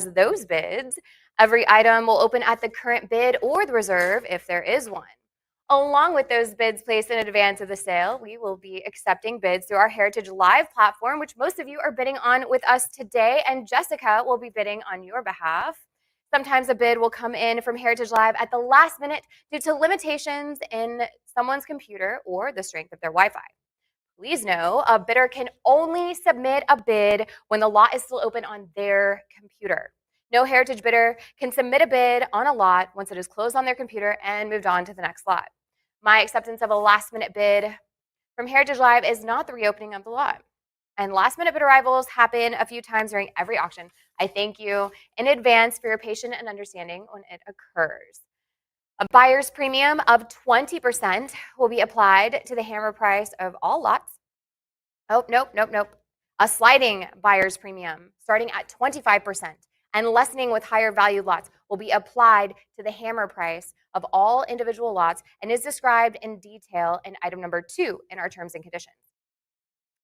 as those bids. Every item will open at the current bid or the reserve if there is one. Along with those bids placed in advance of the sale, we will be accepting bids through our Heritage Live platform, which most of you are bidding on with us today, and Jessica will be bidding on your behalf. Sometimes a bid will come in from Heritage Live at the last minute due to limitations in someone's computer or the strength of their Wi-Fi. Please know a bidder can only submit a bid when the lot is still open on their computer. No Heritage bidder can submit a bid on a lot once it is closed on their computer and moved on to the next lot. My acceptance of a last-minute bid from Heritage Live is not the reopening of the lot. And last-minute bid arrivals happen a few times during every auction. I thank you in advance for your patience and understanding when it occurs. A buyer's premium of 20% will be applied to the hammer price of all lots. Oh, nope. A sliding buyer's premium starting at 25% and lessening with higher valued lots will be applied to the hammer price of all individual lots and is described in detail in item number 2 in our terms and conditions.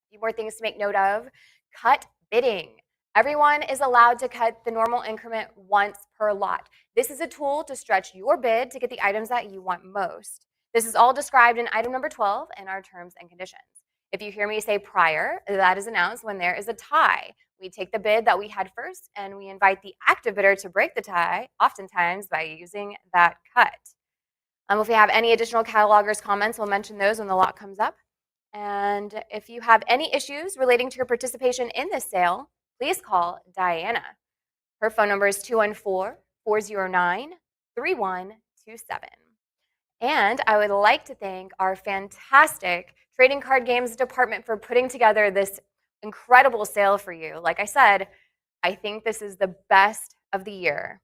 A few more things to make note of. Cut bidding. Everyone is allowed to cut the normal increment once per lot. This is a tool to stretch your bid to get the items that you want most. This is all described in item number 12 in our terms and conditions. If you hear me say prior, that is announced when there is a tie. We take the bid that we had first and we invite the active bidder to break the tie, oftentimes by using that cut. If we have any additional catalogers comments, we'll mention those when the lot comes up. And if you have any issues relating to your participation in this sale, please call Diana. Her phone number is 214-409-3127. And I would like to thank our fantastic trading card games department for putting together this incredible sale for you. Like I said, I think this is the best of the year.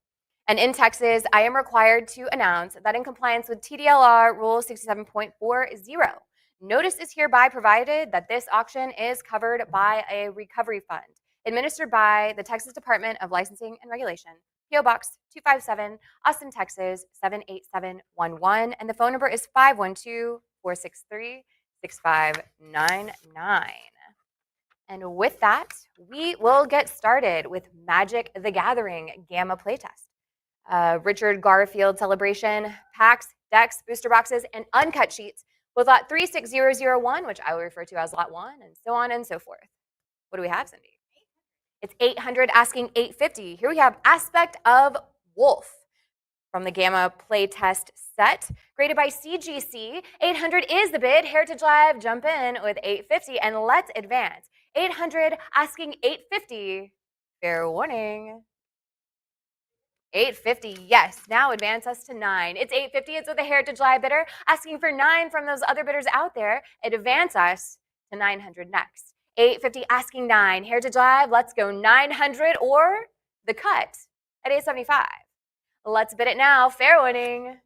And in Texas, I am required to announce that in compliance with TDLR Rule 67.40, notice is hereby provided that this auction is covered by a recovery fund administered by the Texas Department of Licensing and Regulation, P.O. Box 257, Austin, Texas 78711, and the phone number is 512-463-6599. And with that, we will get started with Magic the Gathering Gamma Playtest. Richard Garfield Celebration packs, decks, booster boxes, and uncut sheets with lot 36001, which I will refer to as lot 1, and so on and so forth. What do we have, Cindy? It's 800 asking 850. Here we have Aspect of Wolf from the Gamma Playtest set, graded by CGC. 800 is the bid. Heritage Live, jump in with 850, and let's advance. 800 asking 850. Fair warning. 850, yes. Now advance us to 9. It's 850. It's with a Heritage Live bidder asking for 9 from those other bidders out there. Advance us to 900 next. 850 asking 9. Heritage Live, let's go 900 or the cut at 875. Let's bid it now. Fair winning.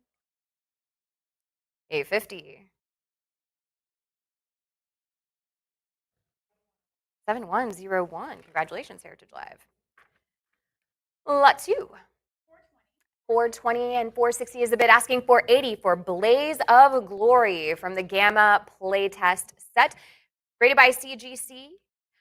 850. 7101. Congratulations, Heritage Live. Lot 2. 420 and 460 is the bid asking 480 for Blaze of Glory from the Gamma Playtest set, graded by CGC.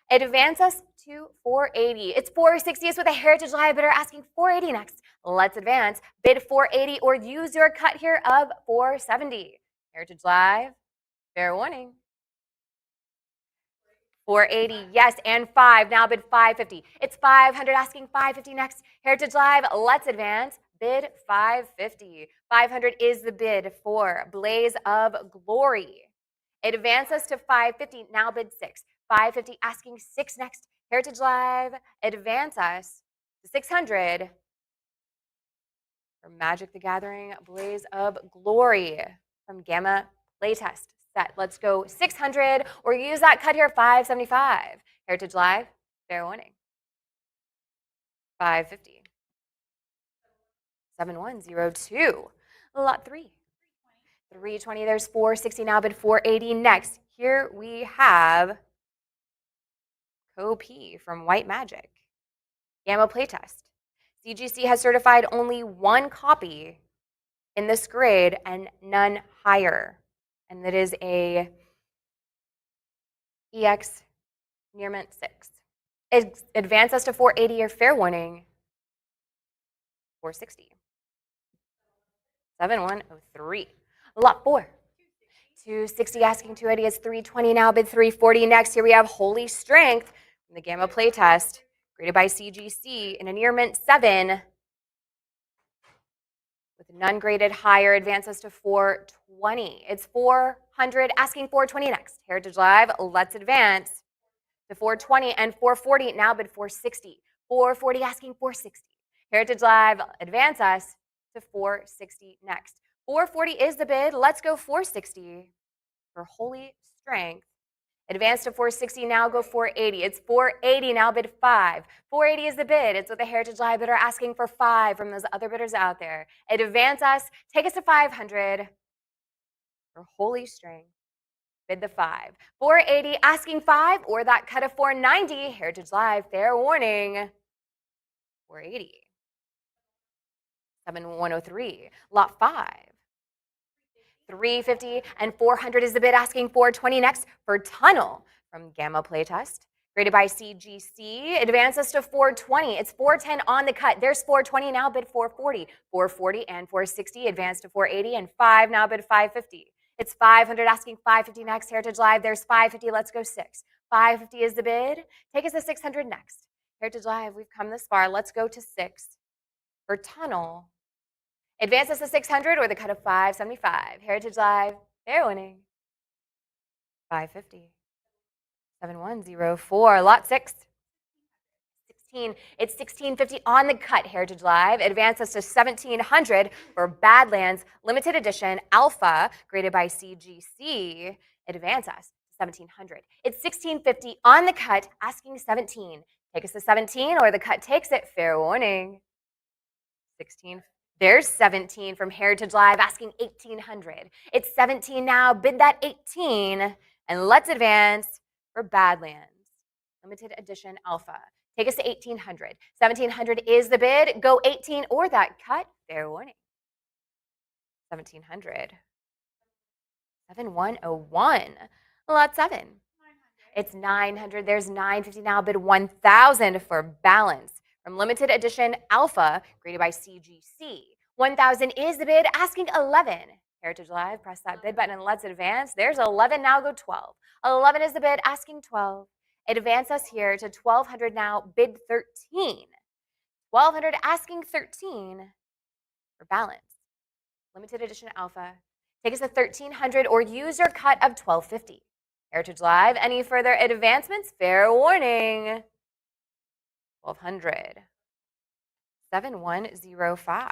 Advance us to 480. It's 460 is with a Heritage Live bidder asking 480 next. Let's advance. Bid 480 or use your cut here of 470. Heritage Live, fair warning. 480, yes, and 5. Now bid 550. It's 500 asking 550 next. Heritage Live, let's advance. Bid 550. 500 is the bid for Blaze of Glory. Advance us to 550. Now bid 6. 550 asking 6 next. Heritage Live, advance us to 600 for Magic the Gathering Blaze of Glory from Gamma Playtest set. Let's go 600 or use that cut here 575. Heritage Live, fair warning. 550. 7102. Lot 3. 320. There's 460 now, bid 480 next. Here we have Co-P from White Magic. Gamma Playtest. CGC has certified only 1 copy in this grade and none higher. And that is a EX Near Mint 6. Advance us to 480 or fair warning. 460. 7103. Lot 4. 260 asking 280 is 320 now, bid 340 next. Here we have Holy Strength from the Gamma playtest, graded by CGC in a near mint 7. With none graded higher, advances to 420. It's 400 asking 420 next. Heritage Live, let's advance to 420 and 440. Now bid 460. 440 asking 460. Heritage Live, advance us to 460 next. 440 is the bid. Let's go 460 for Holy Strength. Advance to 460, now go 480. It's 480, now bid 5. 480 is the bid. It's what the Heritage Live bidder asking for 5 from those other bidders out there. Advance us, take us to 500 for Holy Strength. Bid the 5. 480 asking 5 or that cut of 490. Heritage Live, fair warning. 480. 7103. Lot 5. 350 and 400 is the bid asking 420 next for Tunnel from Gamma playtest. Graded by CGC. Advance us to 420. It's 410 on the cut. There's 420 now, bid 440. 440 and 460. Advance to 480 and 5 now, bid 550. It's 500 asking 550 next. Heritage Live, there's 550. Let's go 6. 550 is the bid. Take us to 600 next. Heritage Live, we've come this far. Let's go to 6 for Tunnel. Advance us to 600 or the cut of 575. Heritage Live, fair winning. 550. 7104. Lot 6. 16. It's 1650 on the cut. Heritage Live. Advance us to 1700 for Badlands Limited Edition Alpha, graded by CGC. Advance us to 1700. It's 1650 on the cut, asking 17. Take us to 17 or the cut takes it. Fair warning. 16. There's 17 from Heritage Live asking 1800. It's 17 now. Bid that 18 and let's advance for Badlands Limited Edition Alpha. Take us to 1800. 1700 is the bid. Go 18 or that cut. Fair warning. 1700. 7101. Lot 7. It's 900. There's 950 now. Bid 1000 for Balance from Limited Edition Alpha, graded by CGC. 1000 is the bid, asking 11. Heritage Live, press that bid button and let's advance. There's 11, now go 12. 11 is the bid, asking 12. Advance us here to 1200 now, bid 13. 1200 asking 13 for Balance. Limited Edition Alpha. Take us to 1300 or use your cut of 1250. Heritage Live, any further advancements? Fair warning. 1200. 7105.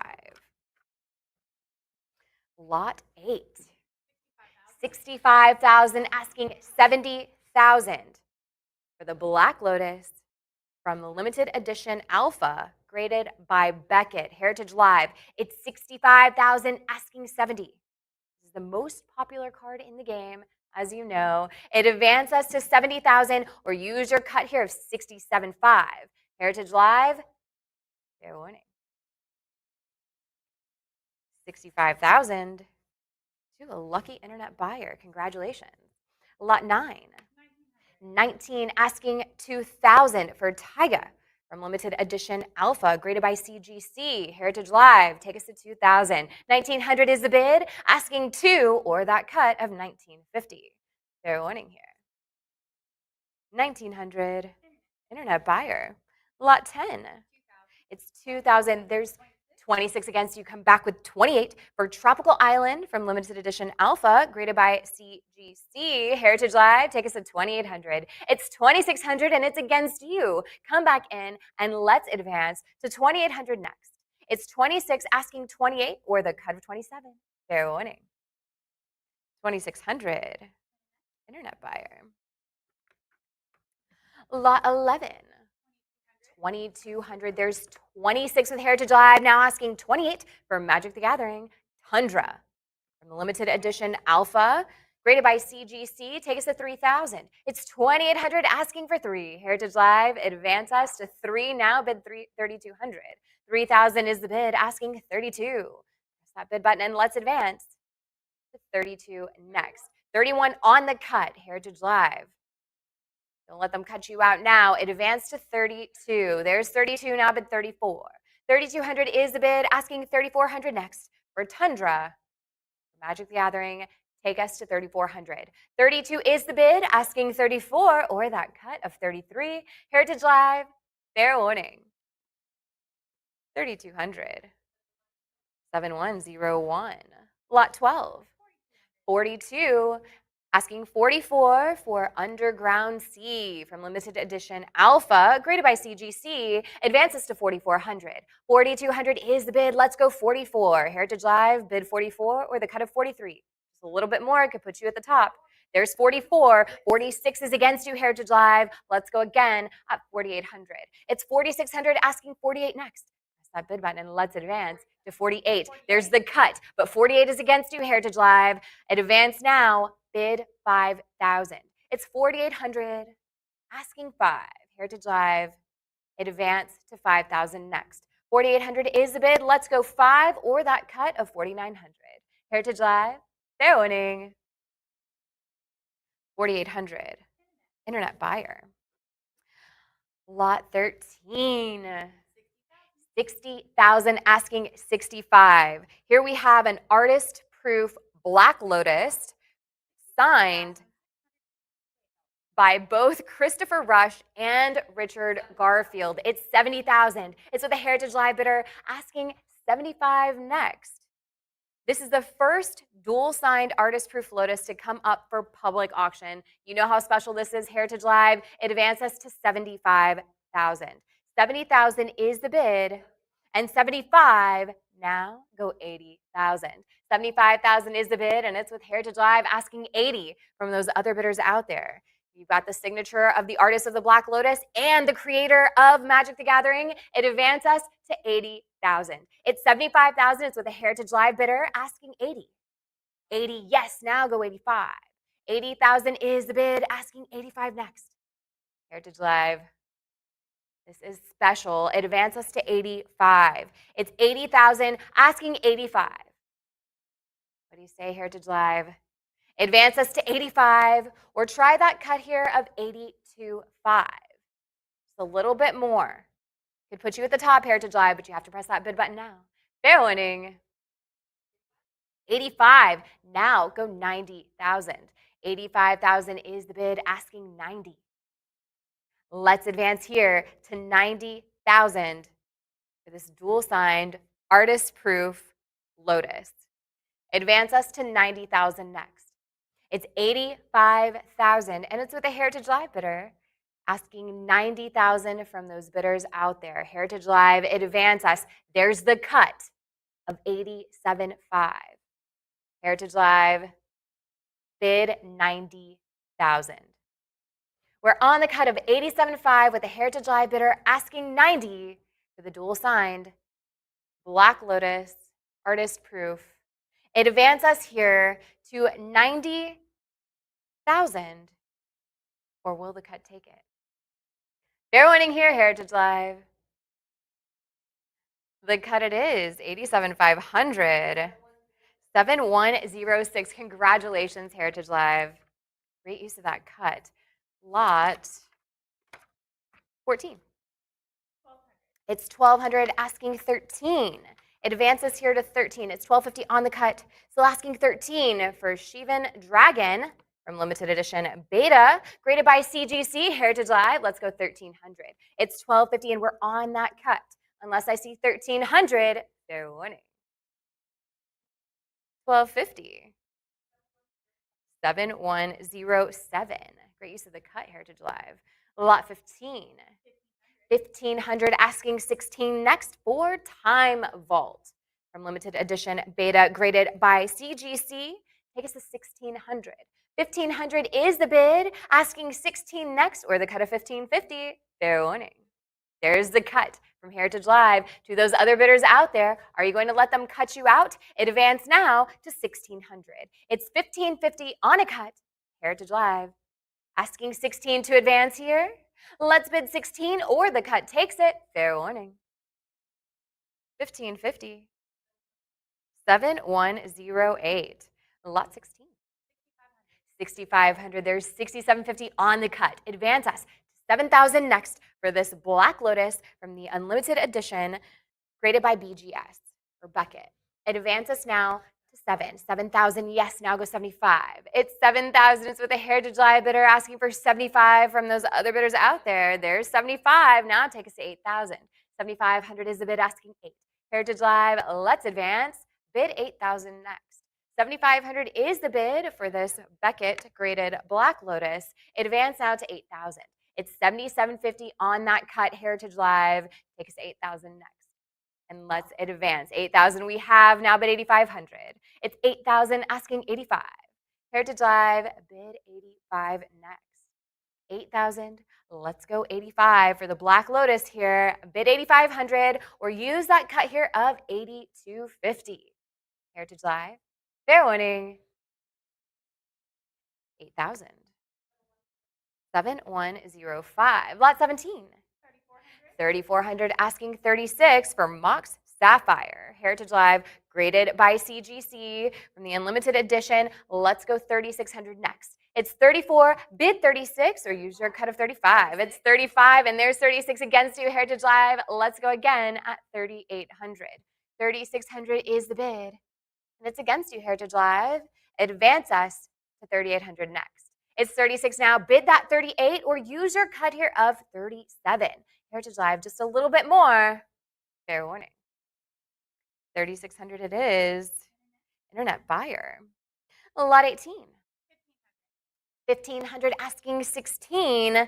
Lot 8. 65,000 asking 70,000 for the Black Lotus from the Limited Edition Alpha, graded by Beckett. Heritage Live. It's 65,000 asking 70. This is the most popular card in the game, as you know. It advances us to 70,000 or use your cut here of 67.5. Heritage Live, fair warning. 65,000 to a lucky internet buyer. Congratulations. Lot 9. 19 asking 2,000 for Taiga from Limited Edition Alpha, graded by CGC. Heritage Live, take us to 2,000. 1,900 is the bid, asking 2 or that cut of 1,950. Fair warning here. 1,900, internet buyer. Lot 10. It's 2,000. There's 26 against you. Come back with 28 for Tropical Island from Limited Edition Alpha, graded by CGC. Heritage Live, take us to 2,800. It's 2,600 and it's against you. Come back in and let's advance to 2,800 next. It's 26 asking 28 or the cut of 27. Fair warning. 2,600. Internet buyer. Lot 11. 2,200. There's 26 with Heritage Live, now asking 28 for Magic the Gathering Tundra from the Limited Edition Alpha, graded by CGC. Take us to 3,000. It's 2,800 asking for 3. Heritage Live, advance us to 3 now, bid 3,200. 3,000 is the bid, asking 32. Press that bid button and let's advance to 32 next. 31 on the cut, Heritage Live. Don't let them cut you out now. Advance to 32. There's 32 now, bid 34. 3,200 is the bid, asking 3,400 next. For Tundra, Magic the Gathering, take us to 3,400. 32 is the bid, asking 34, or that cut of 33. Heritage Live, fair warning. 3,200. 7101. Lot 12. 42, asking 44 for Underground Sea from limited edition Alpha, graded by CGC, advances to 4,400. 4,200 is the bid. Let's go 44. Heritage Live, bid 44 or the cut of 43. Just a little bit more could put you at the top. There's 44. 46 is against you, Heritage Live. Let's go again at 4,800. It's 4,600, asking 48 next. Press that bid button and let's advance to 48. There's the cut, but 48 is against you, Heritage Live. Advance now, bid 5,000. It's 4,800, asking 5. Heritage Live, advance to 5,000 next. 4,800 is the bid. Let's go 5 or that cut of 4,900. Heritage Live, they're winning. 4,800. Internet buyer. Lot 13. 60,000, asking 65. Here we have an artist-proof Black Lotus signed by both Christopher Rush and Richard Garfield. It's 70,000. It's with a Heritage Live bidder asking 75 next. This is the first dual-signed artist-proof Lotus to come up for public auction. You know how special this is, Heritage Live. It advances to 75,000. 70,000 is the bid, and 75 now go 80,000. 75,000 is the bid, and it's with Heritage Live asking 80 from those other bidders out there. You've got the signature of the artist of the Black Lotus and the creator of Magic the Gathering. It advances to 80,000. It's 75,000. It's with a Heritage Live bidder asking 80. 80, yes, now go 85. 80,000 is the bid, asking 85 next. Heritage Live. This is special. It advances to 85. It's 80,000, asking 85. What do you say, Heritage Live? Advances to 85, or try that cut here of 82.5. Just a little bit more. Could put you at the top, Heritage Live, but you have to press that bid button now. Fair winning. 85. Now go 90,000. 85,000 is the bid, asking 90. Let's advance here to 90,000 for this dual-signed, artist-proof Lotus. Advance us to 90,000 next. It's 85,000, and it's with a Heritage Live bidder asking 90,000 from those bidders out there. Heritage Live, advance us. There's the cut of 87.5. Heritage Live, bid 90,000. We're on the cut of 87.5 with a Heritage Live bidder asking 90 for the dual-signed Black Lotus, artist-proof. It advances us here to 90,000, or will the cut take it? Fair winning here, Heritage Live. The cut it is, 87,500. 7106. Congratulations, Heritage Live. Great use of that cut. Lot 14. It's 1,200, asking 13. It advances here to 13. It's 1,250 on the cut. Still asking 13 for Shivan Dragon from limited edition Beta, graded by CGC, Heritage Live. Let's go 1,300. It's 1,250, and we're on that cut. Unless I see 1,300, they're winning. 1,250. 7107. Great use of the cut, Heritage Live. Lot 15. 1,500, asking 16 next for Time Vault from limited edition Beta, graded by CGC. Take us to 1,600. 1,500 is the bid, asking 16 next, or the cut of 1,550. They're winning. There's the cut from Heritage Live to those other bidders out there. Are you going to let them cut you out? It advanced now to 1,600. It's 1,550 on a cut. Heritage Live asking 16 to advance here. Let's bid 16, or the cut takes it. Fair warning. 1,550. 7108. Lot 16. 6,500. There's 6,750 on the cut. Advance us. 7,000 next for this Black Lotus from the Unlimited Edition graded by BGS or Beckett. Advance us now to 7,000. Yes, now go 75. It's 7,000. It's with the Heritage Live bidder asking for 75 from those other bidders out there. There's 75. Now take us to 8,000. 7,500 is the bid asking 8. Heritage Live, let's advance. Bid 8,000 next. 7,500 is the bid for this Beckett graded Black Lotus. Advance now to 8,000. It's 77.50 on that cut. Heritage Live, take us to 8,000 next. And let's advance. 8,000 we have now, bid 8,500. It's 8,000 asking 85. Heritage Live, bid 85 next. 8,000, let's go 85 for the Black Lotus here. Bid 8,500 or use that cut here of 8,250. Heritage Live, fair warning. 8,000. 7105. Lot 17. 3,400 asking 36 for Mox Sapphire. Heritage Live, graded by CGC from the Unlimited Edition. Let's go 3,600 next. It's 34, bid 36, or use your cut of 35. It's 35, and there's 36 against you, Heritage Live. Let's go again at 3,800. 3,600 is the bid, and it's against you, Heritage Live. Advance us to 3,800 next. It's 36 now. Bid that 38 or use your cut here of 37. Heritage Live, just a little bit more. Fair warning. 3,600 it is. Internet buyer. Lot 18. 1,500 asking 16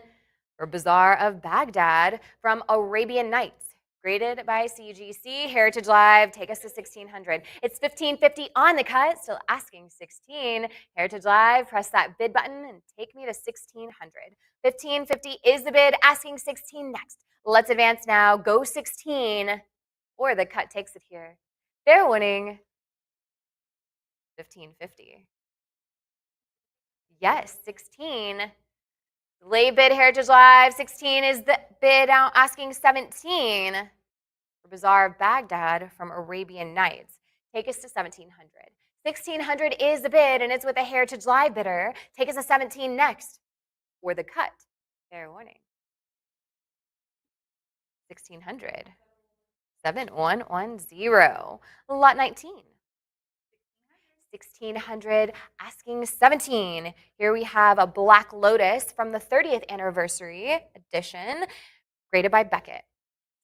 for Bazaar of Baghdad from Arabian Nights. Graded by CGC. Heritage Live, take us to 1,600. It's 1,550 on the cut, still asking 16. Heritage Live, press that bid button and take me to 1,600. 1,550 is the bid, asking 16 next. Let's advance now. Go 16, or the cut takes it here. Fair winning. 1,550. Yes, 16. Delay bid, Heritage Live. 16 is the bid out, asking 17 for Bazaar of Baghdad from Arabian Nights. Take us to 1,700. 1,600 is the bid, and it's with a Heritage Live bidder. Take us to 17 next, or the cut. Fair warning. 1,600. 7110. Lot 19. 1,600 asking 17. Here we have a Black Lotus from the 30th anniversary edition, graded by Beckett.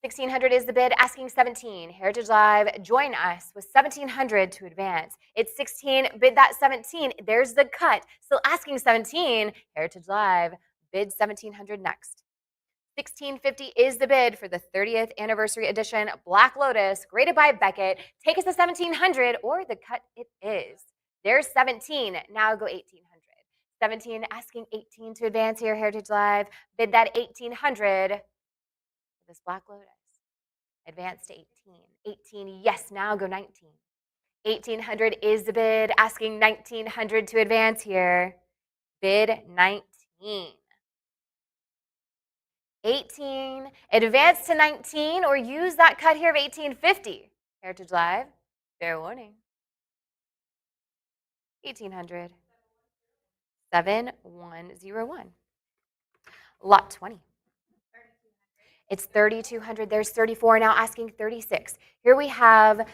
1,600 is the bid, asking 17. Heritage Live, join us with 1,700 to advance. It's 16, bid that 17. There's the cut, still asking 17. Heritage Live, bid 1,700 next. 1,650 is the bid for the 30th anniversary edition Black Lotus, graded by Beckett. Take us to 1,700, or the cut it is. There's 17. Now go 1,800. 17 asking 18 to advance here, Heritage Live. Bid that 1,800 for this Black Lotus. Advance to 18. 18, yes, now go 19. 1,800 is the bid, asking 1,900 to advance here. Bid 19. 18, advance to 19, or use that cut here of 1,850. Heritage Live, fair warning. 1,800. 7101. Lot 20. It's 3,200. There's 34 now, asking 36. Here we have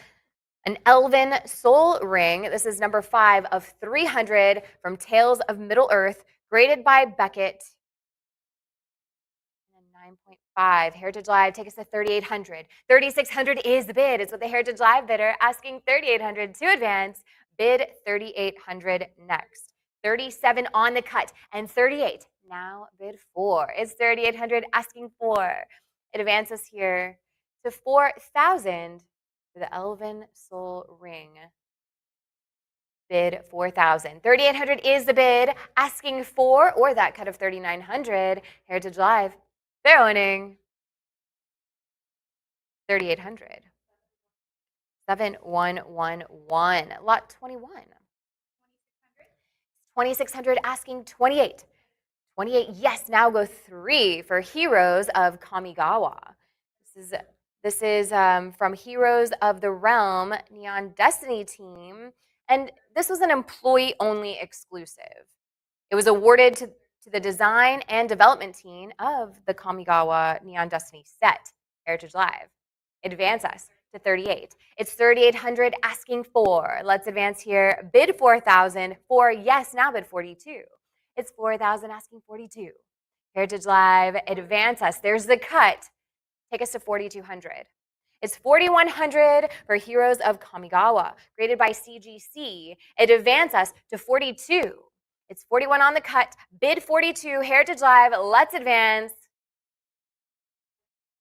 an Elven Soul Ring. This is number 5 of 300 from Tales of Middle Earth, graded by Beckett. 9.5. Heritage Live, take us to 3,800. 3,600 is the bid. It's with the Heritage Live bidder, asking 3,800 to advance. Bid 3,800 next. 37 on the cut, and 38. Now bid 4. It's 3,800, asking 4. It advances here to 4,000 for the Elven Soul Ring. Bid 4,000. 3,800 is the bid, asking 4, or that cut of 3,900. Heritage Live, fair winning. 3,800. 7111. Lot 21. 2,600 asking 28. 28, yes, now go 3 for Heroes of Kamigawa. This is from Heroes of the Realm Neon Destiny team, and this was an employee-only exclusive. It was awarded to the design and development team of the Kamigawa Neon Destiny set, Heritage Live. Advance us to 38. It's 3,800 asking for. Let's advance here. Bid 4,000 for yes, now bid 42. It's 4,000 asking 42. Heritage Live, advance us. There's the cut. Take us to 4,200. It's 4,100 for Heroes of Kamigawa, graded by CGC. It advance us to 42. It's 41 on the cut. Bid 42. Heritage Live, let's advance.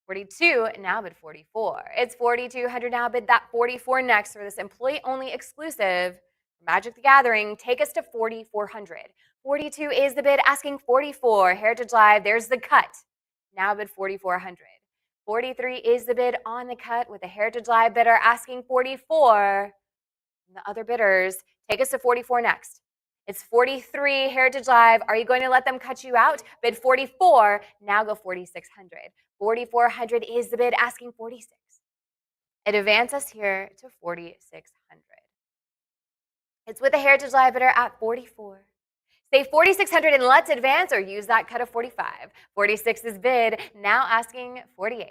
42, now bid 44. It's 4,200 now, bid that 44 next for this employee-only exclusive Magic the Gathering. Take us to 4,400. 42 is the bid, asking 44. Heritage Live, there's the cut. Now bid 4,400. 43 is the bid on the cut with a Heritage Live bidder asking 44. And the other bidders, take us to 44 next. It's 43, Heritage Live. Are you going to let them cut you out? Bid 44, now go 4,600. 4,400 is the bid, asking 46. It advances us here to 4,600. It's with a Heritage Live bidder at 44. Say 4,600 and let's advance, or use that cut of 45. 46 is bid, now asking 48.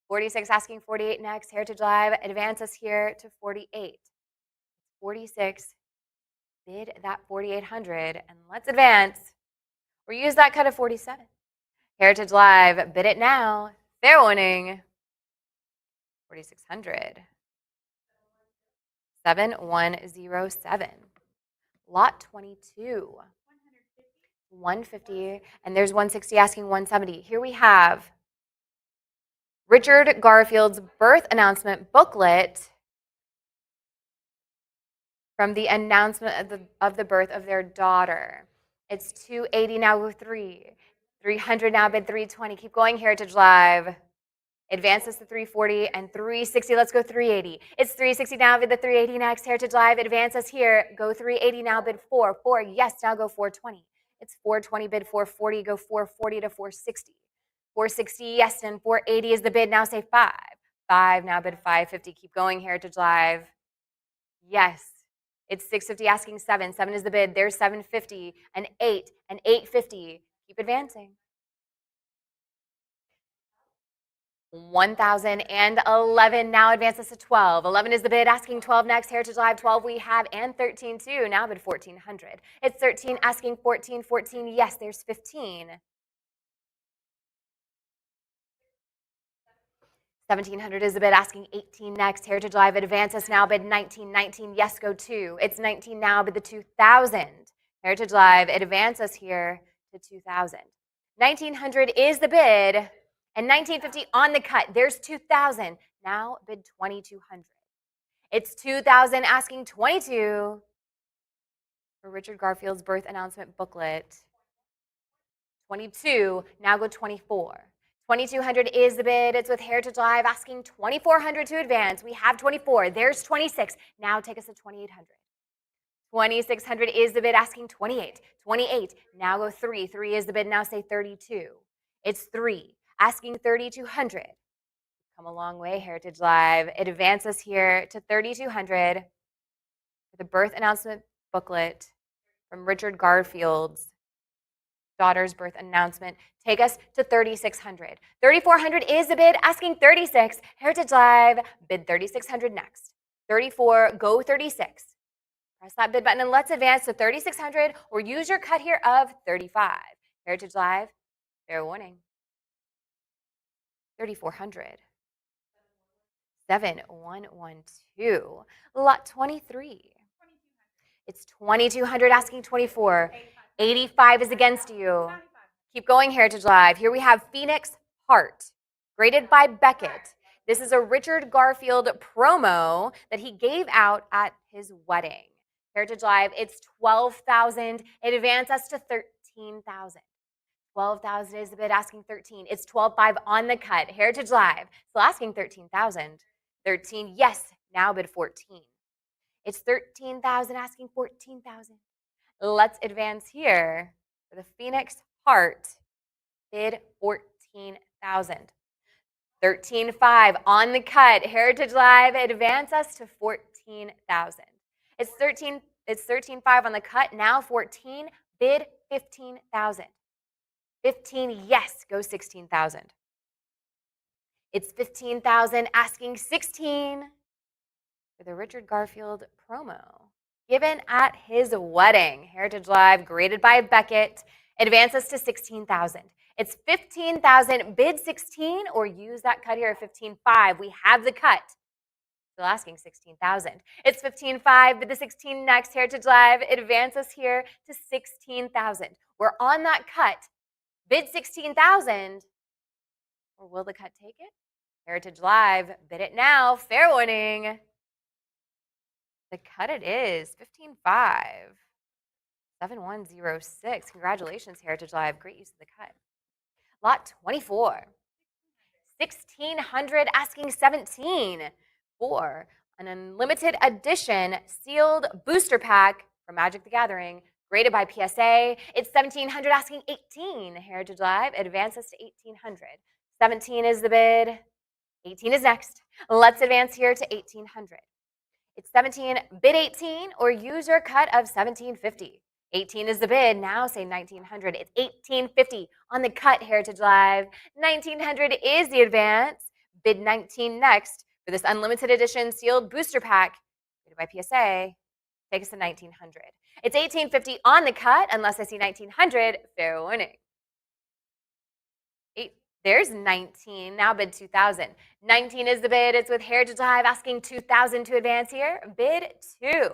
46 asking 48 next. Heritage Live advances here to 48. 46, bid that 4,800, and let's advance, or use that cut of 47. Heritage Live, bid it now. Fair warning. 4,600. 7107. Lot 22. 150, and there's 160 asking 170. Here we have Richard Garfield's birth announcement booklet from the announcement of the birth of their daughter. It's 280 now with 300 now bid 320. Keep going, Heritage Live. Advances to 340 and 360. Let's go 380. It's 360 now, bid the 380 next. Heritage Live advances here. Go 380 now, bid 4. Yes, now go 420. It's 420, bid 440. Go 440 to 460. 460, yes, and 480 is the bid. Now say 5. 5 now, bid 550. Keep going, Heritage Live. Yes. It's 650 asking 7. 7 is the bid. There's 750, an 8, an 850. Keep advancing. 1,011 now advances to 12. 11 is the bid, asking 12 next. Heritage Live, 12 we have, and 13 too. Now bid 1,400. It's 13 asking 14. 14, yes, there's 15. 1,700 is the bid, asking 18 next. Heritage Live advances now, bid 19. 19, yes, go 2. It's 19 now, bid the 2,000. Heritage Live advances here to 2,000. 1,900 is the bid, and 1,950 on the cut. There's 2,000. Now bid 2,200. It's 2,000 asking 22 for Richard Garfield's birth announcement booklet. 22, now go 24. 2,200 is the bid. It's with Heritage Live asking 2,400 to advance. We have 24. There's 26. Now take us to 2,800. 2,600 is the bid, asking 28. 28. Now go 3. 3 is the bid. Now say 32. It's 3, asking 3,200. Come a long way, Heritage Live. It advances here to 3,200 for the birth announcement booklet from Richard Garfield's daughter's birth announcement. Take us to 3,600. 3,400 is the bid, asking 36. Heritage Live, bid 3,600 next. 34, go 36. Press that bid button and let's advance to 3,600, or use your cut here of 35. Heritage Live, fair warning. 3,400. 7112. Lot 23. It's 2,200 asking 24. 85 is against you. Keep going, Heritage Live. Here we have Phoenix Heart, graded by Beckett. This is a Richard Garfield promo that he gave out at his wedding. Heritage Live, it's 12,000. It advances us to 13,000. 12,000 is the bid, asking 13. It's 12,500 on the cut. Heritage Live, still asking 13,000. 13, yes, now bid 14. It's 13,000, asking 14,000. Let's advance here for the Phoenix Heart, bid 14,000. 13,500 on the cut. Heritage Live, advance us to 14,000. It's 13,500 on the cut. Now 14, bid 15,000. 15, yes, go 16,000. It's 15,000 asking 16 for the Richard Garfield promo. Given at his wedding. Heritage Live, graded by Beckett, advances to 16,000. It's 15,000, bid 16, or use that cut here of 15.5. We have the cut. Still asking 16,000. It's 15.5, bid the 16 next. Heritage Live advances here to 16,000. We're on that cut. Bid 16,000, or will the cut take it? Heritage Live, bid it now. Fair warning. The cut it is 15.5. 7106. Congratulations, Heritage Live. Great use of the cut. Lot 24. 1,600 asking 17 for an unlimited edition sealed booster pack from Magic the Gathering, graded by PSA. It's 1,700 asking 18. Heritage Live advances to 1,800. 17 is the bid. 18 is next. Let's advance here to 1,800. It's 17, bid 18, or use your cut of 1,750. 18 is the bid. Now say 1,900. It's 1,850 on the cut, Heritage Live. 1,900 is the advance. Bid 19 next for this unlimited edition sealed booster pack, rated by PSA. Take us to 1,900. It's 1,850 on the cut, unless I see 1,900. Fair warning. There's 19. Now bid 2,000. 19 is the bid. It's with Heritage Live asking 2,000 to advance here. Bid 2.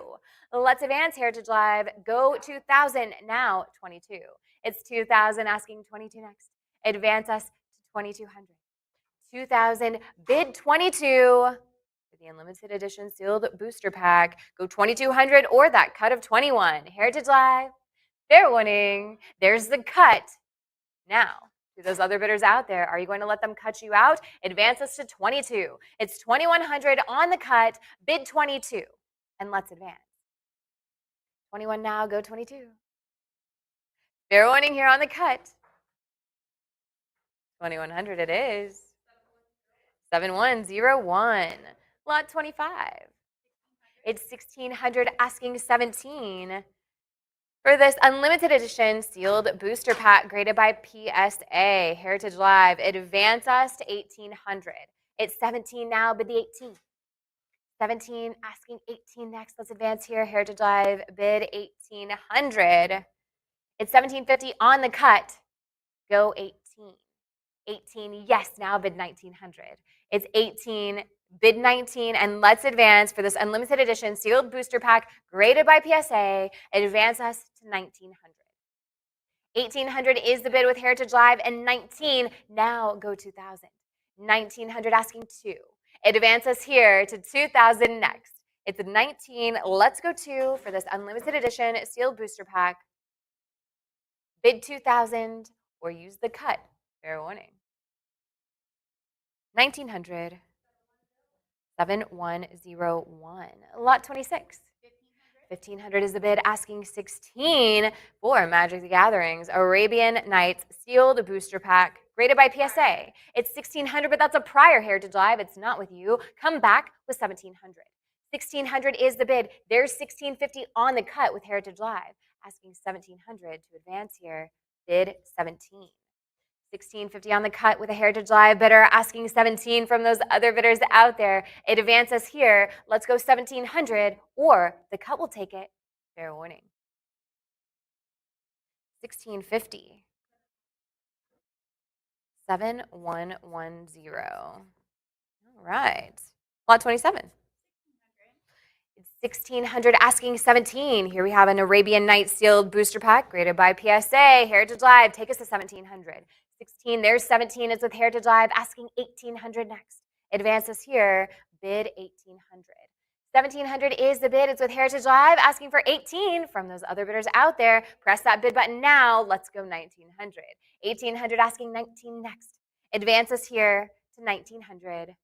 Let's advance, Heritage Live. Go 2,000. Now 22. It's 2,000 asking 22 next. Advance us to 2,200. 2,000. Bid 22 for the unlimited edition sealed booster pack. Go 2,200 or that cut of 21. Heritage Live. Fair warning. There's the cut. Now, to those other bidders out there, are you going to let them cut you out? Advance us to 22. It's 2,100 on the cut, bid 22. And let's advance. 21 now, go 22. Fair warning here on the cut. 2,100 it is. 7101. Lot 25. It's 1,600 asking 17. For this unlimited edition sealed booster pack graded by PSA, Heritage Live, advance us to 1,800. It's 17 now, bid the 18. 17 asking 18 next. Let's advance here. Heritage Live, bid 1,800. It's 1,750 on the cut. Go 18. 18, yes, now bid 1,900. It's 18, bid 19, and let's advance for this unlimited edition sealed booster pack graded by PSA. Advance us to 1,900. 1,800 is the bid with Heritage Live, and 19, now go 2,000. 1,900 asking 2. Advance us here to 2,000 next. It's 19, let's go 2 for this unlimited edition sealed booster pack. Bid 2,000 or use the cut. Fair warning. 1,900. 7101. Lot 26. 1,500 is the bid, asking 16 for Magic the Gathering's Arabian Nights sealed booster pack, graded by PSA. It's 1,600, but that's a prior Heritage Live. It's not with you. Come back with 1,700. 1,600 is the bid. There's 1,650 on the cut with Heritage Live, asking 1,700 to advance here. Bid 17. 1,650 on the cut with a Heritage Live bidder, asking 17 from those other bidders out there. It advances here. Let's go 1,700, or the cut will take it. Fair warning. 1,650. 7110. All right. Lot 27. It's 1,600 asking 17. Here we have an Arabian Nights sealed booster pack graded by PSA. Heritage Live, take us to 1,700. 16, there's 17. It's with Heritage Live, asking 1,800 next. Advances here, bid 1,800. 1,700 is the bid. It's with Heritage Live, asking for 18 from those other bidders out there. Press that bid button now. Let's go 1,900. 1,800 asking 19 next. Advances here to 1,900.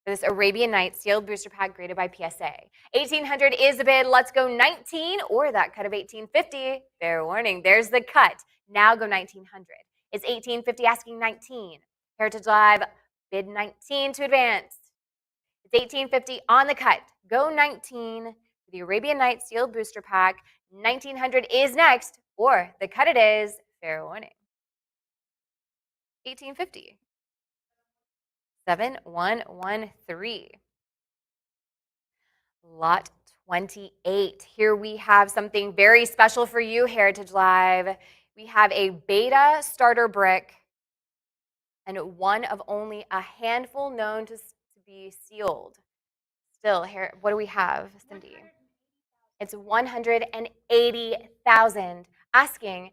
For this Arabian Nights sealed booster pack graded by PSA. 1,800 is the bid. Let's go 19 or that cut of 1,850. Fair warning, there's the cut. Now go 1,900. It's 1,850 asking 19. Heritage Live, bid 19 to advance. It's 1,850 on the cut. Go 19 for the Arabian Nights sealed booster pack. 1,900 is next, or the cut it is. Fair warning. 1,850. 7113. Lot 28. Here we have something very special for you, Heritage Live. We have a beta starter brick and one of only a handful known to be sealed. Still, here, what do we have, Cindy? It's 180,000, asking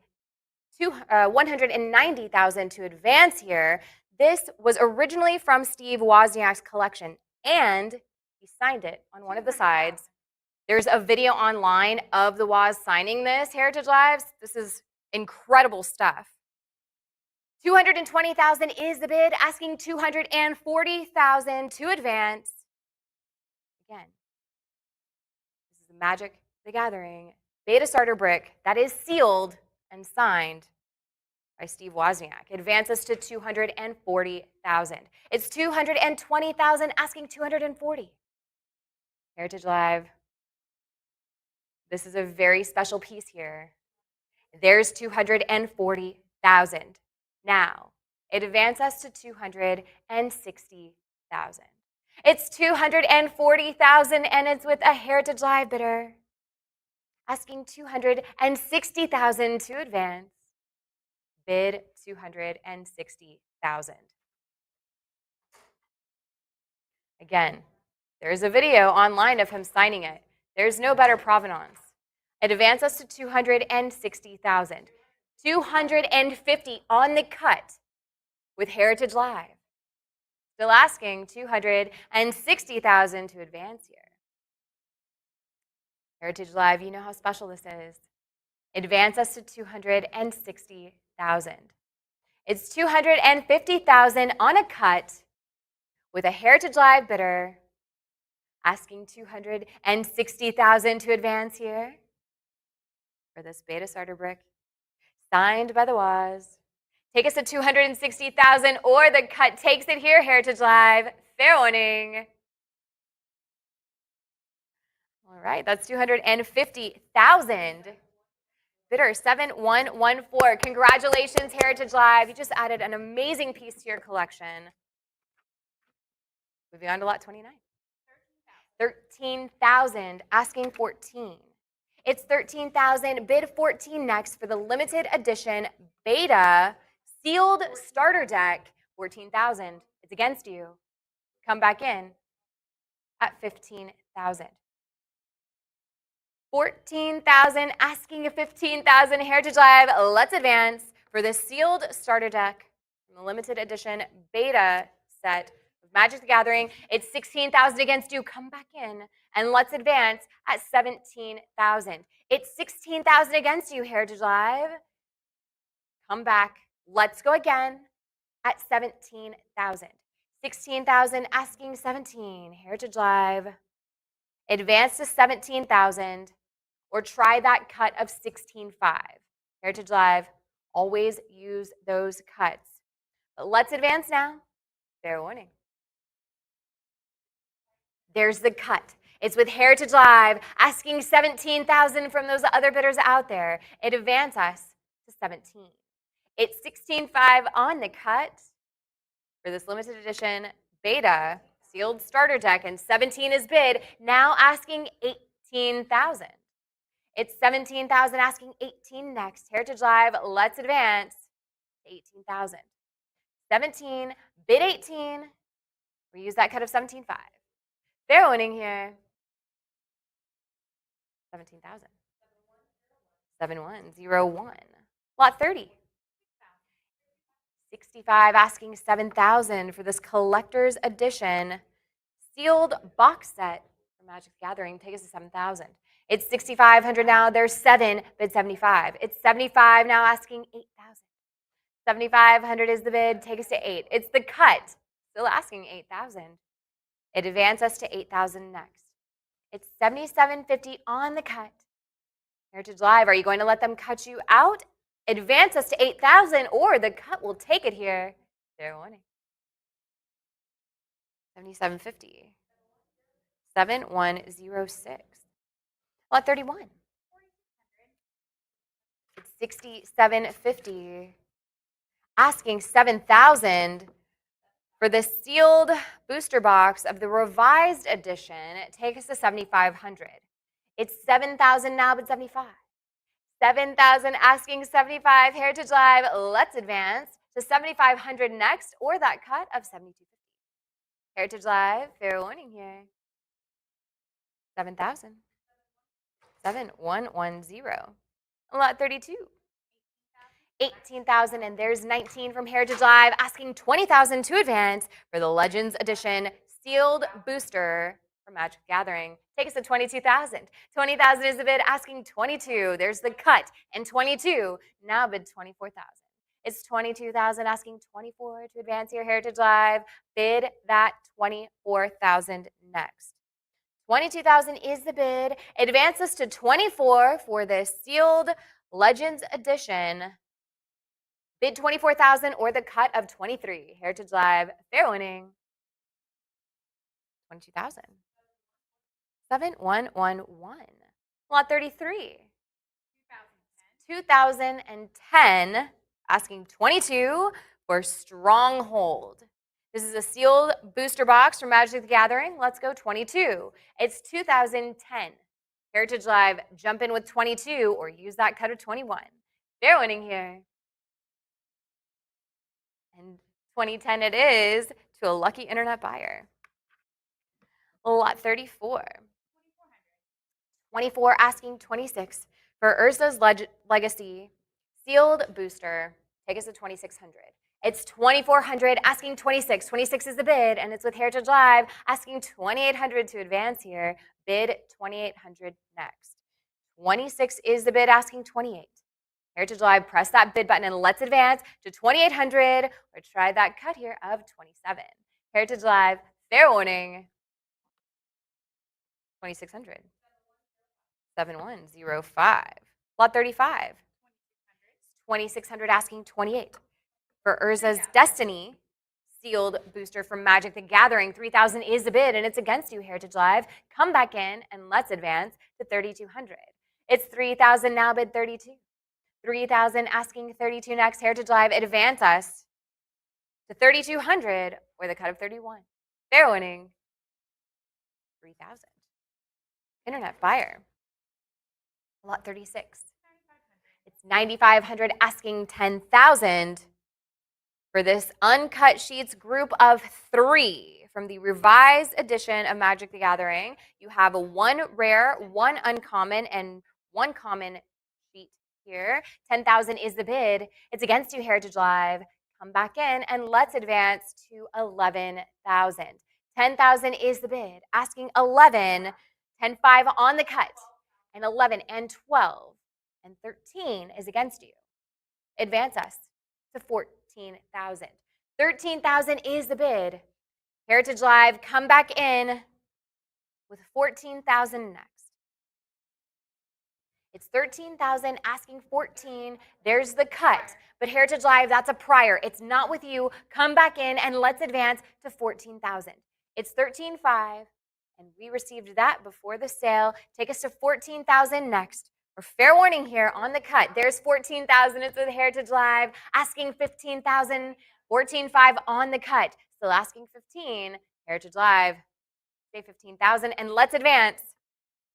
190,000 to advance here. This was originally from Steve Wozniak's collection, and he signed it on one of the sides. There's a video online of the Woz signing this, Heritage Lives. This is incredible stuff. 220,000 is the bid, asking 240,000 to advance. Again, this is the Magic the Gathering beta starter brick that is sealed and signed by Steve Wozniak. Advances to 240,000. It's 220,000, asking 240. Heritage Live. This is a very special piece here. There's 240,000. Now, it advances to 260,000. It's 240,000, and it's with a Heritage Live bidder asking 260,000 to advance. Bid 260,000. Again, there's a video online of him signing it. There's no better provenance. It advances to 260,000. 250 on the cut with Heritage Live. Still asking 260,000 to advance here. Heritage Live, you know how special this is. Advances to 260,000. It's 250,000 on a cut with a Heritage Live bidder asking 260,000 to advance here for this beta starter brick signed by the Woz. Take us to 260,000, or the cut takes it here, Heritage Live. Fair warning. All right, that's 250,000. Bidder 7114. Congratulations, Heritage Live. You just added an amazing piece to your collection. Moving on to lot 29. 13,000, asking 14. It's 13,000, bid 14 next for the limited edition beta sealed starter deck. 14,000. It's against you. Come back in at 15,000. 14,000, asking 15,000. Heritage Live, let's advance for the sealed starter deck from the limited edition beta set of Magic the Gathering. It's 16,000 against you. Come back in and let's advance at 17,000. It's 16,000 against you, Heritage Live. Come back. Let's go again at 17,000. 16,000, asking 17. Heritage Live. Advance to 17,000, or try that cut of 16.5. Heritage Live, always use those cuts. But let's advance now. Fair warning. There's the cut. It's with Heritage Live, asking 17,000 from those other bidders out there. It advances us to 17. It's 16.5 on the cut for this limited edition beta sealed starter deck, and 17 is bid, now asking 18,000. It's 17,000, asking 18 next. Heritage Live, let's advance to 18,000. 17, bid 18. We use that cut of 17.5. Fair winning here. 17,000. 7101. Lot 30. 65, asking 7,000 for this collector's edition sealed box set for Magic the Gathering. Take us to 7,000. It's 6,500 now. There's 7, bid 75. It's 75 now, asking 8,000. 7,500 is the bid. Take us to 8. It's the cut. Still asking 8,000. It advances us to 8,000 next. It's 77.50 on the cut. Heritage Live, are you going to let them cut you out? Advance us to 8,000, or the cut will take it here. Fair warning. 77.50. 7106. Lot 31. It's 67.50. Asking 7,000 For the sealed booster box of the revised edition, take us to 7,500. It's 7,000 now, but 75. 7,000 asking 75. Heritage Live, let's advance to 7,500 next, or that cut of 7,250. Heritage Live, fair warning here. 7,000. 7,110. Lot 32. 18,000, and there's 19 from Heritage Live asking 20,000 to advance for the Legends Edition sealed booster for Magic the Gathering. Take us to 22,000. 20,000 is the bid, asking 22. There's the cut, and 22. Now bid 24,000. It's 22,000 asking 24 to advance here, Heritage Live. Bid that 24,000 next. 22,000 is the bid. Advance us to 24 for the sealed Legends Edition. Bid 24,000 or the cut of 23. Heritage Live, fair winning. 22,000. 7,111. Lot 33. 2010, asking 22 for Stronghold. This is a sealed booster box from Magic the Gathering. Let's go 22. It's 2010. Heritage Live, jump in with 22 or use that cut of 21. Fair winning here. And 2010 it is to a lucky internet buyer. Lot 34. 24 asking 26 for Urza's Legacy sealed booster. Take us to 2,600. It's 2,400 asking 26. 26 is the bid, and it's with Heritage Live asking 2,800 to advance here. Bid 2,800 next. 26 is the bid, asking 28. Heritage Live, press that bid button and let's advance to 2,800 or try that cut here of 27. Heritage Live, fair warning. 2,600. 7,105. Lot 35. 2,600 asking 28. For Urza's Destiny sealed booster from Magic the Gathering, 3,000 is the bid, and it's against you, Heritage Live. Come back in and let's advance to 3,200. It's 3,000 now, bid 32. 3,000 asking 32 next. Heritage Live, advance us to 3,200 or the cut of 31. Fair winning. 3,000. Internet buyer. Lot 36. It's 9,500 asking 10,000 for this uncut sheets group of 3 from the revised edition of Magic the Gathering. You have a 1 rare, 1 uncommon, and 1 common sheet here. 10,000 is the bid. It's against you, Heritage Live. Come back in and let's advance to 11,000. 10,000 is the bid, asking 11, 10,500 on the cut, and 11 and 12 and 13 is against you. Advance us to 14,000. 13,000 is the bid. Heritage Live, come back in with 14,000 next. It's 13,000 asking 14. There's the cut. But Heritage Live, that's a prior. It's not with you. Come back in and let's advance to 14,000. It's 13,500, and we received that before the sale. Take us to 14,000 next. Or fair warning here on the cut. There's 14,000. It's with Heritage Live. Asking 15,000. 14,500 on the cut. Still asking 15. Heritage Live, say 15,000. And let's advance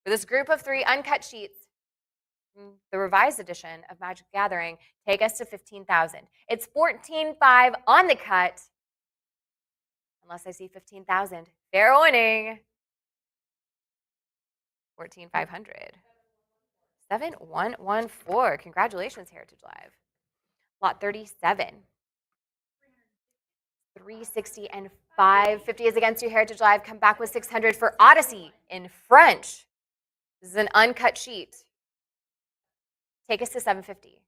for this group of 3 uncut sheets. The revised edition of Magic the Gathering, take us to 15,000. It's 14,500 on the cut. Unless I see 15,000. Fair warning. 14,500. 7,114. Congratulations, Heritage Live. Lot 37. 360 and 550 is against you, Heritage Live. Come back with 600 for Odyssey in French. This is an uncut sheet. Take us to 750.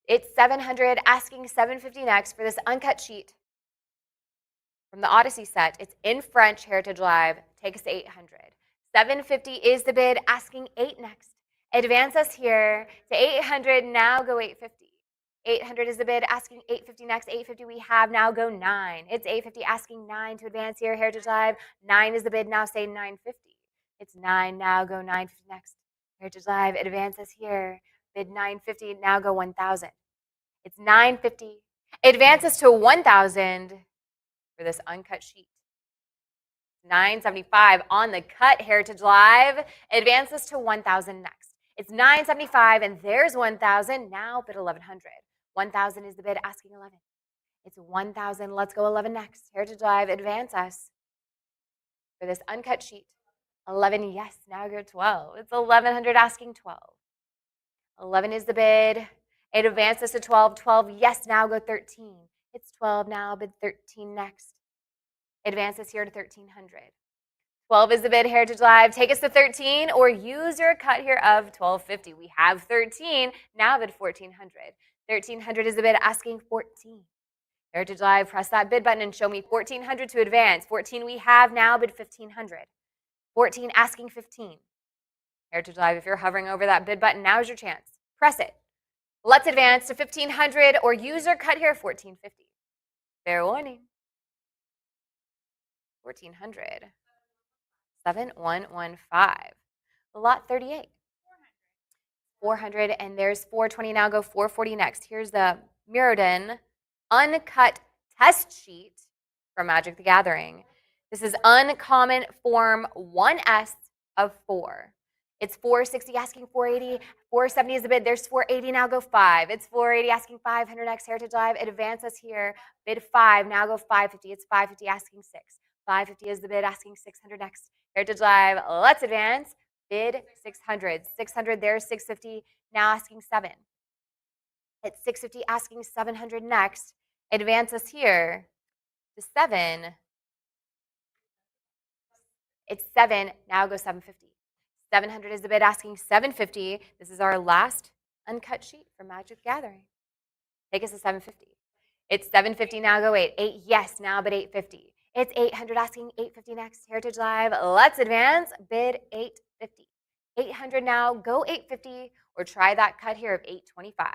It's 700, asking 750 next for this uncut sheet from the Odyssey set. It's in French, Heritage Live. Take us to 800. 750 is the bid, asking 8 next. Advance us here to 800, now go 850. 800 is the bid, asking 850 next. 850 we have, now go 9. It's 850, asking 9 to advance here, Heritage Live. 9 is the bid, now say 950. It's 9, now go 950 next. Heritage Live, advance us here. Bid 950, now go 1,000. It's 950. Advance us to 1,000 for for this uncut sheet. $9.75 on the cut. Heritage Live advances to $1,000 next. It's $9.75 and there's $1,000. Now bid $1,100. $1,000 is the bid, asking $11. It's $1,000. Let's go $11 next. Heritage Live, advance us for this uncut sheet. $11, yes, now go $12. It's $1,100, asking $12. $11 is the bid. It advances to $12. $12, yes, now go $13. It's $12 now, bid $13 next. Advances here to $1,300. $12 is the bid, Heritage Live. Take us to $13 or use your cut here of $12.50. We have $13, now bid $1,400. $1,300 is the bid, asking $14. Heritage Live, press that bid button and show me $1,400 to advance. $14 we have, now bid $1,500. $14 asking $15. Heritage Live, if you're hovering over that bid button, now's your chance. Press it. Let's advance to $1,500 or use your cut here, $1,450. Fair warning. $1,400. 7115. Lot 38. 400 and there's 420. Now go 440 next. Here's the Mirrodin uncut test sheet from Magic the Gathering. This is uncommon form 1S of 4. It's 460 asking 480. 470 is the bid. There's 480. Now go 5. It's 480 asking 500 next. Heritage Live, it advances here. Bid 5. Now go 550. It's 550 asking 6. 550 is the bid, asking 600 next. Heritage Live, let's advance. Bid 600. 600, there's 650. Now asking 7. It's 650 asking 700 next. Advance us here to 7. It's 7. Now go 750. 700 is the bid, asking 750. This is our last uncut sheet from Magic the Gathering. Take us to 750. It's 750. Now go 8. 8, yes. Now bid 850. It's 800 asking 850 next. Heritage Live, let's advance. Bid 850. 800 now, go 850 or try that cut here of 825.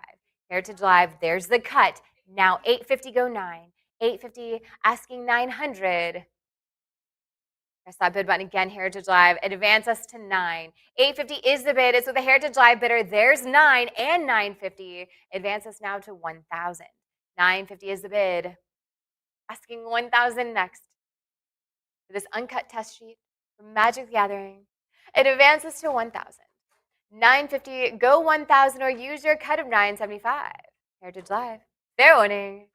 Heritage Live, there's the cut. Now 850, go 9. 850 asking 900. Press that bid button again, Heritage Live. Advance us to 9. 850 is the bid. It's with the Heritage Live bidder. There's 9 and 950. Advance us now to 1,000. 950 is the bid. Asking 1,000 next. For this uncut test sheet from Magic the Gathering, it advances to 1,000. 950, go 1,000 or use your cut of 975. Heritage Live, fair warning.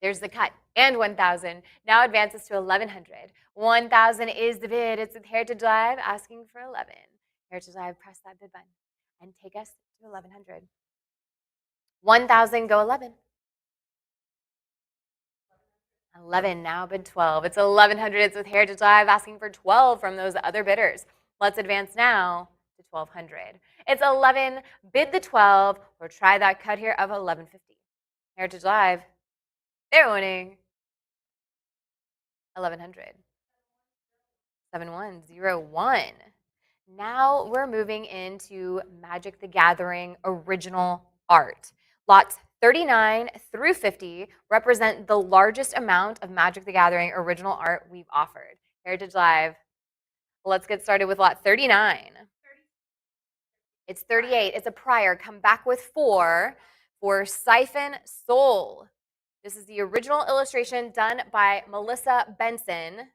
There's the cut and 1,000. Now advances to 1,100. 1,000 is the bid. It's with Heritage Live asking for 11. Heritage Live, press that bid button and take us to 1,100. 1,000, go 11. 11, now bid 12. It's 1,100. It's with Heritage Live asking for 12 from those other bidders. Let's advance now to 1,200. It's 11, bid the 12, or try that cut here of 1,150. Heritage Live, they're winning. 1,100. 7101. Now we're moving into Magic the Gathering original art. Lots 39 through 50 represent the largest amount of Magic the Gathering original art we've offered. Heritage Live, let's get started with lot 39. It's 38. It's a prior. Come back with 4 for Siphon Soul. This is the original illustration done by Melissa Benson,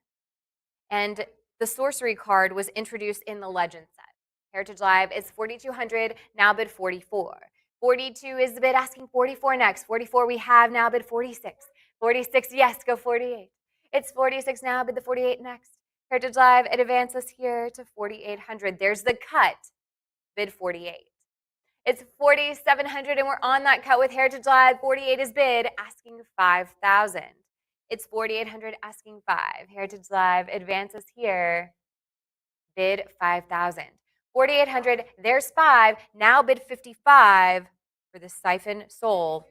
and the sorcery card was introduced in the Legend set. Heritage Live, it's 4,200, now bid 44. 42 is the bid, asking 44 next. 44 we have, now bid 46. 46, yes, go 48. It's 46 now, bid the 48 next. Heritage Live, it advances here to 4,800. There's the cut, bid 48. It's 4,700 and we're on that cut with Heritage Live. 48 is bid, asking 5,000. It's 4,800 asking 5. Heritage Live advances here, bid 5,000. 4,800, there's 5, now bid 55 for the Siphon Soul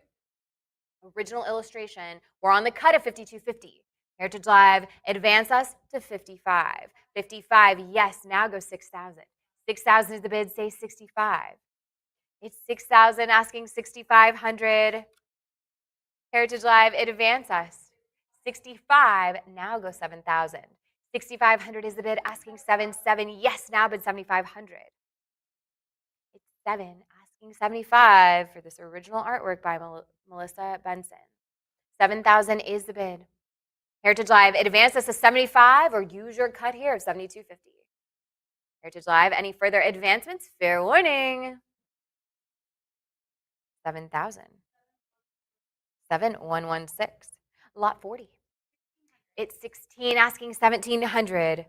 original illustration. We're on the cut of 5,250. Heritage Live, advance us to 55. 55, yes, now go 6,000. 6,000 is the bid, say 65. It's 6,000 asking 6,500. Heritage Live, advance us. 65, now go 7,000. 6,500 is the bid, asking 7. 7, yes, now bid 7,500. It's 7, asking 75 for this original artwork by Melissa Benson. 7,000 is the bid. Heritage Live, advance us to 75 or use your cut here of 72.50. Heritage Live, any further advancements? Fair warning. 7,000. 7116. Lot 40. It's 16 asking 1,700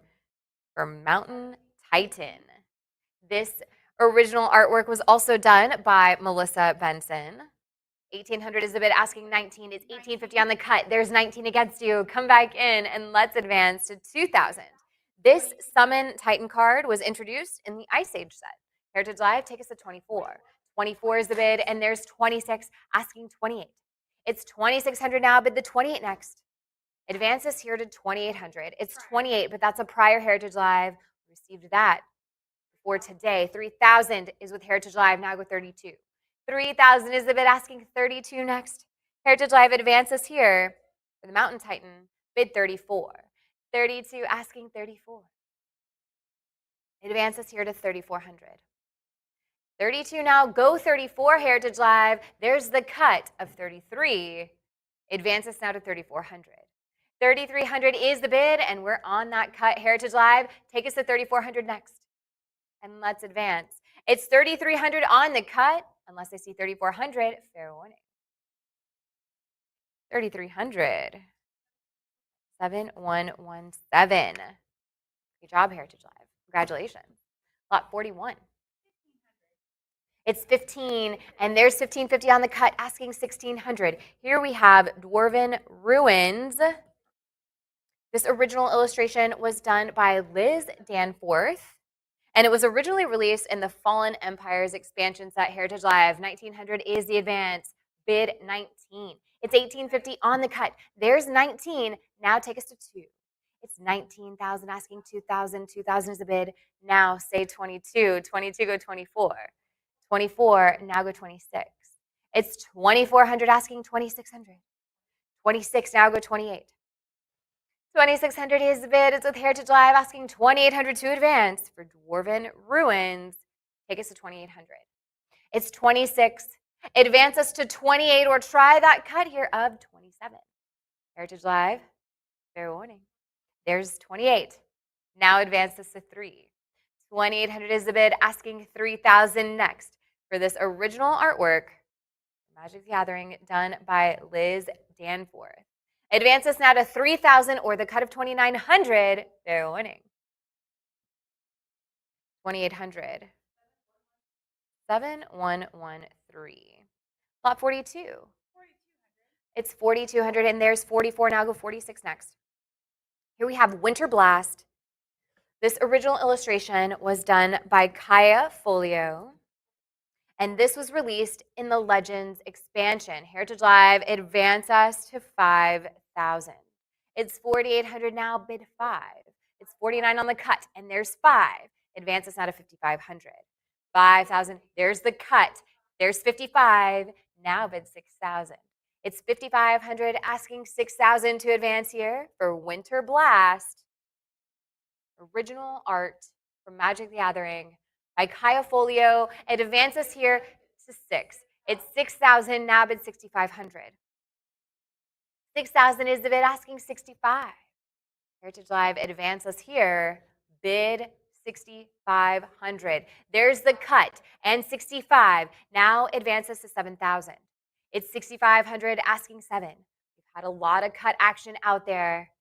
for Mountain Titan. This original artwork was also done by Melissa Benson. 1,800 is the bid, asking 19. It's 1,850 on the cut. There's 19 against you. Come back in and let's advance to 2,000. This Summon Titan card was introduced in the Ice Age set. Heritage Live, take us to 24. 24 is the bid, and there's 26 asking 28. It's 2,600 now, bid the 28 next. Advance us here to 2,800. It's 28, but that's a prior Heritage Live. Received that for today. 3,000 is with Heritage Live. Now go 32. 3,000 is the bid, asking 32 next. Heritage Live advances here for the Mountain Titan. Bid 34. 32 asking 34. Advances here to 3,400. 32 now, go 34, Heritage Live. There's the cut of 33. Advances now to 3,400. 3,300 is the bid, and we're on that cut. Heritage Live, take us to 3,400 next. And let's advance. It's 3,300 on the cut, unless I see 3,400. Fair warning. 3,300. 7117. Good job, Heritage Live. Congratulations. Lot 41. It's 15, and there's 1,550 on the cut, asking 1,600. Here we have Dwarven Ruins. This original illustration was done by Liz Danforth, and it was originally released in the Fallen Empires expansion set. Heritage Live. 1,900 is the advance. Bid 19. It's 1,850 on the cut. There's 19. Now take us to 2. It's 19,000 asking 2,000. 2,000 is the bid. Now say 22. 22 go 24. 24 now go 26. It's 2,400 asking 2,600. 26 now go 28. 2,600 is the bid. It's with Heritage Live, asking 2,800 to advance for Dwarven Ruins. Take us to 2,800. It's 26. Advance us to 28 or try that cut here of 27. Heritage Live, fair warning. There's 28. Now advance us to 3. 2,800 is the bid, asking 3,000 next for this original artwork, Magic the Gathering, done by Liz Danforth. Advance us now to 3,000 or the cut of 2,900. Fair warning. 2,800. 7113. Lot 42. It's 4,200, and there's 44. Now go 46 next. Here we have Winter Blast. This original illustration was done by Kaya Folio, and this was released in the Legends expansion. Heritage Live, advance us to 5,000. It's 4,800 now, bid 5. It's 49 on the cut, and there's 5. Advance us now to 5,500. 5,000, there's the cut. There's 55, now bid 6,000. It's 5,500, asking 6,000 to advance here for Winter Blast. Original art from Magic the Gathering by Kaya Folio. It advances here to 6. It's 6,000, now bid 6,500. 6,000 is the bid, asking 65. Heritage Live, advances here, bid 6,500. There's the cut, and 65. Now advances to 7,000. It's 6,500, asking 7. We've had a lot of cut action out there.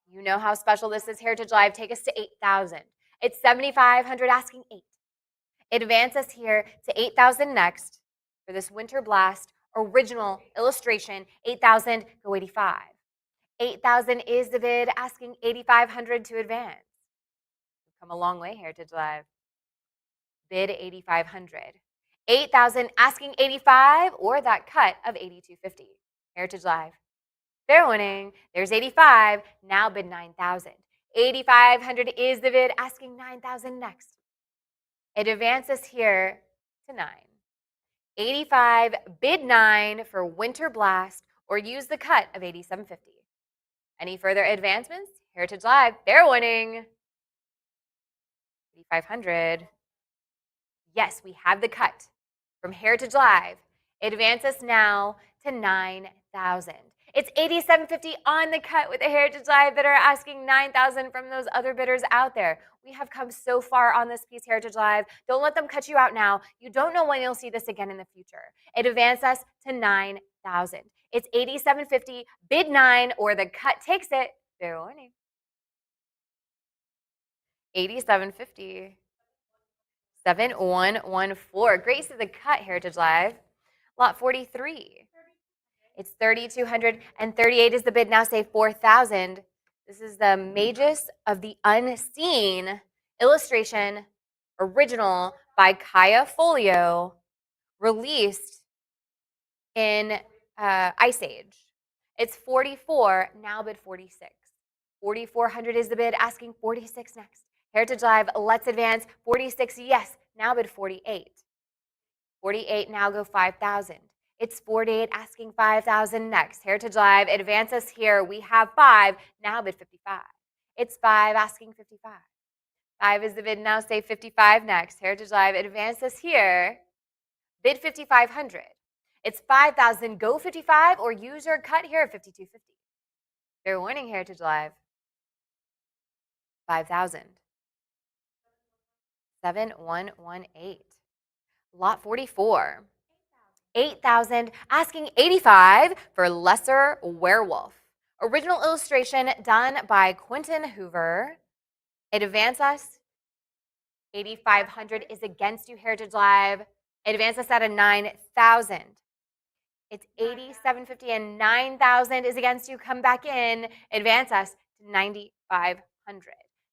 You know how special this is, Heritage Live. Take us to 8,000. It's 7,500, asking 8. Advance us here to 8,000 next for this Winter Blast original illustration. 8,000, go 85. 8,000 is the bid, asking 8,500 to advance. We've come a long way, Heritage Live. Bid 8,500. 8,000, asking 85, or that cut of 8,250. Heritage Live. Fair warning, there's 85, now bid 9,000. 8,500 is the bid, asking 9,000 next. It advances here to 9. 85, bid 9 for Winter Blast, or use the cut of 8,750. Any further advancements? Heritage Live, fair warning. 8,500. Yes, we have the cut from Heritage Live. Advance us now to 9,000. It's $87.50 on the cut with a Heritage Live bidder asking $9,000 from those other bidders out there. We have come so far on this piece, Heritage Live. Don't let them cut you out now. You don't know when you'll see this again in the future. It advanced us to $9,000. It's $87.50, bid 9, or the cut takes it. Fair warning. $87.50. 7114. Grace of the cut, Heritage Live. Lot 43. It's 3,238 is the bid. Now say 4,000. This is the Magus of the Unseen illustration, original by Kaya Folio, released in Ice Age. It's 44, now bid 46. 4,400 is the bid, asking 46 next. Heritage Live, let's advance. 46, yes, now bid 48. 48, now go 5,000. It's 48, asking 5,000 next. Heritage Live, advance us here. We have 5, now bid 55. It's 5, asking 55. 5 is the bid, now say 55 next. Heritage Live, advance us here. Bid 5,500. It's 5,000, go 55, or use your cut here at 52.50. Fair warning, Heritage Live. 5,000. 7118. Lot 44. 8,000, asking 85 for Lesser Werewolf. Original illustration done by Quentin Hoover. Advance us. 8,500 is against you, Heritage Live. Advance us at a 9,000. It's 87.50 and 9,000 is against you. Come back in. Advance us to 9,500.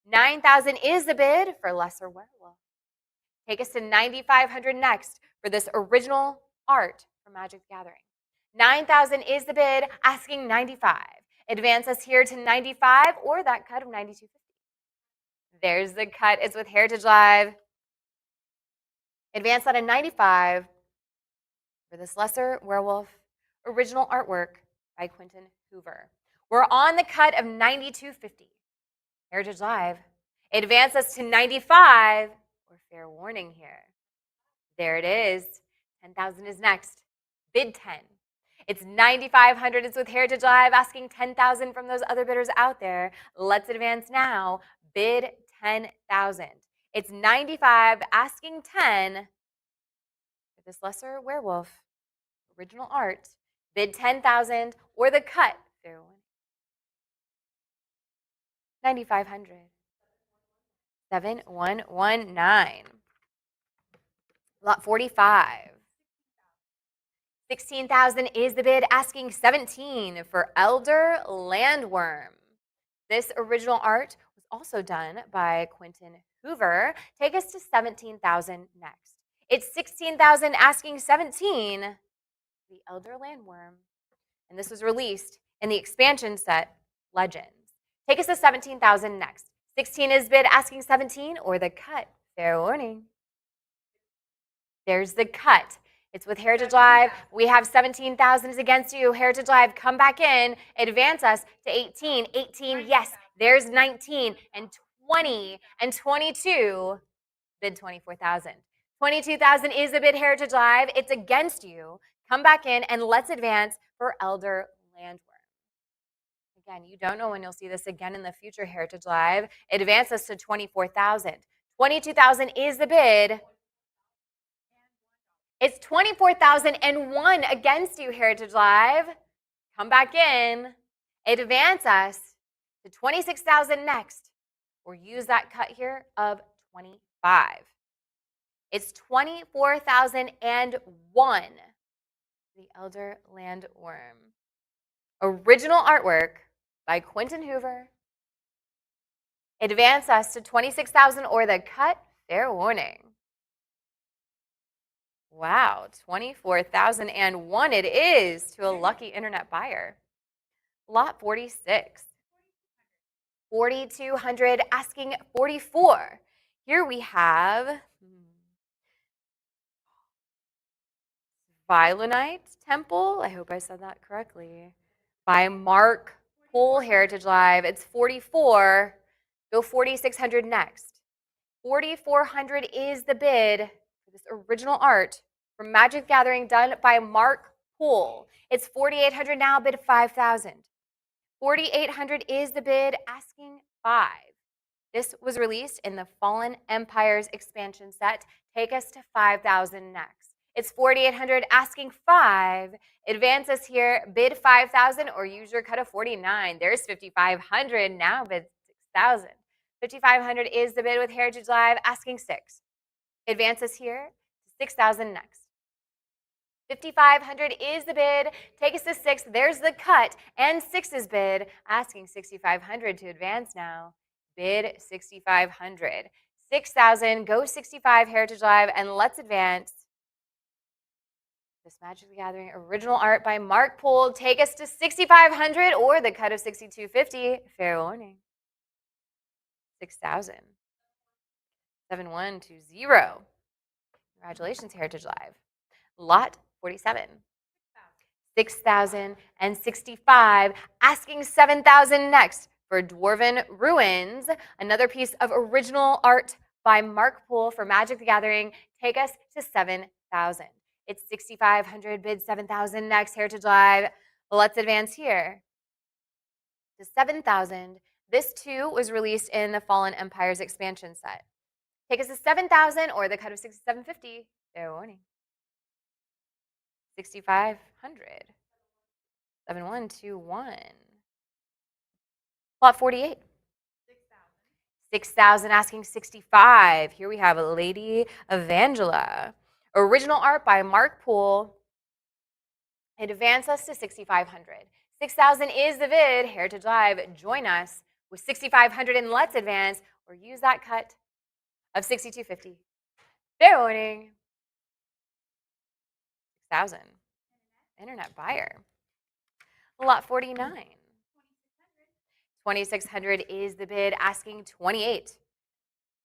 9,000 is the bid for Lesser Werewolf. Take us to 9,500 next for this original art from Magic the Gathering. 9,000 is the bid, asking 95. Advance us here to 95 or that cut of 92.50. There's the cut. It's with Heritage Live. Advance that at 95 for this Lesser Werewolf original artwork by Quentin Hoover. We're on the cut of 92.50. Heritage Live. Advance us to 95 or fair warning here. There it is. 10,000 is next. Bid 10. It's 9,500. It's with Heritage Live, asking 10,000 from those other bidders out there. Let's advance now. Bid 10,000. It's 95, asking 10 for this Lesser Werewolf original art. Bid 10,000 or the cut. Fair warning. 9,500. 7119. Lot 45. 16,000 is the bid, asking 17 for Elder Landworm. This original art was also done by Quentin Hoover. Take us to 17,000 next. It's 16,000, asking 17, the Elder Landworm. And this was released in the expansion set, Legends. Take us to 17,000 next. 16 is bid, asking 17, or the cut. Fair warning. There's the cut. It's with Heritage Live. We have 17,000 is against you. Heritage Live, come back in. Advance us to 18. 18, yes. There's 19 and 20 and 22. Bid 24,000. 22,000 is the bid, Heritage Live. It's against you. Come back in and let's advance for Elder Landworm. Again, you don't know when you'll see this again in the future, Heritage Live. Advance us to 24,000. 22,000 is the bid. It's 24,001 against you, Heritage Live. Come back in. Advance us to 26,000 next. Or use that cut here of 25. It's 24,001. The Elder Landworm. Original artwork by Quentin Hoover. Advance us to 26,000 or the cut. Fair warning. Wow, 24,001 it is to a lucky internet buyer. Lot 46. 4,200, asking 44. Here we have Violinite Temple. I hope I said that correctly. By Mark Poole, Heritage Live. It's 44. Go 4,600 next. 4,400 is the bid for this original art from Magic the Gathering done by Mark Pool. It's 4,800 now, bid 5,000. 4,800 is the bid, asking 5. This was released in the Fallen Empires expansion set. Take us to 5,000 next. It's 4,800 asking 5. Advance us here, bid 5,000 or use your cut of 49. There's 5,500 now, bid 6,000. 5,500 is the bid with Heritage Live asking 6. Advance us here, 6,000 next. 5,500 is the bid. Take us to 6. There's the cut and 6's bid, asking 6,500 to advance now. Bid 6,500. 6,000, go 65 Heritage Live, and let's advance. This Magic the Gathering original art by Mark Poole. Take us to 6,500 or the cut of 6,250. Fair warning. 6,000. 7,120. Congratulations, Heritage Live. Lot 47. 6,065, asking 7,000 next for Dwarven Ruins, another piece of original art by Mark Poole for Magic the Gathering. Take us to 7,000. It's 6,500, bid 7,000 next, Heritage Live. Let's advance here to 7,000. This too was released in the Fallen Empires expansion set. Take us to 7,000 or the cut of 6,750. Fair warning. 6,500. 7,121. Lot 48. 6,000 asking 65. Here we have Lady Evangela. Original art by Mark Poole. Advance us to 6,500. 6,000 is the bid. Heritage Live, join us with 6,500 and let's advance or use that cut of 6,250. Fair warning. 6,000. Internet buyer. Lot 49. 2,600 is the bid, asking 28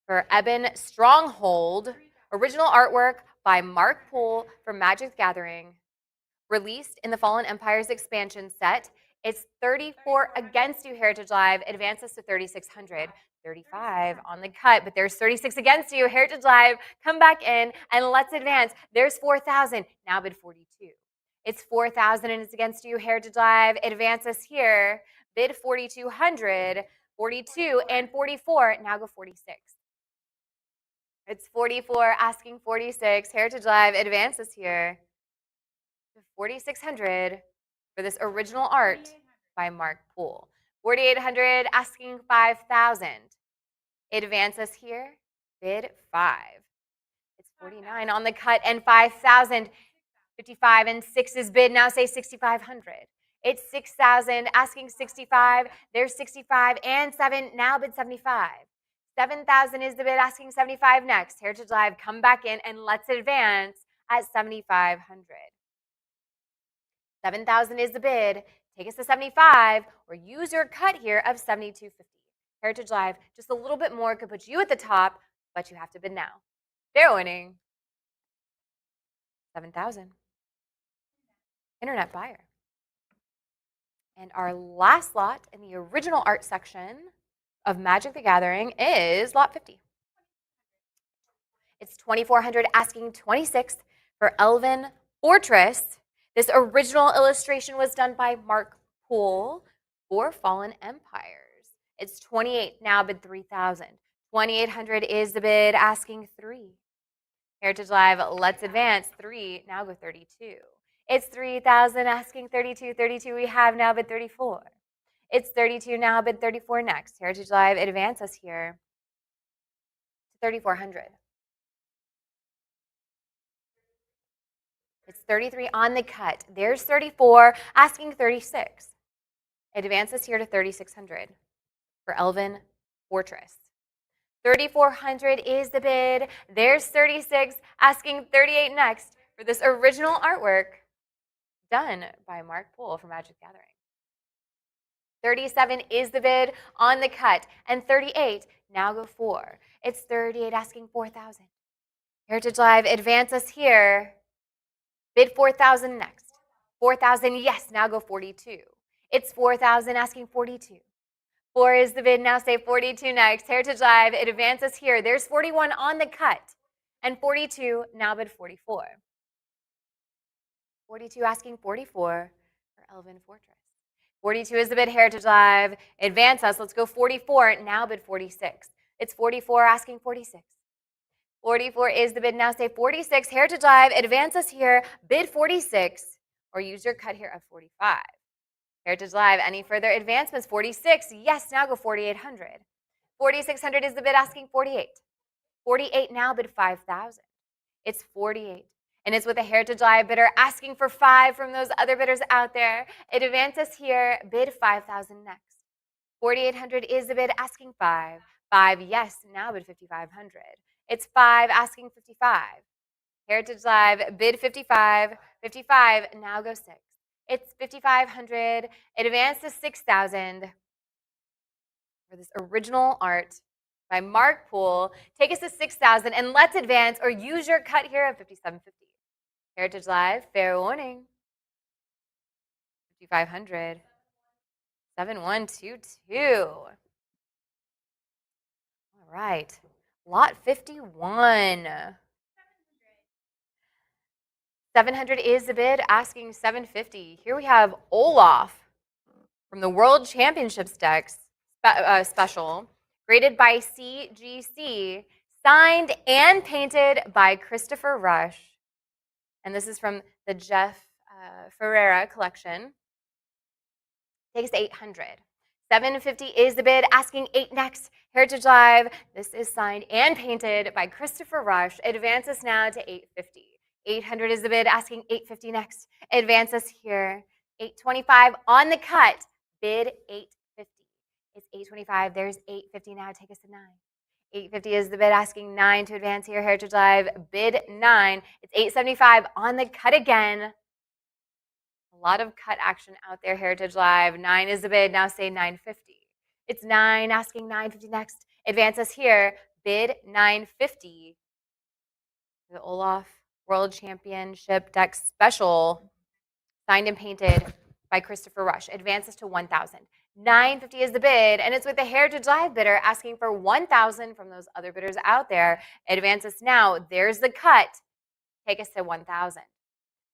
for Ebon Stronghold. Original artwork by Mark Poole for Magic the Gathering. Released in the Fallen Empires expansion set. It's 34 against you, Heritage Live. Advance us to 3,600. 35 on the cut, but there's 36 against you. Heritage Live, come back in and let's advance. There's 4,000. Now bid 42. It's 4,000 and it's against you. Heritage Live, advance us here. Bid 4,200, 42, and 44. Now go 46. It's 44 asking 46. Heritage Live, advance us here to 4,600 for this original art by Mark Poole. 4,800 asking 5,000. Advance us here. Bid 5. It's 49 on the cut and 5,000. 55 and 6 is bid. Now say 6,500. It's 6,000 asking 65. There's 65 and 7. Now bid 75. 7,000 is the bid, asking 75 next. Heritage Live, come back in and let's advance at 7,500. 7,000 is the bid. Take us to 75 or use your cut here of 7,250. Heritage Live, just a little bit more could put you at the top, but you have to bid now. Fair winning. 7,000. Internet buyer. And our last lot in the original art section of Magic the Gathering is lot 50. It's 2,400 asking 26 for Elven Fortress. This original illustration was done by Mark Poole for Fallen Empires. It's 28, now bid 3,000. 2,800 is the bid, asking 3. Heritage Live, let's advance. 3, now go 32. It's 3,000 asking 32. 32 we have now bid 34. It's 32 now bid 34 next. Heritage Live, advance us here to 3,400. It's 33 on the cut. There's 34 asking 36. Advance us here to 3,600 for Elven Fortress. 3,400 is the bid. There's 36 asking 38 next for this original artwork done by Mark Poole for Magic the Gathering. 37 is the bid on the cut, and 38, now go 4. It's 38 asking 4,000. Heritage Live, advance us here. Bid 4,000 next. 4,000, yes, now go 42. It's 4,000 asking 42. 4 is the bid, now say 42 next. Heritage Live, advance us here. There's 41 on the cut, and 42, now bid 44. 42 asking 44 for Elven Fortress. 42 is the bid. Heritage Live, advance us. Let's go 44. Now bid 46. It's 44 asking 46. 44 is the bid. Now say 46. Heritage Live, advance us here. Bid 46 or use your cut here of 45. Heritage Live, any further advancements? 46. Yes, now go 4,800. 4,600 is the bid asking 48. 48 now bid 5,000. It's 48. And it's with a Heritage Live bidder asking for 5 from those other bidders out there. It advances here, bid 5,000 next. 4,800 is the bid asking 5. 5, yes, now bid 5,500. It's 5 asking 55. Heritage Live, bid 55. 55, now go 6. It's 5,500. It advanced to 6,000 for this original art by Mark Poole. Take us to 6,000 and let's advance or use your cut here of 5,750. Heritage Live, fair warning. 5,500. 7,122. All right. Lot 51. 700 is the bid, asking 750. Here we have Olaf from the World Championships decks special, graded by CGC, signed and painted by Christopher Rush. And this is from the Jeff Ferreira collection. Takes 800. 750 is the bid, asking 8 next. Heritage Live, this is signed and painted by Christopher Rush. Advances now to 850. 800 is the bid, asking 850 next. Advances here. 825 on the cut. Bid 850. It's 825. There's 850 now. Take us to 9. 850 is the bid, asking 9 to advance here. Heritage Live, bid 9. It's 875 on the cut again. A lot of cut action out there, Heritage Live. 9 is the bid. Now say 950. It's 9 asking 950 next. Advance us here. Bid 950. The Olaf World Championship deck special, signed and painted by Christopher Rush. Advances to 1,000. 950 is the bid, and it's with the Heritage Live bidder asking for 1,000 from those other bidders out there. Advances now. There's the cut. Take us to 1,000.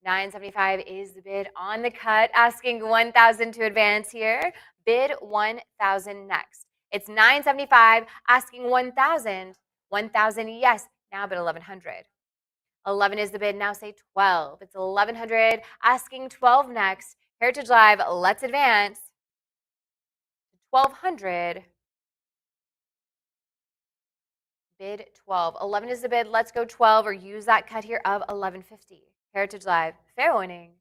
975 is the bid on the cut, asking 1,000 to advance here. Bid 1,000 next. It's 975, asking 1,000. 1,000, yes. Now bid 1,100. 11 is the bid. Now say 12. It's 1,100, asking 12 next. Heritage Live, let's advance. 1,200. Bid 12. 11 is the bid. Let's go 12 or use that cut here of 1,150. Heritage Live, fair warning.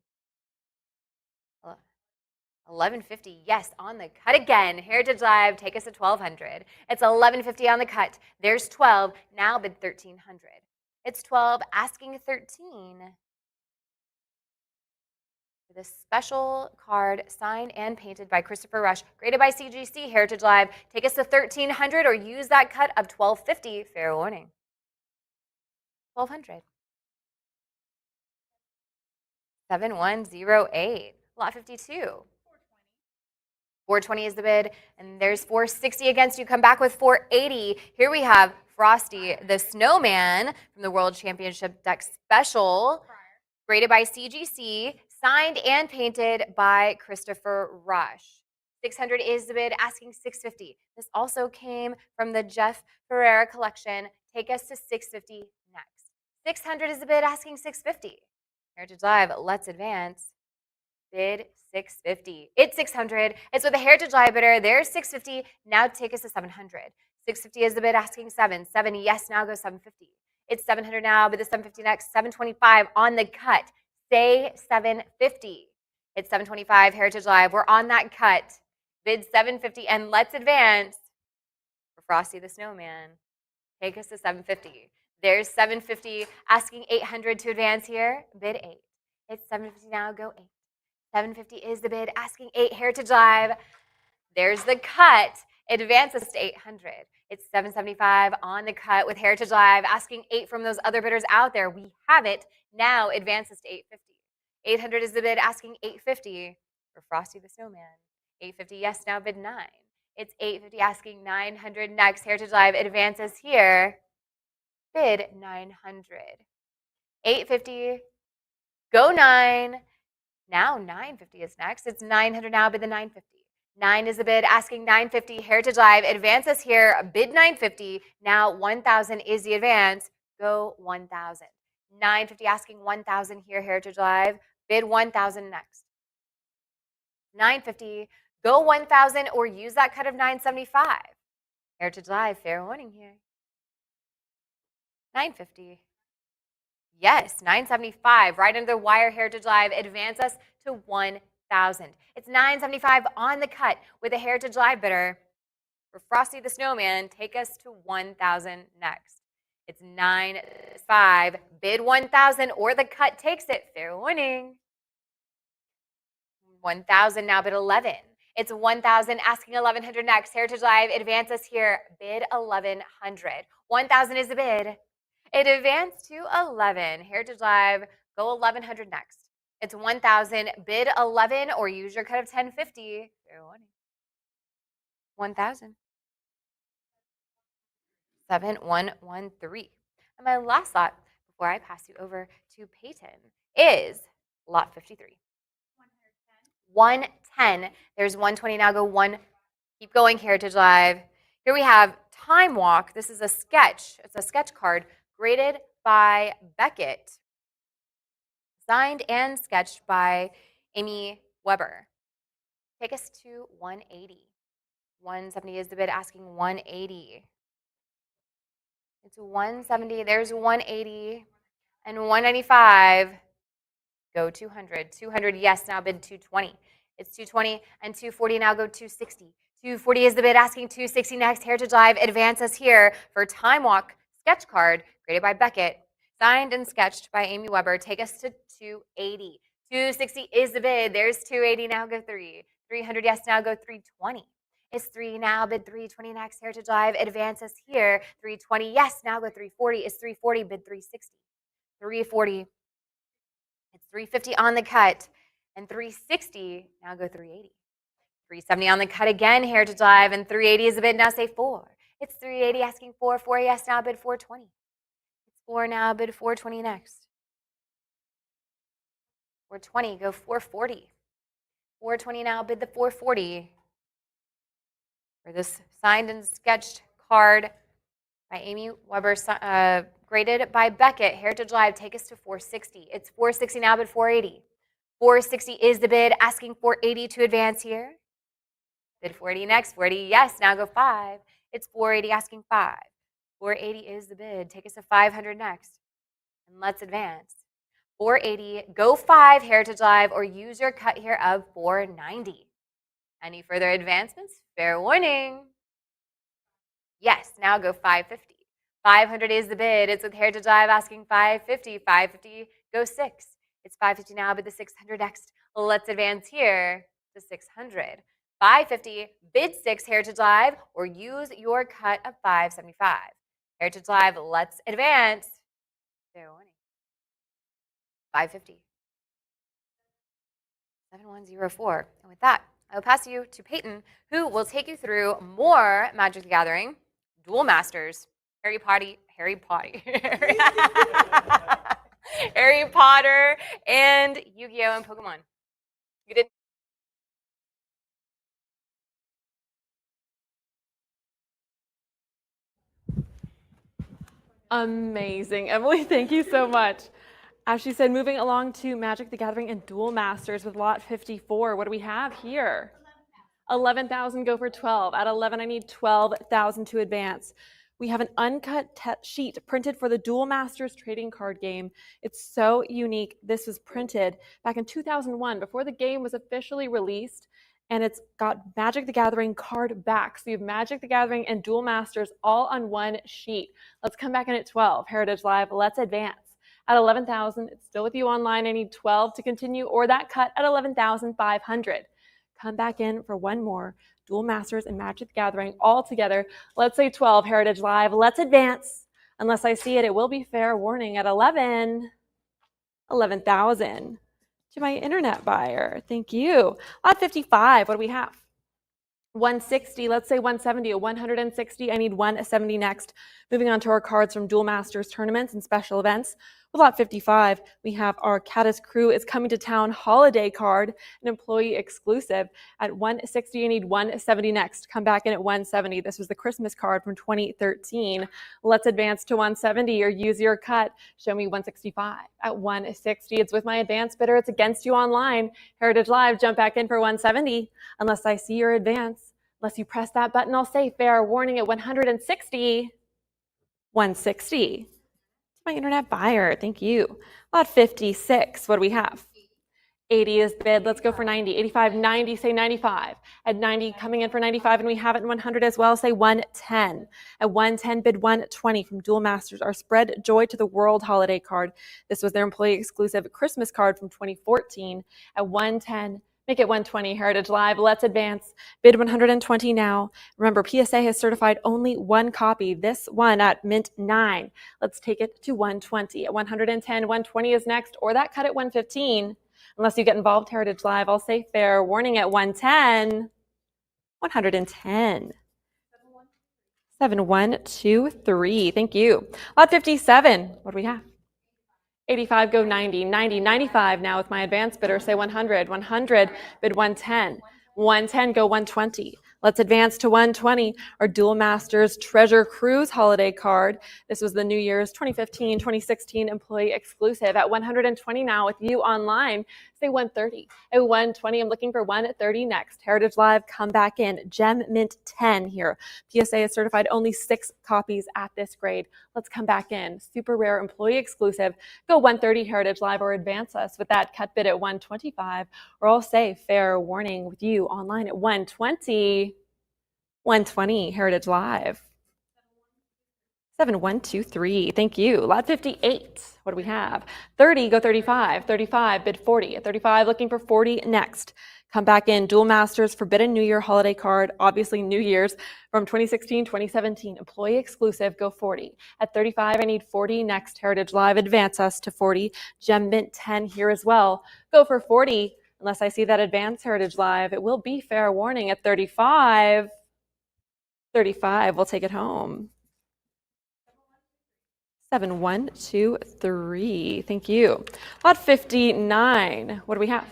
1,150, yes, on the cut again. Heritage Live, take us to 1,200. It's 1,150 on the cut. There's 12. Now bid 1,300. It's 12, asking 13. For this special card, signed and painted by Christopher Rush, graded by CGC. Heritage Live, take us to 1,300 or use that cut of 1,250. Fair warning. 1,200. 7,108. Lot 52. 420 is the bid, and there's 460 against you. Come back with 480. Here we have Frosty the Snowman from the World Championship deck special, graded by CGC, signed and painted by Christopher Rush. 600 is the bid, asking 650. This also came from the Jeff Ferreira collection. Take us to 650 next. 600 is the bid, asking 650. Heritage Live, let's advance. Bid 650. It's 600. It's with a Heritage Live bidder. There's 650. Now take us to 700. 650 is the bid, asking 7. 7, yes, now go 750. It's 700 now, but the 750 next. 725 on the cut. Say 750. It's 725, Heritage Live. We're on that cut. Bid 750, and let's advance for Frosty the Snowman. Take us to 750. There's 750, asking 800 to advance here. Bid 8. It's 750 now, go 8. 750 is the bid, asking 8. Heritage Live. There's the cut. Advances to 800. It's 775 on the cut with Heritage Live, asking 8 from those other bidders out there. We have it. Now advances to 850. 800 is the bid, asking 850 for Frosty the Snowman. 850, yes, now bid 9. It's 850, asking 900 next. Heritage Live advances here. Bid 900. 850 Go 9. Now 950 is next. It's 900 now, bid the 950. 9 is the bid, asking 950. Heritage Live advances here, bid 950. Now 1,000 is the advance. Go 1,000. 950 asking 1,000 here, Heritage Live. Bid 1,000 next. 950. Go 1,000 or use that cut of 975. Heritage Live, fair warning here. 950. Yes, 975, right under the wire. Heritage Live, advance us to 1,000. It's 975 on the cut with a Heritage Live bidder. For Frosty the Snowman, take us to 1,000 next. It's 9.5, bid 1,000 or the cut takes it. Fair warning. 1,000 now, bid 11. It's 1,000 asking 1,100 next. Heritage Live, advance us here. Bid 1,100. 1,000 is the bid. It advanced to 11. Heritage Live, go 1,100 next. It's 1,000, bid 11 or use your cut of 1050. 1,000. 7113. And my last lot before I pass you over to Peyton is lot 53. 110. There's 120 now. Go 1. Keep going, Heritage Live. Here we have Time Walk. This is a sketch. It's a sketch card graded by Beckett, signed and sketched by Amy Weber. Take us to 180. 170 is the bid, asking 180. It's 170. There's 180 and 195. Go 200. 200, yes, now bid 220. It's 220 and 240, now go 260. 240 is the bid, asking 260 next. Heritage Live, advance us here for Time Walk sketch card, graded by Beckett, signed and sketched by Amy Weber. Take us to 280. 260 is the bid. There's 280, now go 3. 300, yes, now go 320. It's 3 now, bid 320 next. Heritage Live, advance us here. 320, yes, now go 340. It's 340, bid 360. 340. It's 350 on the cut, and 360, now go 380. 370 on the cut again, Heritage Live, and 380 is the bid, now say 4. It's 380 asking 4, 4, yes, now bid 420. It's 4 now, bid 420 next. 420, go 440. 420 now, bid the 440. For this signed and sketched card by Amy Weber, graded by Beckett, Heritage Live, take us to 460. It's 460 now, bid 480. 460 is the bid, asking 480 to advance here. Bid 480 next. 480, yes, now go 5. It's 480 asking 5. 480 is the bid. Take us to 500 next. And let's advance. 480, go 5, Heritage Live, or use your cut here of 490. Any further advancements? Fair warning. Yes, now go 550. 500 is the bid. It's with Heritage Live asking 550. 550, go 6. It's 550 now, bid the 600 next. Let's advance here to 600. 550, bid 6, Heritage Live, or use your cut of 575. Heritage Live, let's advance. Fair warning. 550. 7104. And with that, I will pass you to Peyton, who will take you through more Magic the Gathering, Duel Masters, Harry Potter, Harry Potter, and Yu-Gi-Oh! And Pokemon. You did. Amazing. Emily, thank you so much. As she said, moving along to Magic the Gathering and Duel Masters with lot 54. What do we have here? 11,000, go for 12. At 11, I need 12,000 to advance. We have an uncut sheet printed for the Duel Masters trading card game. It's so unique. This was printed back in 2001, before the game was officially released, and it's got Magic the Gathering card backs. So you have Magic the Gathering and Duel Masters all on one sheet. Let's come back in at 12. Heritage Live, let's advance. At 11,000, it's still with you online. I need 12 to continue, or that cut at 11,500. Come back in for one more. Duel Masters and Magic the Gathering all together. Let's say 12, Heritage Live. Let's advance. Unless I see it, it will be fair warning at 11,000 to my internet buyer. Thank you. Lot 55, what do we have? 160, let's say 170, a 160. I need 170 next. Moving on to our cards from Duel Masters tournaments and special events. With lot 55, we have our Caddis Crew is Coming to Town holiday card, an employee exclusive at 160. I need 170 next. Come back in at 170. This was the Christmas card from 2013. Let's advance to 170 or use your cut. Show me 165 at 160. It's with my advance bidder. It's against you online. Heritage Live, jump back in for 170. Unless I see your advance, unless you press that button, I'll say fair warning at 160. 160. My internet buyer, thank you. Lot 56, what do we have? 80 is the bid, let's go for 90. 85, 90, say 95. At 90, coming in for 95, and we have it in 100 as well, say 110. At 110, bid 120 from Dual Masters, our Spread Joy to the World holiday card. This was their employee exclusive Christmas card from 2014. At 110, make it 120, Heritage Live. Let's advance. Bid 120 now. Remember, PSA has certified only one copy, this one at mint 9. Let's take it to 120. At 110, 120 is next, or that cut at 115. Unless you get involved, Heritage Live, I'll say fair warning at 110. 110. 7123. Thank you. Lot 57. What do we have? 85, go 90, 90, 95 now with my advanced bidder, say 100, 100, bid 110, 110, go 120. Let's advance to 120, our Dual Masters Treasure Cruise holiday card. This was the New Year's 2015, 2016 employee exclusive at 120 now with you online. Say 130. At 120, I'm looking for 130 next. Heritage Live, come back in. Gem Mint 10 here. PSA has certified only 6 copies at this grade. Let's come back in. Super rare employee exclusive. Go 130 Heritage Live or advance us with that cut bid at 125. Or I'll say fair warning with you online at 120. 120 Heritage Live. 7123. Thank you. Lot 58. What do we have? 30, go 35. 35, bid 40. At 35, looking for 40 next. Come back in. Dual Masters Forbidden New Year holiday card. Obviously New Year's from 2016, 2017. Employee exclusive, go 40. At 35, I need 40 next. Heritage Live, advance us to 40. Gem Mint 10 here as well. Go for 40. Unless I see that advance, Heritage Live, it will be fair warning at 35. 35, we'll take it home. 7123. Thank you. Lot 59. What do we have?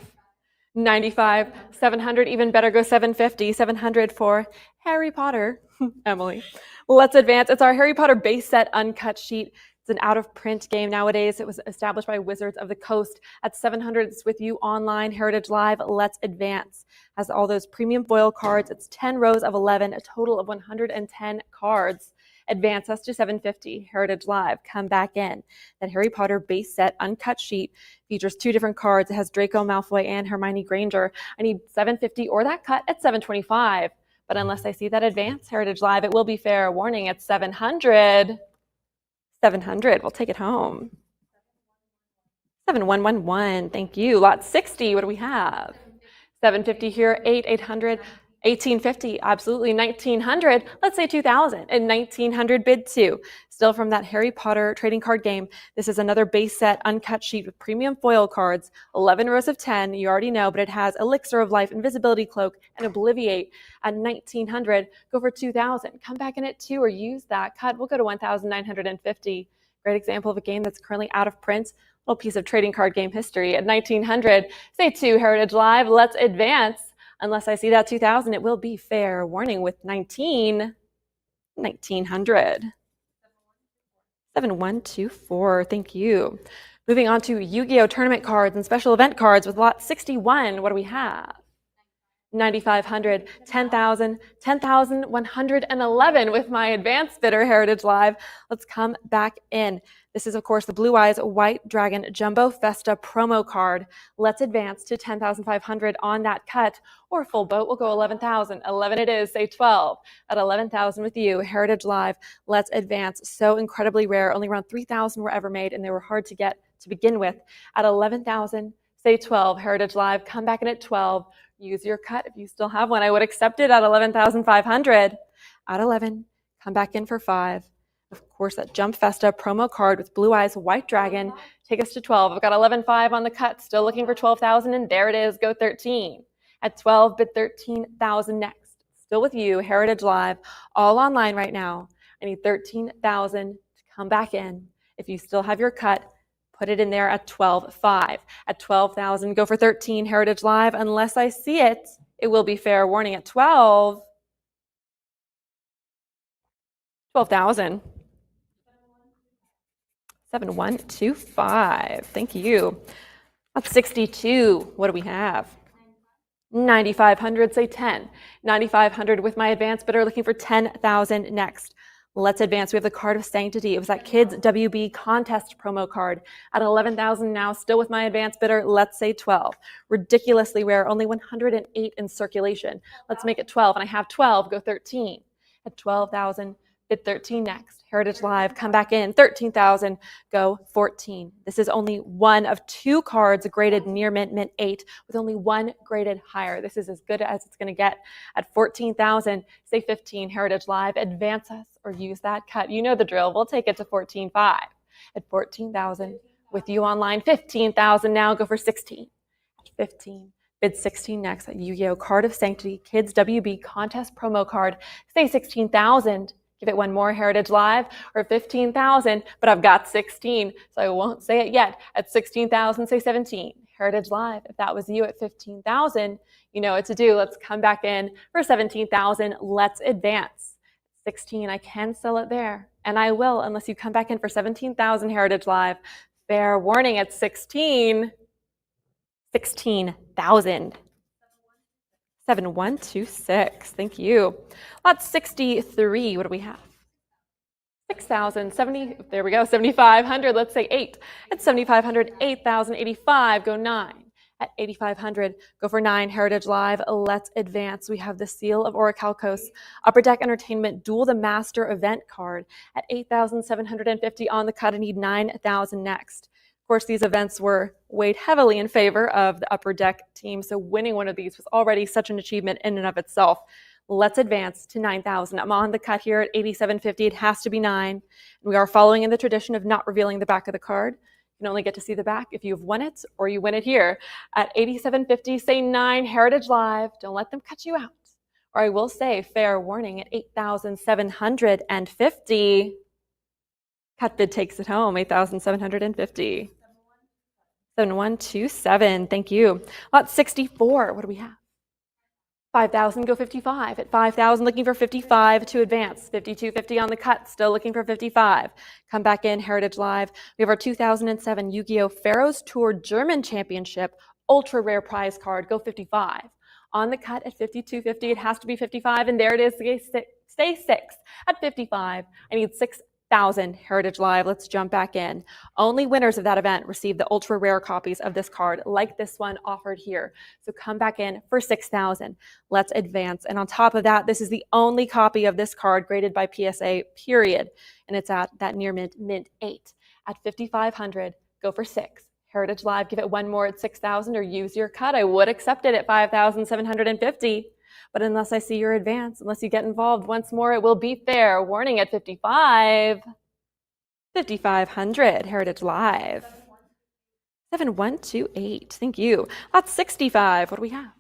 95, 700, even better, go 750. 700 for Harry Potter. Emily. Let's advance. It's our Harry Potter base set uncut sheet. It's an out-of-print game nowadays. It was established by Wizards of the Coast at 700. It's with you online, Heritage Live. Let's advance. Has all those premium foil cards. It's 10 rows of 11, a total of 110 cards. Advance us to 750. Heritage Live, come back in. That Harry Potter base set uncut sheet features 2 different cards. It has Draco Malfoy and Hermione Granger. I need 750 or that cut at 725. But unless I see that advance, Heritage Live, it will be fair warning at 700. 700, we'll take it home. 7111, thank you. Lot 60, what do we have? 750 here, 800, 1850, absolutely. 1900, let's say 2000, and 1900 bid 2. Still from that Harry Potter trading card game. This is another base set uncut sheet with premium foil cards, 11 rows of 10, you already know, but it has Elixir of Life, Invisibility Cloak, and Obliviate at 1900. Go for 2000. Come back in at 2 or use that cut. We'll go to 1950. Great example of a game that's currently out of print. Little piece of trading card game history at 1900. Say 2 Heritage Live. Let's advance. Unless I see that 2000, it will be fair warning with 1900. 7124, thank you. Moving on to Yu-Gi-Oh! Tournament cards and special event cards with lot 61. What do we have? 9,500, 10,000, 10,111 with my advanced bidder, Heritage Live. Let's come back in. This is, of course, the Blue Eyes White Dragon Jumbo Festa promo card. Let's advance to 10,500 on that cut, or full boat, we'll go 11,000. 11 it is, say 12. At 11,000 with you, Heritage Live. Let's advance. So incredibly rare. Only around 3,000 were ever made, and they were hard to get to begin with. At 11,000, say 12. Heritage Live, come back in at 12. Use your cut if you still have one. I would accept it at 11,500. At 11, come back in for 5. Of course, that Jump Festa promo card with Blue Eyes White Dragon. Take us to 12. I've got 11,500 on the cut. Still looking for 12,000, and there it is. Go 13. At 12, bid 13,000 next. Still with you, Heritage Live. All online right now. I need 13,000 to come back in. If you still have your cut, put it in there at 12.5. At 12,000, go for 13, Heritage Live. Unless I see it, it will be fair warning at 12,000. 7125. Thank you. That's 62. What do we have? 9,500, say 10. 9,500 with my advanced bidder looking for 10,000 next. Let's advance. We have the Card of Sanctity. It was that Kids WB contest promo card at 11,000 now, still with my advanced bidder. Let's say 12. Ridiculously rare, only 108 in circulation. Let's make it 12, and I have 12, go 13. At 12,000, bid 13 next. Heritage Live, come back in, 13,000, go 14. This is only one of two cards graded near mint, mint 8, with only one graded higher. This is as good as it's going to get. At 14,000, say 15, Heritage Live, advance us or use that cut. You know the drill. We'll take it to 14.5. At 14,000, with you online, 15,000 now, go for 16. At 15, bid 16 next. At Yu-Gi-Oh! Card of Sanctity, Kids WB contest promo card, say 16,000. Give it one more, Heritage Live, or 15,000, but I've got 16, so I won't say it yet. At 16,000, say 17. Heritage Live, if that was you at 15,000, you know what to do. Let's come back in for 17,000. Let's advance. 16, I can sell it there, and I will unless you come back in for 17,000, Heritage Live. Fair warning at 16,000. 7126. Thank you. That's 63. What do we have? 6,070. There we go. 7,500. Let's say 8. At 7,500, 8,085. Go 9. At 8,500, go for 9. Heritage Live. Let's advance. We have the Seal of Orichalcos Upper Deck Entertainment Duel the Master event card at 8,750 on the cut. I need 9,000 next. Of course, these events were weighed heavily in favor of the Upper Deck team, so winning one of these was already such an achievement in and of itself. Let's advance to 9,000. I'm on the cut here at 8,750. It has to be 9. We are following in the tradition of not revealing the back of the card. You can only get to see the back if you've won it or you win it here. At 8,750, say 9, Heritage Live. Don't let them cut you out. Or I will say, fair warning, at 8,750. Cut bid takes it home, 8,750. 7127. Thank you. Lot 64. What do we have? 5,000, go 55. At 5,000, looking for 55 to advance. 5250 on the cut, still looking for 55. Come back in, Heritage Live. We have our 2007 Yu-Gi-Oh! Pharaohs Tour German Championship ultra rare prize card, go 55. On the cut at 5250, it has to be 55, and there it is. Stay 6 at 55. I need 6,000. Heritage Live. Let's jump back in. Only winners of that event receive the ultra rare copies of this card, like this one offered here. So come back in for 6,000. Let's advance. And on top of that, this is the only copy of this card graded by PSA, period. And it's at that near mint, mint 8. At 5,500, go for 6. Heritage Live, give it one more at 6,000 or use your cut. I would accept it at 5,750. But unless I see your advance, unless you get involved once more, it will be fair. Warning at 55. 5,500, Heritage Live. 7128, thank you. That's 65. What do we have?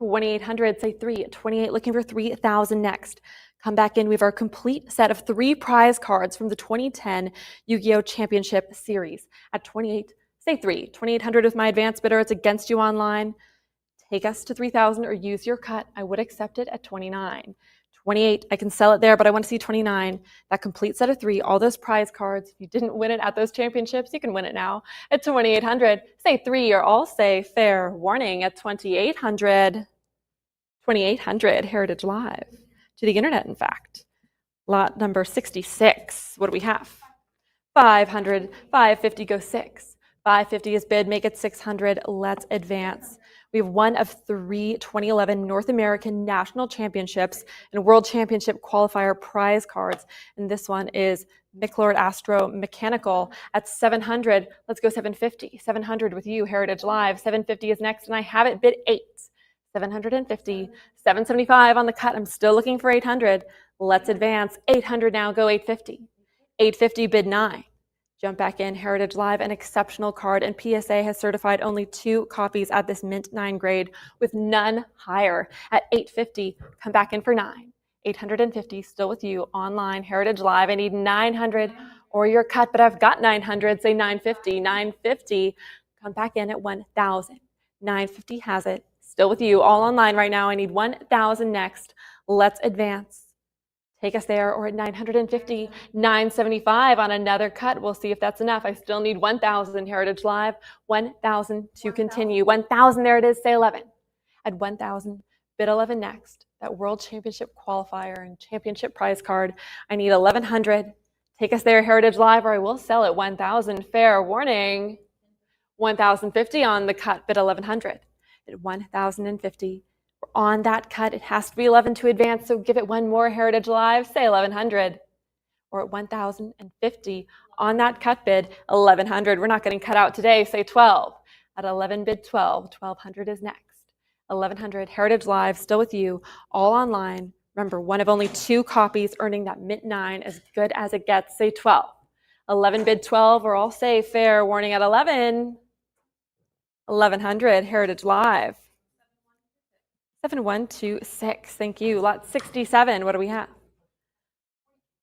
2,800, say 3. 28, looking for 3,000 next. Come back in. We have our complete set of 3 prize cards from the 2010 Yu-Gi-Oh! Championship Series. At 28, say 3. 2,800 with my advance bidder. It's against you online. Take us to 3,000 or use your cut. I would accept it at 29. 28, I can sell it there, but I want to see 29. That complete set of 3, all those prize cards. If you didn't win it at those championships, you can win it now at 2,800. Say 3 or all say fair warning at 2,800. 2,800, Heritage Live. To the internet, in fact. Lot number 66. What do we have? 500, 550, go 6. 550 is bid, make it 600. Let's advance. We have one of 3 2011 North American National Championships and World Championship qualifier prize cards. And this one is Michlord Astro Mechanical at 700. Let's go 750. 700 with you, Heritage Live. 750 is next, and I have it bid 8. 750. 775 on the cut. I'm still looking for 800. Let's advance. 800 now, go 850. 850 bid 9. Jump back in, Heritage Live, an exceptional card, and PSA has certified only 2 copies at this mint 9 grade with none higher. At 850, come back in for 9. 850, still with you, online, Heritage Live. I need 900 or your cut, but I've got 900, say 950, 950, come back in at 1,000. 950 has it, still with you, all online right now. I need 1,000 next. Let's advance. Take us there, or at 950, 975 on another cut. We'll see if that's enough. I still need 1,000 Heritage Live, 1,000 to continue. 1,000, there it is, say 11. At 1,000, bid 11 next. That World Championship qualifier and championship prize card. I need 1,100. Take us there, Heritage Live, or I will sell at 1,000. Fair warning. 1,050 on the cut, bid 1,100. At 1,050. On that cut, it has to be 11 to advance, so give it one more, Heritage Live, say 1,100. Or at 1,050 on that cut bid, 1,100. We're not getting cut out today, say 12. At 11 bid 12, 1,200 is next. 1,100, Heritage Live, still with you, all online. Remember, one of only 2 copies earning that mint 9, as good as it gets, say 12. 11 bid 12, or I'll say fair warning at 11. 1,100, Heritage Live. 7126, thank you. Lot 67, what do we have?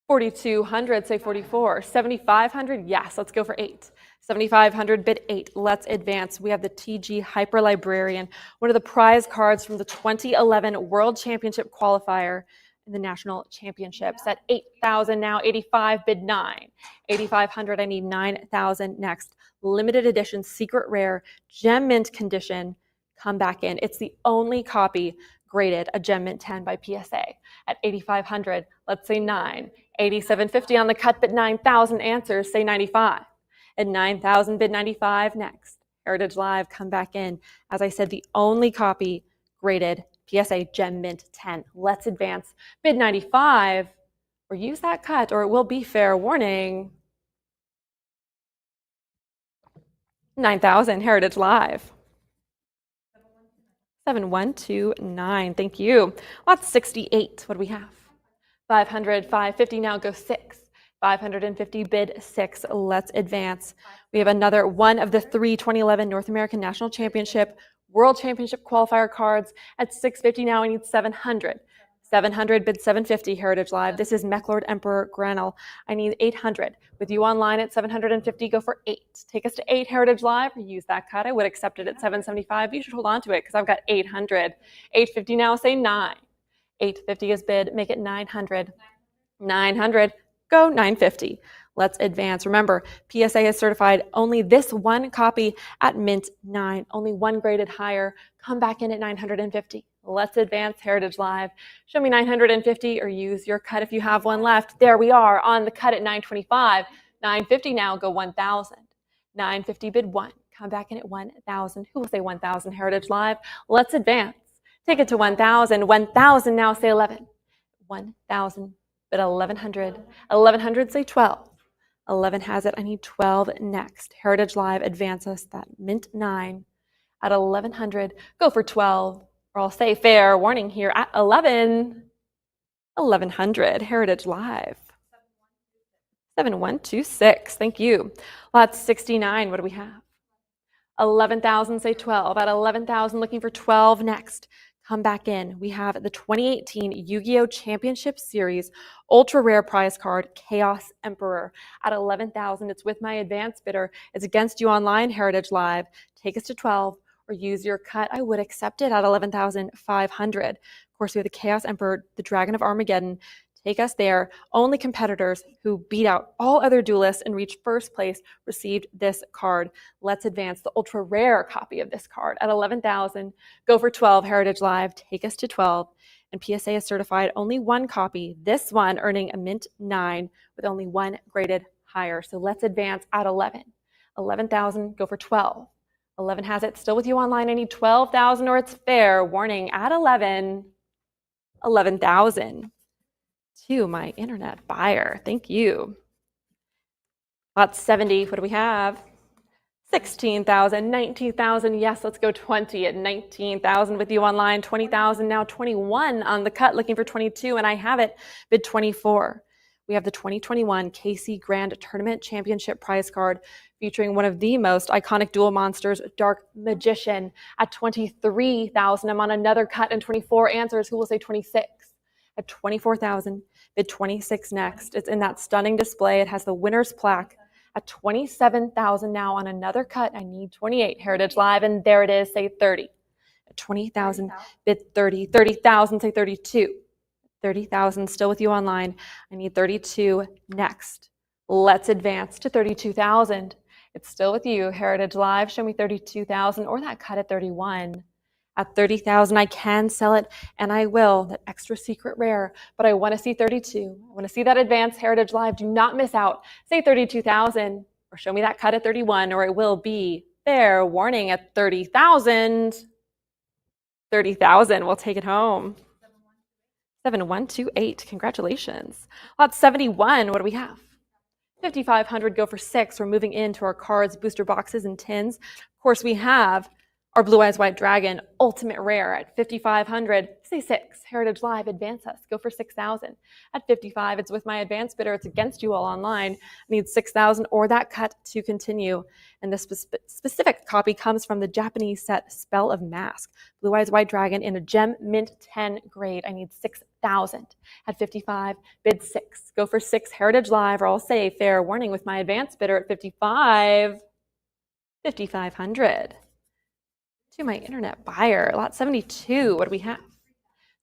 4,200, say 44. 7,500, yes, let's go for 8. 7,500, bid 8. Let's advance. We have the TG Hyper Librarian, one of the prize cards from the 2011 World Championship qualifier in the National Championships. At 8,000 now, 85, bid 9. 8,500, I need 9,000 next. Limited edition, secret rare, gem mint condition. Come back in. It's the only copy graded a gem mint 10 by PSA. At 8,500, let's say 9. 8,750 on the cut, but 9,000 answers, say 95. At 9,000, bid 95 next. Heritage Live, come back in. As I said, the only copy graded PSA gem mint 10. Let's advance. Bid 95, or use that cut, or it will be fair warning. 9,000, Heritage Live. 7129, thank you. Lot 68, what do we have? 500, 550, now go 6. 550, bid 6, let's advance. We have another one of the 3 2011 North American National Championship, World Championship qualifier cards. At 650 now, I need 700. 700, bid 750, Heritage Live. This is Mechlord Emperor Granel. I need 800. With you online at 750, go for 8. Take us to 8, Heritage Live. Use that cut. I would accept it at 775. You should hold on to it because I've got 800. 850 now, say 9. 850 is bid. Make it 900. 900. Go 950. Let's advance. Remember, PSA has certified only this one copy at mint 9. Only one graded higher. Come back in at 950. Let's advance, Heritage Live. Show me 950 or use your cut if you have one left. There we are on the cut at 925. 950 now, go 1,000. 950 bid 1. Come back in at 1,000. Who will say 1,000, Heritage Live? Let's advance. Take it to 1,000. 1,000 now, say 11. 1,000 bid 1,100. 1,100, say 12. 11 has it. I need 12 next. Heritage Live, advance us that mint 9 at 1,100. Go for 12. Or I'll say fair warning here at 11. 1,100, Heritage Live. 7126, thank you. Lot 69, what do we have? 11,000, say 12. At 11,000, looking for 12 next. Come back in. We have the 2018 Yu-Gi-Oh! Championship Series Ultra Rare Prize Card, Chaos Emperor. At 11,000, it's with my advanced bidder. It's against you online, Heritage Live. Take us to 12. Or use your cut. I would accept it at 11,500. Of course, we have the Chaos Emperor, the Dragon of Armageddon. Take us there. Only competitors who beat out all other duelists and reached first place received this card. Let's advance the ultra rare copy of this card at 11,000. Go for 12, Heritage Live. Take us to 12. And PSA has certified only one copy, this one earning a mint 9 with only one graded higher. So let's advance at 11. 11,000, go for 12. 11 has it, still with you online. I need 12,000 or it's fair. Warning at 11, 11,000 to my internet buyer. Thank you. Lot 70, what do we have? 16,000, 19,000. Yes, let's go 20 at 19,000 with you online. 20,000, now 21 on the cut, looking for 22, and I have it, bid 24. We have the 2021 KC Grand Tournament Championship prize card featuring one of the most iconic duel monsters, Dark Magician, at 23,000. I'm on another cut and 24 answers. Who will say 26? at 24,000. Bid 26 next. It's in that stunning display. It has the winner's plaque at 27,000 now on another cut. I need 28. Heritage Live, and there it is. Say 30. At 20,000. Bid 30. 30,000. Say 32. 30,000. Still with you online. I need 32 next. Let's advance to 32,000. It's still with you. Heritage Live. Show me 32,000 or that cut at 31. At 30,000, I can sell it, and I will, that extra secret rare, but I want to see 32. I want to see that advanced Heritage Live. Do not miss out. Say 32,000, or show me that cut at 31, or it will be fair warning at 30,000. 30,000, we'll take it home. 7128, congratulations. Lot 71, what do we have? 5,500, go for 6. We're moving into our cards, booster boxes, and tins. Of course, we have our Blue Eyes White Dragon Ultimate Rare at 5,500. Say 6. Heritage Live, advance us. Go for 6,000. At 55, it's with my advanced bidder. It's against you all online. I need 6,000 or that cut to continue. And this specific copy comes from the Japanese set Spell of Mask. Blue Eyes White Dragon in a Gem Mint 10 grade. I need 6,000. At 55, bid 6. Go for 6. Heritage Live, or I'll say fair warning with my advanced bidder at 55. 5,500. To my internet buyer, lot 72, what do we have?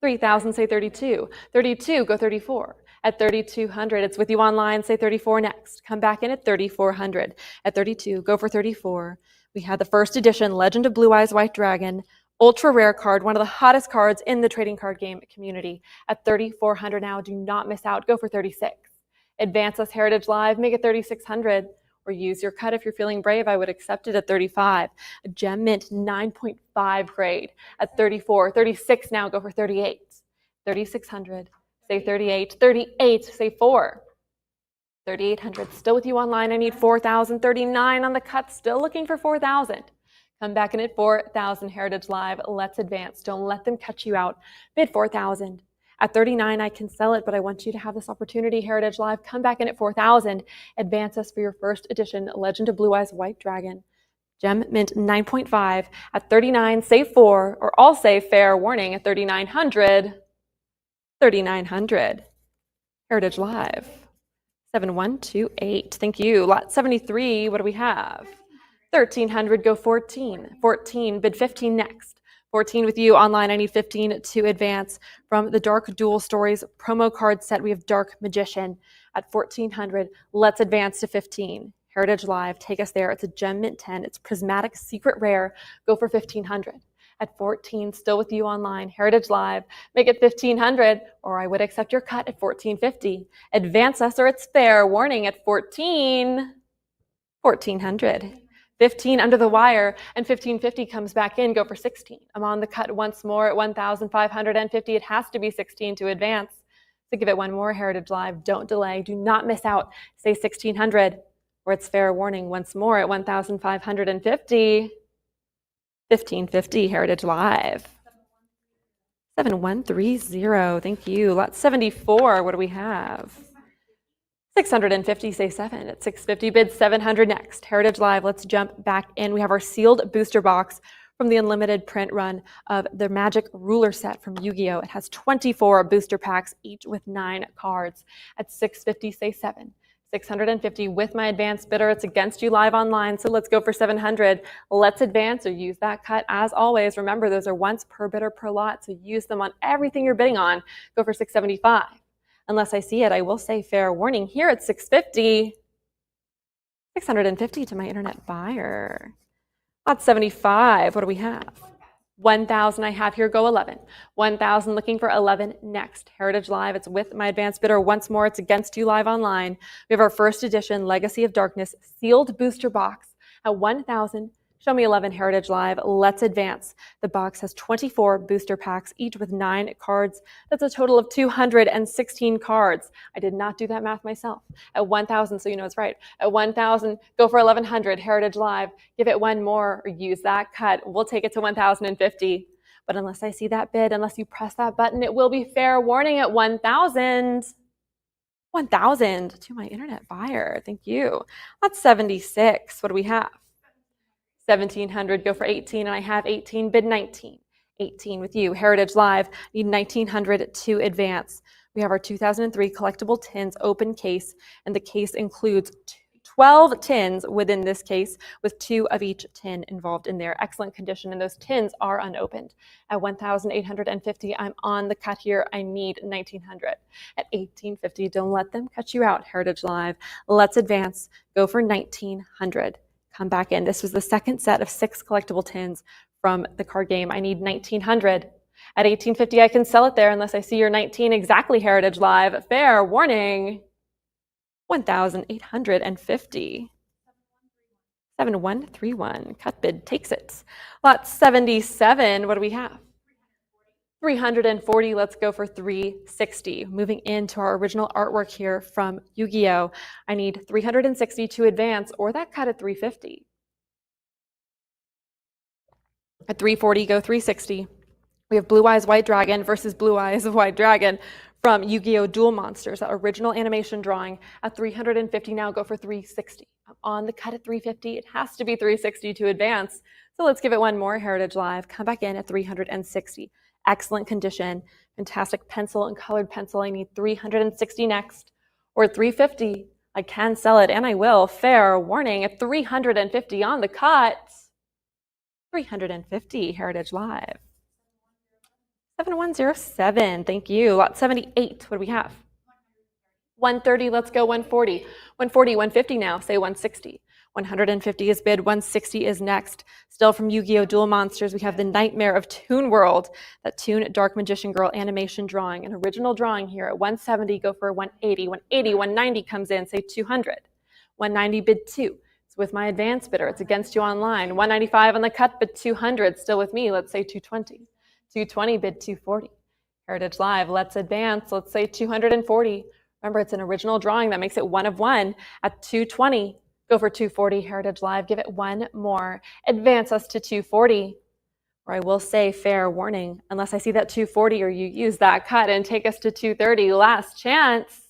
3,000, say 32. 32, go 34. At 3,200, it's with you online, say 34 next. Come back in at 3,400. At 32, go for 34. We had the first edition Legend of Blue Eyes White Dragon, ultra rare card, one of the hottest cards in the trading card game community. At 3,400 now, do not miss out, go for 36. Advance us Heritage Live, make it 3,600. Or use your cut if you're feeling brave. I would accept it at 35. A Gem Mint 9.5 grade at 34. 36 now, go for 38. 3,600, say 38. 38, say 4. 3,800, still with you online. I need 4,000. 39 on the cut, still looking for 4,000. Come back in at 4,000 Heritage Live. Let's advance. Don't let them cut you out. Bid 4,000. At 39, I can sell it, but I want you to have this opportunity. Heritage Live, come back in at 4,000. Advance us for your first edition Legend of Blue Eyes White Dragon. Gem Mint 9.5. At 39, say 4, or I'll say fair warning at 3,900. 3,900. Heritage Live. 7128. Thank you. Lot 73, what do we have? 1,300, go 14. 14, bid 15 next. 14 with you online. I need 15 to advance. From the Dark Dual Stories promo card set, we have Dark Magician at 1,400. Let's advance to 15. Heritage Live, take us there. It's a Gem Mint 10. It's Prismatic Secret Rare. Go for 1,500. At 14, still with you online. Heritage Live, make it 1,500, or I would accept your cut at 1,450. Advance us, or it's fair warning at 1,400. 15 under the wire, and 1,550 comes back in. Go for 16. I'm on the cut once more at 1,550. It has to be 16 to advance. So give it one more, Heritage Live. Don't delay. Do not miss out. Say 1,600, or it's fair warning once more at 1,550. 1,550, Heritage Live. 7130. Thank you. Lot 74. What do we have? 650, say 7. At 650, bid 700 next. Heritage Live, let's jump back in. We have our sealed booster box from the unlimited print run of the Magic Ruler set from Yu-Gi-Oh! It has 24 booster packs, each with 9 cards. At 650, say 7. 650 with my advanced bidder. It's against you live online, so let's go for 700. Let's advance or use that cut as always. Remember, those are once per bidder per lot, so use them on everything you're bidding on. Go for 675. Unless I see it, I will say fair warning here at 650. 650 to my internet buyer. Lot 75, what do we have? 1,000 I have here, go 11. 1,000 looking for 11 next. Heritage Live, it's with my advanced bidder. Once more, it's against you live online. We have our first edition Legacy of Darkness sealed booster box at 1,000. Show me 11 Heritage Live. Let's advance. The box has 24 booster packs, each with 9 cards. That's a total of 216 cards. I did not do that math myself. At 1,000, so you know it's right. At 1,000, go for 1,100 Heritage Live. Give it one more or use that cut. We'll take it to 1,050. But unless I see that bid, unless you press that button, it will be fair warning at 1,000. 1,000 to my internet buyer. Thank you. That's 76. What do we have? 1,700, go for 18, and I have 18, bid 19. 18 with you. Heritage Live, need 1900 to advance. We have our 2003 collectible tins open case, and the case includes 12 tins within this case, with 2 of each tin involved in there. Excellent condition, and those tins are unopened. At 1,850, I'm on the cut here. I need 1,900. At 1,850, don't let them cut you out, Heritage Live. Let's advance. Go for 1,900. Come back in. This was the second set of 6 collectible tins from the card game. I need 1,900. At 1,850, I can sell it there unless I see your 19 exactly, Heritage Live. Fair warning. 1,850. 7131. Cut bid takes it. Lot 77. What do we have? 340. Let's go for 360. Moving into our original artwork here from Yu-Gi-Oh! I need 360 to advance, or that cut at 350. At 340, go 360. We have Blue Eyes White Dragon versus Blue Eyes of White Dragon from Yu-Gi-Oh! Duel Monsters, that original animation drawing. At 350 now, go for 360. I'm on the cut at 350. It has to be 360 to advance. So let's give it one more, Heritage Live. Come back in at 360. Excellent condition. Fantastic pencil and colored pencil. I need 360 next. Or 350. I can sell it, and I will. Fair warning at 350 on the cut. 350, Heritage Live. 7107, thank you. Lot 78, what do we have? 130, let's go 140. 140, 150 now, say 160. 150 is bid, 160 is next. Still from Yu-Gi-Oh! Duel Monsters, we have the Nightmare of Toon World, that Toon Dark Magician Girl animation drawing. An original drawing here at 170, go for 180. 180, 190 comes in, say 200. 190 bid 2. It's with my advance bidder, it's against you online. 195 on the cut, bid 200, still with me, let's say 220. 220 bid 240. Heritage Live, let's advance. Let's say 240. Remember, it's an original drawing that makes it 1 of 1. At 220, go for 240. Heritage Live, give it one more. Advance us to 240. Or I will say fair warning, unless I see that 240 or you use that cut and take us to 230. Last chance.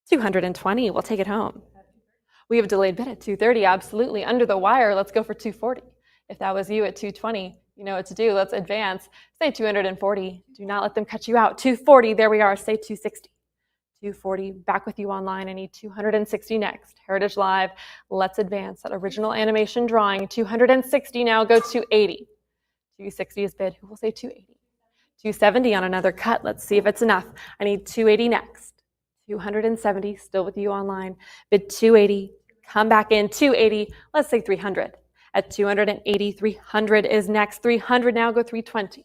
220, we'll take it home. We have a delayed bid at 230, absolutely. Under the wire, let's go for 240. If that was you at 220, you know what to do. Let's advance. Say 240. Do not let them cut you out. 240. There we are. Say 260. 240. Back with you online. I need 260 next. Heritage Live. Let's advance. That original animation drawing. 260 now. Go 280. 260 is bid. Who will say 280? 270 on another cut. Let's see if it's enough. I need 280 next. 270. Still with you online. Bid 280. Come back in. 280. Let's say 300. At 280, 300 is next. 300 now, go 320.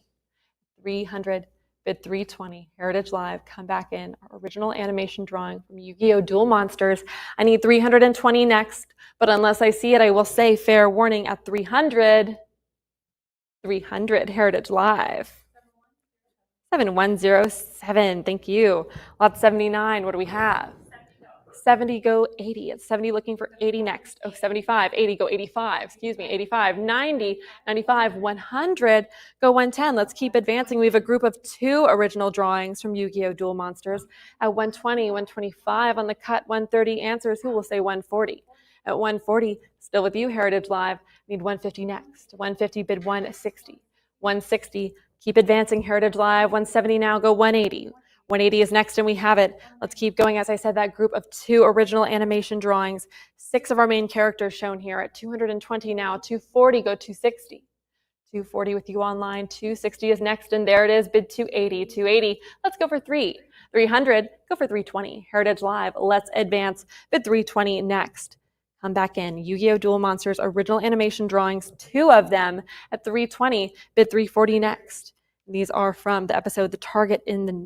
300, bid 320. Heritage Live, come back in. Our original animation drawing from Yu-Gi-Oh! Duel Monsters. I need 320 next, but unless I see it, I will say fair warning at 300. 300, Heritage Live. 7107, thank you. Lot 79, what do we have? 70, go 80. It's 70 looking for 80 next. Oh, 75, 80, go 85. Excuse me, 85, 90, 95, 100, go 110. Let's keep advancing. We have a group of 2 original drawings from Yu-Gi-Oh! Duel Monsters. At 120, 125 on the cut, 130 answers. Who will say 140? At 140, still with you, Heritage Live. Need 150 next. 150, bid 160. 160, keep advancing, Heritage Live. 170 now, go 180. 180 is next, and we have it. Let's keep going. As I said, that group of 2 original animation drawings. 6 of our main characters shown here at 220 now. 240, go 260. 240 with you online. 260 is next, and there it is. Bid 280. 280. Let's go for 3. 300. Go for 320. Heritage Live. Let's advance. Bid 320 next. Come back in. Yu-Gi-Oh! Duel Monsters original animation drawings. 2 of them at 320. Bid 340 next. These are from the episode The Target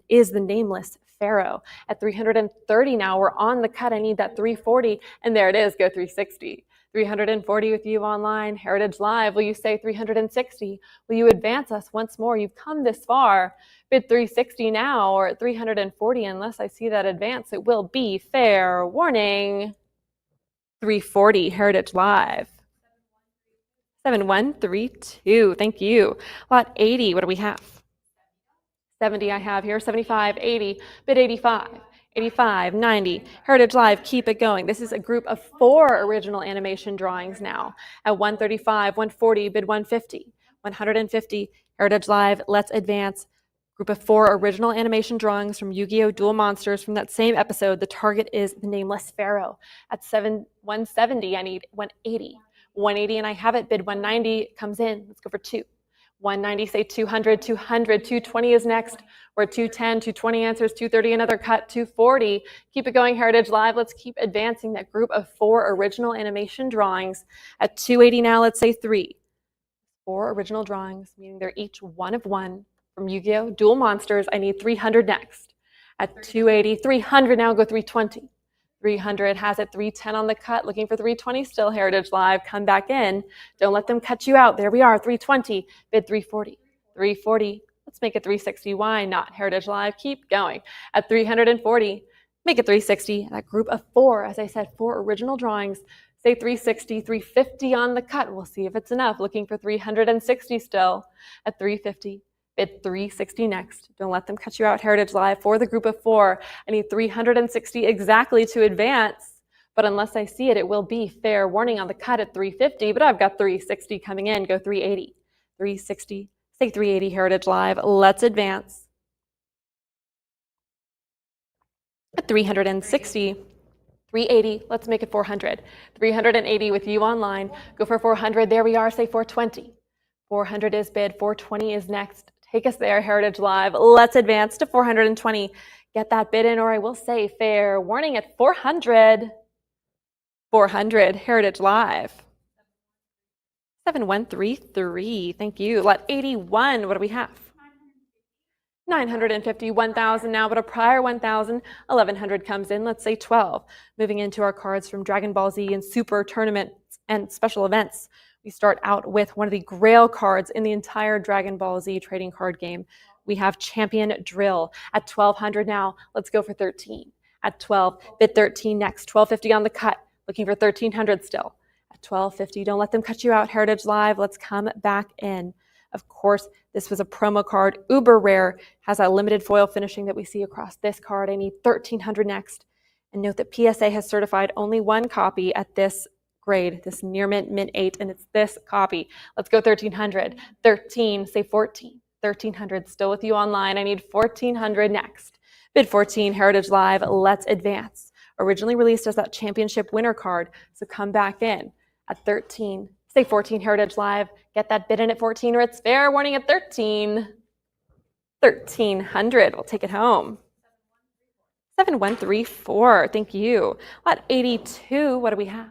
is the Nameless Pharaoh. At 330 now, we're on the cut. I need that 340, and there it is. Go 360. 340 with you online. Heritage Live, will you say 360? Will you advance us once more? You've come this far. Bid 360 now, or at 340, unless I see that advance, it will be fair warning. 340, Heritage Live. 7132, thank you. Lot 80, what do we have? 70 I have here, 75, 80, bid 85, 85, 90. Heritage Live, keep it going. This is a group of 4 original animation drawings now. At 135, 140, bid 150, 150, Heritage Live, let's advance. Group of 4 original animation drawings from Yu-Gi-Oh! Duel Monsters from that same episode. The target is the Nameless Pharaoh. At 170, I need 180. 180 and I have it. Bid 190 comes in. Let's go for 2. 190, say 200, 200, 220 is next. We're at 210, 220 answers, 230 another cut, 240. Keep it going, Heritage Live. Let's keep advancing that group of 4 original animation drawings. At 280 now, let's say 3. 4 original drawings, meaning they're each one of one. From Yu-Gi-Oh! Duel Monsters, I need 300 next. At 280, 300 now, go 320. 300 has it, 310 on the cut, looking for 320 still, Heritage Live. Come back in. Don't let them cut you out. There we are, 320. Bid 340. 340. Let's make it 360. Why not, Heritage Live? Keep going. At 340, make it 360. That group of 4, as I said, 4 original drawings. Say 360, 350 on the cut. We'll see if it's enough. Looking for 360 still. At 350. Bid 360 next. Don't let them cut you out, Heritage Live. For the group of 4, I need 360 exactly to advance. But unless I see it, it will be fair warning on the cut at 350. But I've got 360 coming in. Go 380. 360. Say 380, Heritage Live. Let's advance. At 360. 380. Let's make it 400. 380 with you online. Go for 400. There we are. Say 420. 400 is bid. 420 is next. Take us there, Heritage Live. Let's advance to 420. Get that bid in, or I will say fair warning at 400. 400, Heritage Live. 7133. Thank you. Lot 81. What do we have? 950, 1,000 now, but a prior 1,000, 1,100 comes in. Let's say 12. Moving into our cards from Dragon Ball Z and Super Tournaments and special events. We start out with one of the grail cards in the entire Dragon Ball Z trading card game. We have Champion Drill at 1,200 now. Let's go for 13. At 12, bid 13 next. 1,250 on the cut. Looking for 1,300 still. At 1,250, don't let them cut you out, Heritage Live. Let's come back in. Of course, this was a promo card, uber rare, has a limited foil finishing that we see across this card. I need 1,300 next. And note that PSA has certified only one copy at this grade, this near mint, mint 8, and it's this copy. Let's go 1,300. 13, say 14. 1,300 still with you online. I need 1,400 next. Bid 14, Heritage Live. Let's advance. Originally released as that championship winner card, so come back in at 13. Say 14, Heritage Live. Get that bid in at 14 or it's fair warning at 13. 1,300. We'll take it home. 7134. Thank you. Lot 82. What do we have?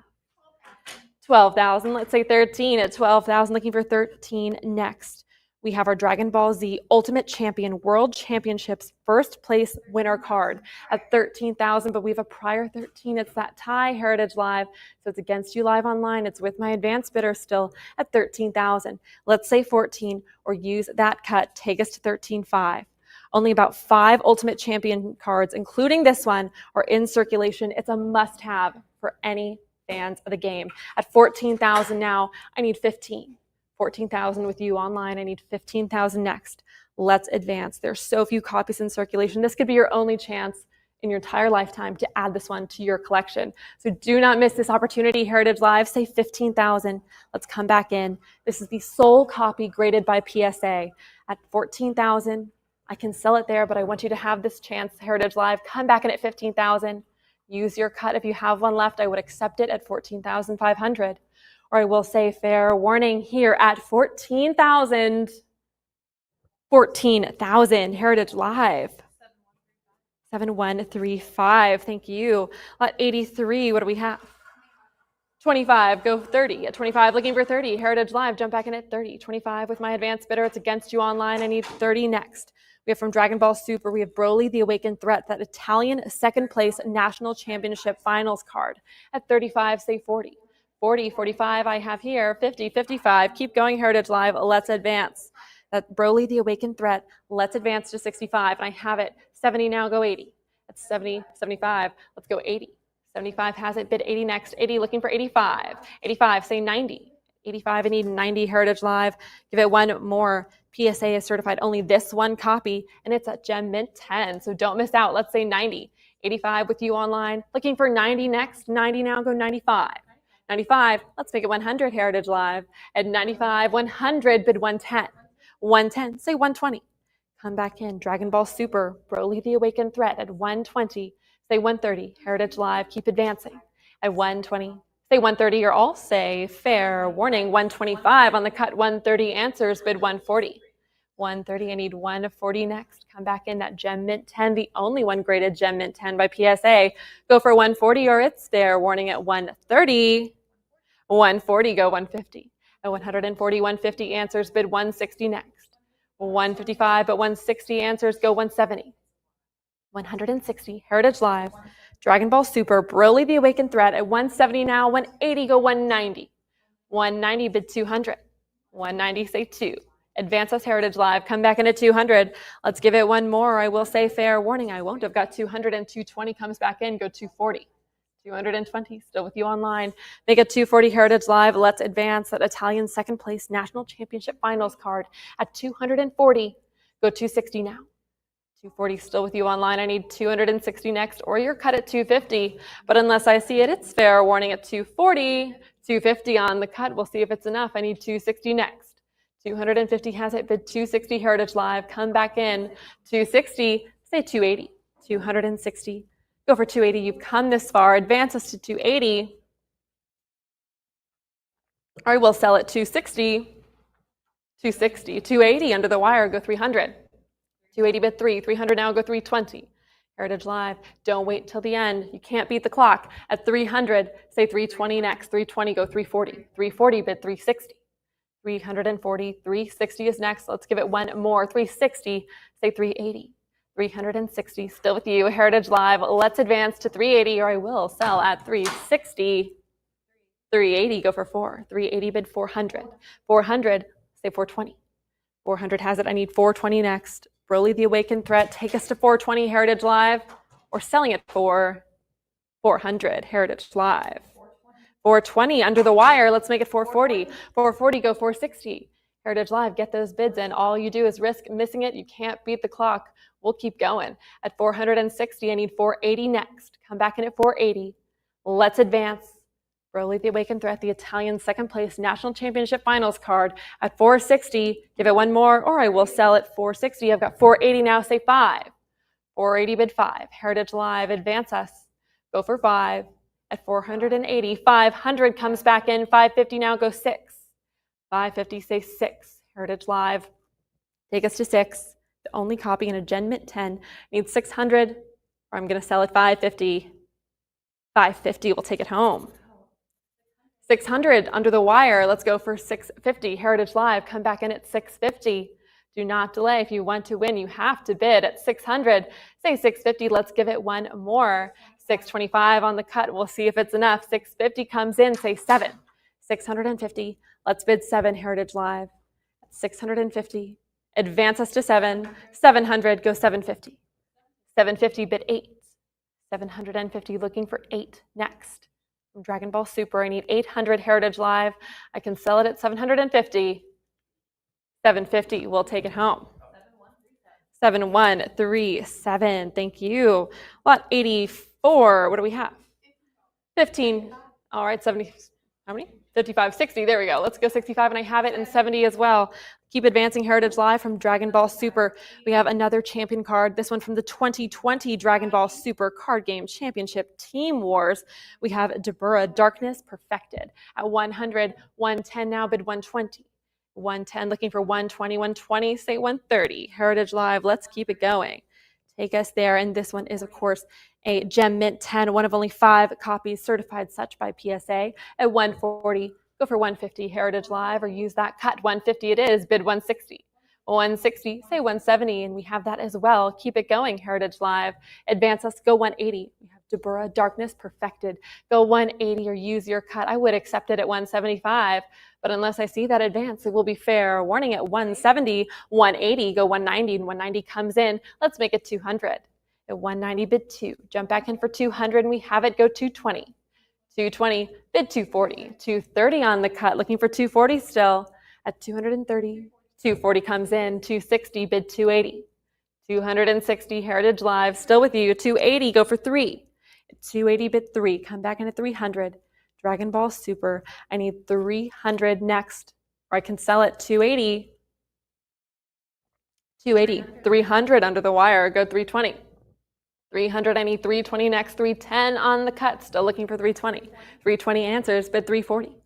12,000. Let's say 13 at 12,000. Looking for 13 next. We have our Dragon Ball Z Ultimate Champion World Championships first place winner card at 13,000, but we have a prior 13. It's that tie, Heritage Live. So it's against you live online. It's with my advanced bidder still at 13,000. Let's say 14 or use that cut. Take us to 13,500. Only about 5 Ultimate Champion cards, including this one, are in circulation. It's a must-have for any fans of the game. At 14,000 now, I need 15. 14,000 with you online. I need 15,000 next. Let's advance. There's so few copies in circulation. This could be your only chance in your entire lifetime to add this one to your collection. So do not miss this opportunity, Heritage Live. Say 15,000. Let's come back in. This is the sole copy graded by PSA. At 14,000, I can sell it there, but I want you to have this chance, Heritage Live. Come back in at 15,000. Use your cut. If you have one left, I would accept it at 14,500. Or I will say fair warning here at 14,000. 14,000, Heritage Live. 7135, thank you. Lot 83, what do we have? 25, go 30. At 25, looking for 30. Heritage Live, jump back in at 30. 25 with my advanced bidder. It's against you online. I need 30 next. We have from Dragon Ball Super, we have Broly the Awakened Threat, that Italian second place national championship finals card. At 35, say 40. 40, 45 I have here, 50, 55. Keep going, Heritage Live. Let's advance. That Broly the Awakened Threat. Let's advance to 65. And I have it. 70 now, go 80. That's 70, 75. Let's go 80. 75 has it. Bid 80 next. 80 looking for 85. 85, say 90. 85, I need 90, Heritage Live. Give it one more. PSA is certified only this one copy, and it's at Gem Mint 10. So don't miss out. Let's say 90. 85 with you online. Looking for 90 next. 90 now, go 95. 95, let's make it 100, Heritage Live. At 95, 100, bid 110. 110, say 120. Come back in, Dragon Ball Super, Broly the Awakened Threat at 120, say 130, Heritage Live, keep advancing at 120, say 130, or all say fair warning, 125 on the cut, 130 answers, bid 140. 130, I need 140 next. Come back in, that Gem Mint 10, the only one graded Gem Mint 10 by PSA. Go for 140 or it's fair warning at 130. 140, go 150. At 140, 150 answers, bid 160 next. 155, but 160 answers, go 170. 160, Heritage Live, Dragon Ball Super, Broly the Awakened Threat at 170 now, 180, go 190. 190, bid 200. 190, say 2. Advance us Heritage Live, come back in at 200. Let's give it one more. I will say fair warning, I won't have got 200, and 220 comes back in, go 240. 220, still with you online. Make it 240 Heritage Live. Let's advance that Italian second place national championship finals card at 240. Go 260 now. 240, still with you online. I need 260 next, or you're cut at 250. But unless I see it, it's fair warning at 240. 250 on the cut. We'll see if it's enough. I need 260 next. 250 has it, bid 260 Heritage Live. Come back in. 260, say 280. 260. Go for 280. You've come this far. Advance us to 280. Or we'll sell at 260. 260. 280 under the wire. Go 300. 280 bid 3. 300 now. Go 320. Heritage Live. Don't wait till the end. You can't beat the clock. At 300, say 320 next. 320, go 340. 340 bid 360. 340. 360 is next. Let's give it one more. 360, say 380. 360, still with you, Heritage Live. Let's advance to 380, or I will sell at 360. 380, go for 4. 380 bid 400. 400, say 420. 400 has it. I need 420 next. Broly the Awakened Threat, take us to 420 Heritage Live, or selling it for 400 Heritage Live. 420 under the wire. Let's make it 440. 440, go 460. Heritage Live, get those bids in. All you do is risk missing it. You can't beat the clock. We'll keep going. At 460, I need 480 next. Come back in at 480. Let's advance. Broly the Awakened Threat, the Italian second place national championship finals card at 460. Give it one more, or I will sell at 460. I've got 480 now, say 5. 480 bid 5. Heritage Live, advance us. Go for 5. At 480, 500 comes back in. 550 now, go 6. 550, say 6. Heritage Live, take us to 6. The only copy in a Gen Mint 10 needs 600, or I'm going to sell at 550. 550, we'll take it home. 600 under the wire. Let's go for 650. Heritage Live, come back in at 650. Do not delay. If you want to win, you have to bid at 600. Say 650. Let's give it one more. 625 on the cut. We'll see if it's enough. 650 comes in. Say 7. 650. Let's bid 7. Heritage Live. 650. Advance us to 7. 700. Go 750. 750 bid 8. 750 looking for 8 next. From Dragon Ball Super, I need 800 Heritage Live. I can sell it at 750. 750, we'll take it home. 7137, thank you. Lot 84, what do we have? 15, all right, 70, how many? 55, 60, there we go. Let's go 65, and I have it in 70 as well. Keep advancing Heritage Live from Dragon Ball Super. We have another champion card, this one from the 2020 Dragon Ball Super Card Game Championship Team Wars. We have Dabura Darkness Perfected at 100, 110 now, bid 120. 110, looking for 120, 120, say 130. Heritage Live, let's keep it going. Take us there. And this one is, of course, a Gem Mint 10, one of only 5 copies, certified such by PSA at 140. Go for 150 Heritage Live, or use that cut. 150 it is, bid 160. 160, say 170, and we have that as well. Keep it going, Heritage Live. Advance us, go 180. We have Dabura Darkness Perfected. Go 180 or use your cut. I would accept it at 175, but unless I see that advance, it will be fair. Warning at 170, 180, go 190, and 190 comes in. Let's make it 200. At 190, bid 2. Jump back in for 200, and we have it, go 220. 220, bid 240. 230 on the cut, looking for 240 still. At 230, 240 comes in. 260, bid 280. 260, Heritage Live, still with you. 280, go for 3. 280, bid 3, come back in at 300. Dragon Ball Super, I need 300 next, or I can sell it 280. 280, 300 under the wire, go 320. 300, I need 320 next, 310 on the cut, still looking for 320. 320 answers, bid 340.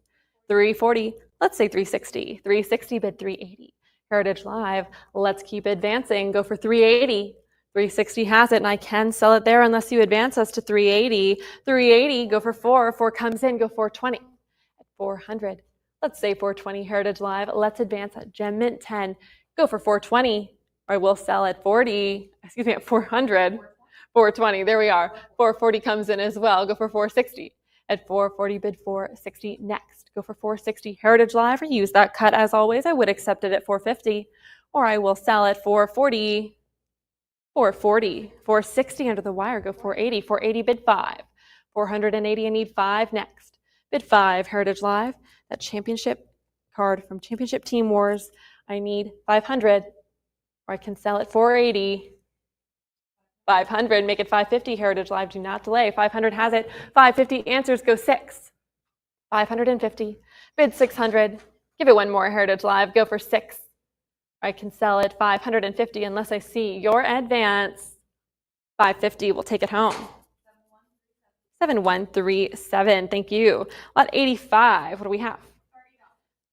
340, let's say 360. 360, bid 380. Heritage Live, let's keep advancing, go for 380. 360 has it, and I can sell it there unless you advance us to 380. 380, go for 4. 4 comes in, go 420. At 400, let's say 420, Heritage Live, let's advance at Gem Mint 10. Go for 420, or I will sell at 40, excuse me, at 400. 420, there we are. 440 comes in as well, go for 460. At 440, bid 460 next. Go for 460, Heritage Live, or use that cut as always. I would accept it at 450, or I will sell at 440. 440, 460 under the wire, go 480, 480, bid 5. 480, I need 5 next. Bid 5, Heritage Live, that championship card from Championship Team Wars. I need 500, or I can sell at 480. 500, make it 550, Heritage Live, do not delay. 500 has it, 550 answers, go 6. 550, bid 600, give it one more, Heritage Live, go for 6. I can sell it 550 unless I see your advance. 550, we'll take it home. 7137, thank you. Lot 85, what do we have?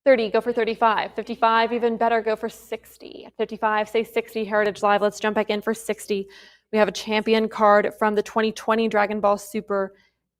30, go for 35. 55, even better, go for 60. At 55, say 60, Heritage Live, let's jump back in for 60. We have a champion card from the 2020 Dragon Ball Super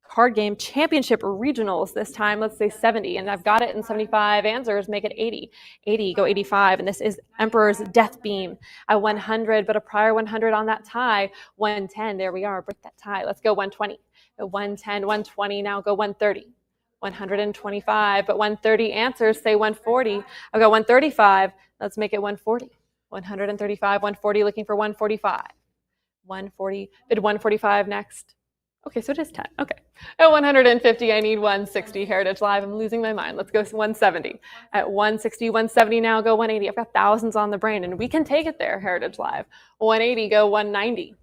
card game championship regionals this time. Let's say 70, and I've got it in 75 answers, make it 80. 80, go 85, and this is Emperor's Death Beam at 100, but a prior 100 on that tie. 110, there we are, break that tie. Let's go 120. At 110, 120, now go 130. 125, but 130 answers, say 140. I've got 135, let's make it 140. 135, 140, looking for 145. 140, bid 145 next. Okay, so it is 10. Okay. At 150, I need 160, Heritage Live. I'm losing my mind. Let's go 170. At 160, 170 now, go 180. I've got thousands on the brain, and we can take it there, Heritage Live. 180, go 190.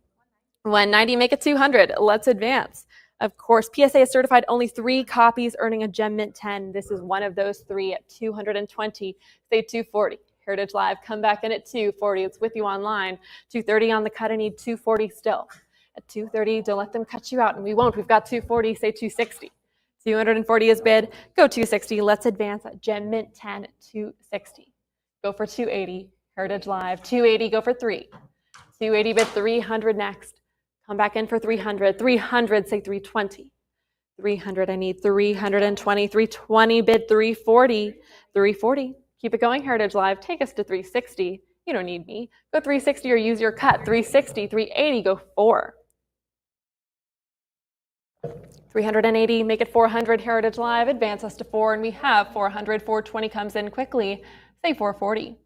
190, make it 200. Let's advance. Of course, PSA is certified only 3 copies, earning a Gem Mint 10. This is one of those 3 at 220. Say 240. Heritage Live, come back in at 240. It's with you online. 230 on the cut. I need 240 still. At 230, don't let them cut you out, and we won't. We've got 240, say 260. 240 is bid, go 260. Let's advance at Gem Mint 10 at 260. Go for 280, Heritage Live. 280, go for 3. 280, bid 300 next. Come back in for 300. 300, say 320. 300, I need 320. 320, bid 340. 340, keep it going, Heritage Live. Take us to 360. You don't need me. Go 360 or use your cut. 360, 380, go 4. 380, make it 400, Heritage Live, advance us to 4, and we have 400. 420 comes in quickly, say 440.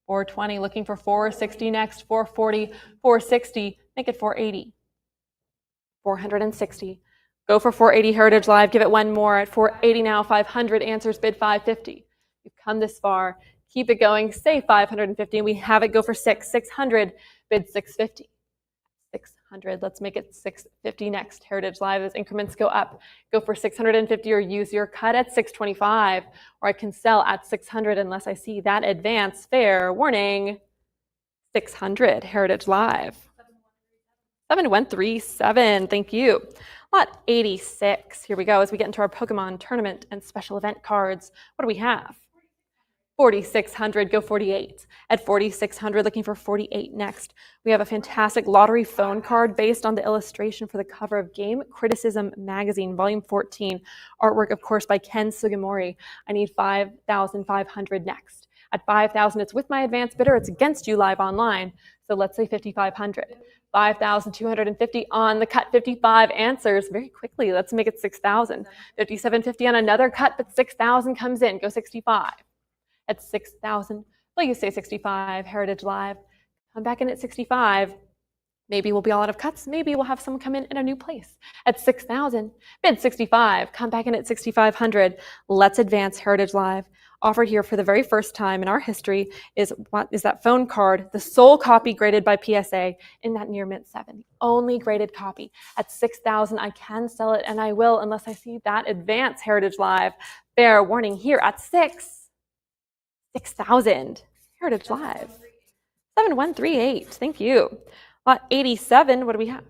420, looking for 460 next, 440, 460, make it 480. 460, go for 480, Heritage Live, give it one more. At 480 now, 500 answers, bid 550. You've come this far, keep it going, say 550, and we have it, go for 6. 600, bid 650. 600, let's make it 650 next, Heritage Live, as increments go up. Go for 650 or use your cut at 625, or I can sell at 600 unless I see that advance. Fair warning, 600, Heritage Live. 7137, thank you. Lot 86, here we go as we get into our Pokemon tournament and special event cards. What do we have? 4,600, go 48. At 4,600, looking for 48 next. We have a fantastic lottery phone card based on the illustration for the cover of Game Criticism Magazine, Volume 14. Artwork, of course, by Ken Sugimori. I need 5,500 next. At 5,000, it's with my advance bidder. It's against you live online. So let's say 5,500. 5,250 on the cut, 55 answers very quickly. Let's make it 6,000. 5,750 on another cut, but 6,000 comes in. Go 65. At 6,000, well, you say 65, Heritage Live. Come back in at 65. Maybe we'll be all out of cuts. Maybe we'll have someone come in a new place. At 6,000, bid 65. Come back in at 6,500. Let's advance, Heritage Live. Offered here for the very first time in our history is that phone card, the sole copy graded by PSA in that near mint 7. Only graded copy. At 6,000, I can sell it, and I will unless I see that advance, Heritage Live. Fair warning here at 6,000, Heritage Live. 7138. Thank you. Lot 87. What do we have?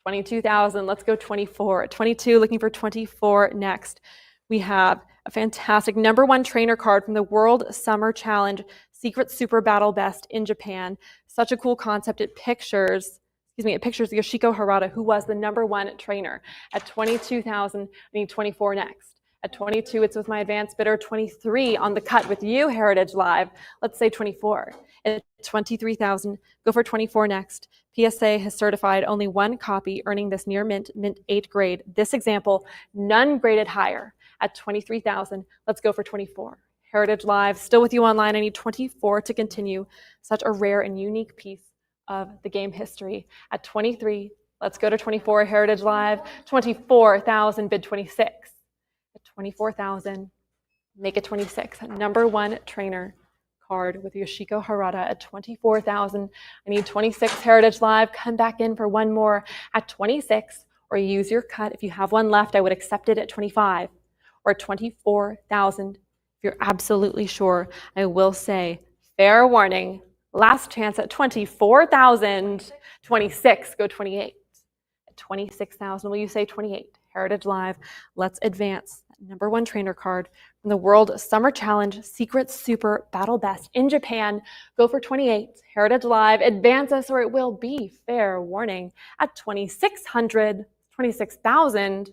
22,000. Let's go 24. 22, looking for 24 next. We have a fantastic #1 trainer card from the World Summer Challenge Secret Super Battle Best in Japan. Such a cool concept. It pictures Yoshiko Harada, who was the #1 trainer. At 22,000, we need 24 next. At 22, it's with my advanced bidder. 23 on the cut with you, Heritage Live. Let's say 24. At 23,000, go for 24 next. PSA has certified only one copy, earning this near mint 8 grade. This example, none graded higher. At 23,000, let's go for 24. Heritage Live, still with you online. I need 24 to continue. Such a rare and unique piece of the game history. At 23, let's go to 24. Heritage Live, 24,000, bid 26. At 24,000, make it 26. #1 trainer card with Yoshiko Harada at 24,000. I need 26. Heritage Live, come back in for one more at 26, or use your cut. If you have one left, I would accept it at 25 or at 24,000. If you're absolutely sure, I will say, fair warning, last chance at 24,000. 26, go 28. At 26,000, will you say 28? Heritage Live, let's advance. #1 trainer card from the World Summer Challenge Secret Super Battle Best in Japan. Go for 28. Heritage Live, advance us or it will be fair warning. At 2,600, 26,000,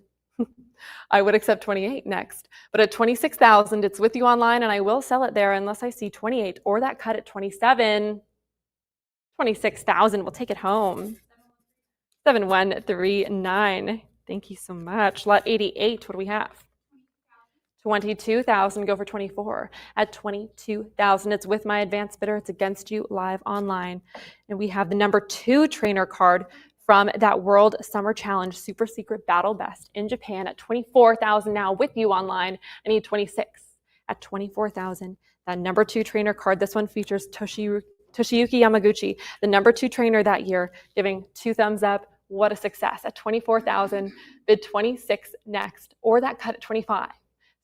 I would accept 28 next. But at 26,000, it's with you online and I will sell it there unless I see 28 or that cut at 27. 26,000, we'll take it home. 7139. Thank you so much. Lot 88, what do we have? 22,000, go for 24. At 22,000, it's with my advanced bidder. It's against you live online. And we have the #2 trainer card from that World Summer Challenge Super Secret Battle Best in Japan at 24,000 now with you online. I need 26. At 24,000, that #2 trainer card, this one features Toshiyuki Yamaguchi, the #2 trainer that year, giving 2 thumbs up. What a success. At 24,000, bid 26 next, or that cut at 25.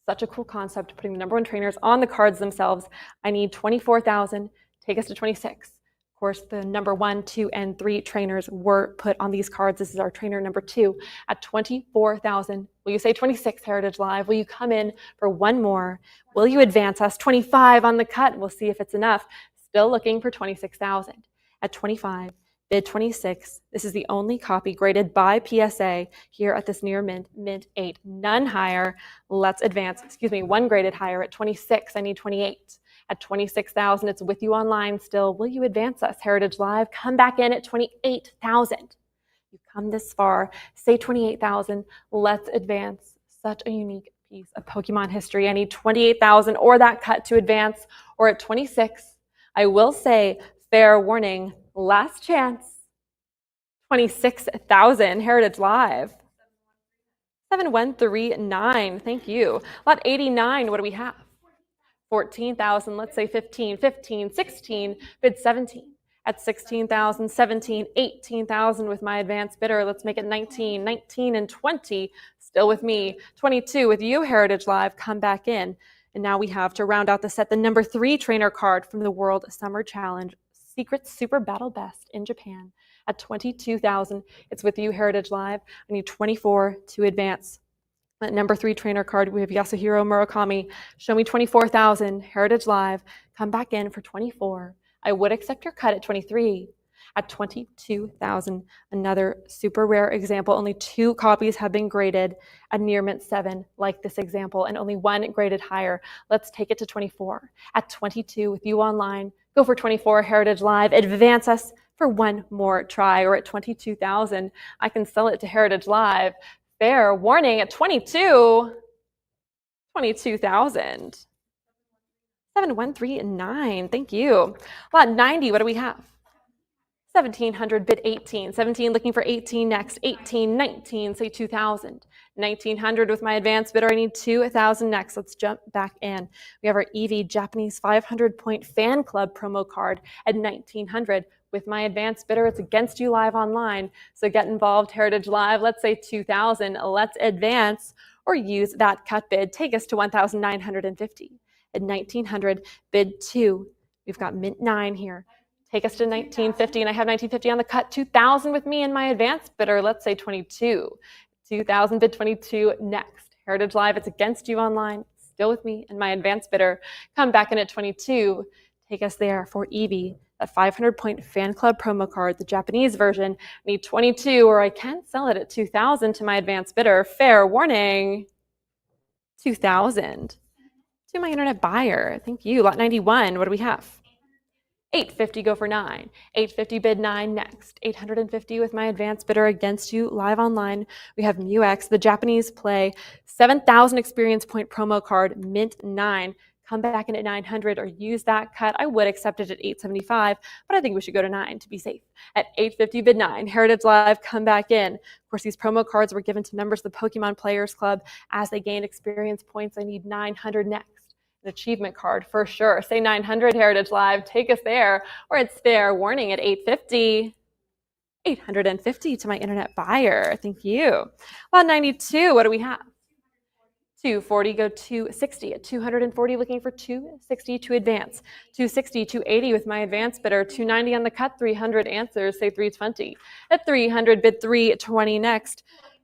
Such a cool concept, putting the #1 trainers on the cards themselves. I need 24,000, take us to 26. Of course, the #1, 2, and 3 trainers were put on these cards. This is our trainer #2 at 24,000. Will you say 26, Heritage Live? Will you come in for one more? Will you advance us? 25 on the cut. We'll see if it's enough. Still looking for 26,000. At 25, bid 26. This is the only copy graded by PSA here at this near mint 8. None higher. Let's advance. One graded higher at 26. I need 28. At 26,000, it's with you online still. Will you advance us? Heritage Live, come back in at 28,000. You've come this far. Say 28,000. Let's advance. Such a unique piece of Pokemon history. I need 28,000 or that cut to advance, or at 26. I will say, fair warning, last chance. 26,000, Heritage Live. 7139, thank you. Lot 89, what do we have? 14,000, let's say 15, 15, 16, bid 17. At 16,000, 17, 18,000 with my advanced bidder. Let's make it 19, 19 and 20, still with me. 22 with you, Heritage Live, come back in. And now we have to round out the set, the #3 trainer card from the World Summer Challenge Secret Super Battle Best in Japan. At 22,000, it's with you, Heritage Live. I need 24 to advance. At #3 trainer card, we have Yasuhiro Murakami. Show me 24,000, Heritage Live. Come back in for 24. I would accept your cut at 23. At 22,000, another super rare example. Only 2 copies have been graded at near mint 7, like this example, and only 1 graded higher. Let's take it to 24. At 22, with you online, go for 24, Heritage Live. Advance us for one more try, or at 22,000, I can sell it to Heritage Live. Fair warning at 22,000. 7139, thank you. Lot 90, what do we have? 1,700, bid 18. 17, looking for 18 next. 18, 19, say 2,000. 1,900 with my advanced bidder. I need 2,000 next. Let's jump back in. We have our EV Japanese 500-point fan club promo card at 1,900. With my advanced bidder, it's against you live online. So get involved, Heritage Live. Let's say 2,000. Let's advance or use that cut bid. Take us to 1,950. At 1,900, bid 2. We've got mint 9 here. Take us to 1950, and I have 1950 on the cut. 2000 with me and my advanced bidder. Let's say 22. 2000 bid 22 next. Heritage Live, it's against you online. Still with me and my advanced bidder. Come back in at 22. Take us there for Evie, that 500-point fan club promo card, the Japanese version. I need 22, or I can sell it at 2000 to my advanced bidder. Fair warning. 2000 to my internet buyer. Thank you. Lot 91. What do we have? 850 go for 9. 850 bid 9 next. 850 with my advanced bidder against you live online. We have Muex, the Japanese play, 7,000 experience point promo card, mint 9. Come back in at 900 or use that cut. I would accept it at 875, but I think we should go to 9 to be safe. At 850 bid 9, Heritage Live, come back in. Of course, these promo cards were given to members of the Pokemon Players Club as they gained experience points. I need 900 next. An achievement card for sure. Say 900 Heritage Live, take us there, or it's fair warning at 850. 850 to my internet buyer. Thank you. Lot 92, what do we have? 240 go 260 at 240, looking for 260 to advance. 260, 280 with my advance bidder. 290 on the cut, 300 answers, say 320. At 300 bid 320 next.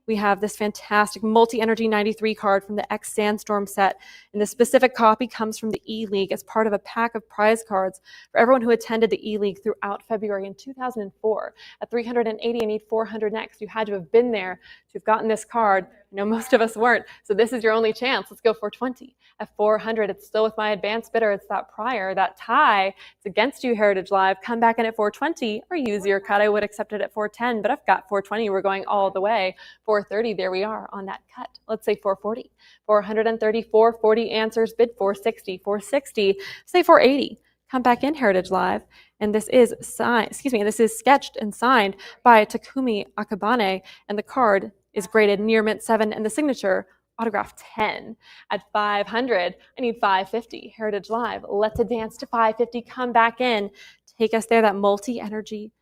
We have this fantastic multi-energy 93 card from the X Sandstorm set. And the specific copy comes from the E-League as part of a pack of prize cards for everyone who attended the E-League throughout February in 2004. At 380, I need 400 next. You had to have been there to have gotten this card. I know most of us weren't, so this is your only chance. Let's go 420. At 400, it's still with my advanced bidder. It's that prior, that tie. It's against you, Heritage Live. Come back in at 420 or use your cut. I would accept it at 410, but I've got 420. We're going all the way. 430, there we are on that cut. Let's say 440. 430, 440 answers, bid 460. 460, say 480. Come back in, Heritage Live. And this is this is sketched and signed by Takumi Akabane, and the card is graded near mint 7 and the signature autograph 10. At 500, I need 550. Heritage Live, let's advance to 550. Come back in. Take us there, that multi-energy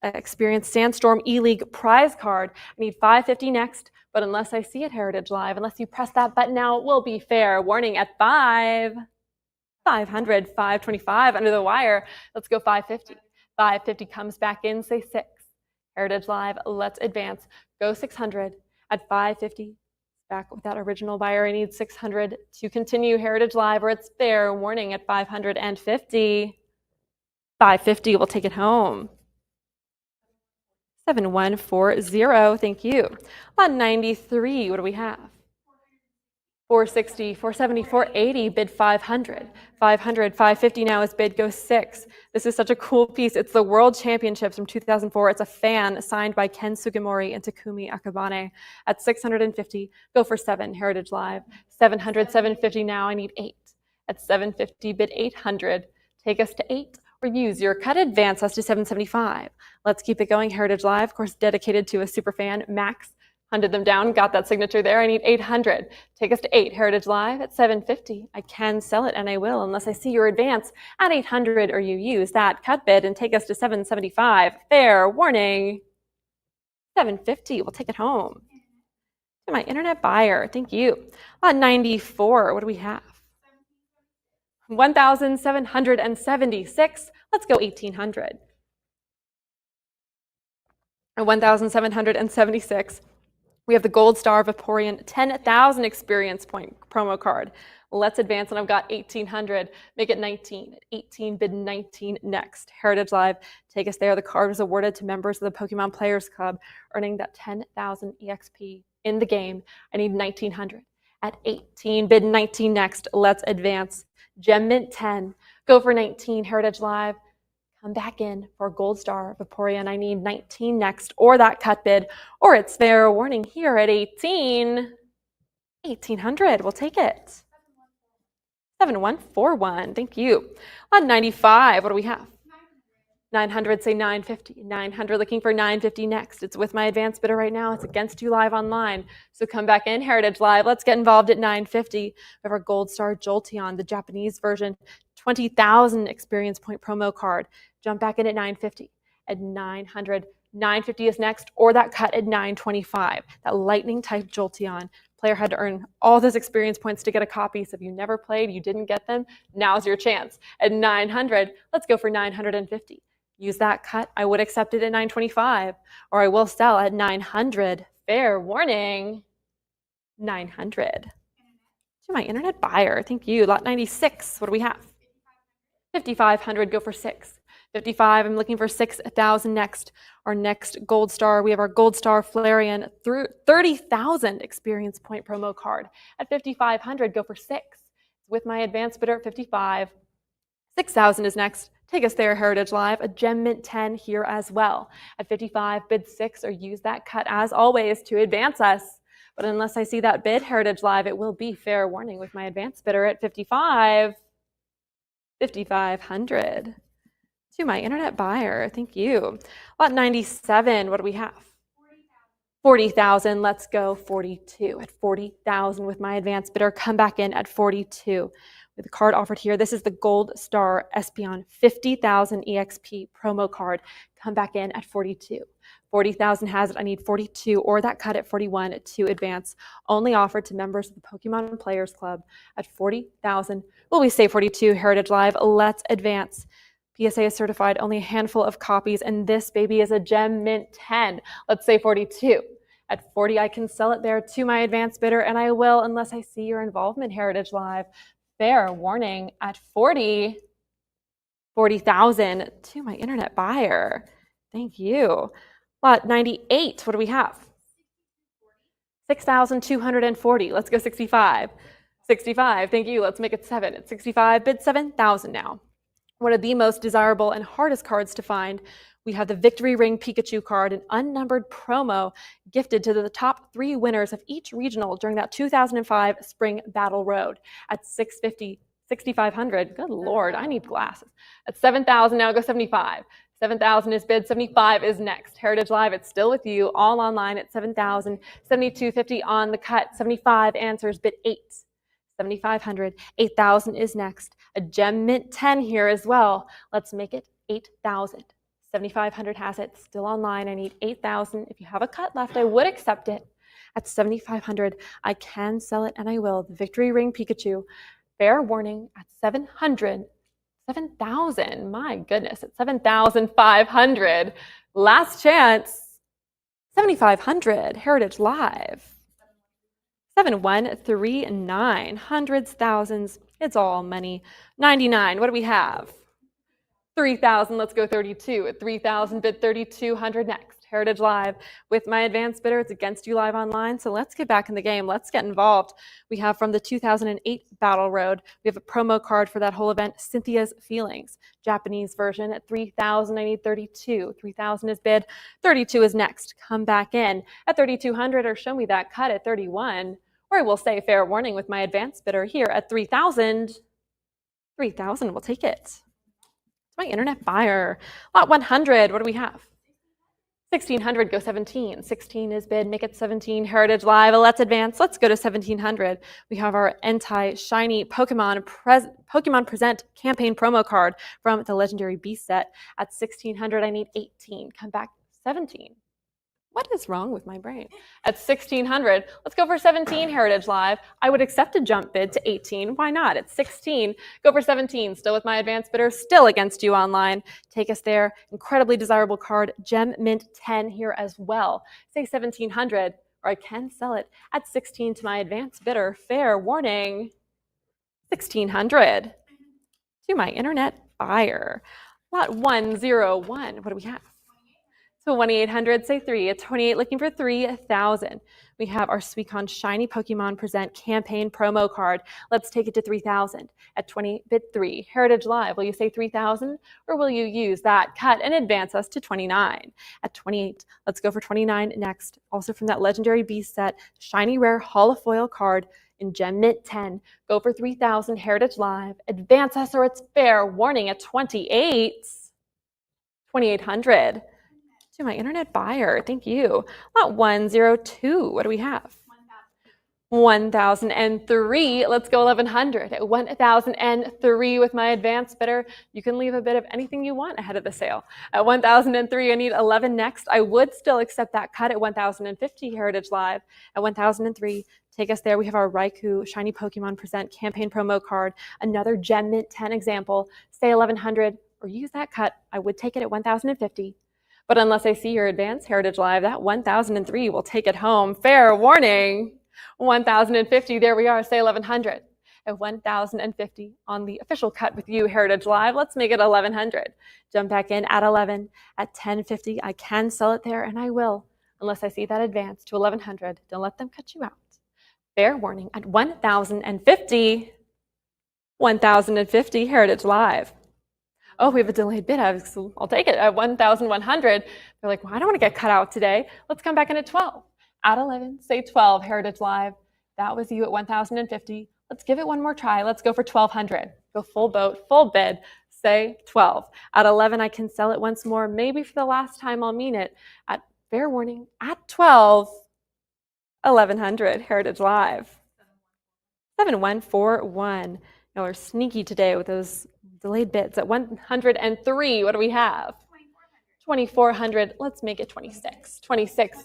experience Sandstorm E-League prize card. I need 550 next, but unless I see it, Heritage Live, unless you press that button now, it will be fair. Warning at 500, 525 under the wire. Let's go 550. 550 comes back in, say 6. Heritage Live, let's advance. Go 600 at 550. Back with that original buyer. I need 600 to continue. Heritage Live, or it's fair warning at 550. 550, we'll take it home. 7140, thank you. Lot 93, what do we have? 460, 470, 480, bid 500. 500, 550 now is bid, go 6. This is such a cool piece. It's the World Championships from 2004. It's a fan signed by Ken Sugimori and Takumi Akabane. At 650, go for 7, Heritage Live. 700, 750 now, I need 8. At 750, bid 800. Take us to 8, or use your cut, advance us to 775. Let's keep it going, Heritage Live. Of course, dedicated to a super fan, Max. Hunted them down, got that signature there. I need 800. Take us to 8. Heritage Live at 750. I can sell it, and I will, unless I see your advance at 800 or you use that cut bid and take us to 775. Fair warning. 750. We'll take it home. To my internet buyer. Thank you. 94. What do we have? 1,776. Let's go 1,800. 1,776. We have the Gold Star Vaporeon 10,000 experience point promo card. Let's advance, and I've got 1,800. Make it 19. 18, bid 19 next. Heritage Live, take us there. The card was awarded to members of the Pokemon Players Club, earning that 10,000 EXP in the game. I need 1,900. At 18, bid 19 next. Let's advance. Gem Mint 10. Go for 19, Heritage Live. Come back in for Gold Star Vaporeon. I need 19 next, or that cut bid, or it's fair warning here at 18. 1,800, we'll take it. 7141, thank you. On 95, what do we have? 900, say 950. 900, looking for 950 next. It's with my advanced bidder right now. It's against you live online. So come back in, Heritage Live. Let's get involved at 950. We have our Gold Star Jolteon, the Japanese version, 20,000 experience point promo card. Jump back in at 950. At 900, 950 is next, or that cut at 925. That lightning type Jolteon. Player had to earn all those experience points to get a copy. So if you never played, you didn't get them, now's your chance. At 900, let's go for 950. use that cut. I would accept it at $925, or I will sell at $900. Fair warning, $900. To my internet buyer, thank you. Lot 96, what do we have? $5,500, go for 6. 55, I'm looking for 6,000 next. Our next gold star, we have our gold star Flareon through 30,000 experience point promo card. At 5,500, go for 6. With my advanced bidder at 55. 6,000 is next. Take us there, Heritage Live. A Gem Mint 10 here as well. At 55, bid 6 or use that cut as always to advance us. But unless I see that bid, Heritage Live, it will be fair warning with my advanced bidder at 55. 5,500. To my internet buyer, thank you. Lot 97, what do we have? 40,000, let's go 42. At 40,000 with my advanced bidder, come back in at 42. With the card offered here, this is the Gold Star Espeon 50,000 EXP promo card. Come back in at 42. 40,000 has it. I need 42 or that cut at 41 to advance. Only offered to members of the Pokemon Players Club at 40,000. Will we say 42? Heritage Live, let's advance. PSA is certified, only a handful of copies, and this baby is a Gem Mint 10. Let's say 42. At 40, I can sell it there to my advanced bidder, and I will unless I see your involvement, Heritage Live. Fair warning at 40. 40,000 to my internet buyer. Thank you. Lot 98, what do we have? 6,240. Let's go 65. 65, thank you. Let's make it 7. At 65, bid 7,000 now. One of the most desirable and hardest cards to find. We have the Victory Ring Pikachu card, an unnumbered promo gifted to the top 3 winners of each regional during that 2005 Spring Battle Road at 650, 6,500. Good Lord, I need glasses. At 7,000 now, go 75. 7,000 is bid, 75 is next. Heritage Live, it's still with you, all online at 7,000, 7,250 on the cut, 75 answers, bid 8. 7,500, 8,000 is next. A Gem Mint 10 here as well. Let's make it 8,000. 7,500 has it, still online. I need 8,000. If you have a cut left, I would accept it. At 7,500, I can sell it, and I will. The Victory Ring Pikachu, fair warning at 700. 7,000, my goodness, at 7,500. Last chance, 7,500, Heritage Live. 7139, hundreds, thousands, it's all money. 99, what do we have? 3,000, let's go 32. At 3,000, bid 3,200 next. Heritage Live. With my advanced bidder, it's against you live online, so let's get back in the game. Let's get involved. We have from the 2008 Battle Road, we have a promo card for that whole event, Cynthia's Feelings. Japanese version at 3,000, I need 32. 3,000 is bid, 32 is next. Come back in at 3,200 or show me that cut at 31. Or I will say fair warning with my advanced bidder here at 3,000. 3,000, we'll take it. It's my internet buyer. Lot 100, what do we have? 1,600, go 17. 16 is bid, make it 17. Heritage Live, let's advance. Let's go to 1,700. We have our Entei Shiny Pokemon Present campaign promo card from the Legendary Beast set. At 1,600, I need 18. Come back, 17. What is wrong with my brain? At 1,600, let's go for 17, Heritage Live. I would accept a jump bid to 18. Why not? At 16, go for 17. Still with my advanced bidder, still against you online. Take us there. Incredibly desirable card, Gem Mint 10 here as well. Say 1,700, or I can sell it at 16 to my advanced bidder. Fair warning, 1,600 to my internet buyer. Lot 101, what do we have? So 2,800, say 3. At 28, looking for 3,000. We have our Suicune Shiny Pokemon Present campaign promo card. Let's take it to 3,000. At 20, bid 3. Heritage Live, will you say 3,000? Or will you use that cut and advance us to 29? At 28, let's go for 29 next. Also from that Legendary Beast set, Shiny Rare Holofoil card in Gem Mint 10. Go for 3,000, Heritage Live. Advance us or it's fair warning at 28. 2,800. To my internet buyer, thank you. Lot 102, what do we have? 1,003, let's go 1,100. At 1,003 with my advanced bidder, you can leave a bid of anything you want ahead of the sale. At 1,003, I need 11 next. I would still accept that cut at 1,050, Heritage Live. At 1,003, take us there. We have our Raikou Shiny Pokemon Present campaign promo card, another Gem Mint 10 example. Say 1,100. or use that cut, I would take it at 1,050. But unless I see your advance Heritage Live, that 1,003 will take it home. Fair warning. 1,050, there we are, say 1,100. At 1,050 on the official cut with you, Heritage Live. Let's make it 1,100. Jump back in at 11. At 1050, I can sell it there, and I will, unless I see that advance to 1,100. Don't let them cut you out. Fair warning at 1,050. 1,050, Heritage Live. Oh, we have a delayed bid. I'll take it at 1,100. They're like, well, I don't want to get cut out today. Let's come back in at 12. At 11, say 12, Heritage Live. That was you at 1,050. Let's give it one more try. Let's go for 1,200. Go full boat, full bid. Say 12. At 11, I can sell it once more. Maybe for the last time, I'll mean it. At fair warning, at 12, 1,100, Heritage Live. 7141. Y'all are sneaky today with those delayed bids. At 103, what do we have? 2,400. Let's make it 26. 26.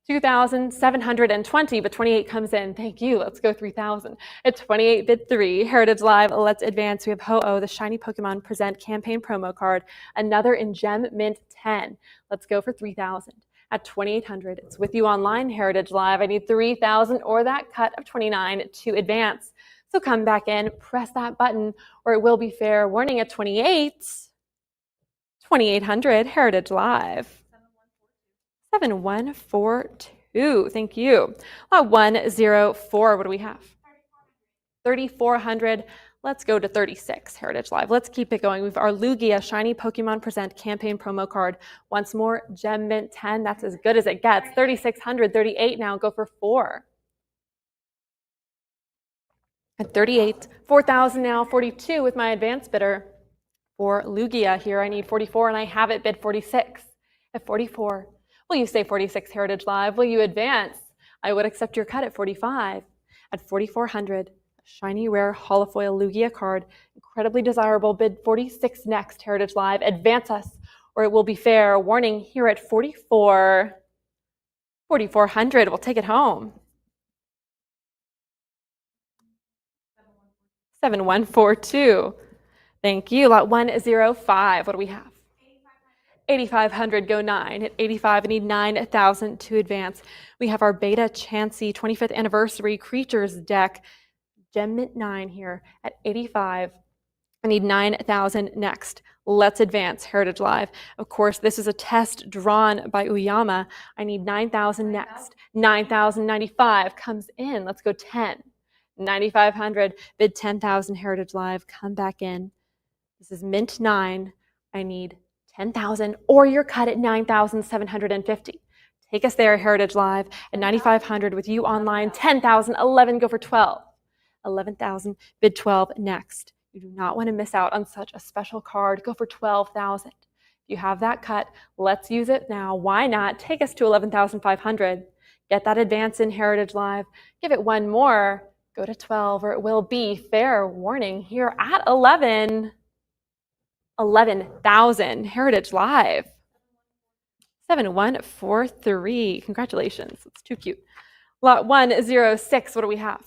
2,720, but 28 comes in. Thank you. Let's go 3,000. At 28 bid 3, Heritage Live. Let's advance. We have Ho-Oh, the Shiny Pokemon Present campaign promo card. Another in Gem Mint 10. Let's go for 3,000. At 2,800, it's with you online, Heritage Live. I need 3,000 or that cut of 29 to advance. So come back in, press that button, or it will be fair warning at 28. 2,800, Heritage Live. 7142. Thank you. 104. What do we have? 3,400. Let's go to 36, Heritage Live. Let's keep it going. We've our Lugia Shiny Pokemon Present campaign promo card. Once more, Gem Mint 10. That's as good as it gets. 3,600, 38 now. Go for 4. At 38, 4,000 now, 42 with my advance bidder. For Lugia here, I need 44, and I have it bid 46. At 44, will you say 46, Heritage Live? Will you advance? I would accept your cut at 45. At 4,400, shiny rare holofoil Lugia card, incredibly desirable, bid 46 next, Heritage Live. Advance us, or it will be fair. Warning here at 44. 4,400, we'll take it home. 7142. Thank you. Lot 105. What do we have? 8,500, go 9. At 85, I need 9,000 to advance. We have our Beta Chansey 25th Anniversary Creatures deck. Gem Mint 9 here at 85. I need 9,000 next. Let's advance, Heritage Live. Of course, this is a test drawn by Uyama. I need 9,000 next. 9,095 comes in. Let's go 10. 9,500, bid 10,000, Heritage Live. Come back in. This is Mint 9. I need 10,000 or your cut at 9,750. Take us there, Heritage Live. At 9,500 with you online. 10,000, 11, go for 12. 11,000, bid 12 next. You do not want to miss out on such a special card. Go for 12,000. If you have that cut, let's use it now. Why not? Take us to 11,500. Get that advance in, Heritage Live. Give it one more. Go to 12, or it will be fair warning here at 11. 11,000, Heritage Live. 7143. Congratulations. It's too cute. Lot 106. What do we have?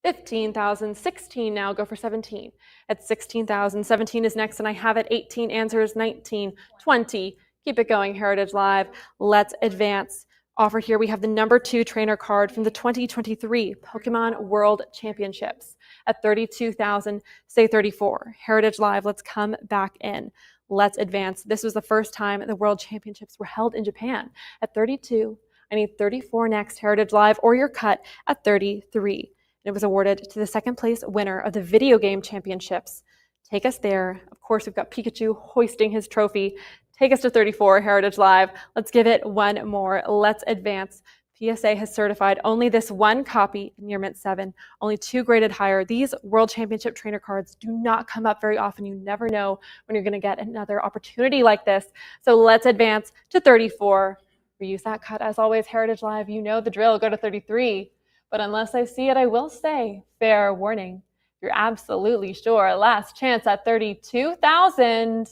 15,000. 16 now. Go for 17. At 16,000. 17 is next, and I have it. 18 answers. 19. 20. Keep it going, Heritage Live. Let's advance. Offered here, we have the number 2 trainer card from the 2023 Pokemon World Championships. At 32,000, say 34. Heritage Live, let's come back in. Let's advance. This was the first time the World Championships were held in Japan. At 32, I need 34 next, Heritage Live, or your cut at 33. And it was awarded to the second place winner of the Video Game Championships. Take us there. Of course, we've got Pikachu hoisting his trophy. Take us to 34, Heritage Live. Let's give it one more. Let's advance. PSA has certified only this one copy near Mint 7, only 2 graded higher. These World Championship trainer cards do not come up very often. You never know when you're going to get another opportunity like this. So let's advance to 34. Reuse that cut. As always, Heritage Live, you know the drill. Go to 33. But unless I see it, I will say, fair warning. You're absolutely sure. Last chance at 32,000.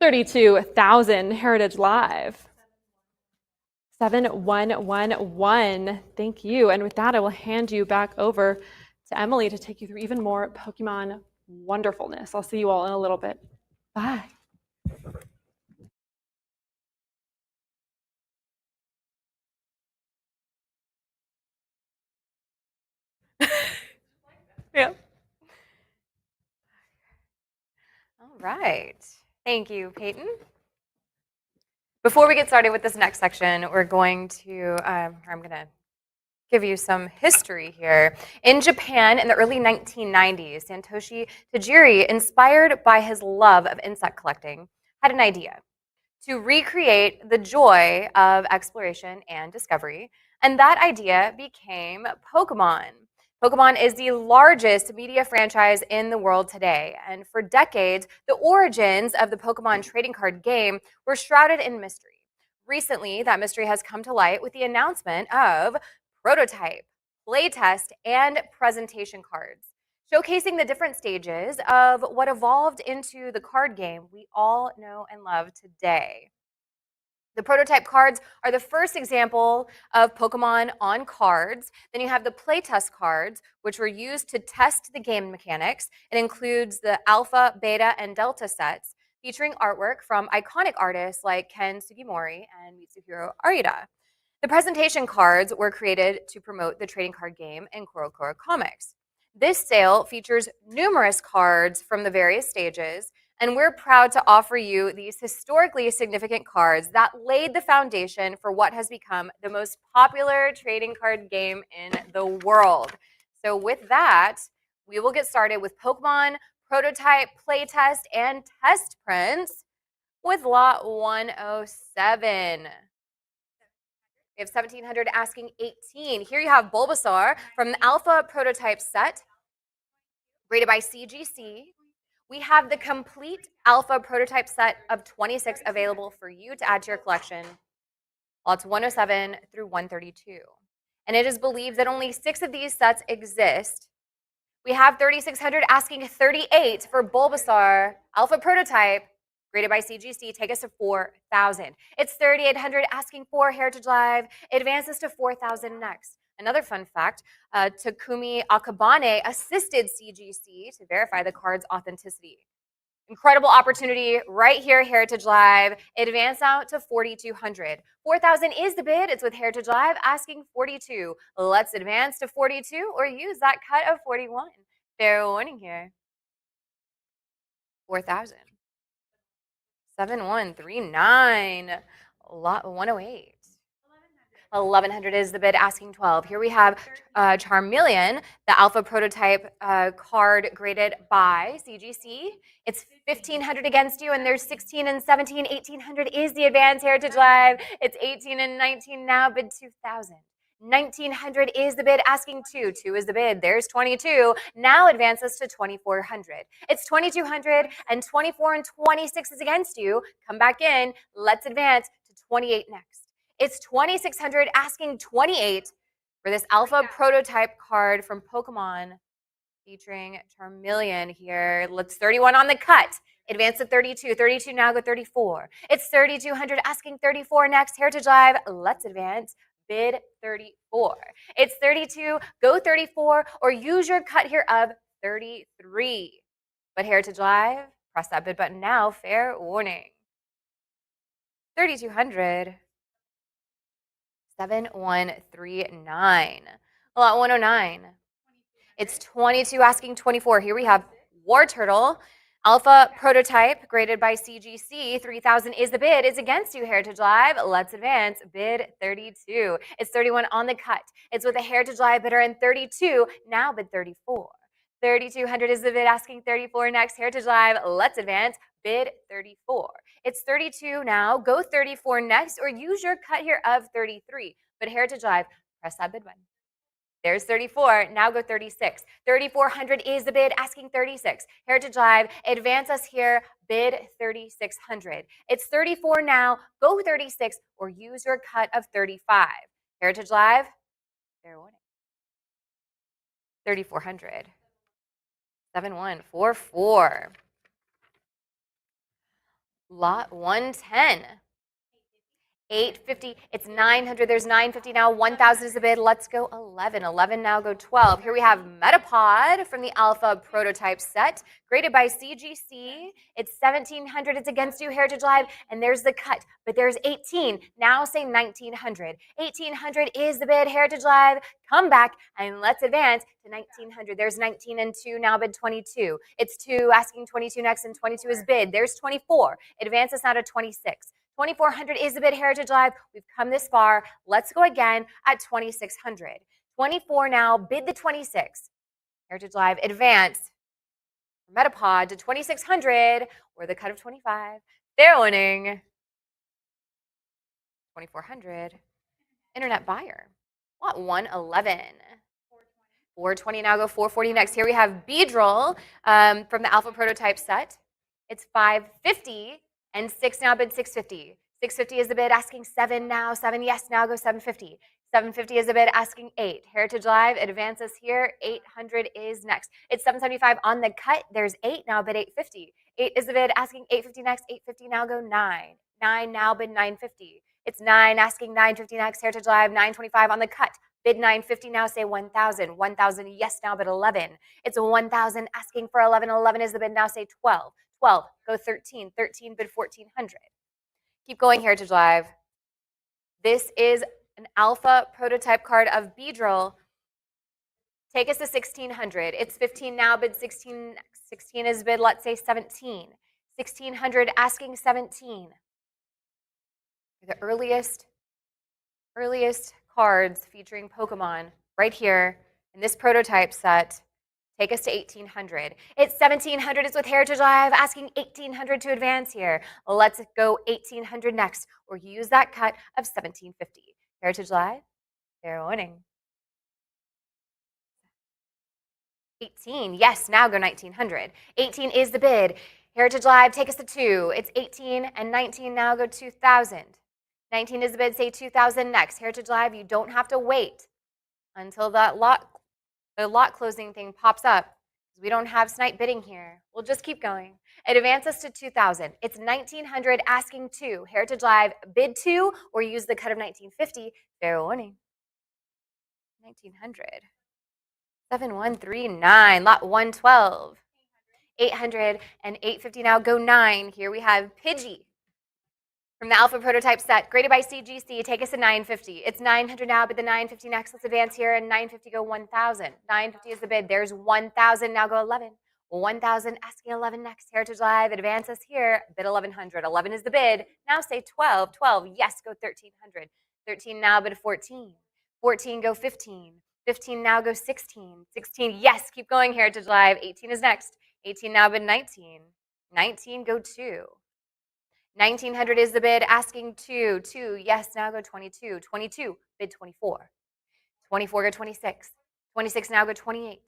32,000, Heritage Live. 7111. Thank you. And with that, I will hand you back over to Emily to take you through even more Pokemon wonderfulness. I'll see you all in a little bit. Bye. Yeah. All right. Thank you, Peyton. Before we get started with this next section, we're going to, I'm going to give you some history here. In Japan in the early 1990s, Satoshi Tajiri, inspired by his love of insect collecting, had an idea to recreate the joy of exploration and discovery. And that idea became Pokemon. Pokemon is the largest media franchise in the world today. And for decades, the origins of the Pokemon trading card game were shrouded in mystery. Recently, that mystery has come to light with the announcement of prototype, playtest, and presentation cards, showcasing the different stages of what evolved into the card game we all know and love today. The prototype cards are the first example of Pokemon on cards. Then you have the playtest cards, which were used to test the game mechanics. It includes the Alpha, Beta, and Delta sets, featuring artwork from iconic artists like Ken Sugimori and Mitsuhiro Arita. The presentation cards were created to promote the trading card game in CoroCoro Comics. This sale features numerous cards from the various stages, and we're proud to offer you these historically significant cards that laid the foundation for what has become the most popular trading card game in the world. So with that, we will get started with Pokemon prototype, playtest, and test prints with lot 107. We have 1700 asking 18. Here you have Bulbasaur from the Alpha prototype set, rated by CGC. We have the complete Alpha prototype set of 26 available for you to add to your collection, lots 107 through 132. And it is believed that only 6 of these sets exist. We have 3600 asking 38 for Bulbasaur Alpha prototype, graded by CGC, take us to 4,000. It's 3,800 asking for Heritage Live. It advances to 4,000 next. Another fun fact, Takumi Akabane assisted CGC to verify the card's authenticity. Incredible opportunity right here, Heritage Live. It advanced out to 4,200. 4,000 is the bid. It's with Heritage Live asking 42. Let's advance to 42 or use that cut of 41. Fair warning here. 4,000. 7139. Lot 108. 1,100 is the bid, asking 12. Here we have Charmeleon, the Alpha prototype card graded by CGC. It's 1,500 against you, and there's 16 and 17. 1,800 is the advanced Heritage Live. It's 18 and 19 now, bid 2,000. 1,900 is the bid, asking 2. 2 is the bid. There's 22. Now advances to 2,400. It's 2,200 and 24 and 26 is against you. Come back in. Let's advance to 28 next. It's 2,600 asking 28 for this Alpha prototype card from Pokemon featuring Charmeleon here. Let's 31 on the cut. Advance to 32. 32 now, go 34. It's 3,200 asking 34 next. Heritage Live. Let's advance. Bid 34. It's 32, go 34, or use your cut here of 33. But Heritage Live, press that bid button now. Fair warning. 3,200. 7139. Lot 109. It's 22 asking 24. Here we have War Turtle. Alpha prototype graded by CGC. 3,000 is the bid. It's against you, Heritage Live. Let's advance. Bid 32. It's 31 on the cut. It's with a Heritage Live bidder in 32. Now bid 34. 3,200 is the bid, asking 34 next. Heritage Live. Let's advance. Bid 34. It's 32 now. Go 34 next, or use your cut here of 33. But Heritage Live, press that bid button. There's 34. Now go 36. 3,400 is the bid, asking 36. Heritage Live, advance us here. Bid 3,600. It's 34 now. Go 36 or use your cut of 35. Heritage Live, fair warning. 3,400. 7144. Lot 110. 850, it's 900, there's 950 now, 1000 is the bid, let's go 11, 11 now go 12. Here we have Metapod from the Alpha prototype set, graded by CGC, it's 1700, it's against you, Heritage Live, and there's the cut, but there's 18, now say 1900. 1800 is the bid, Heritage Live, come back and let's advance to 1900. There's 19 and 2, now bid 22. It's 2 asking 22 next, and 22 is bid. There's 24, advances now to 26. 2400 is the bid, Heritage Live. We've come this far. Let's go again at 2600. 24 now, bid the 26. Heritage Live, advance Metapod to 2600 or the cut of 25. They're winning 2400. Internet buyer. Lot 111. 420 now go 440 next. Here we have Beedrill from the Alpha prototype set. It's 550 and 6 now bid 650. 650 is the bid, asking 7 now. 7, yes, now go 750. 750 is the bid, asking 8. Heritage Live advances here. 800 is next. It's 775 on the cut. There's 8 now bid 850. 8 is the bid, asking 850 next. 850 now go 9. 9 now bid 950. It's 9 asking 950 next. Heritage Live 925 on the cut. Bid 950 now, say 1,000. 1,000, yes, now bid 11. It's 1,000 asking for 11. 11 is the bid now, say 12. 12, go 13. 13, bid 1,400. Keep going, Heritage Live. This is an Alpha prototype card of Beedrill. Take us to 1,600. It's 15 now, bid 16. 16 is bid, let's say 17. 1,600 asking 17. The earliest cards featuring Pokemon right here in this prototype set. Take us to 1,800. It's 1,700. It's with Heritage Live, asking 1,800 to advance here. Let's go 1,800 next, or use that cut of 1,750. Heritage Live, they're winning. 18, yes, now go 1,900. 18 is the bid. Heritage Live, take us to 2. It's 18 and 19, now go 2,000. 19 is the bid, say 2,000 next. Heritage Live, you don't have to wait until the lot closing thing pops up. We don't have snipe bidding here. We'll just keep going. It advances to 2,000. It's 1,900 asking 2. Heritage Live, bid 2 or use the cut of 1,950. Fair warning. 1,900. 7139, lot 112. 800 and 850 now go 9. Here we have Pidgey from the Alpha prototype set, graded by CGC. Take us to 950. It's 900 now, but the 950 next. Let's advance here, and 950 go 1,000. 950 is the bid. There's 1,000. Now go 11. 1,000 asking 11 next. Heritage Live advances here. Bid 1,100. 11 is the bid. Now say 12. 12. Yes, go 1,300. 13 now, bid 14. 14 go 15. 15 now go 16. 16. Yes, keep going. Heritage Live. 18 is next. 18 now, bid 19. 19 go 2. 1,900 is the bid, asking 2. 2, yes, now go 22. 22, bid 24. 24 go 26. 26 now go 28.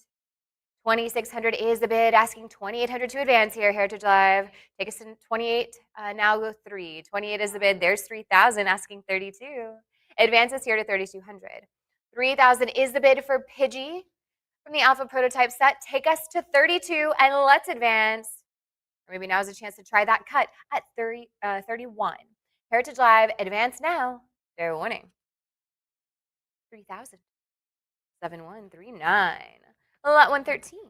2,600 is the bid, asking 2,800 to advance here. Heritage Live, take us to 28. Now go 3. 28 is the bid. There's 3,000, asking 32. Advances here to 3,200. 3,000 is the bid for Pidgey from the Alpha prototype set. Take us to 32, and let's advance. Or maybe now is a chance to try that cut at 31. Heritage Live, advance now. Fair warning. 3,000. 7139. Lot 113.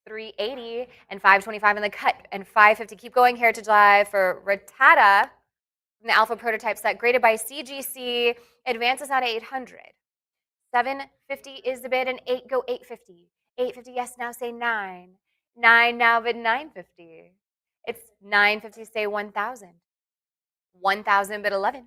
380 and 525 in the cut and 550. Keep going, Heritage Live, for Rattata from the Alpha prototype set, graded by CGC. Advances out 800. 750 is the bid, and 8 go 850. 850, yes, now say 9. 9 now, bid 950. It's 950, say 1,000. 1,000, bid 11.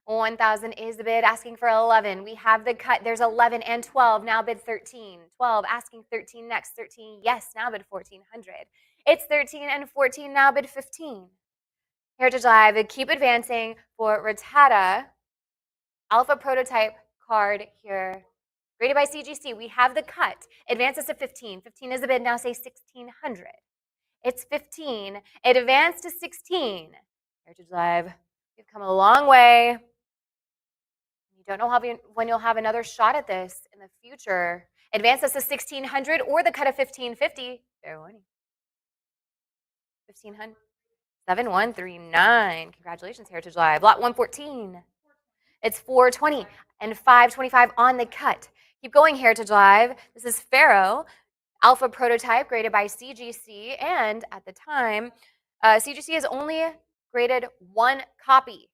1,000 is the bid, asking for 11. We have the cut. There's 11 and 12. Now bid 13. 12, asking 13 next. 13, yes, now bid 1,400. It's 13 and 14, now bid 15. Heritage Live, keep advancing for Rattata. Alpha prototype card here. Graded by CGC, we have the cut. Advances to 15. 15 is the bid, now say 1,600. It's 15. It advanced to 16. Heritage Live, you've come a long way. You don't know when you'll have another shot at this in the future. Advances to 1,600 or the cut of 1,550. Fair warning. 1,500. 7139. Congratulations, Heritage Live. Lot 114. It's 420 and 525 on the cut. Keep going, Heritage Live. This is Pharaoh, alpha prototype graded by CGC, and at the time, CGC has only graded one copy,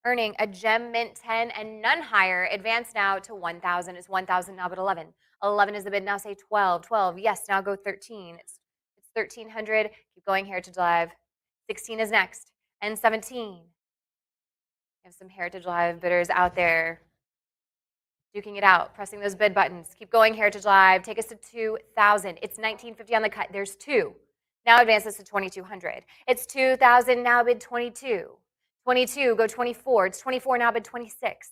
earning a gem mint 10 and none higher. Advance now to 1,000. It's 1,000 now, but 11. 11 is the bid. Now say 12. 12. Yes, now go 13. It's 1,300. Keep going, Heritage Live. 16 is next, and 17. We have some Heritage Live bidders out there duking it out, pressing those bid buttons. Keep going, Heritage Live. Take us to 2,000. It's 1,950 on the cut. There's two. Now advance us to 2,200. It's 2,000. Now bid 22. 22, go 24. It's 24, now bid 26.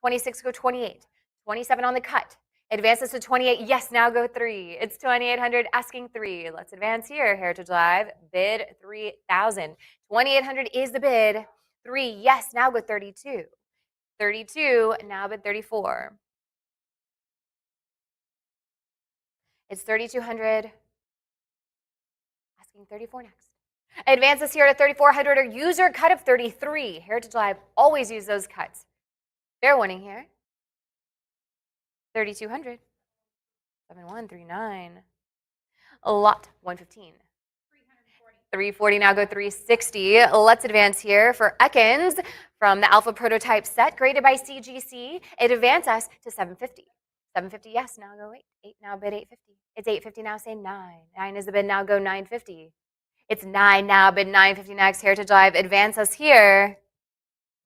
26, go 28. 27 on the cut. Advance us to 28. Yes, now go 3. It's 2,800, asking 3. Let's advance here, Heritage Live. Bid 3,000. 2,800 is the bid. 3, yes, now go 32. 32, now bid 34. It's 3,200, asking 34 next. Advance us here to 3,400 or use your cut of 33. Heritage Live, always use those cuts. Fair warning here. 3,200. 7139. Lot 115. 340, now go 360. Let's advance here for Ekins from the Alpha Prototype set, graded by CGC. It advances us to 750. 750, yes, now go 8. 8, now bid 850. It's 850, now say 9. 9 is the bid, now go 950. It's 9 now, bid 950 next. Heritage Live, advance us here.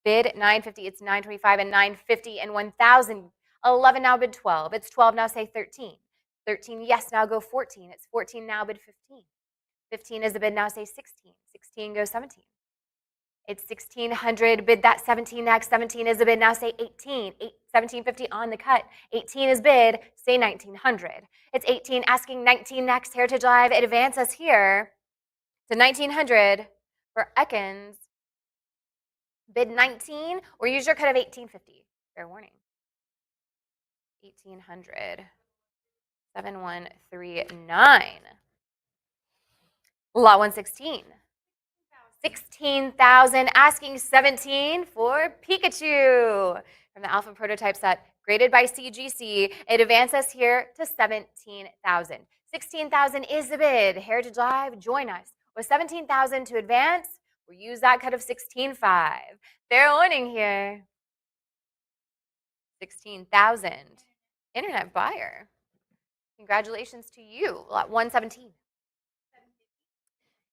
Bid 950, it's 925 and 950 and 1,000. 11 now, bid 12. It's 12 now, say 13. 13, yes, now go 14. It's 14 now, bid 15. 15 is the bid, now say 16. 16 goes 17. It's 1,600, bid that 17 next. 17 is the bid, now say 18. 1,750 on the cut. 18 is bid, say 1,900. It's 18, asking 19 next. Heritage Live, advance us here to 1,900 for Ekins. Bid 19 or use your cut of 1,850. Fair warning. 1,800. 7139. Lot 116. 16,000, asking 17 for Pikachu. From the Alpha Prototype set, graded by CGC, it advances here to 17,000. 16,000 is the bid. Heritage Live, join us. With 17,000 to advance, or use that cut of 16.5. Fair warning here. 16,000. Internet buyer. Congratulations to you. Lot 117.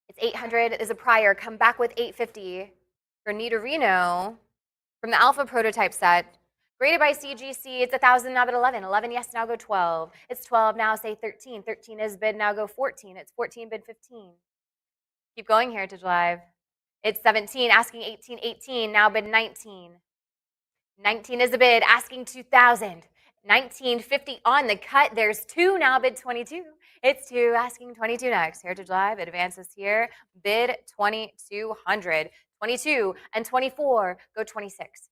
It's 800 is a prior. Come back with 850 for Nidorino from the Alpha Prototype set. Graded by CGC, it's 1,000, now bid 11. 11, yes, now go 12. It's 12, now say 13. 13 is bid, now go 14. It's 14, bid 15. Keep going, Heritage Live. It's 17, asking 18. 18, now bid 19. 19 is the bid, asking 2,000. 1950 on the cut. There's 2, now bid 22. It's 2, asking 22 next. Heritage Live, advances here. Bid 2,200. 22 and 24, go 26.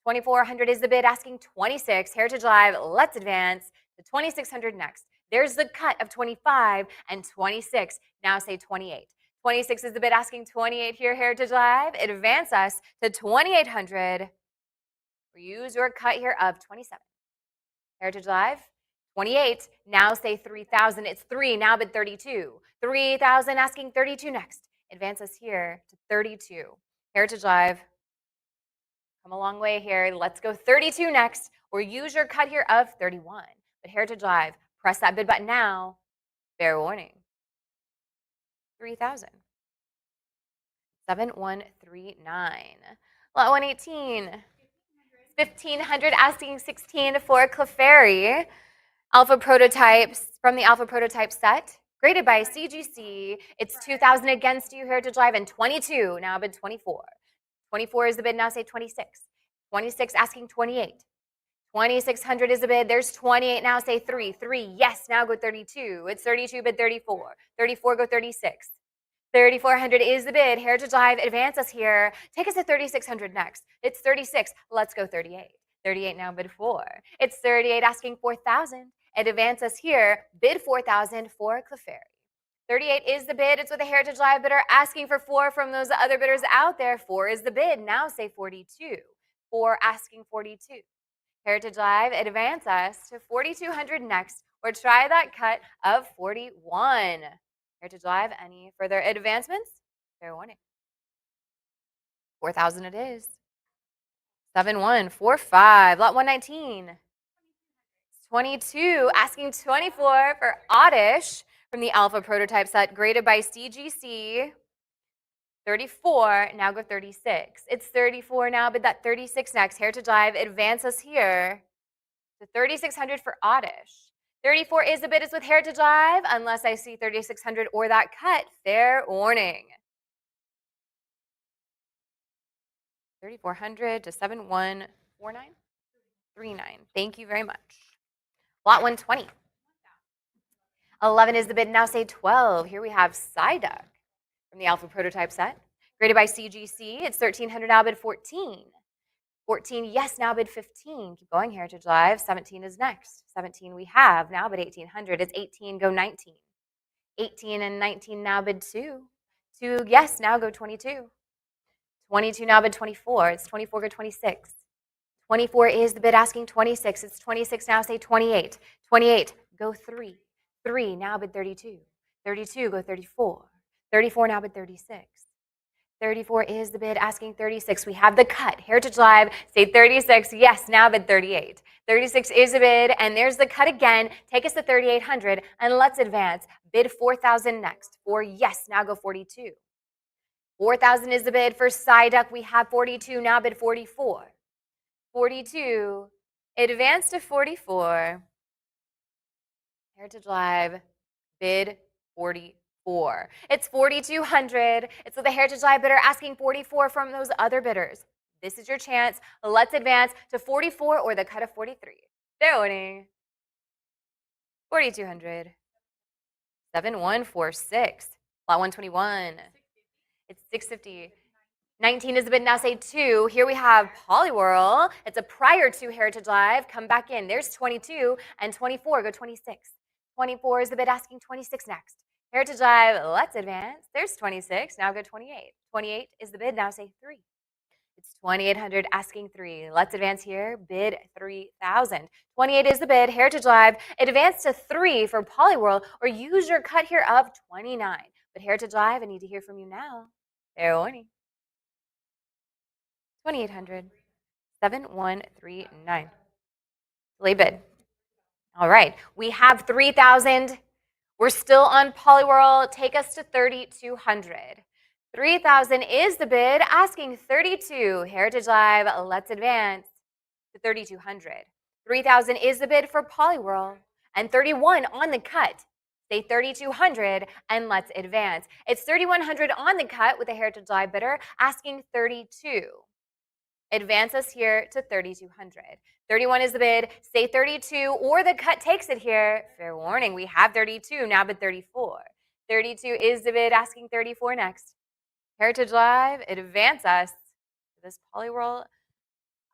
2,400 is the bid, asking 26. Heritage Live, let's advance to 2,600 next. There's the cut of 25 and 26. Now say 28. 26 is the bid, asking 28 here. Heritage Live, advance us to 2,800. Use your cut here of 27. Heritage Live, 28. Now say 3,000. It's 3. Now bid 32. 3,000, asking 32 next. Advance us here to 32. Heritage Live, come a long way here. Let's go 32 next, or use your cut here of 31. But Heritage Live, press that bid button now. Fair warning. 3,000. 7139. Lot 118. 1,500, asking 16 for Clefairy. Alpha Prototypes from the Alpha Prototype set, graded by CGC. It's 2,000 against you, Heritage Live, and 22. Now bid 24. 24 is the bid, now say 26. 26, asking 28. 2,600 is the bid. There's 28, now say 3. 3, yes, now go 32. It's 32, bid 34. 34, go 36. 3,400 is the bid. Heritage Live, advance us here. Take us to 3,600 next. It's 36. Let's go 38. 38 now, bid 4. It's 38, asking 4,000. And advance us here. Bid 4,000 for Clefairy. 38 is the bid. It's with a Heritage Live bidder asking for 4 from those other bidders out there. 4 is the bid. Now say 42. 4 asking 42. Heritage Live, advance us to 4,200 next, or try that cut of 41. Heritage Live, any further advancements? Fair warning. 4,000 it is. 7145, lot 119. 22, asking 24 for Oddish from the Alpha prototype set, graded by CGC. 34, now go 36. It's 34 now, but that 36 next. Heritage Live, advance us here to 3,600 for Oddish. 34 is the bid. It's with Heritage Live, unless I see 3,600 or that cut. Fair warning. 3,400 to 714939. Thank you very much. Lot 120. 11 is the bid. Now say 12. Here we have Psyduck from the Alpha prototype set, graded by CGC. It's 1,300 now, bid 14. 14, yes, now bid 15. Keep going, Heritage Live. 17 is next. 17 we have, now bid 1,800. It's 18, go 19. 18 and 19 now bid 2. 2, yes, now go 22. 22 now bid 24. It's 24, go 26. 24 is the bid asking 26. It's 26 now, say 28. 28, go 3. 3 now bid 32. 32, go 34. 34 now bid 36. 34 is the bid asking 36. We have the cut. Heritage Live, say 36. Yes, now bid 38. 36 is the bid, and there's the cut again. Take us to 3,800, and let's advance. Bid 4,000 next. 4, yes, now go 42. 4,000 is the bid for Psyduck. We have 42, now bid 44. 42, advance to 44. Heritage Live, bid 44. It's 4,200. It's with the Heritage Live bidder asking 44 from those other bidders. This is your chance. Let's advance to 44 or the cut of 43. Fair warning. 4,200. 7146. Lot 121. It's 650. 19 is the bid. Now say 2. Here we have Poliwhirl. It's a prior to Heritage Live. Come back in. There's 22 and 24. Go 26. 24 is the bid asking 26 next. Heritage Live, let's advance. There's 26. Now go 28. 28 is the bid. Now say 3. It's 2,800 asking 3. Let's advance here. Bid 3,000. 28 is the bid. Heritage Live, advance to 3 for Poliwhirl, or use your cut here of 29. But Heritage Live, I need to hear from you now. Fair warning. 2,800. 7139. Delay bid. All right. We have 3,000. We're still on Poliwhirl. Take us to 3,200. 3,000 is the bid, asking 32. Heritage Live, let's advance to 3,200. 3,000 is the bid for Poliwhirl, and 31 on the cut. Say 3,200, and let's advance. It's 3,100 on the cut with the Heritage Live bidder, asking 32. Advance us here to 3,200. 31 is the bid. Say 32, or the cut takes it here. Fair warning, we have 32, now bid 34. 32 is the bid, asking 34 next. Heritage Live, advance us to this Poliwhirl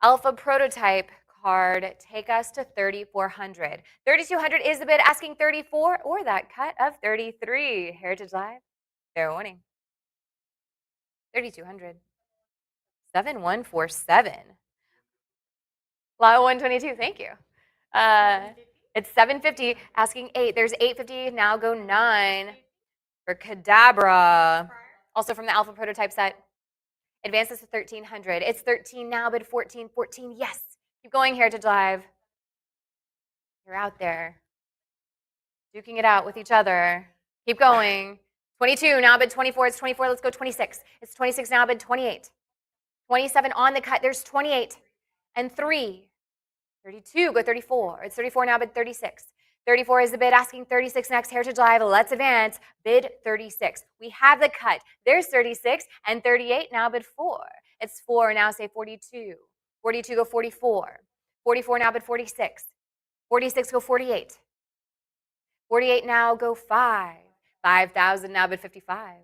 Alpha prototype card. Take us to 3,400. 3,200 is the bid, asking 34, or that cut of 33. Heritage Live, fair warning. 3,200. 7147. Lot 122, thank you. It's 750, asking 8. There's 850, now go 9 for Kadabra. Also from the Alpha prototype set. Advances to 1,300. It's 13 now, bid 14. 14, yes. Keep going, Heritage Live. You're out there. Duking it out with each other. Keep going. 22, now bid 24. It's 24, let's go 26. It's 26 now, bid 28. 27 on the cut, there's 28. And 3. 32, go 34. It's 34 now, bid 36. 34 is the bid, asking 36 next. Heritage Live, let's advance. Bid 36. We have the cut. There's 36 and 38, now bid 4. It's 4, now say 42. 42, go 44. 44 now, bid 46. 46, go 48. 48 now, go 5. 5,000 now, bid 55.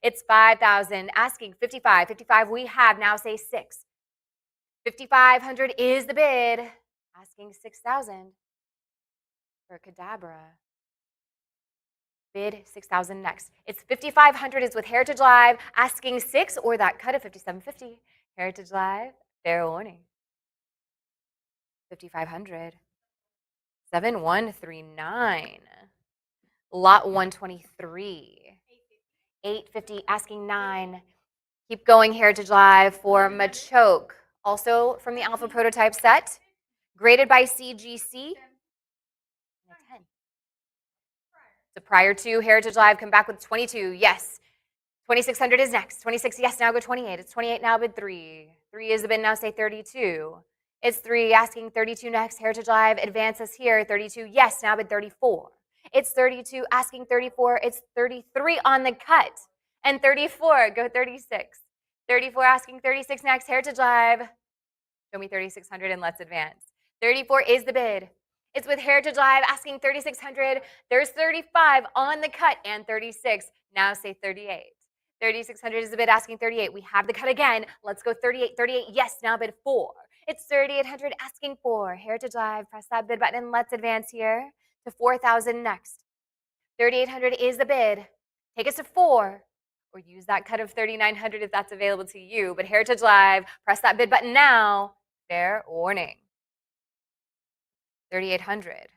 It's 5,000, asking 55. 55 we have, now say 6. 5,500 is the bid, asking 6,000 for Kadabra. Bid 6,000 next. It's 5,500 is with Heritage Live, asking 6 or that cut of 5,750. Heritage Live, fair warning. 5,500. 7,139. Lot 123. 850 asking 9. Keep going, Heritage Live for Machoke. Also from the Alpha Prototype set. Graded by CGC. 10. So prior to Heritage Live, come back with 22. Yes. 2,600 is next. 26, yes, now go 28. It's 28 now, bid 3. 3 is the bid, now say 32. It's 3, asking 32 next. Heritage Live advances here. 32, yes, now bid 34. It's 32, asking 34. It's 33 on the cut. And 34, go 36. 34, asking 36 next. Heritage Live, show me 3,600 and let's advance. 34 is the bid. It's with Heritage Live, asking 3,600. There's 35 on the cut and 36. Now say 38. 3,600 is the bid, asking 38. We have the cut again. Let's go 38. 38, yes, now bid 4. It's 3,800, asking 4. Heritage Live, press that bid button and let's advance here to 4,000 next. 3,800 is the bid. Take us to 4, or use that cut of 3,900 if that's available to you. But Heritage Live, press that bid button now. Fair warning. 3,800.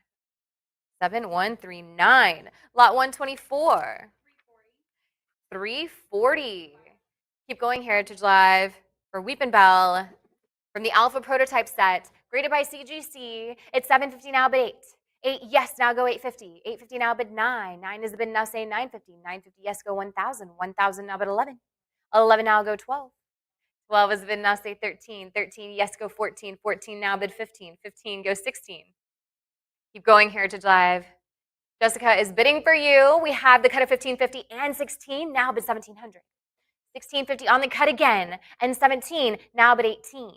7,139. Lot 124. 340. Keep going, Heritage Live for Weepin' Bell from the Alpha Prototype set, graded by CGC. It's 750 now, bid 8. 8, yes, now go 850. 850 now, bid 9. 9 is the bid, now say 950. 950, yes, go 1,000. 1,000 now, bid 11. 11 now, go 12. 12 is the bid, now say 13. 13, yes, go 14. 14 now, bid 15. 15, go 16. Keep going, Heritage Live. Jessica is bidding for you. We have the cut of 1,550 and 16, now bid 1,700. 1,650 on the cut again, and 17, now bid 18.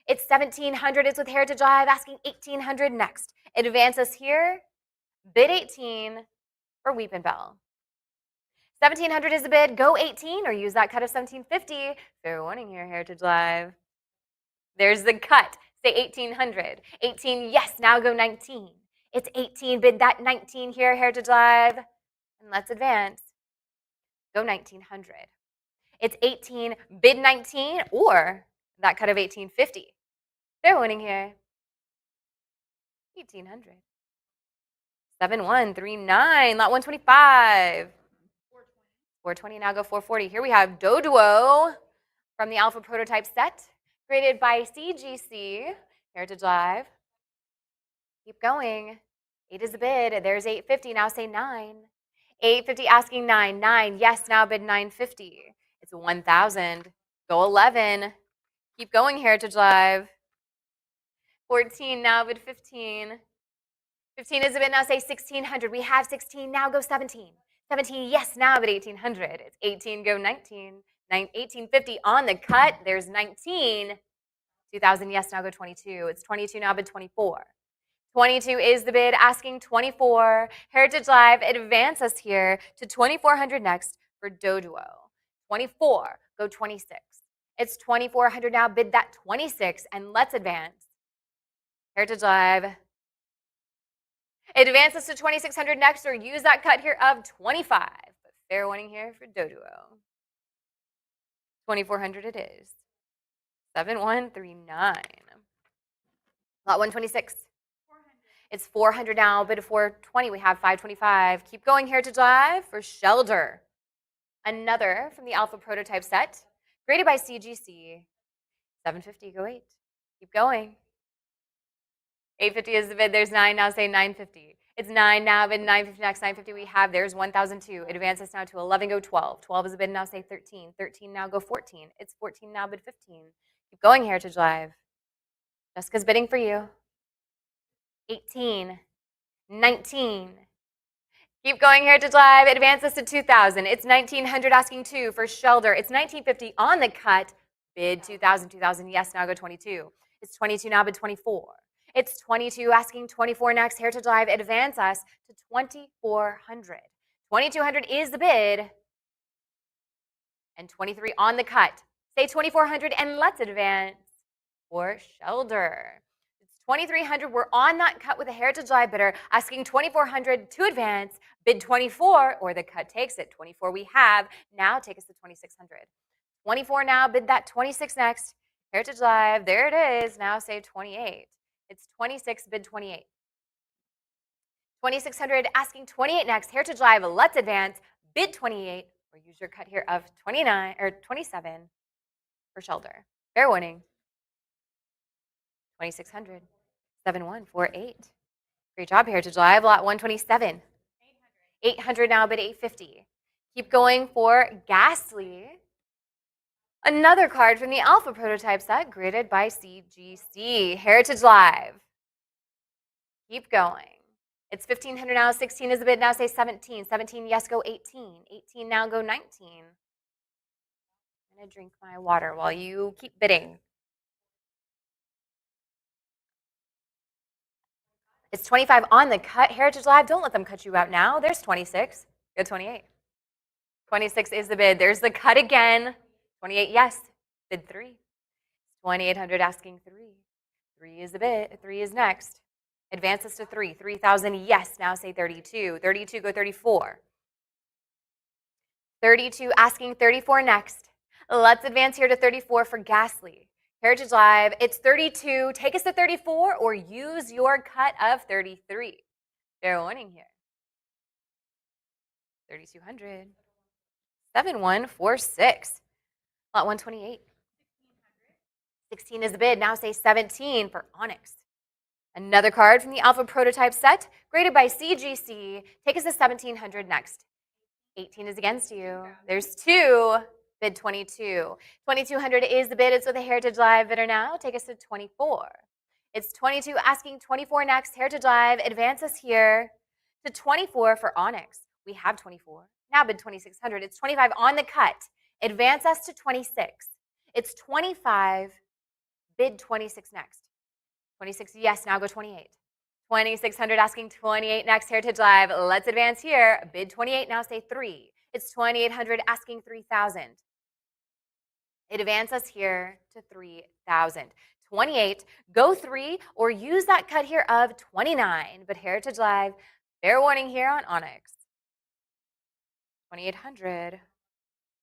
It's 1,700, it's with Heritage Live, asking 1,800 next. It advances here, bid 18 for Weepin' Bell. 1,700 is the bid, go 18, or use that cut of 1,750. Fair warning here, Heritage Live. There's the cut, say 1,800. 18, yes, now go 19. It's 18, bid that 19 here, Heritage Live. And let's advance. Go 1,900. It's 18, bid 19, or that cut of 1,850. Fair warning here. 1,800. 7,139, lot 125. 420, now go 440. Here we have Doduo from the Alpha Prototype set, graded by CGC, Heritage Live. Keep going. 8 is the bid. There's 850. Now say 9. 850 asking 9. 9. Yes, now bid 950. It's 1,000. Go 11. Keep going, Heritage Live. 14. Now bid 15. 15 is the bid. Now say 1,600. We have 16. Now go 17. 17. Yes, now bid 1,800. It's 18. Go 19. 1,850 on the cut. There's 19. 2,000. Yes, now go 22. It's 22. Now bid 24. 22 is the bid, asking 24. Heritage Live advances here to 2,400 next for Doduo. 24, go 26. It's 2,400 now, bid that 26, and let's advance. Heritage Live advances to 2,600 next, or use that cut here of 25. But fair warning here for Doduo. 2,400 it is. 7,139. Lot 126. It's 400 now, bid 420. We have 525. Keep going, Heritage Live for Shelter. Another from the Alpha Prototype set, graded by CGC. 750, go 8. Keep going. 850 is the bid. There's 9 now, say 950. It's 9 now, bid 950 next. 950 we have. There's 1,002. It advances now to 11, go 12. 12 is the bid, now say 13. 13 now, go 14. It's 14 now, bid 15. Keep going, Heritage Live. Jessica's bidding for you. 18, 19. Keep going, Heritage Live. Advances to 2,000. It's 1,900 asking 2 for Shelter. It's 1,950 on the cut. Bid 2,000, 2,000. Yes, now go 22. It's 22 now, bid 24. It's 22 asking 24 next. Heritage Live advance us to 2,400. 2,200 is the bid. And 23 on the cut. Say 2,400 and let's advance for Shelter. It's 2,300, we're on that cut with a Heritage Live bidder, asking 2,400 to advance, bid 24, or the cut takes it. 24 we have, now take us to 2,600. 24 now, bid that 26 next. Heritage Live, there it is, now say 28. It's 26, bid 28. 2,600, asking 28 next. Heritage Live, let's advance, bid 28, or use your cut here of 29 or 27 for Shelter. Fair warning. 2,600, 7148. Great job, Heritage Live. Lot 127. 800 now, bid 850. Keep going for Ghastly. Another card from the Alpha prototype set, graded by CGC. Heritage Live. Keep going. It's 1,500 now, 16 is the bid, now say 17. 17, yes, go 18. 18 now, go 19. I'm gonna drink my water while you keep bidding. It's 25 on the cut. Heritage Live, don't let them cut you out now. There's 26, go 28. 26 is the bid, there's the cut again. 28, yes, bid 3. 2,800 asking 3. 3 is the bid, 3 is next. Advances to 3. 3,000, yes, now say 32. 32, go 34. 32 asking 34 next. Let's advance here to 34 for Ghastly. Heritage Live, it's 32. Take us to 34 or use your cut of 33. Fair warning here. 3,200. 7146. Lot 128. 16 is the bid. Now say 17 for Onyx. Another card from the Alpha prototype set, graded by CGC. Take us to 1,700 next. 18 is against you. There's 2. Bid 22. 2,200 is the bid. It's with a Heritage Live bidder now. Take us to 24. It's 22 asking 24 next. Heritage Live, advance us here to 24 for Onyx. We have 24. Now bid 2,600. It's 25 on the cut. Advance us to 26. It's 25. Bid 26 next. 26, yes, now go 28. 2,600 asking 28 next. Heritage Live, let's advance here. Bid 28, now say 3. It's 2,800 asking 3,000. Advance us here to 3,000. 28, go 3, or use that cut here of 29. But Heritage Live, fair warning here on Onyx. 2,800,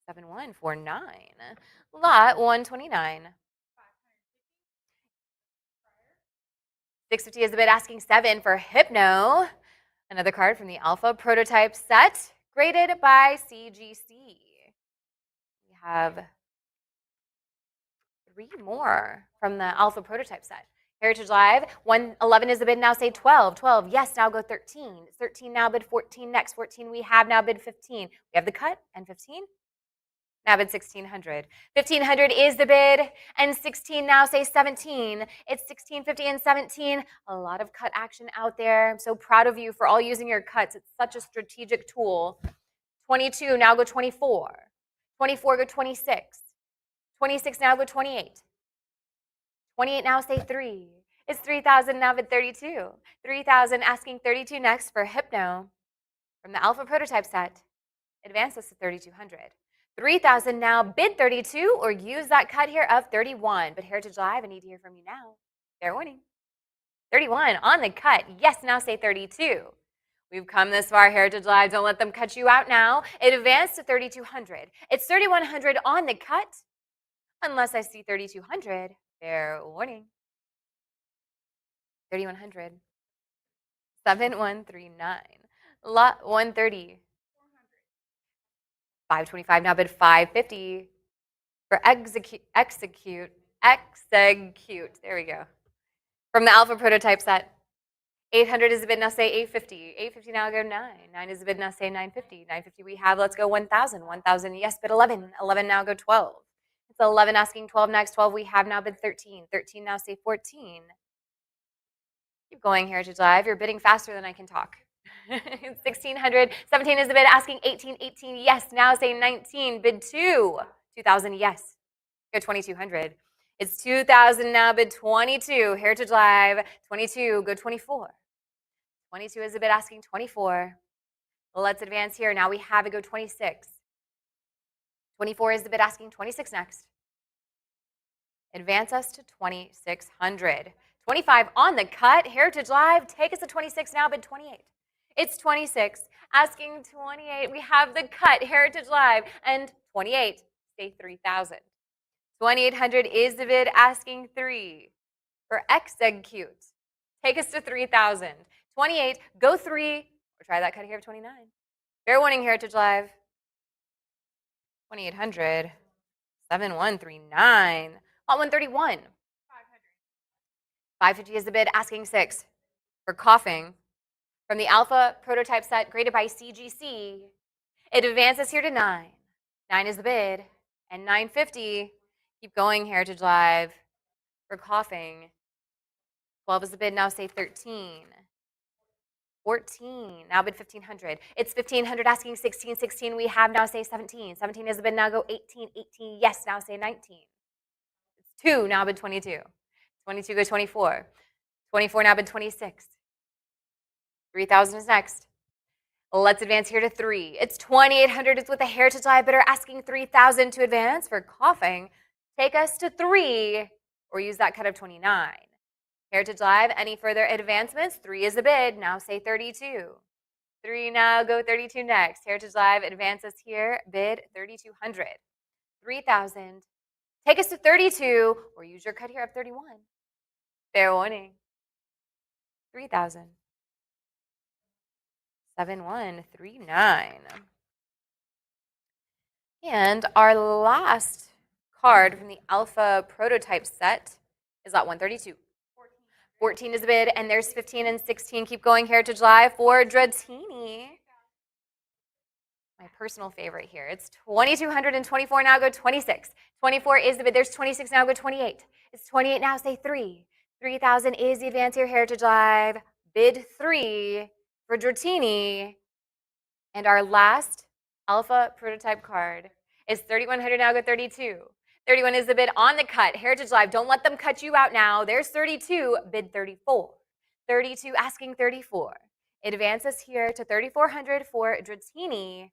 7149. Lot 129. 650 is the bid, asking 7 for Hypno. Another card from the Alpha prototype set, graded by CGC. We have 3 more from the Alpha prototype set. Heritage Live, 111 is the bid, now say 12. 12, yes, now go 13. 13 now, bid 14 next. 14 we have, now bid 15. We have the cut, and 15? Now bid 1,600. 1,500 is the bid, and 16 now say 17. It's 1,650 and 17. A lot of cut action out there. I'm so proud of you for all using your cuts. It's such a strategic tool. 22, now go 24. 24, go 26. 26, now go 28. 28, now say 3. It's 3,000, now bid 32. 3,000, asking 32 next for Hypno. From the Alpha prototype set, advance us to 3,200. 3,000 now, bid 32, or use that cut here of 31. But Heritage Live, I need to hear from you now. Fair warning. 31 on the cut. Yes, now say 32. We've come this far, Heritage Live. Don't let them cut you out now. It advanced to 3,200. It's 3,100 on the cut. Unless I see 3,200. Fair warning. 3,100. 7139. Lot 130. 525 now, bid 550 for execute. There we go. From the Alpha prototype set, 800 is the bid, now say 850. 850 now, go 9. 9 is the bid, now say 950. 950 we have, let's go 1,000. 1,000, yes, bid 11. 11 now, go 12. It's 11 asking 12 next. 12 we have, now bid 13. 13 now, say 14. Keep going, Heritage Live. You're bidding faster than I can talk. 1,600. 17 is the bid, asking 18. 18, yes, now say 19. Bid 2. 2,000, yes. Go 2,200. It's 2,000 now, bid 22. Heritage Live, 22, go 24. 22 is the bid, asking 24. Well, let's advance here. Now we have it, go 26. 24 is the bid, asking 26 next. Advance us to 2,600. 25 on the cut. Heritage Live, take us to 26 now, bid 28. It's 26, asking 28. We have the cut, Heritage Live, and 28, say 3,000. 2,800 is the bid, asking 3. For Execute, take us to 3,000. 28, go 3, or try that cut here of 29. Fair warning, Heritage Live. 2,800, 7,139. Lot 131. 550 is the bid, asking 6. For Coughing, from the Alpha prototype set graded by CGC, it advances here to 9. 9 is the bid, and 950. Keep going, Heritage Live. For Coughing, 12 is the bid, now say 13. 14, now bid 1,500. It's 1,500 asking 16, 16 we have, now say 17. 17 is the bid, now go 18, 18, yes, now say 19. It's 2, now bid 22. 22 go 24. 24 now bid 26. 3,000 is next. Let's advance here to 3. It's 2,800, it's with a Heritage Live bidder asking 3,000 to advance. For Coughing, take us to 3, or use that cut of 29. Heritage Live, any further advancements? 3 is the bid, now say 32. 3 now, go 32 next. Heritage Live advances here, bid 3,200. 3,000, take us to 32, or use your cut here of 31. Fair warning. 3,000. 7,139. And our last card from the Alpha prototype set is lot 132. 14 is the bid, and there's 15 and 16. Keep going, Heritage Live, for Dratini. My personal favorite here. It's 2,224, now go 26. 24 is the bid, there's 26, now go 28. It's 28, now say 3. 3,000 is the advance here, Heritage Live. Bid 3 for Dratini. And our last Alpha prototype card is 3,100, now go 32. 31 is the bid on the cut. Heritage Live, don't let them cut you out now. There's 32, bid 34. 32 asking 34. It advances here to 3,400 for Dratini.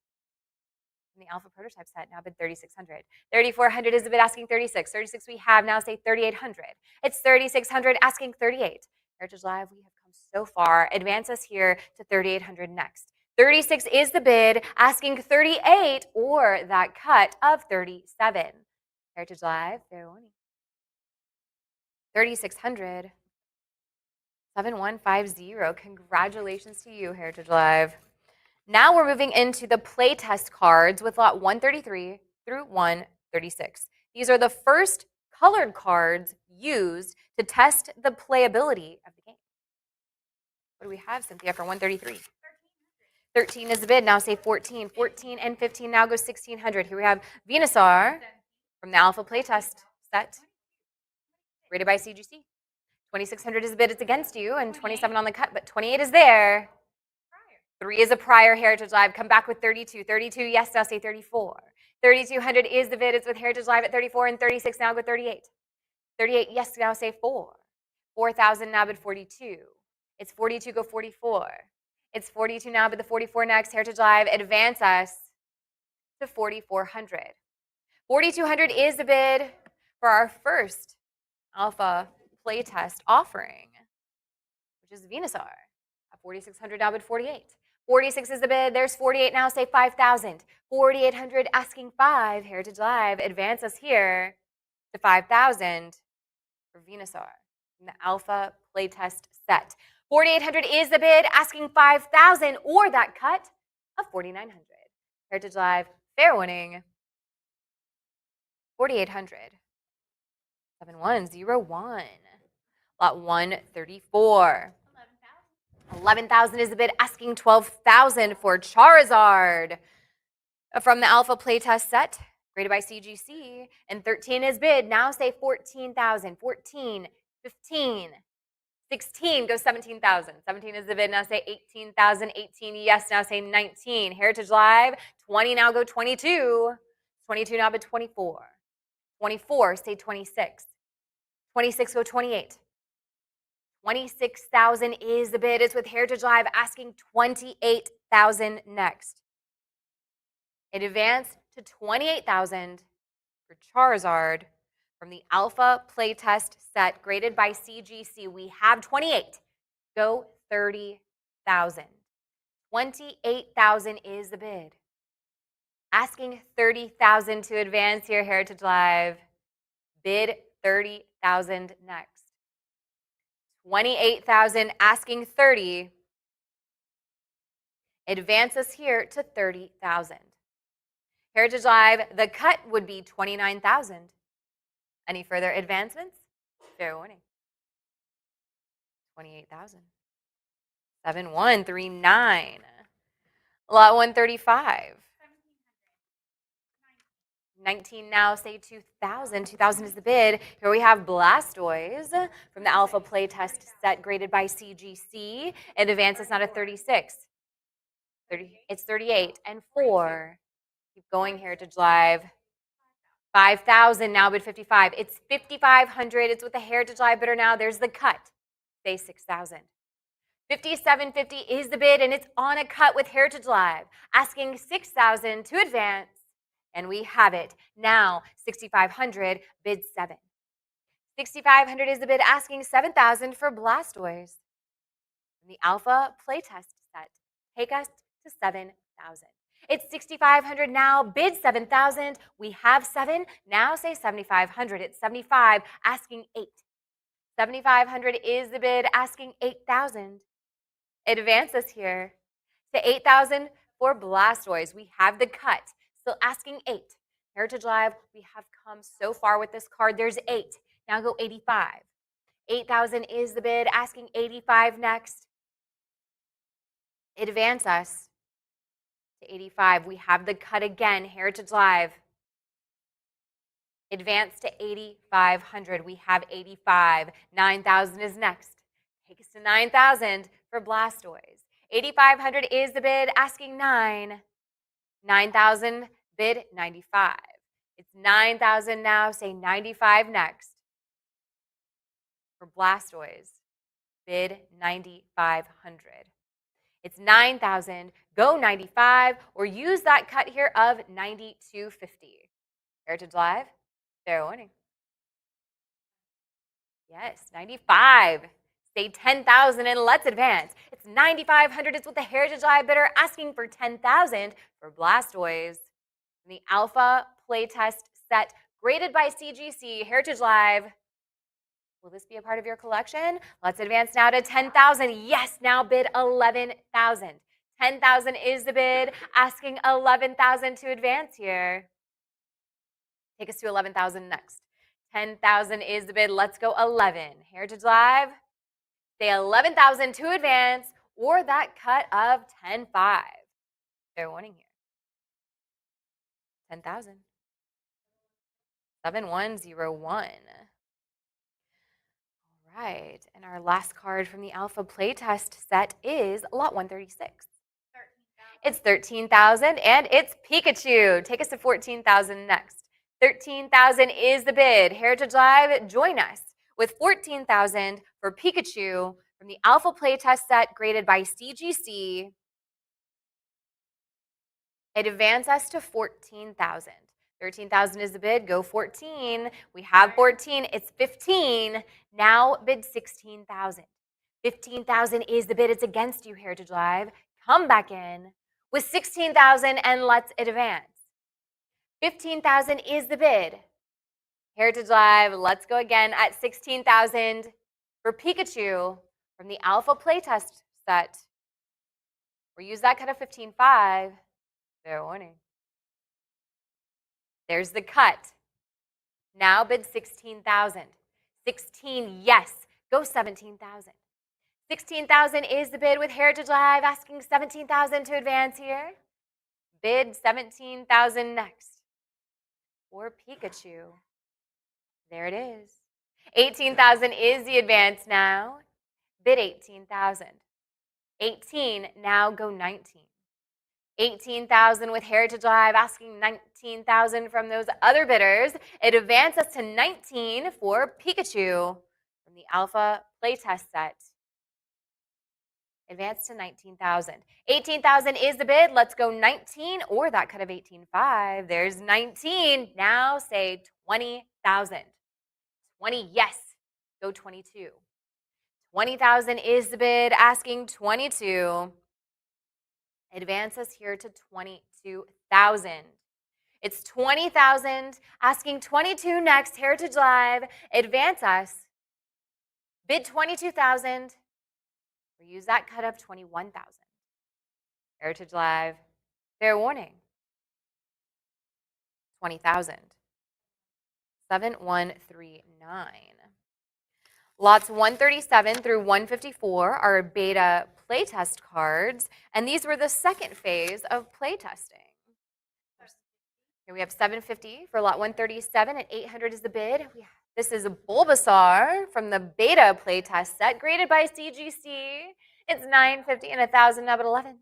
In the Alpha prototype set, now bid 3,600. 3,400 is the bid asking 36. 36 we have, now say 3,800. It's 3,600 asking 38. Heritage Live, we have come so far. Advances here to 3,800 next. 36 is the bid asking 38, or that cut of 37. Heritage Live, fair warning. 3,600. 7,150. Congratulations to you, Heritage Live. Now we're moving into the playtest cards with lot 133 through 136. These are the first colored cards used to test the playability of the game. What do we have, Cynthia, for 133? 13 is the bid, now say 14. 14 and 15 now go 1,600. Here we have Venusaur from the Alpha playtest set, rated by CGC. 2,600 is the bid, it's against you, and 27 on the cut, but 28 is there. 3 is a prior, Heritage Live. Come back with 32. 32, yes, now say 34. 3,200 is the bid, it's with Heritage Live at 34, and 36 now go 38. 38, yes, now say 4. 4,000 now bid 42. It's 42, go 44. It's 42 now, but the 44 next. Heritage Live, advance us to 4,400. 4,200 is the bid for our first Alpha playtest offering, which is Venusaur. At 4,600 now bid 48. 46 is the bid, there's 48 now, say 5,000. 4,800 asking 5. Heritage Live, advance us here to 5,000 for Venusaur in the Alpha playtest set. 4,800 is the bid, asking 5,000, or that cut of 4,900. Heritage Live, fair winning. 4,800. 7,101. Lot 134. 11,000 is the bid, asking 12,000 for Charizard from the Alpha playtest set, graded by CGC. And 13 is bid, now say 14,000. 14, 15. 16 goes 17,000. 17 is the bid, now say 18,000. 18, yes, now say 19. Heritage Live, 20 now go 22. 22 now bid 24. 24, say 26. 26 go 28. 26,000 is the bid. It's with Heritage Live asking 28,000 next. It advanced to 28,000 for Charizard From the Alpha Playtest set graded by CGC, we have 28. Go 30,000. 28,000 is the bid. Asking 30,000 to advance here, Heritage Live. Bid 30,000 next. 28,000 asking 30. Advance us here to 30,000. Heritage Live, the cut would be 29,000. Any further advancements? Fair warning. 28,000. 7139. Lot 135. 19 now, say 2,000. 2,000 is the bid. Here we have Blastoise from the Alpha Playtest set graded by CGC. It advances now to 36. It's 38 and 4. Keep going, Heritage Live. 5,000 now, bid 55. It's 5,500. It's with the Heritage Live bidder now. There's the cut. Say 6,000. 5,750 is the bid, and it's on a cut with Heritage Live, asking 6,000 to advance. And we have it. Now, 6,500, bid 7. 6,500 is the bid, asking 7,000 for Blastoise. The Alpha Playtest set. Take us to 7,000. It's 6,500 now, bid 7,000. We have 7. Now say 7,500. It's 75, asking 8. 7,500 is the bid, asking 8,000. Advance us here to 8,000 for Blastoise. We have the cut. Still asking 8. Heritage Live, we have come so far with this card. There's 8. Now go 85. 8,000 is the bid, asking 85 next. Advance us to 85. We have the cut again. Heritage Live. Advance to 8,500. We have 85. 9,000 is next. Take us to 9,000 for Blastoise. 8,500 is the bid, asking 9. 9,000, bid 95. It's 9,000 now, say 95 next. For Blastoise, bid 9,500. It's 9,000, go 95, or use that cut here of 9,250. Heritage Live, fair warning. Yes, 95. Say 10,000 and let's advance. It's 9,500. It's with the Heritage Live bidder asking for 10,000 for Blastoise. And the Alpha Playtest set graded by CGC, Heritage Live. Will this be a part of your collection? Let's advance now to 10,000. Yes, now bid 11,000. 10,000 is the bid, asking 11,000 to advance here. Take us to 11,000 next. 10,000 is the bid. Let's go 11. Heritage Live. Say 11,000 to advance, or that cut of 10,5. Fair warning here. 10,000. 7101. All right, and our last card from the Alpha Playtest set is lot 136. It's 13,000, and it's Pikachu. Take us to 14,000 next. 13,000 is the bid. Heritage Live, join us with 14,000 for Pikachu from the Alpha Playtest set graded by CGC. It advance us to 14,000. 13,000 is the bid. Go 14. We have 14. It's 15. Now bid 16,000. 15,000 is the bid. It's against you, Heritage Live. Come back in with 16,000 and let's advance. 15,000 is the bid. Heritage Live, let's go again at 16,000 for Pikachu from the Alpha Playtest set. Or use that cut of 15,5. Fair warning. There's the cut. Now bid 16,000. 16, yes. Go 17,000. 16,000 is the bid with Heritage Live, asking 17,000 to advance here. Bid 17,000 next. For Pikachu. There it is. 18,000 is the advance now. Bid 18,000. 18, now go 19. 18,000 with Heritage Live, asking 19,000 from those other bidders. It advances us to 19 for Pikachu from the Alpha Playtest set. Advance to 19,000. 18,000 is the bid. Let's go 19, or that cut of 18,5. There's 19. Now say 20,000. 20, yes. Go 22. 20,000 is the bid, asking 22. Advance us here to 22,000. It's 20,000, asking 22 next, Heritage Live. Advance us. Bid 22,000. We use that cut of 21,000. Heritage Live. Fair warning. 20,000. 7139. Lots 137 through 154 are beta playtest cards, and these were the second phase of playtesting. Here we have 750 for lot 137 and 800 is the bid. This is a Bulbasaur from the beta playtest set, graded by CGC. It's 950 and 1,000, now bid 11.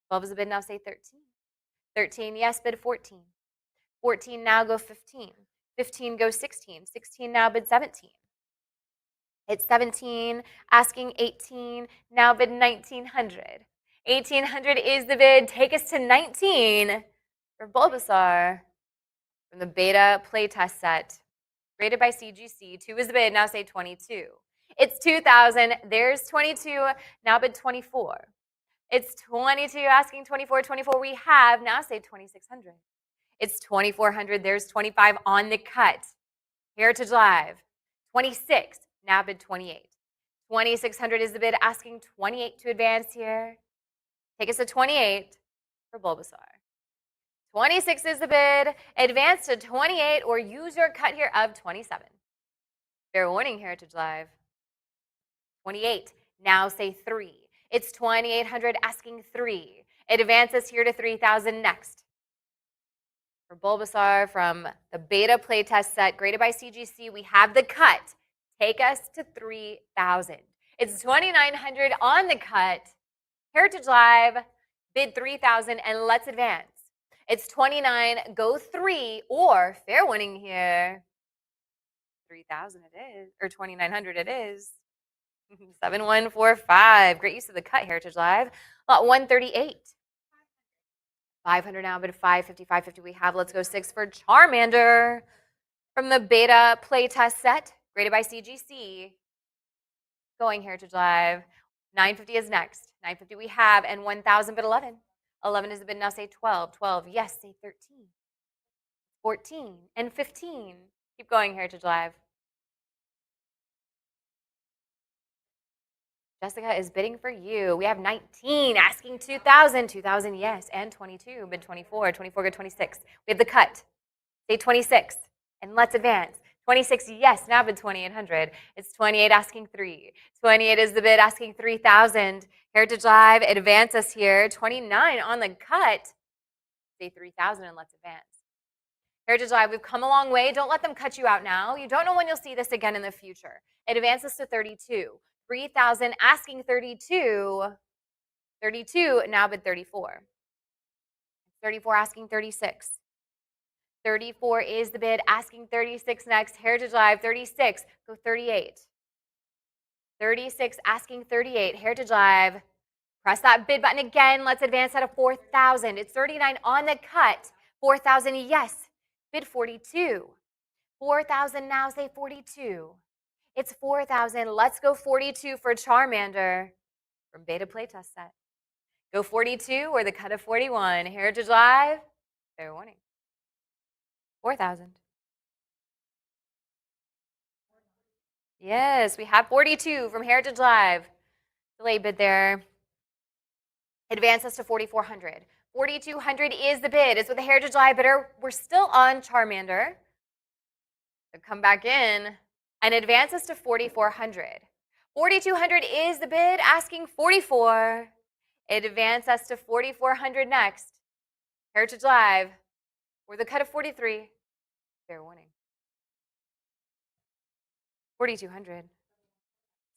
12 is the bid, now say 13. 13, yes, bid 14. 14, now go 15. 15, go 16. 16, now bid 17. It's 17, asking 18, now bid 1,900. 1,800 is the bid. Take us to 19 for Bulbasaur from the beta playtest set, graded by CGC. 2 is the bid, now say 22. It's 2,000, there's 22, now bid 24. It's 22, asking 24, 24 we have, now say 2,600. It's 2,400, there's 25 on the cut. Heritage Live, 26. Now bid 28. 2,600 is the bid, asking 28 to advance here. Take us to 28 for Bulbasaur. 26 is the bid, advance to 28 or use your cut here of 27. Fair warning, Heritage Live. 28, now say 3. It's 2,800, asking 3. It advances here to 3,000 next. For Bulbasaur from the beta playtest set, graded by CGC, we have the cut. Take us to 3,000. It's 2,900 on the cut. Heritage Live, bid 3,000, and let's advance. It's 29, go 3, or fair winning here. 3,000 it is, or 2,900 it is. 7145. Great use of the cut, Heritage Live. Lot 138. 500 now, bid 550, 550 we have. Let's go 6 for Charmander from the beta playtest set, graded by CGC. Going Heritage Live. 950 is next. 950 we have, and 1,000 bid 11. 11 is the bid, now say 12. 12, yes, say 13. 14 and 15. Keep going, Heritage Live. Jessica is bidding for you. We have 19, asking 2,000. 2,000, yes, and 22, bid 24. 24, go 26. We have the cut. Say 26, and let's advance. 26, yes, now bid 2,800. It's 28, asking 3. 28 is the bid, asking 3,000. Heritage Live, advance us here. 29 on the cut. Say 3,000 and let's advance. Heritage Live, we've come a long way. Don't let them cut you out now. You don't know when you'll see this again in the future. It advances to 32. 3,000, asking 32. 32, now bid 34. 34, asking 36. 34 is the bid, asking 36 next. Heritage Live, 36, go 38. 36, asking 38. Heritage Live, press that bid button again. Let's advance out of 4,000. It's 39 on the cut. 4,000, yes. Bid 42. 4,000, now say 42. It's 4,000. Let's go 42 for Charmander from beta playtest set. Go 42 or the cut of 41. Heritage Live, fair warning. 4,000. Yes, we have 42 from Heritage Live. Delay bid there. Advance us to 4,400. 4,200 is the bid. It's with the Heritage Live bidder. We're still on Charmander. So come back in and advance us to 4,400. 4,200 is the bid, asking 44. Advance us to 4,400 next. Heritage Live, or the cut of 43. Fair warning. 4,200.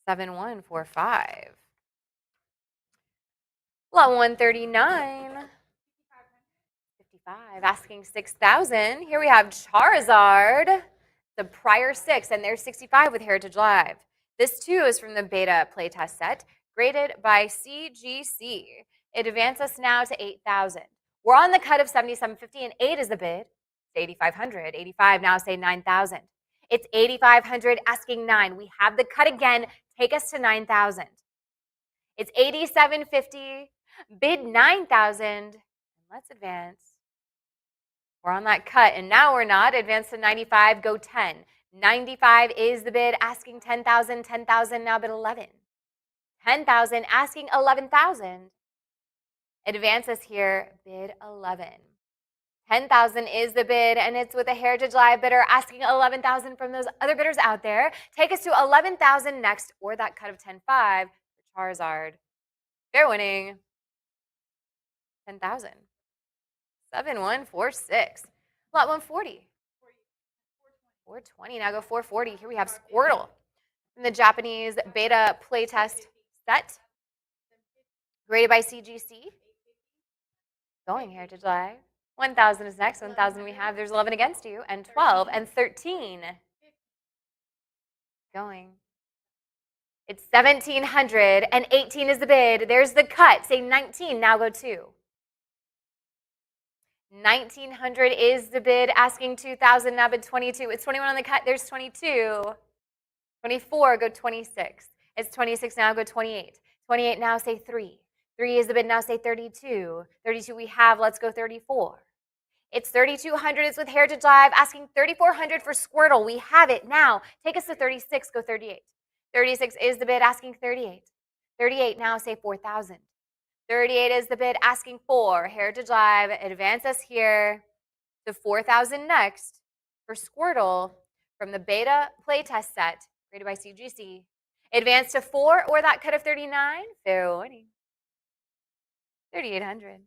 7145. Lot 139. 55, asking 6,000. Here we have Charizard, the prior 6, and there's 65 with Heritage Live. This too is from the beta playtest set, graded by CGC. It advances us now to 8,000. We're on the cut of 7,750, and 8 is the bid. It's 8,500. 85, now say 9,000. It's 8,500 asking 9. We have the cut again. Take us to 9,000. It's 8,750. Bid 9,000. Let's advance. We're on that cut, and now we're not. Advance to 95, go 10. 95 is the bid, asking 10,000. 10,000 now bid 11. 10,000 asking 11,000. Advance us here, bid 11. 10,000 is the bid, and it's with a Heritage Live bidder asking 11,000 from those other bidders out there. Take us to 11,000 next, or that cut of 10.5 for Charizard. Fair winning. 10,000. 7146. Lot 140. 420. Now go 440. Here we have Squirtle from the Japanese beta playtest set. Graded by CGC. Going Heritage Live. 1,000 is next. 1,000 we have. There's 11 against you, and 12 and 13. Going. It's 1,700 and 18 is the bid. There's the cut. Say 19. Now go 2. 1,900 is the bid. Asking 2,000. Now bid 22. It's 21 on the cut. There's 22. 24. Go 26. It's 26 now. Go 28. 28 now. Say 3. 3 is the bid. Now say 32. 32 we have. Let's go 34. It's 3,200. It's with Heritage Live. Asking 3,400 for Squirtle. We have it now. Take us to 36. Go 38. 36 is the bid. Asking 38. 38 now. Say 4,000. 38 is the bid. Asking 4. Heritage Live. Advance us here to 4,000 next for Squirtle from the beta playtest set graded by CGC. Advance to 4 or that cut of 39. Fair winning. 3,800.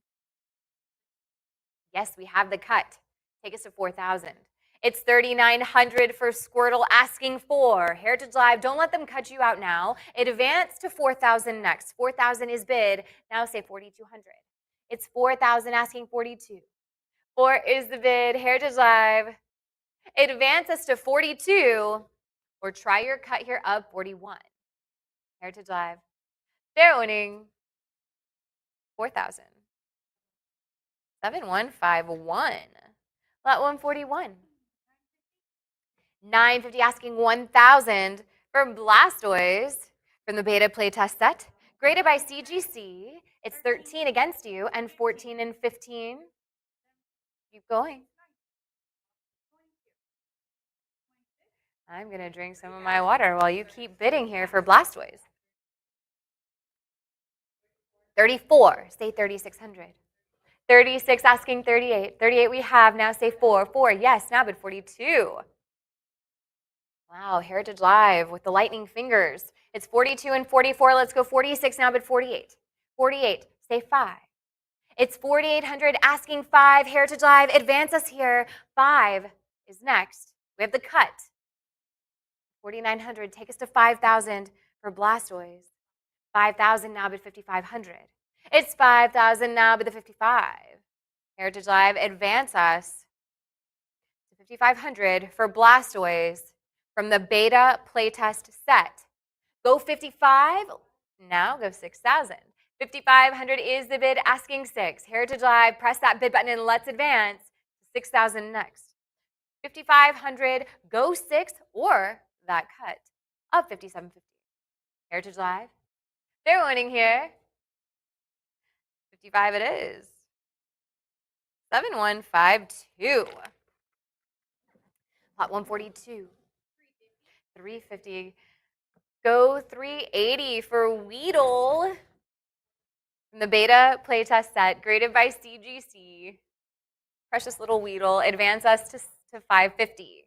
Yes, we have the cut. Take us to 4,000. It's 3,900 for Squirtle asking 4. Heritage Live, don't let them cut you out now. Advance to 4,000 next. 4,000 is bid. Now say 4,200. It's 4,000 asking 42. 4 is the bid. Heritage Live, advance us to 42 or try your cut here up 41. Heritage Live, fair winning 4,000. 7151. Lot 141. 950 asking 1,000 for Blastoise from the beta playtest set. Graded by CGC. It's 13 against you and 14 and 15. Keep going. I'm going to drink some of my water while you keep bidding here for Blastoise. 34. Say 3,600. 36 asking 38. 38 we have. Now say 4. 4. Yes. Now bid 42. Wow. Heritage Live with the lightning fingers. It's 42 and 44. Let's go 46. Now bid 48. 48. Say 5. It's 4,800 asking 5. Heritage Live. Advance us here. 5 is next. We have the cut. 4,900. Take us to 5,000 for Blastoise. 5,000 now bid 5,500. It's 5,000 now bid the 55. Heritage Live, advance us to 5,500 for Blastoise from the beta playtest set. Go 55. Now go 6,000. 5,500 is the bid. Asking 6. Heritage Live, press that bid button and let's advance to 6,000 next. 5,500. Go 6 or that cut of 5,750. Heritage Live, they're winning here. 55 it is. 7152. Lot 142. 350. Go 380 for Weedle. From the beta playtest set, graded by CGC. Precious little Weedle. Advance us to 550.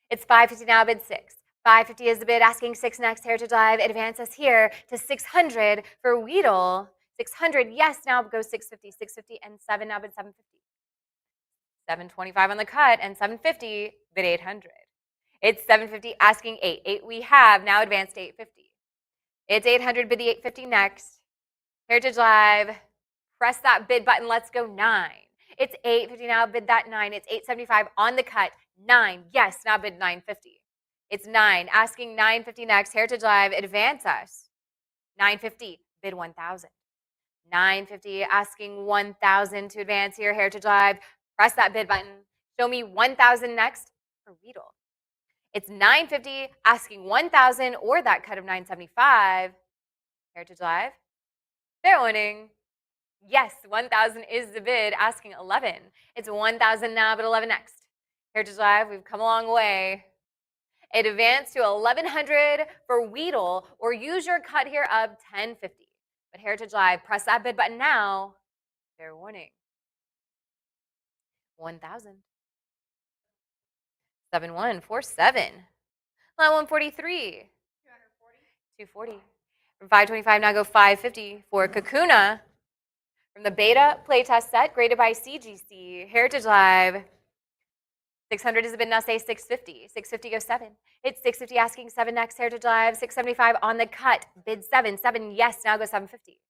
It's 550 now, bid 6. 550 is the bid, asking 6 next. Heritage Live, advance us here to 600 for Weedle. 600, yes, now go 650. 650 and 7, now bid 750. 725 on the cut and 750, bid 800. It's 750 asking 8. 8 we have, now advance to 850. It's 800, bid the 850 next. Heritage Live, press that bid button, let's go 9. It's 850 now, bid that 9. It's 875 on the cut, 9, yes, now bid 950. It's 9, asking 950 next. Heritage Live, advance us. 950, bid 1,000. 950, asking 1,000 to advance here. Heritage Live, press that bid button. Show me 1,000 next for Weedle. It's $950 asking $1,000 or that cut of $975. Heritage Live, fair warning. Yes, $1,000 is the bid, asking $11. It's $1,000 now, but $11 next. Heritage Live, we've come a long way. It advanced to $1,100 for Weedle, or use your cut here of $10.50. But Heritage Live, press that bid button now. Fair warning. 1,000. 7147. Line 143. 240. From 525 now go 550 for Kakuna. From the beta playtest set, graded by CGC, Heritage Live. 600 is a bid, now say 650. 650 goes 7. It's 650 asking 7 next, Heritage Live. 675 on the cut, bid 7. 7, yes, now goes 750.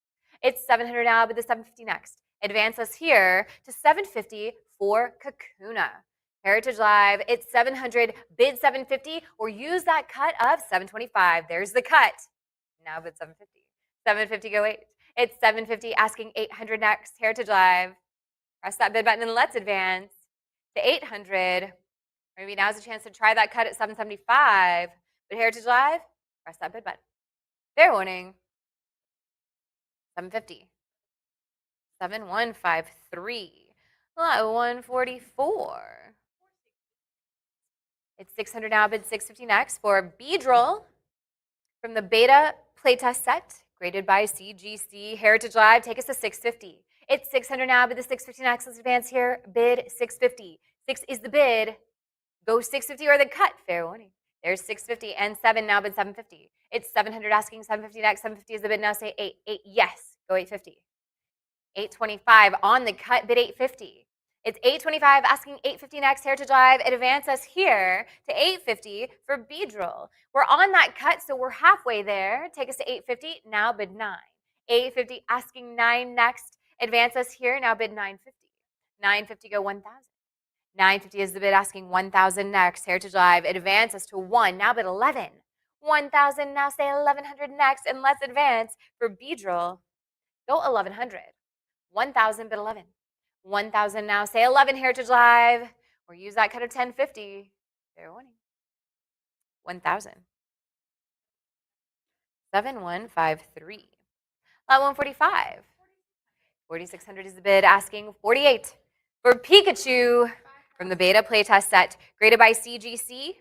It's 700 now, but the 750 next. Advance us here to 750 for Kakuna. Heritage Live, it's 700, bid 750, or use that cut of 725. There's the cut. Now bid 750. 750 go 8. It's 750 asking 800 next, Heritage Live. Press that bid button and let's advance to 800. Maybe now's a chance to try that cut at 775. But Heritage Live, press that bid button. Fair warning. 750. 7153. Lot 144. It's 600 now, bid 650 next for Beedrill from the beta playtest set, graded by CGC. Heritage Live, take us to 650. It's 600 now, bid the 650 next. Let's advance here. Bid 650. 6 is the bid. Go 650 or the cut. Fair warning. There's 650 and 7 now, bid 750. It's 700 asking 750 next. 750 is the bid now. Say 8. 8, yes. Go 850. 825 on the cut, bid 850. It's 825 asking 850 next, Heritage Live. It advances here to 850 for Beedrill. We're on that cut, so we're halfway there. Take us to 850, now bid 9. 850 asking 9 next. Advance us here, now bid 950. 950 go 1,000. 950 is the bid asking 1,000 next. Heritage Live, it advances to 1, now bid 11. 1,000, now say 1,100 next, and let's advance for Beedrill. Go 1,100. 1,000 bid 11. 1,000 now, say 11, Heritage Live, or use that cut of 1050. Fair warning. 1,000. 7153. Lot 145. 4,600 is the bid, asking 48 for Pikachu from the beta playtest set, graded by CGC.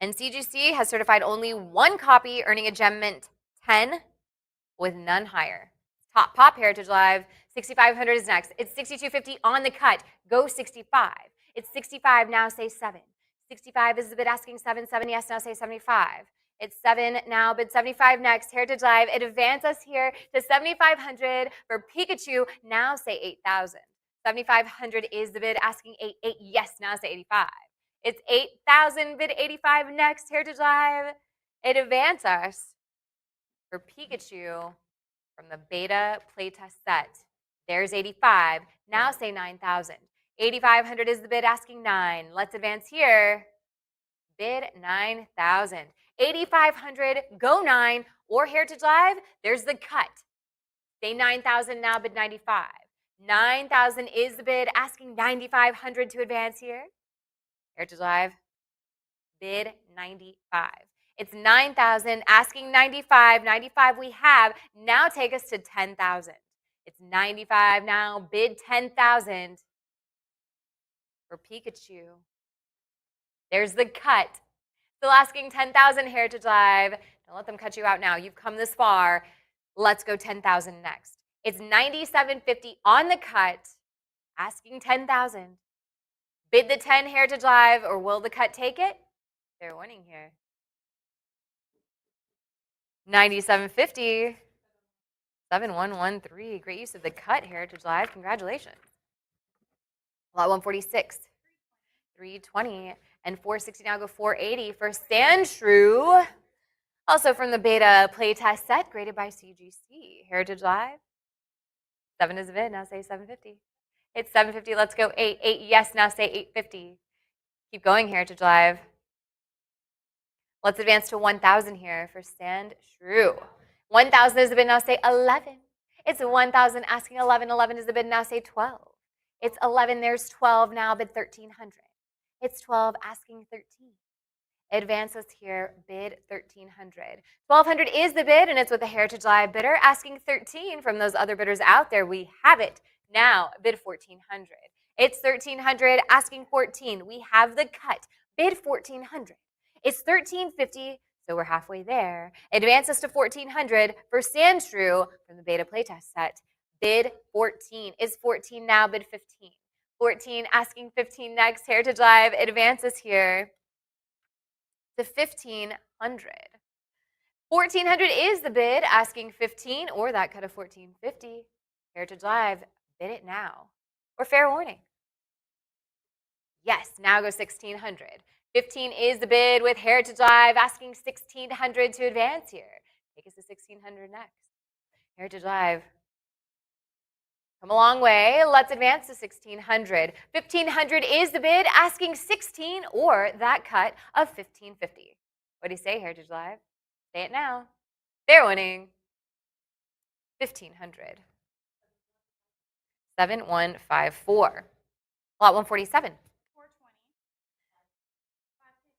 And CGC has certified only one copy, earning a gem mint 10 with none higher. Top pop, Heritage Live. 6,500 is next. It's 6,250 on the cut. Go 65. It's 65 now, say 7. 65 is the bid asking 7. 7, yes, now say 75. It's 7 now, bid 75 next. Heritage Live, it advances here to 7,500 for Pikachu. Now say 8,000. 7,500 is the bid asking 8. 8, yes, now say 85. It's 8,000, bid 85 next. Heritage Live, it advances for Pikachu from the beta playtest set. There's 85. Now say 9,000. 8,500 is the bid asking 9. Let's advance here. Bid 9,000. 8,500, go 9, or Heritage Live, there's the cut. Say 9,000 now, bid 95. 9,000 is the bid, asking 9,500 to advance here. Heritage Live, bid 95. It's 9,000, asking 95. 95 we have. Now take us to 10,000. It's 95 now, bid 10,000 for Pikachu. There's the cut. Still asking 10,000, Heritage Live. Don't let them cut you out now. You've come this far. Let's go 10,000 next. It's 97.50 on the cut, asking 10,000. Bid the 10, Heritage Live, or will the cut take it? Fair warning here. 97.50. 7113. Great use of the cut, Heritage Live. Congratulations. Lot 146. 320. And 460 now go 480 for Sandshrew. Also from the beta playtest set, graded by CGC. Heritage Live. 7 is a bid, now say 750. It's 750, let's go 8. 8, yes, now say 850. Keep going, Heritage Live. Let's advance to 1,000 here for Sandshrew. 1,000 is the bid, now say 11. It's 1,000 asking 11. 11 is the bid, now say 12. It's 11, there's 12 now, bid 1,300. It's 12, asking 13. Advance us here, bid 1,300. 1,200 is the bid, and it's with the Heritage Live bidder asking 13 from those other bidders out there. We have it now, bid 1,400. It's 1,300, asking 14. We have the cut, bid 1,400. It's 1,350, so we're halfway there. Advance us to 1,400 for Sandshrew from the beta playtest set. Bid 14 is 14 now, bid 15. 14 asking 15 next. Heritage Live advances here to 1,500. 1,400 is the bid, asking 15 or that cut of 1,450. Heritage Live, bid it now. Or fair warning. Yes, now goes 1,600. 15 is the bid with Heritage Live asking 1,600 to advance here. Take us to 1,600 next. Heritage Live, come a long way. Let's advance to 1,600. 1,500 is the bid, asking 16 or that cut of 1,550. What do you say, Heritage Live? Say it now. They're winning. 1,500. 7,154. Lot 147.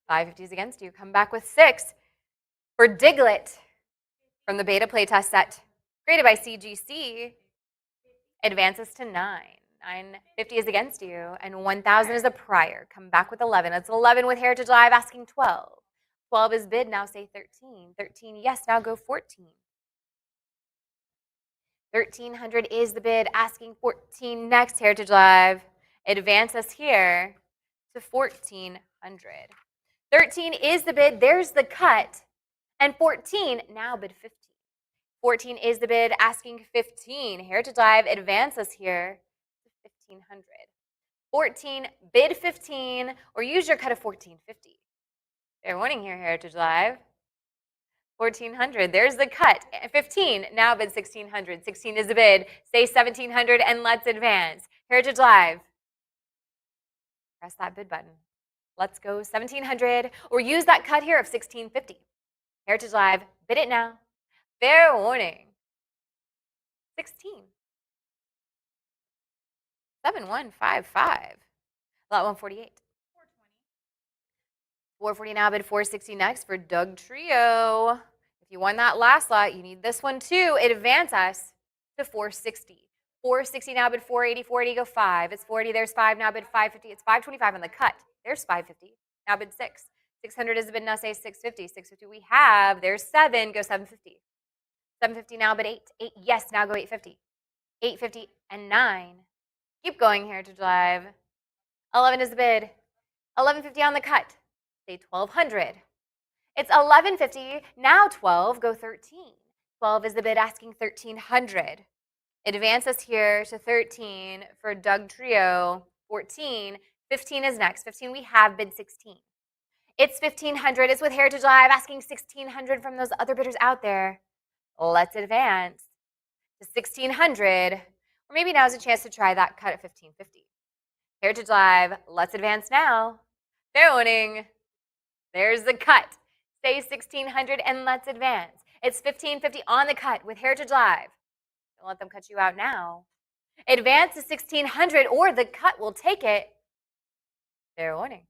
550 is against you. Come back with 6 for Diglett from the beta playtest set. Graded by CGC. Advances to 9. 950 is against you, and 1,000 is a prior. Come back with 11. That's 11 with Heritage Live asking 12. 12 is bid, now say 13. 13, yes, now go 14. 1,300 is the bid, asking 14 next. Heritage Live, advance us here to 1,400. 13 is the bid, there's the cut, and 14, now bid 15. 14 is the bid, asking 15. Heritage Live, advance us here to 1,500. 14, bid 15, or use your cut of 1,450. Fair warning here, Heritage Live. 1,400, there's the cut. 15, now bid 1,600. 16 is the bid, say 1,700, and let's advance. Heritage Live, press that bid button. Let's go 1,700, or use that cut here of 1,650. Heritage Live, bid it now. Fair warning. 16. 7,155. Lot 148. 440 now, bid 460 next for Doug Trio. If you won that last lot, you need this one too. Advance us to 460. 460 now, bid 480. 480, go 5. It's 40. There's 5. Now bid 550. It's 525 on the cut. There's 550. Now bid 6. 600 is the bid. Now say 650. 650 we have. There's 7. Go 750. 750 now, bid 8. 8, yes. Now go 850. 850 and 9. Keep going, Heritage Live. 11 is the bid. 1150 on the cut. Say 1,200. It's 1150. Now 12. Go 13. 12 is the bid, asking 1,300. Advance us here to 13 for Doug Trio. 14. 15 is next. 15 we have, bid 16. It's 1,500. It's with Heritage Live, asking 1,600 from those other bidders out there. Let's advance to 1,600. Or maybe now's a chance to try that cut at 1,550. Heritage Live, let's advance now. Fair warning. There's the cut. Say 1,600 and let's advance. It's 1,550 on the cut with Heritage Live. Don't let them cut you out now. Advance to 1,600 or the cut will take it. Fair warning.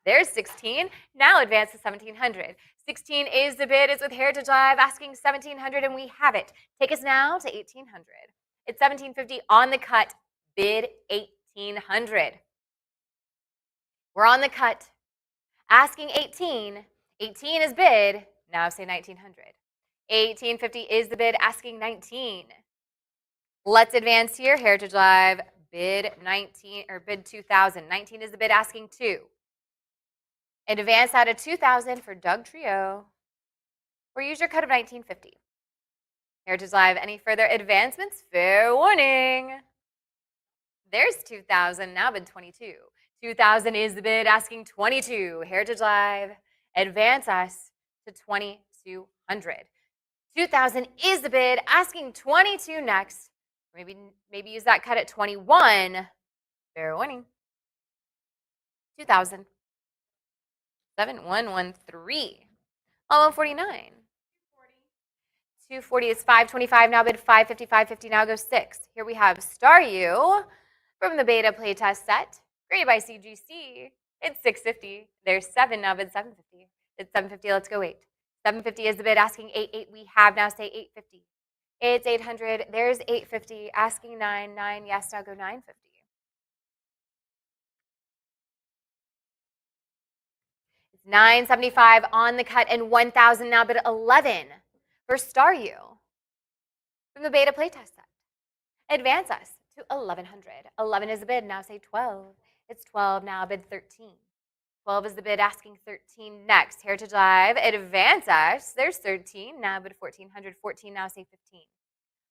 There's 16. Now advance to 1,700. 16 is the bid. It's with Heritage Live, asking 1,700, and we have it. Take us now to 1,800. It's 1,750 on the cut. Bid 1,800. We're on the cut. Asking 18. 18 is bid. Now say 1,900. 1,850 is the bid, asking 19. Let's advance here. Heritage Live, bid 19 or bid 2,000. 19 is the bid, asking 2. Advance out of 2,000 for Doug Trio. Or use your cut of 1,950. Heritage Live, any further advancements? Fair warning. There's 2,000, now bid 22. 2,000 is the bid, asking 22. Heritage Live, advance us to 2,200. 2,000 is the bid, asking 22 next. Maybe use that cut at 21. Fair warning. 2,000. 7,113. 149. 240 is 525. Now bid 550. 550 now goes 6. Here we have Star You from the beta playtest set. Graded by CGC, it's 650. There's 7, now bid 750. It's 750, let's go 8. 750 is the bid, asking 8. We have, now say 850. It's 800, there's 850, asking 9. Yes, now go 950. It's 975 on the cut and 1,000, now bid 11 for Star U from the beta playtest set. Advance us to 1100. 11 is the bid, now say 12. It's 12, now bid 13. 12 is the bid, asking 13 next. Heritage Live, advance us. There's 13, now bid 1400. 14, now say 15.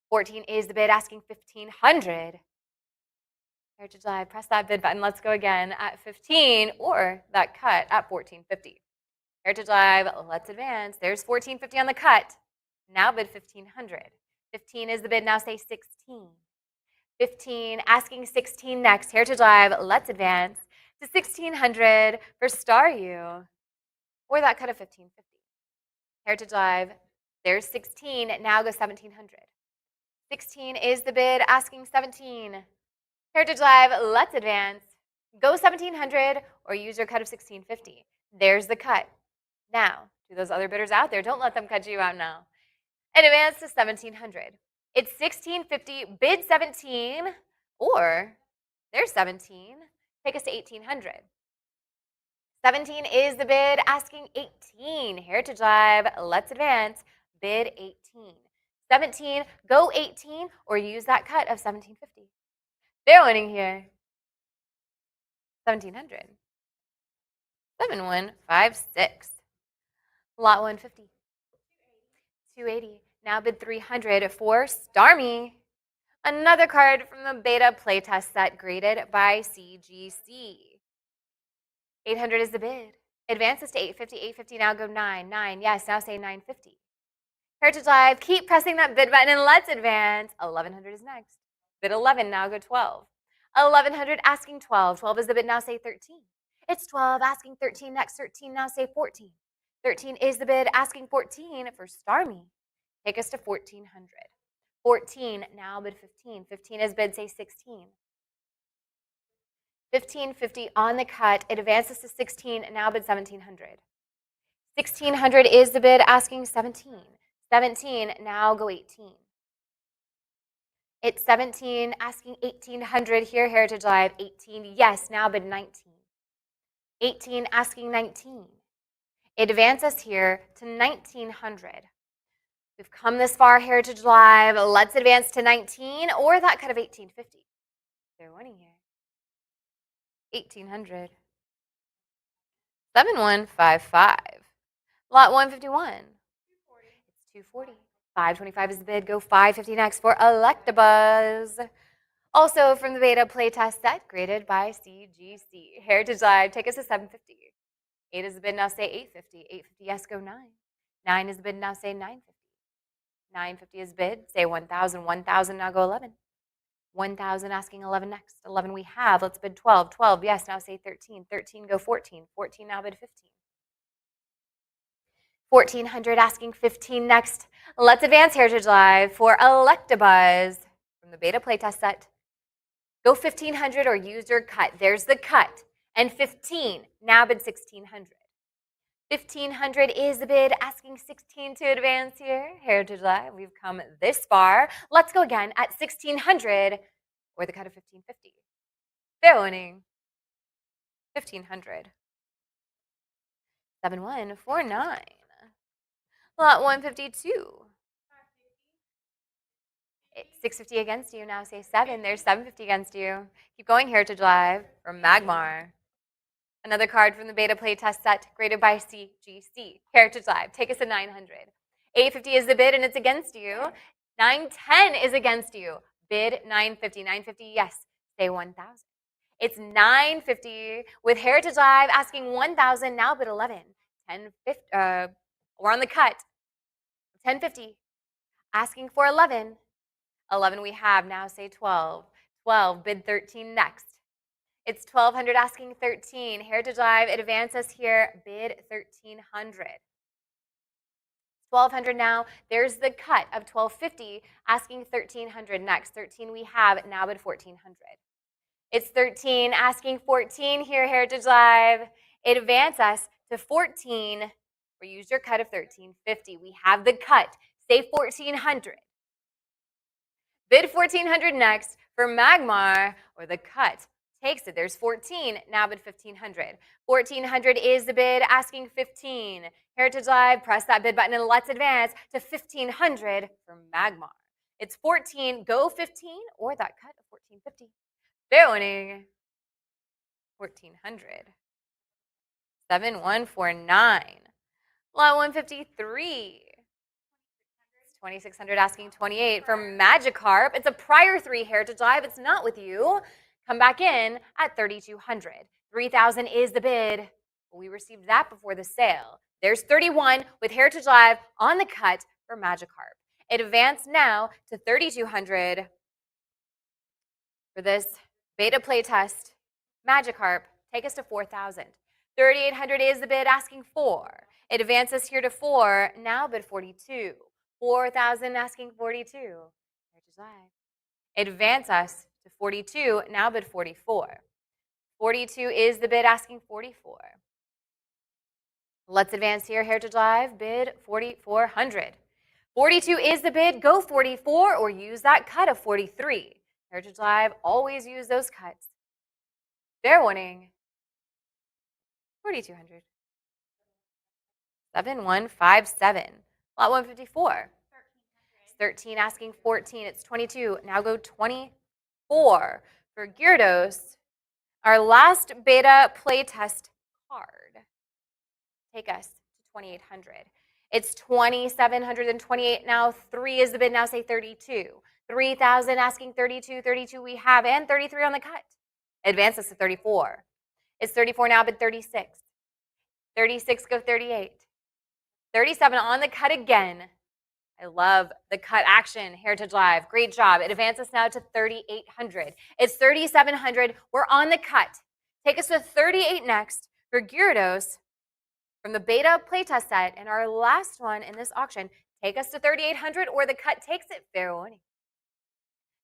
14 is the bid, asking 1500. Heritage Live, press that bid button. Let's go again at 15 or that cut at 1450. Heritage Live, let's advance. There's 1450 on the cut. Now bid 1500. 15 is the bid, now say 16. 15, asking 16 next. Heritage Live, let's advance to 1600 for Star U or that cut of 1550. Heritage Live, there's 16, now go 1700. 16 is the bid, asking 17. Heritage Live, let's advance. Go 1700 or use your cut of 1650. There's the cut. Now, to those other bidders out there, don't let them cut you out now. Advance to 1700. It's 1650, bid 17, or there's 17. Take us to 1800. 17 is the bid, asking 18. Heritage Live, let's advance. Bid 18. 17, go 18, or use that cut of 1750. They're winning here. 1700. 7156. Lot 150. 280. Now bid 300 for Starmie. Another card from the beta playtest set graded by CGC. 800 is the bid. Advances to 850. 850, now go 9. 9, yes, now say 950. Heritage Live, keep pressing that bid button and let's advance. 1100 is next. Bid 11, now go 12. 1100, asking 12. 12 is the bid, now say 13. It's 12, asking 13 next. 13, now say 14. 13 is the bid, asking 14 for Starmie. Take us to 1400. 14, now bid 15. 15 is bid, say 16. 1550 on the cut. It advances to 16, now bid 1700. 1600 is the bid, asking 17. 17, now go 18. It's 17, asking 1800 here, Heritage Live. 18, yes, now bid 19. 18, asking 19. It advances here to 1900. We've come this far, Heritage Live. Let's advance to 19 or that cut of 1850. They're winning here. 1800. 7155. Lot 151. It's 240. 525 is the bid. Go 550 next for Electabuzz. Also from the beta playtest set, graded by CGC. Heritage Live, take us to 750. 8 is the bid, now say 850. 850, yes, go 9. 9 is the bid, now say 950. 950 is bid, say 1,000. 1,000, now go 11. 1,000, asking 11 next. 11 we have, let's bid 12. 12, yes, now say 13. 13, go 14. 14, now bid 15. 1,400, asking 15 next. Let's advance, Heritage Live, for Electabuzz from the beta playtest set. Go 1,500 or use your cut. There's the cut. And 15, now bid 1,600. 1,500 is the bid, asking 16 to advance here. Heritage Live, we've come this far. Let's go again at 1,600 or the cut of 1,550. They're winning. 1,500. 7149. Lot 152. It's 650 against you. Now say 7. There's 750 against you. Keep going, Heritage Live from Magmar. Another card from the beta playtest set graded by CGC. Heritage Live, take us to 900. 850 is the bid and it's against you. 910 is against you. Bid 950. 950, yes, say 1,000. It's 950 with Heritage Live asking 1,000, now bid 11. 1050, we're on the cut. 1050, asking for 11. 11 we have, now say 12. 12, bid 13 next. It's 1,200, asking 13. Heritage Live, it advances here, bid 1,300. 1,200 now, there's the cut of 1,250, asking 1,300 next. 13 we have, now bid 1,400. It's 13, asking 14 here, Heritage Live. Advance us to 14, or use your cut of 1350. We have the cut, say 1400. Bid 1400 next for Magmar, or the cut takes it. There's 14, now bid 1500. 1400 is the bid, asking 15. Heritage Live, press that bid button and let's advance to 1500 for Magmar. It's 14, go 15, or that cut of 1450. Fair winning. 1400. 7149. Lot 153. 2600 asking 28 for Magikarp. It's a prior 3 Heritage Live. It's not with you. Come back in at 3200. 3000 is the bid. We received that before the sale. There's 31 with Heritage Live on the cut for Magikarp. Advance now to 3200 for this beta playtest. Magikarp, take us to 4000. 3800 is the bid, asking 4. It advances here to 4, now bid 42. 4000 asking 42. Heritage Live. Advance us to 42, now bid 44. 42 is the bid, asking 44. Let's advance here, Heritage Live, bid 4400. 42 is the bid, go 44, or use that cut of 43. Heritage Live, always use those cuts. Fair winning. 4200. 7157. Lot 154. It's 13 asking 14. It's 22. Now go 24 for Gyarados. Our last beta playtest card. Take us to 2800. It's 2728 now. 3 is the bid. Now say 32. 3000 asking 32. 32 we have, and 33 on the cut. Advance us to 34. It's 34 now, bid 36. 36 go 38. 37 on the cut again. I love the cut action, Heritage Live. Great job. It advances now to 3,800. It's 3,700. We're on the cut. Take us to 38 next for Gyarados from the beta playtest set. And our last one in this auction, take us to 3,800, or the cut takes it. Fair warning.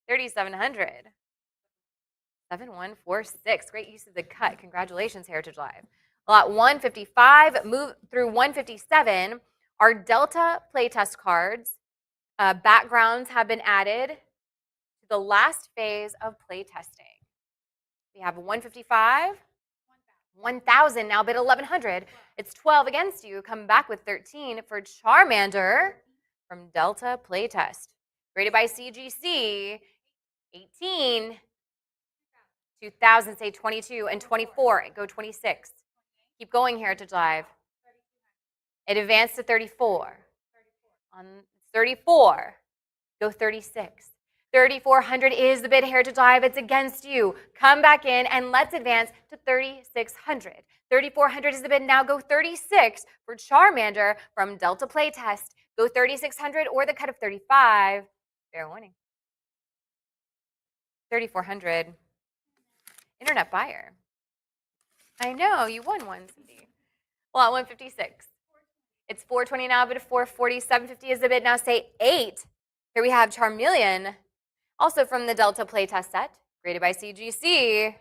3,700. 7146. Great use of the cut. Congratulations, Heritage Live. Lot 155, move through 157. Our Delta playtest cards, backgrounds have been added to the last phase of playtesting. We have 155, 1,000, now bid 1,100. It's 12 against you. Come back with 13 for Charmander from Delta playtest. Graded by CGC, 18, 2,000, say 22, and 24, go 26. Keep going, Heritage Live. It advanced to 34. On 34, go 36. 3,400 is the bid, Heritage Live. It's against you. Come back in and let's advance to 3,600. 3,400 is the bid. Now go 36 for Charmander from Delta Playtest. Go 3,600 or the cut of 35. Fair warning. 3,400. Internet buyer. I know, you won one, Cindy. Lot 156. It's 420 now, bid of 440. 750 is the bid. Now say 8. Here we have Charmeleon, also from the Delta playtest set, graded by CGC.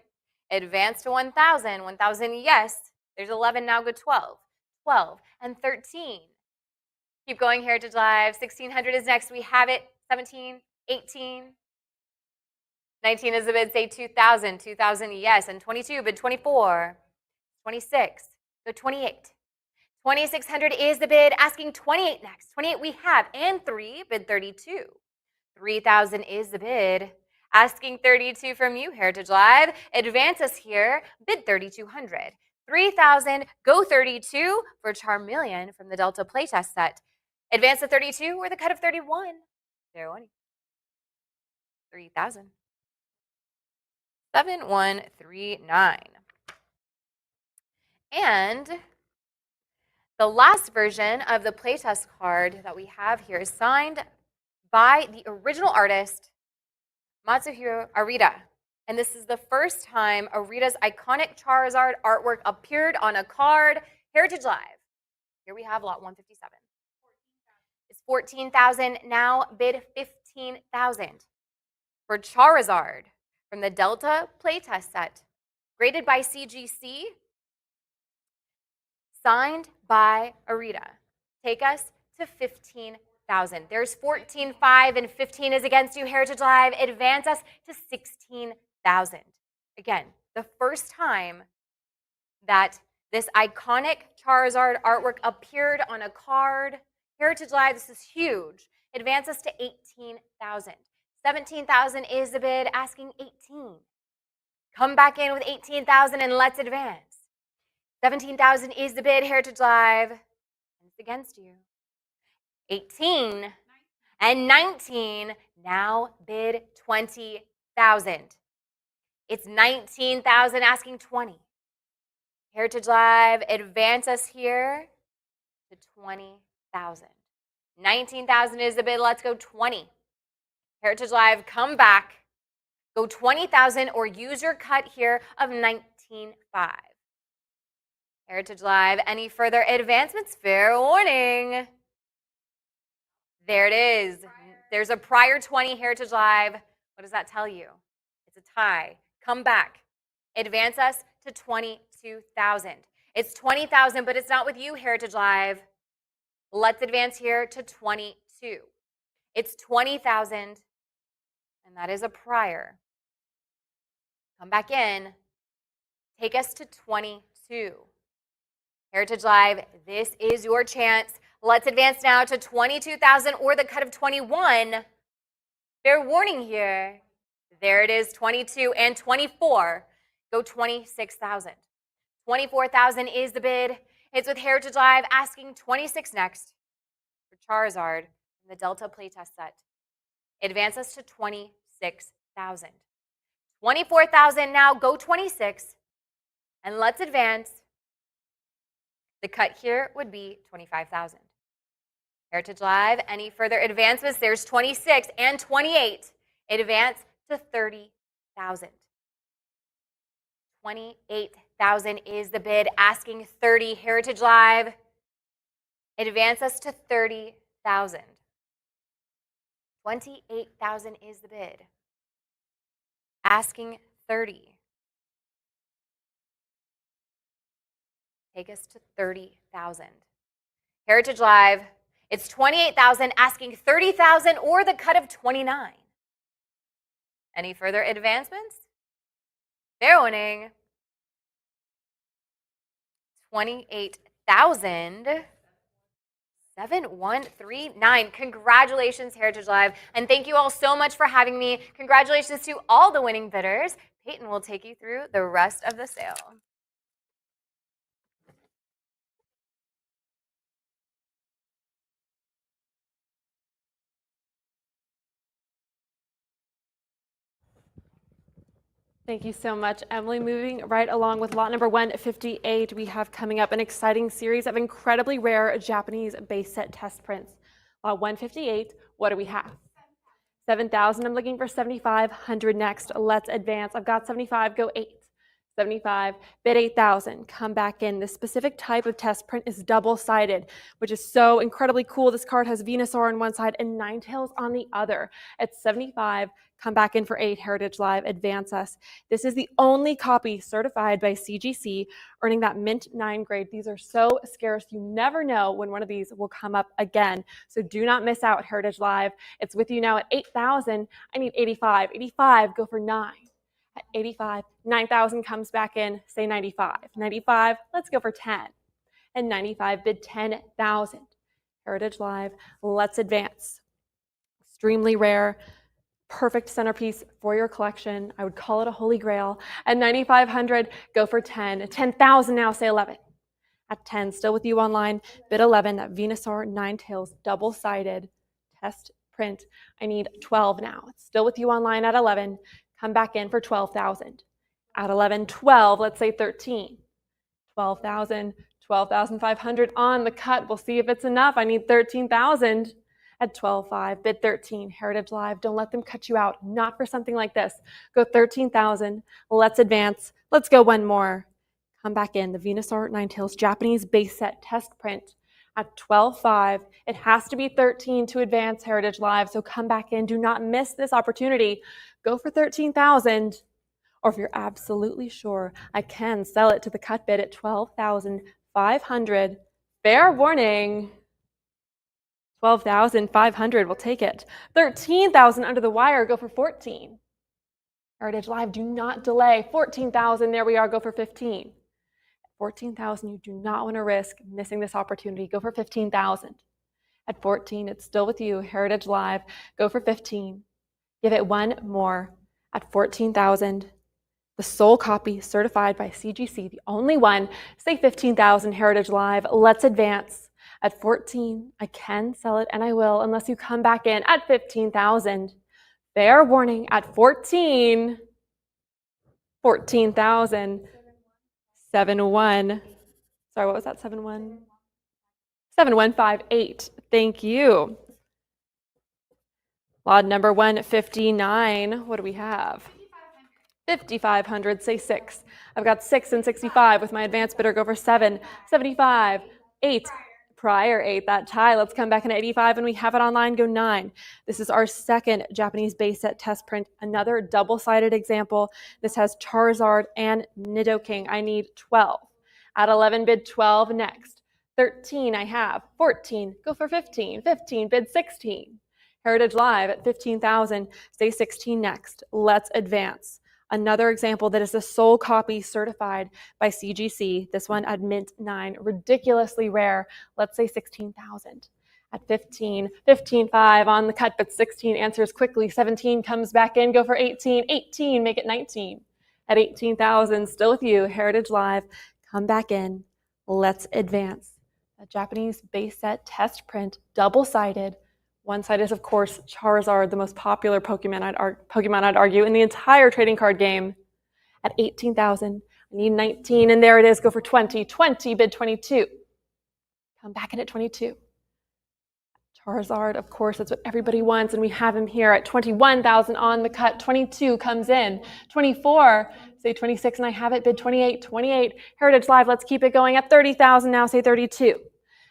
Advanced to 1,000. 1,000, yes. There's 11 now, go 12. 12 and 13. Keep going, Heritage Live. 1,600 is next. We have it. 17, 18. 19 is the bid, say 2,000. 2,000, yes. And 22, bid 24. 26, so 28. 2,600 is the bid, asking 28 next. 28 we have, and 3, bid 32. 3,000 is the bid, asking 32 from you, Heritage Live. Advance us here, bid 3,200. 3,000, go 32 for Charmeleon from the Delta playtest set. Advance to 32 or the cut of 31. 3,000. 7139. And the last version of the playtest card that we have here is signed by the original artist, Matsuhiro Arita. And this is the first time Arita's iconic Charizard artwork appeared on a card. Heritage Live. Here we have lot 157. It's 14,000, now bid 15,000 for Charizard from the Delta playtest set, graded by CGC, signed by Arita. Take us to 15,000. There's 14,500 and 15 is against you, Heritage Live. Advance us to 16,000. Again, the first time that this iconic Charizard artwork appeared on a card. Heritage Live, this is huge. Advance us to 18,000. 17,000 is the bid, asking 18. Come back in with 18,000 and let's advance. 17,000 is the bid, Heritage Live. It's against you. 18 and 19, now bid 20,000. It's 19,000 asking 20. Heritage Live, advance us here to 20,000. 19,000 is the bid, let's go 20. Heritage Live, come back. Go 20,000 or use your cut here of 19,500. Heritage Live, any further advancements? Fair warning. There it is. There's a prior 20, Heritage Live. What does that tell you? It's a tie. Come back. Advance us to 22,000. It's 20,000, but it's not with you, Heritage Live. Let's advance here to 22. It's 20,000, and that is a prior. Come back in. Take us to 22. Heritage Live, this is your chance. Let's advance now to 22,000 or the cut of 21. Fair warning here. There it is, 22 and 24. Go 26,000. 24,000 is the bid. It's with Heritage Live asking 26 next for Charizard in the Delta playtest set. Advance us to 26,000. 24,000 now, go 26. And let's advance. The cut here would be 25,000. Heritage Live, any further advancements? There's 26 and 28. Advance to 30,000. 28,000 is the bid, asking 30. Heritage Live, advance us to 30,000. 28,000 is the bid, asking 30. Take us to 30,000. Heritage Live, it's 28,000, asking 30,000 or the cut of 29. Any further advancements? Fair warning. 28,000. 7139. Congratulations, Heritage Live. And thank you all so much for having me. Congratulations to all the winning bidders. Peyton will take you through the rest of the sale. Thank you so much, Emily. Moving right along with lot number 158, we have coming up an exciting series of incredibly rare Japanese base set test prints. Lot 158, what do we have? 7,000, I'm looking for 7,500 next. Let's advance. I've got 75, go 8. 75, bid 8,000, come back in. This specific type of test print is double-sided, which is so incredibly cool. This card has Venusaur on one side and Ninetales on the other. At 75, come back in for 8, Heritage Live, advance us. This is the only copy certified by CGC, earning that Mint 9 grade. These are so scarce. You never know when one of these will come up again. So do not miss out, Heritage Live. It's with you now at 8,000. I need 85. 85, go for 9. At 85, 9,000 comes back in, say 95. 95, let's go for 10. And 95, bid 10,000. Heritage Live, let's advance. Extremely rare, perfect centerpiece for your collection. I would call it a holy grail. At 9,500, go for 10. 10,000 now, say 11. At 10, still with you online, bid 11, that Venusaur Ninetales double-sided test print. I need 12 now. It's still with you online at 11. Come back in for 12,000. At 11, 12, let's say 13. 12,000, 12,500 on the cut. We'll see if it's enough. I need 13,000 at 12.5. Bid 13. Heritage Live, don't let them cut you out. Not for something like this. Go 13,000. Let's advance. Let's go one more. Come back in. The Venusaur Ninetales Japanese base set test print. at 12.5. It has to be 13 to advance Heritage Live, so come back in. Do not miss this opportunity. Go for 13,000, or if you're absolutely sure, I can sell it to the cut bid at 12,500. Fair warning. 12,500, we'll take it. 13,000 under the wire, go for 14. Heritage Live, do not delay. 14,000, there we are, go for 15. 14,000, you do not want to risk missing this opportunity. Go for 15,000. At 14, it's still with you. Heritage Live, go for 15. Give it one more. At 14,000, the sole copy certified by CGC, the only one. Say 15,000, Heritage Live. Let's advance. At 14, I can sell it, and I will, unless you come back in at 15,000. Fair warning, at 14, 14,000, 7-1. Sorry, what was that, 7-1? 7-1-5-8, thank you. Lot number 159, what do we have? 5,500, say 6. I've got 6 and 65 with my advanced bidder, go for 7, 75, 8. Prior 8, that tie. Let's come back in at 85 and we have it online, go 9. This is our second Japanese base set test print, another double-sided example. This has Charizard and Nidoking. I need 12. At 11, bid 12 next. 13, I have. 14, go for 15. 15, bid 16. Heritage Live at 15,000, say 16 next. Let's advance. Another example that is the sole copy certified by CGC. This one at mint 9, ridiculously rare. Let's say 16,000. At 15, 15.5 on the cut, but 16 answers quickly. 17 comes back in, go for 18. 18, make it 19. At 18,000, still with you. Heritage Live, come back in. Let's advance. A Japanese base set test print, double-sided. One side is, of course, Charizard, the most popular Pokemon, I'd argue, in the entire trading card game. At 18,000, I need 19, and there it is. Go for 20. 20, bid 22. Come back in at 22. Charizard, of course, that's what everybody wants, and we have him here at 21,000 on the cut. 22 comes in. 24, say 26, and I have it. Bid 28. 28, Heritage Live, let's keep it going. At 30,000 now, say 32.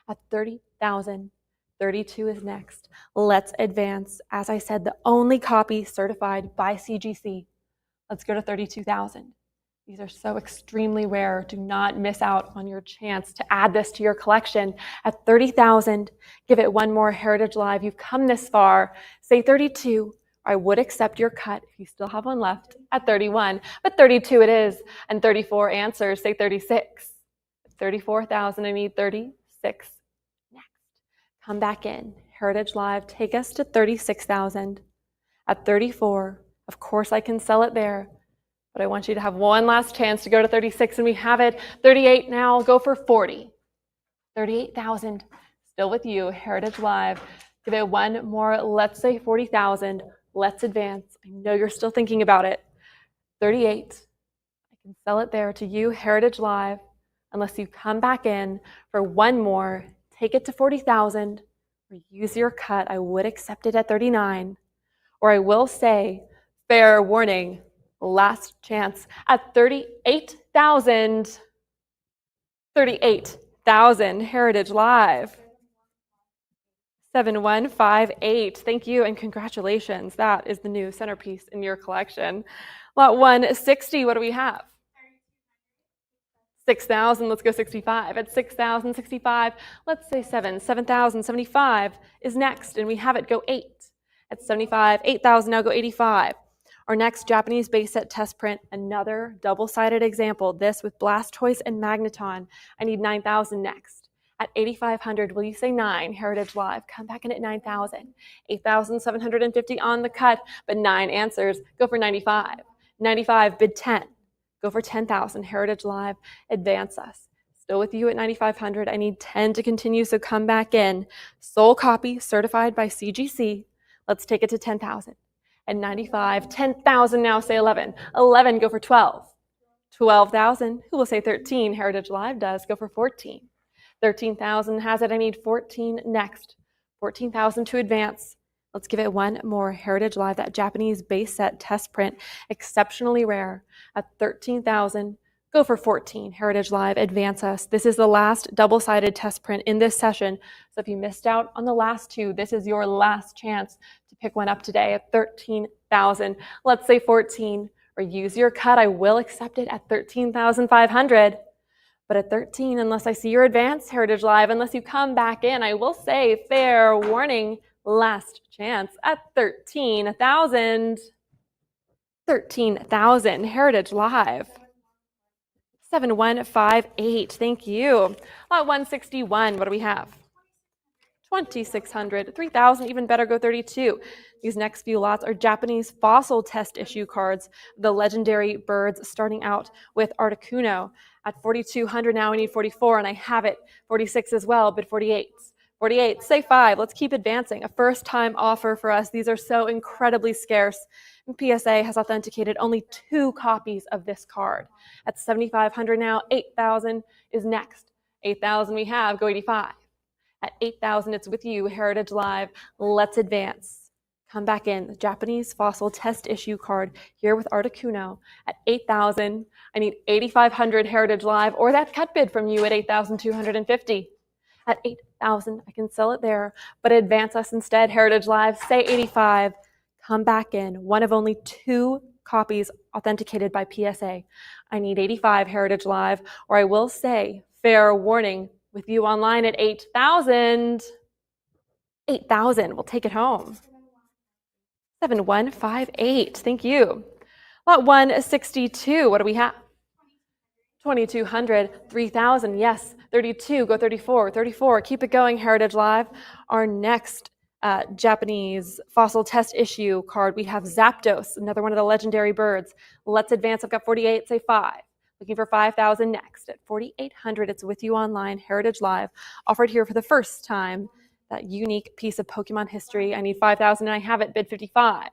At 30,000. 32 is next. Let's advance. As I said, the only copy certified by CGC. Let's go to 32,000. These are so extremely rare. Do not miss out on your chance to add this to your collection. At 30,000, give it one more. Heritage Live, you've come this far. Say 32. I would accept your cut if you still have one left at 31, but 32 it is. And 34 answers, say 36. 34,000, I need 36. Come back in. Heritage Live, take us to 36,000. At 34, of course I can sell it there, but I want you to have one last chance to go to 36, and we have it. 38 now, go for 40. 38,000, still with you. Heritage Live, give it one more. Let's say 40,000. Let's advance. I know you're still thinking about it. 38, I can sell it there to you. Heritage Live, unless you come back in for one more. Take it to 40,000, or use your cut. I would accept it at 39, or I will say, fair warning, last chance at 38,000. 38,000, Heritage Live. 7-1-5-8. Thank you and congratulations. That is the new centerpiece in your collection. Lot 160, what do we have? 6,000, let's go 65. At 6,065, let's say 7. 7,075 is next, and we have it go 8. At 75, 8,000, now go 85. Our next Japanese base set test print, another double-sided example, this with Blastoise and Magneton. I need 9,000 next. At 8,500, will you say 9? Heritage Live, come back in at 9,000. 8,750 on the cut, but 9 answers. Go for 95. 95, bid 10. Go for 10,000. Heritage Live, advance us. Still with you at 9,500. I need 10 to continue, so come back in. Sole copy, certified by CGC. Let's take it to 10,000. At 95, 10,000 now, say 11. 11, go for 12. 12,000, who will say 13? Heritage Live does. Go for 14. 13,000 has it. I need 14 next. 14,000 to advance. Let's give it one more. Heritage Live, that Japanese base set test print, exceptionally rare. At 13,000, Go for 14, Heritage Live, advance us. This is the last double-sided test print in this session. So if you missed out on the last two, this is your last chance to pick one up today at 13,000. Let's say 14, or use your cut. I will accept it at 13,500. But at 13, unless I see your advance, Heritage Live, unless you come back in, I will say fair warning, last chance at 13,000. 13,000, Heritage Live. 7158, thank you. Lot 161, what do we have? 2,600, 3,000, even better, go 32. These next few lots are Japanese fossil test issue cards, the legendary birds, starting out with Articuno. At 4,200 now, we need 44, and I have it. 46 as well, but 48. 48, say 5. Let's keep advancing. A first-time offer for us. These are so incredibly scarce. And PSA has authenticated only 2 copies of this card. At 7,500 now, 8,000 is next. 8,000 we have, go 85. At 8,000, it's with you, Heritage Live. Let's advance. Come back in. The Japanese fossil test issue card here with Articuno. At 8,000, I need 8,500, Heritage Live, or that cut bid from you at 8,250. At 8,000, I can sell it there, but advance us instead, Heritage Live. Say 85. Come back in. One of only 2 copies authenticated by PSA. I need 85, Heritage Live, or I will say fair warning with you online at 8,000. 8,000. We'll take it home. 7158. Thank you. Lot 162. What do we have? 2,200, 3,000, yes, 32, go 34, 34, keep it going, Heritage Live. Our next Japanese fossil test issue card, we have Zapdos, another one of the legendary birds. Let's advance, I've got 48, say 5. Looking for 5,000 next. At 4,800, it's with you online, Heritage Live, offered here for the first time, that unique piece of Pokemon history. I need 5,000 and I have it, bid 55.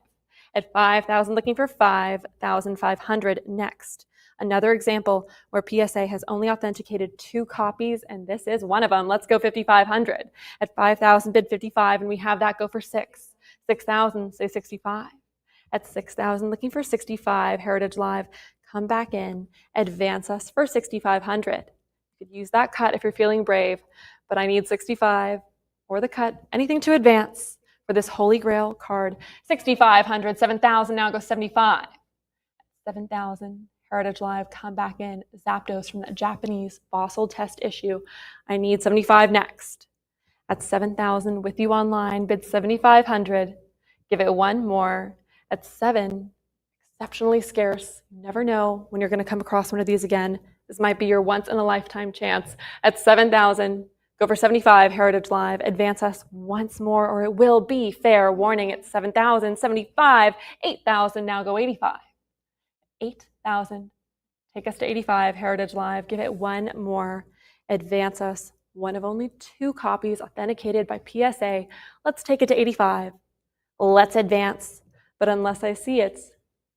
At 5,000, looking for 5,500 next. Another example where PSA has only authenticated 2 copies, and this is one of them. Let's go 5,500. At 5,000, bid 55, and we have that, go for 6. 6,000, say 65. At 6,000, looking for 65, Heritage Live, come back in, advance us for 6,500. You could use that cut if you're feeling brave, but I need 65 or the cut, anything to advance for this Holy Grail card. 6,500, 7,000, now go 75. 7,000. Heritage Live, come back in. Zapdos from that Japanese fossil test issue. I need 75 next. At 7,000, with you online, bid 7,500. Give it one more. At 7, exceptionally scarce. You never know when you're going to come across one of these again. This might be your once-in-a-lifetime chance. At 7,000, go for 75, Heritage Live. Advance us once more, or it will be fair warning. At 7,000, 75, 8,000, now go 85. 8,000. Take us to 85, Heritage Live. Give it one more. Advance us. One of only 2 copies authenticated by PSA. Let's take it to 85. Let's advance. But unless I see it,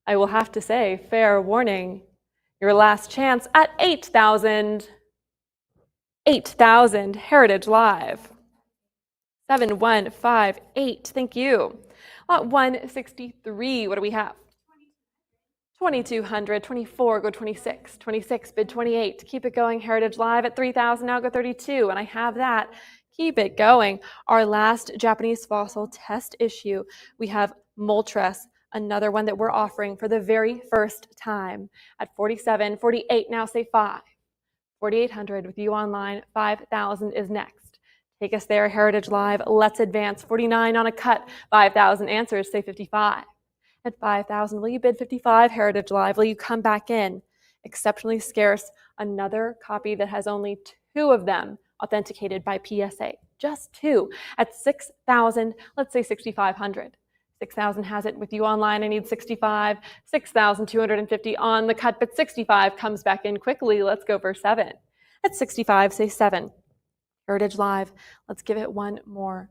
I will have to say, fair warning. Your last chance at 8,000. 8,000, Heritage Live. 7158. Thank you. Lot 163. What do we have? 2,200, 24, go 26, 26, bid 28. Keep it going, Heritage Live. At 3,000, now go 32, and I have that. Keep it going. Our last Japanese fossil test issue, we have Moltres, another one that we're offering for the very first time. At 47, 48, now say 5. 4,800 with you online, 5,000 is next. Take us there, Heritage Live. Let's advance. 49 on a cut, 5,000 answers, say 55. At 5,000, will you bid 55, Heritage Live? Will you come back in? Exceptionally scarce, another copy that has only 2 of them authenticated by PSA. Just 2. At 6,000, let's say 6,500. 6,000 has it with you online. I need 65. 6,250 on the cut, but 65 comes back in quickly. Let's go for 7. At 65, say 7. Heritage Live, let's give it one more.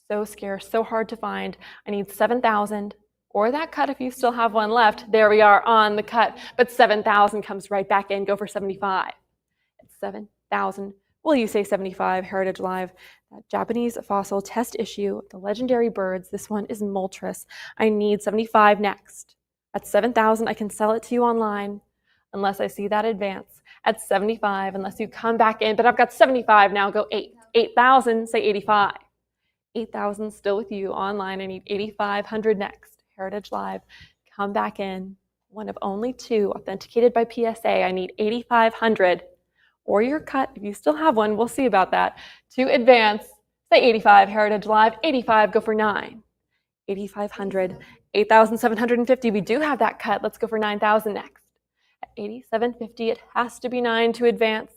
So scarce, so hard to find. I need 7,000. Or that cut if you still have one left. There we are on the cut, but 7,000 comes right back in. Go for 75. At 7,000, will you say 75, Heritage Live? That Japanese fossil test issue, the legendary birds. This one is Moltres. I need 75 next. At 7,000, I can sell it to you online. unless I see that advance at 75, unless you come back in. But I've got 75 now, go 8. 8,000, say 85. 8,000 still with you online. I need 8,500 next. Heritage Live, come back in. One of only 2 authenticated by PSA. I need 8,500 or your cut. If you still have one, we'll see about that. To advance, say 85. Heritage Live, 85, go for 9. 8,500, 8,750. We do have that cut. Let's go for 9,000 next. At 8,750, it has to be 9 to advance.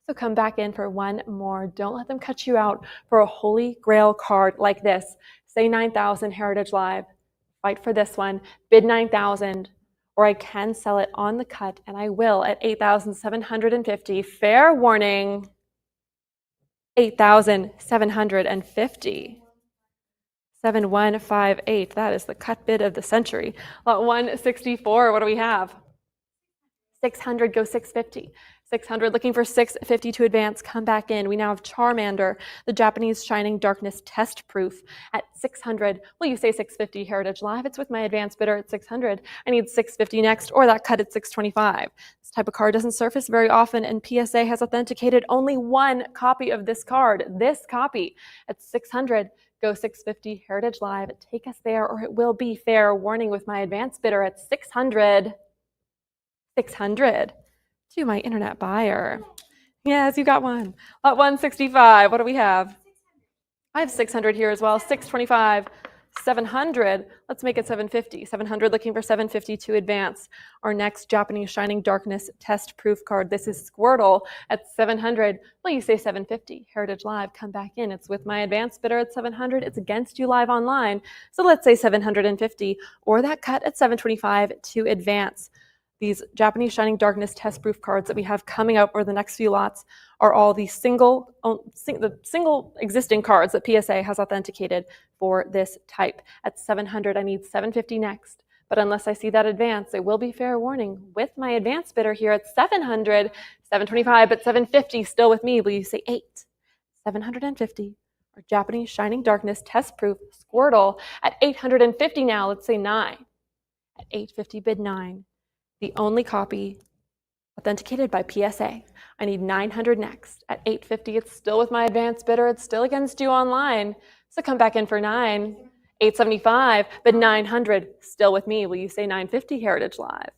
So come back in for one more. Don't let them cut you out for a holy grail card like this. Say 9,000, Heritage Live. Fight for this one. Bid 9,000, or I can sell it on the cut, and I will at 8,750. Fair warning, 8,750. 7158. That is the cut bid of the century. Lot 164. What do we have? 600. Go 650. 600. Looking for 650 to advance. Come back in. We now have Charmander, the Japanese Shining Darkness Test Proof at 600. Will you say 650, Heritage Live? It's with my advance bidder at 600. I need 650 next, or that cut at 625. This type of card doesn't surface very often, and PSA has authenticated only 1 copy of this card. This copy at 600. Go 650, Heritage Live. Take us there, or it will be fair warning with my advance bidder at 600. 600 to my internet buyer. Yes, you got one. Lot 165. What do we have? I have 600 here as well. 625. 700. Let's make it 750. 700, looking for 750 to advance. Our next Japanese Shining Darkness Test Proof card. This is Squirtle at 700. Well, you say 750. Heritage Live, come back in. It's with my advance bidder at 700. It's against you live online. So let's say 750, or that cut at 725 to advance. These Japanese Shining Darkness Test Proof cards that we have coming up over the next few lots are all the single existing cards that PSA has authenticated for this type. At 700, I need 750 next. But unless I see that advance, it will be fair warning with my advance bidder here at 700, 725, but 750 still with me. Will you say 8? 750. Our Japanese Shining Darkness Test Proof Squirtle at 850 now. Let's say 9. At 850, bid 9. The only copy authenticated by PSA. I need 900 next. At 850, it's still with my advance bidder. It's still against you online. So come back in for 9. 875, but 900 still with me. Will you say 950, Heritage Live?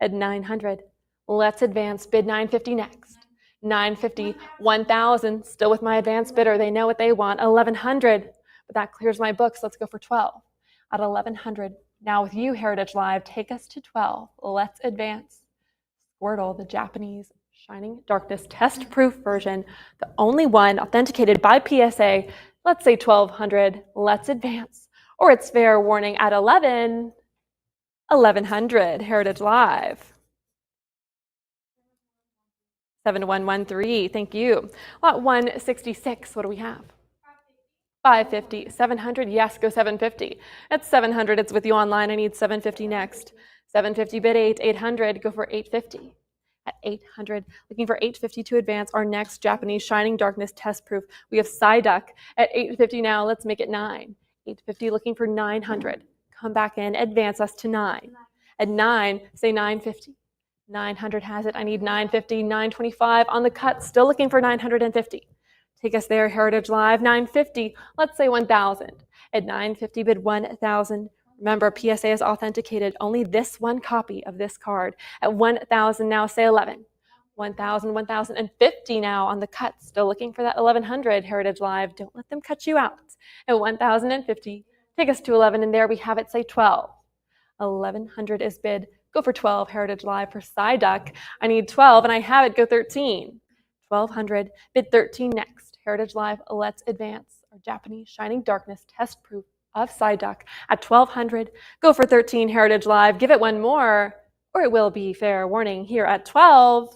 At 900, let's advance. Bid 950 next. 950, 1,000, still with my advance bidder. They know what they want. 1,100, but that clears my books. Let's go for 12. At 1,100, now with you, Heritage Live, take us to 12. Let's advance. Squirtle, the Japanese Shining Darkness Test Proof version, the only one authenticated by PSA. Let's say 1,200. Let's advance. Or it's fair warning at 1,100. Heritage Live. 7113. Thank you. Lot 166. What do we have? 550, 700, yes, go 750. At 700, it's with you online. I need 750 next. 750, bid 8, 800, go for 850. At 800, looking for 850 to advance. Our next Japanese Shining Darkness Test Proof. We have Psyduck at 850 now. Let's make it 9. 850, looking for 900. Come back in, advance us to 9. At 9, say 950. 900 has it. I need 950, 925 on the cut. Still looking for 950. Take us there, Heritage Live. 950, let's say 1,000. At 950, bid 1,000. Remember, PSA has authenticated only this one copy of this card. At 1,000 now, say 11. 1,000, 1,050 now on the cut. Still looking for that 1,100, Heritage Live. Don't let them cut you out. At 1,050, take us to 11, and there we have it, say 12. 1,100 is bid. Go for 12, Heritage Live for Psyduck. I need 12, and I have it, go 13. 1,200, bid 13 next. Heritage Live, let's advance. Our Japanese Shining Darkness Test Proof of Psyduck at 1,200. Go for 13, Heritage Live. Give it one more, or it will be fair warning here at 12.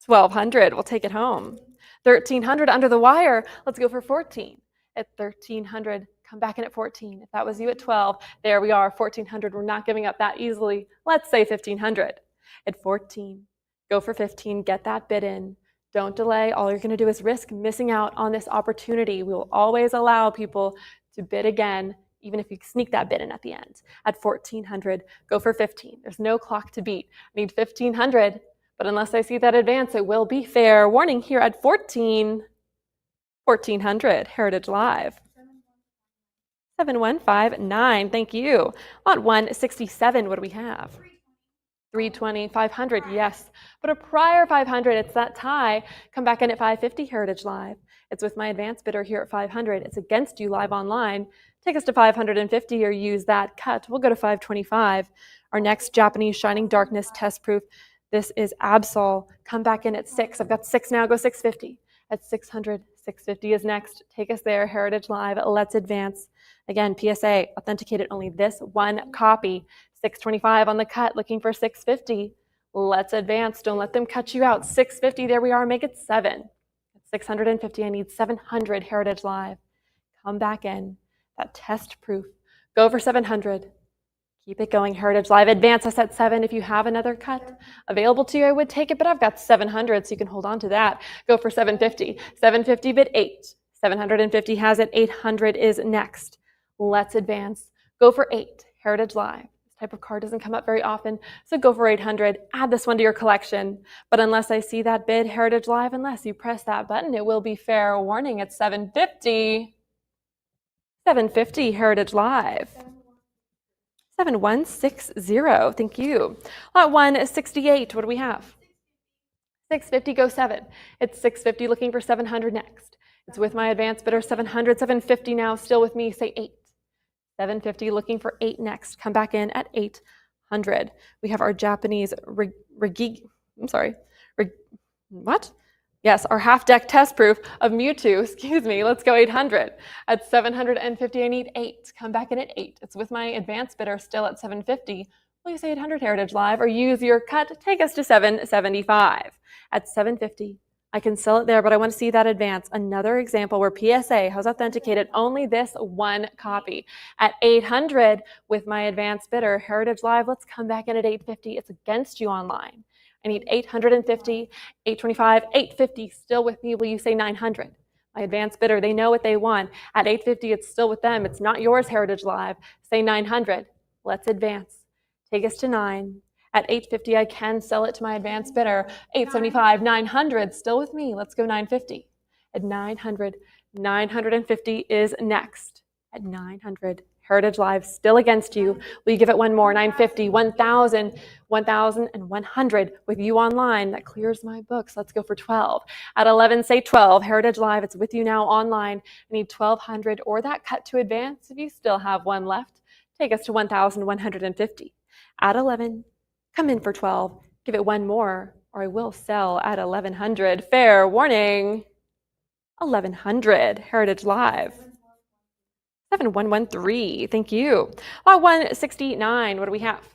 1,200, we'll take it home. 1,300 under the wire. Let's go for 14. At 1,300, come back in at 14. If that was you at 12, there we are, 1,400. We're not giving up that easily. Let's say 1,500. At 14, go for 15. Get that bid in. Don't delay. All you're going to do is risk missing out on this opportunity. We will always allow people to bid again even if you sneak that bid in at the end. At 1,400, go for 15. There's no clock to beat. I need 1,500, but unless I see that advance, it will be fair. Warning here at 1,400, Heritage Live. 7159, thank you. Lot 167, what do we have? 320, 500, yes. But a prior 500, it's that tie. Come back in at 550, Heritage Live. It's with my advanced bidder here at 500. It's against you live online. Take us to 550 or use that cut. We'll go to 525. Our next Japanese Shining Darkness test proof. This is Absol. Come back in at 6. I've got 6 now. Go 650. At 600, 650 is next. Take us there, Heritage Live. Let's advance. Again, PSA, authenticated only this one copy. 625 on the cut, looking for 650. Let's advance. Don't let them cut you out. 650, there we are. Make it 7. At 650, I need 700, Heritage Live. Come back in. That test proof. Go for 700. Keep it going, Heritage Live. Advance us at 7. If you have another cut available to you, I would take it, but I've got 700, so you can hold on to that. Go for 750. 750 bid 8. 750 has it. 800 is next. Let's advance. Go for 8, Heritage Live. This type of card doesn't come up very often, so go for 800. Add this one to your collection. But unless I see that bid, Heritage Live, unless you press that button, it will be fair. Warning at 750. 750, Heritage Live. 7160, thank you. Lot 168, what do we have? 650, go 7. It's 650, looking for 700 next. It's with my advanced bidder, 700, 750 now, still with me, say 8. 750, looking for 8 next. Come back in at 800. We have our Japanese Yes, our half-deck test proof of Mewtwo, excuse me, let's go 800. At 750, I need 8. Come back in at 8. It's with my advanced bidder still at 750. Will you say 800, Heritage Live, or use your cut? Take us to 775. At 750, I can sell it there, but I want to see that advance. Another example where PSA has authenticated only this one copy. At 800, with my advanced bidder, Heritage Live, let's come back in at 850. It's against you online. I need 850, 825, 850, still with me. Will you say 900? My advanced bidder, they know what they want. At 850, it's still with them. It's not yours, Heritage Live. Say 900. Let's advance. Take us to 9. At 850, I can sell it to my advanced bidder. 875, 900, still with me. Let's go 950. At 900, 950 is next. At 900, Heritage Live, still against you. Will you give it one more? 950, 1,000, 1,100 with you online. That clears my books. Let's go for 12. At 11, say 12. Heritage Live, it's with you now online. I need 1,200 or that cut to advance. If you still have one left, take us to 1,150. At 11, come in for 12. Give it one more, or I will sell at 1,100. Fair warning. 1,100, Heritage Live. 7113, thank you. 169, what do we have?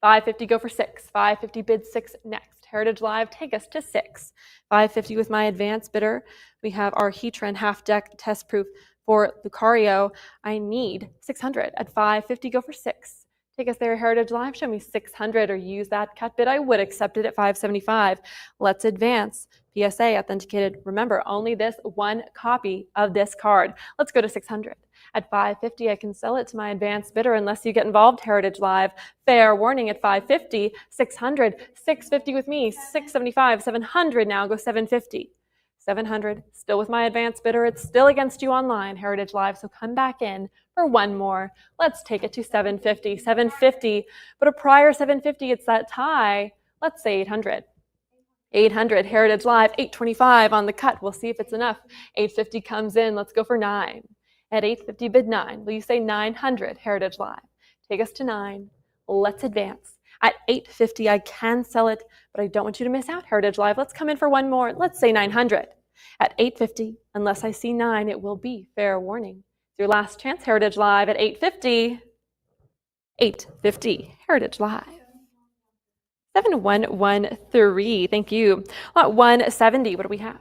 550, go for 6. 550 bid 6 next. Heritage Live, take us to 6. 550 with my advanced bidder. We have our Heatran half-deck test proof for Lucario. I need 600. At 550, go for 6. Take us there, Heritage Live. Show me 600 or use that cut bid. I would accept it at 575. Let's advance. PSA authenticated. Remember, only this one copy of this card. Let's go to 600. At 550, I can sell it to my advanced bidder unless you get involved, Heritage Live. Fair warning at 550, 600, 650 with me, 675, 700 now, go 750. 700, still with my advanced bidder. It's still against you online, Heritage Live, so come back in for one more. Let's take it to 750, 750, but a prior 750, it's that tie. Let's say 800. 800, Heritage Live, 825 on the cut. We'll see if it's enough. 850 comes in. Let's go for 9. At 850, bid 9. Will you say 900, Heritage Live? Take us to 9. Let's advance. At 850, I can sell it, but I don't want you to miss out, Heritage Live. Let's come in for one more. Let's say 900. At 850, unless I see 9, it will be fair warning. It's your last chance, Heritage Live, at 850. 850, Heritage Live. 7113, thank you. 170, what do we have?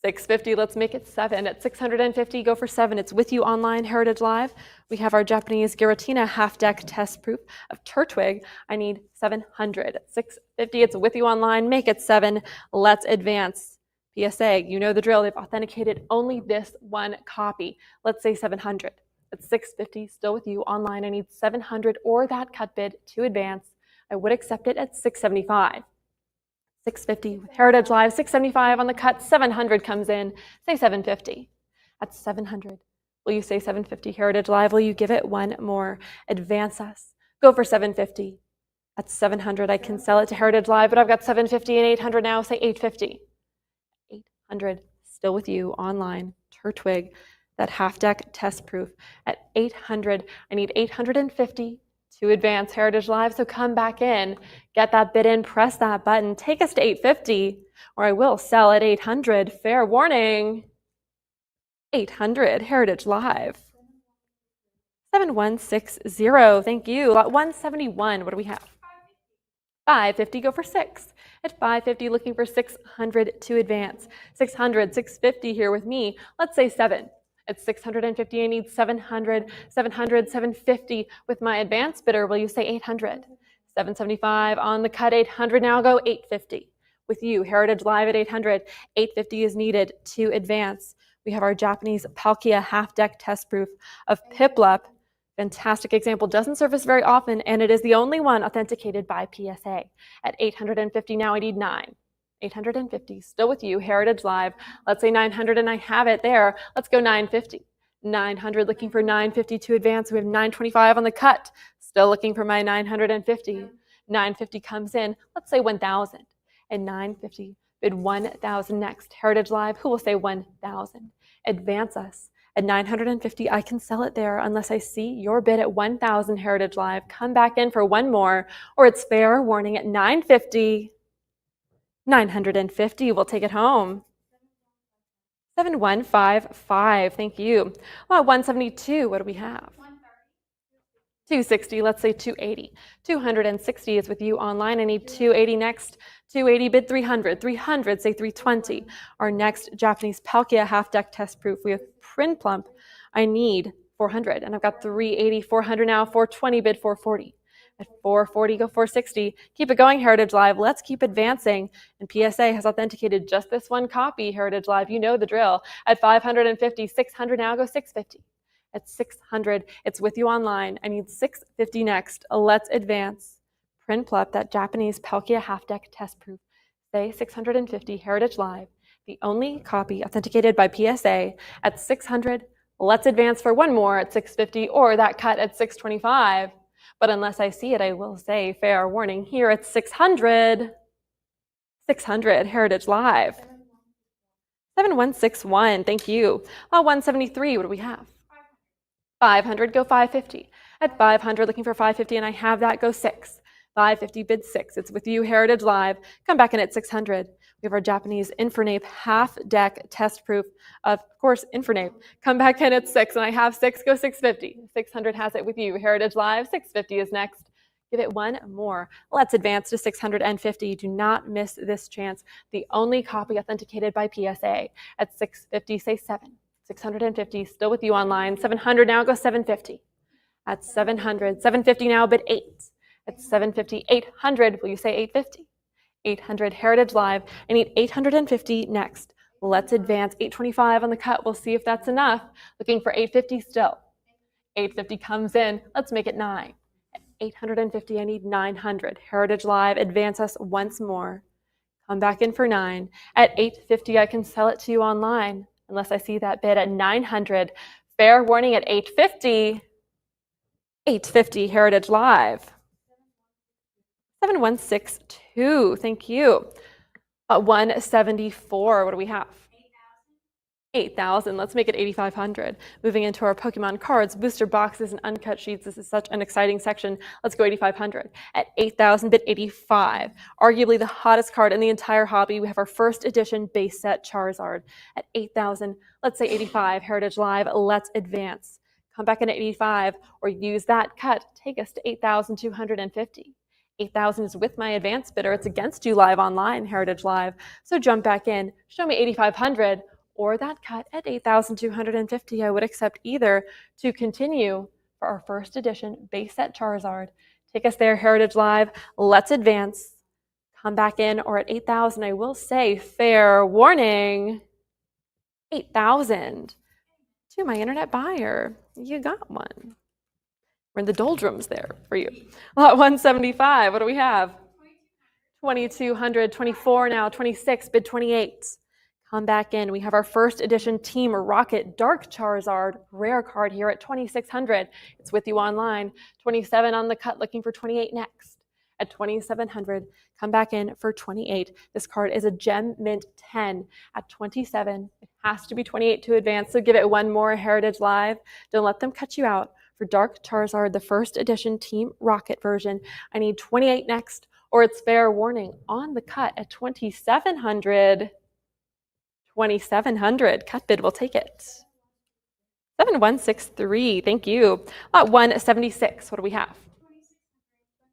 650, let's make it 7. At 650, go for 7. It's with you online, Heritage Live. We have our Japanese Giratina half-deck test proof of Turtwig. I need 700. At 650, it's with you online. Make it 7. Let's advance. PSA, you know the drill. They've authenticated only this one copy. Let's say 700. At 650, still with you online. I need 700 or that cut bid to advance. I would accept it at 675. 650 with Heritage Live, 675 on the cut, 700 comes in, say 750. At 700, will you say 750 Heritage Live? Will you give it one more? Advance us. Go for 750. At 700, I can sell it to Heritage Live, but I've got 750 and 800 now, say 850. 800, still with you online. Turtwig, that half deck test proof. At 800, I need 850 to advance Heritage Live, so come back in, get that bid in, press that button, take us to 850, or I will sell at 800. Fair warning. 800 Heritage Live. 7160, thank you. Lot 171, what do we have? 550, go for 6. At 550, looking for 600 to advance. 600, 650 here with me. Let's say 7. At 650, I need 700, 700, 750 with my advance bidder. Will you say 800? 775 on the cut, 800 now, go 850. With you, Heritage Live at 800. 850 is needed to advance. We have our Japanese Palkia half-deck test proof of Piplup. Fantastic example, doesn't surface very often, and it is the only one authenticated by PSA. At 850 now, I need 9. 850, still with you, Heritage Live. Let's say 900, and I have it there. Let's go 950. 900, looking for 950 to advance. We have 925 on the cut. Still looking for my 950. 950 comes in. Let's say 1,000. And 950, bid 1,000 next. Heritage Live, who will say 1,000? Advance us. At 950, I can sell it there unless I see your bid at 1,000 Heritage Live. Come back in for one more, or it's fair warning at 950. 950, we'll take it home. 7155, thank you. Well, 172, what do we have? 260, let's say 280. 260 is with you online. I need 280 next. 280, bid 300. 300, say 320. Our next Japanese Palkia half-deck test proof, we have Print Plump. I need 400, and I've got 380, 400 now, 420, bid 440. At 440, go 460. Keep it going, Heritage Live. Let's keep advancing. And PSA has authenticated just this one copy, Heritage Live. You know the drill. At 550, 600 now, go 650. At 600, it's with you online. I need 650 next. Let's advance. Print Plup, that Japanese Palkia half-deck test proof. Say 650, Heritage Live. The only copy authenticated by PSA at 600. Let's advance for one more at 650 or that cut at 625. But unless I see it, I will say fair warning here at 600. 600, Heritage Live. 7161, thank you. 173, what do we have? 500, go 550. At 500, looking for 550, and I have that, go 6. 550, bid 6. It's with you, Heritage Live. Come back in at 600. We have our Japanese Infernape half-deck test proof of course, Infernape. Come back in at 6, and I have 6, go 650. 600 has it with you, Heritage Live. 650 is next. Give it one more. Let's advance to 650. Do not miss this chance. The only copy authenticated by PSA. At 650, say 7. 650, still with you online. 700 now, go 750. At 700, 750 now, bid 8. At 750, 800, will you say 850? 800, Heritage Live. I need 850 next. Let's advance. 825 on the cut. We'll see if that's enough. Looking for 850 still. 850 comes in. Let's make it 9. At 850, I need 900. Heritage Live, advance us once more. Come back in for 9. At 850, I can sell it to you online. Unless I see that bid at 900. Fair warning at 850. 850, Heritage Live. 7162, thank you. 174, what do we have? 8,000. Let's make it 8,500. Moving into our Pokemon cards, booster boxes, and uncut sheets. This is such an exciting section. Let's go 8,500. At 8,000, bid 85. Arguably the hottest card in the entire hobby. We have our first edition base set Charizard. At 8,000, let's say 85. Heritage Live, let's advance. Come back in at 85 or use that cut. Take us to 8,250. 8,000 is with my advance bidder. It's against you live online, Heritage Live. So jump back in. Show me 8,500. Or that cut at 8,250. I would accept either to continue for our first edition base set Charizard. Take us there, Heritage Live. Let's advance. Come back in, or at 8,000, I will say fair warning. 8,000 to my internet buyer. You got one. We're in the doldrums there for you. Lot 175, what do we have? 2,200, 24 now, 26, bid 28. Come back in. We have our first edition Team Rocket Dark Charizard rare card here at 2,600. It's with you online. 27 on the cut, looking for 28 next. At 2,700, come back in for 28. This card is a Gem Mint 10 at 27. It has to be 28 to advance, so give it one more Heritage Live. Don't let them cut you out. For Dark Charizard, the first edition Team Rocket version, I need 28 next, or it's fair warning on the cut at 2,700. 2,700. Cut bid, we'll take it. 7163, thank you. Lot 176, what do we have?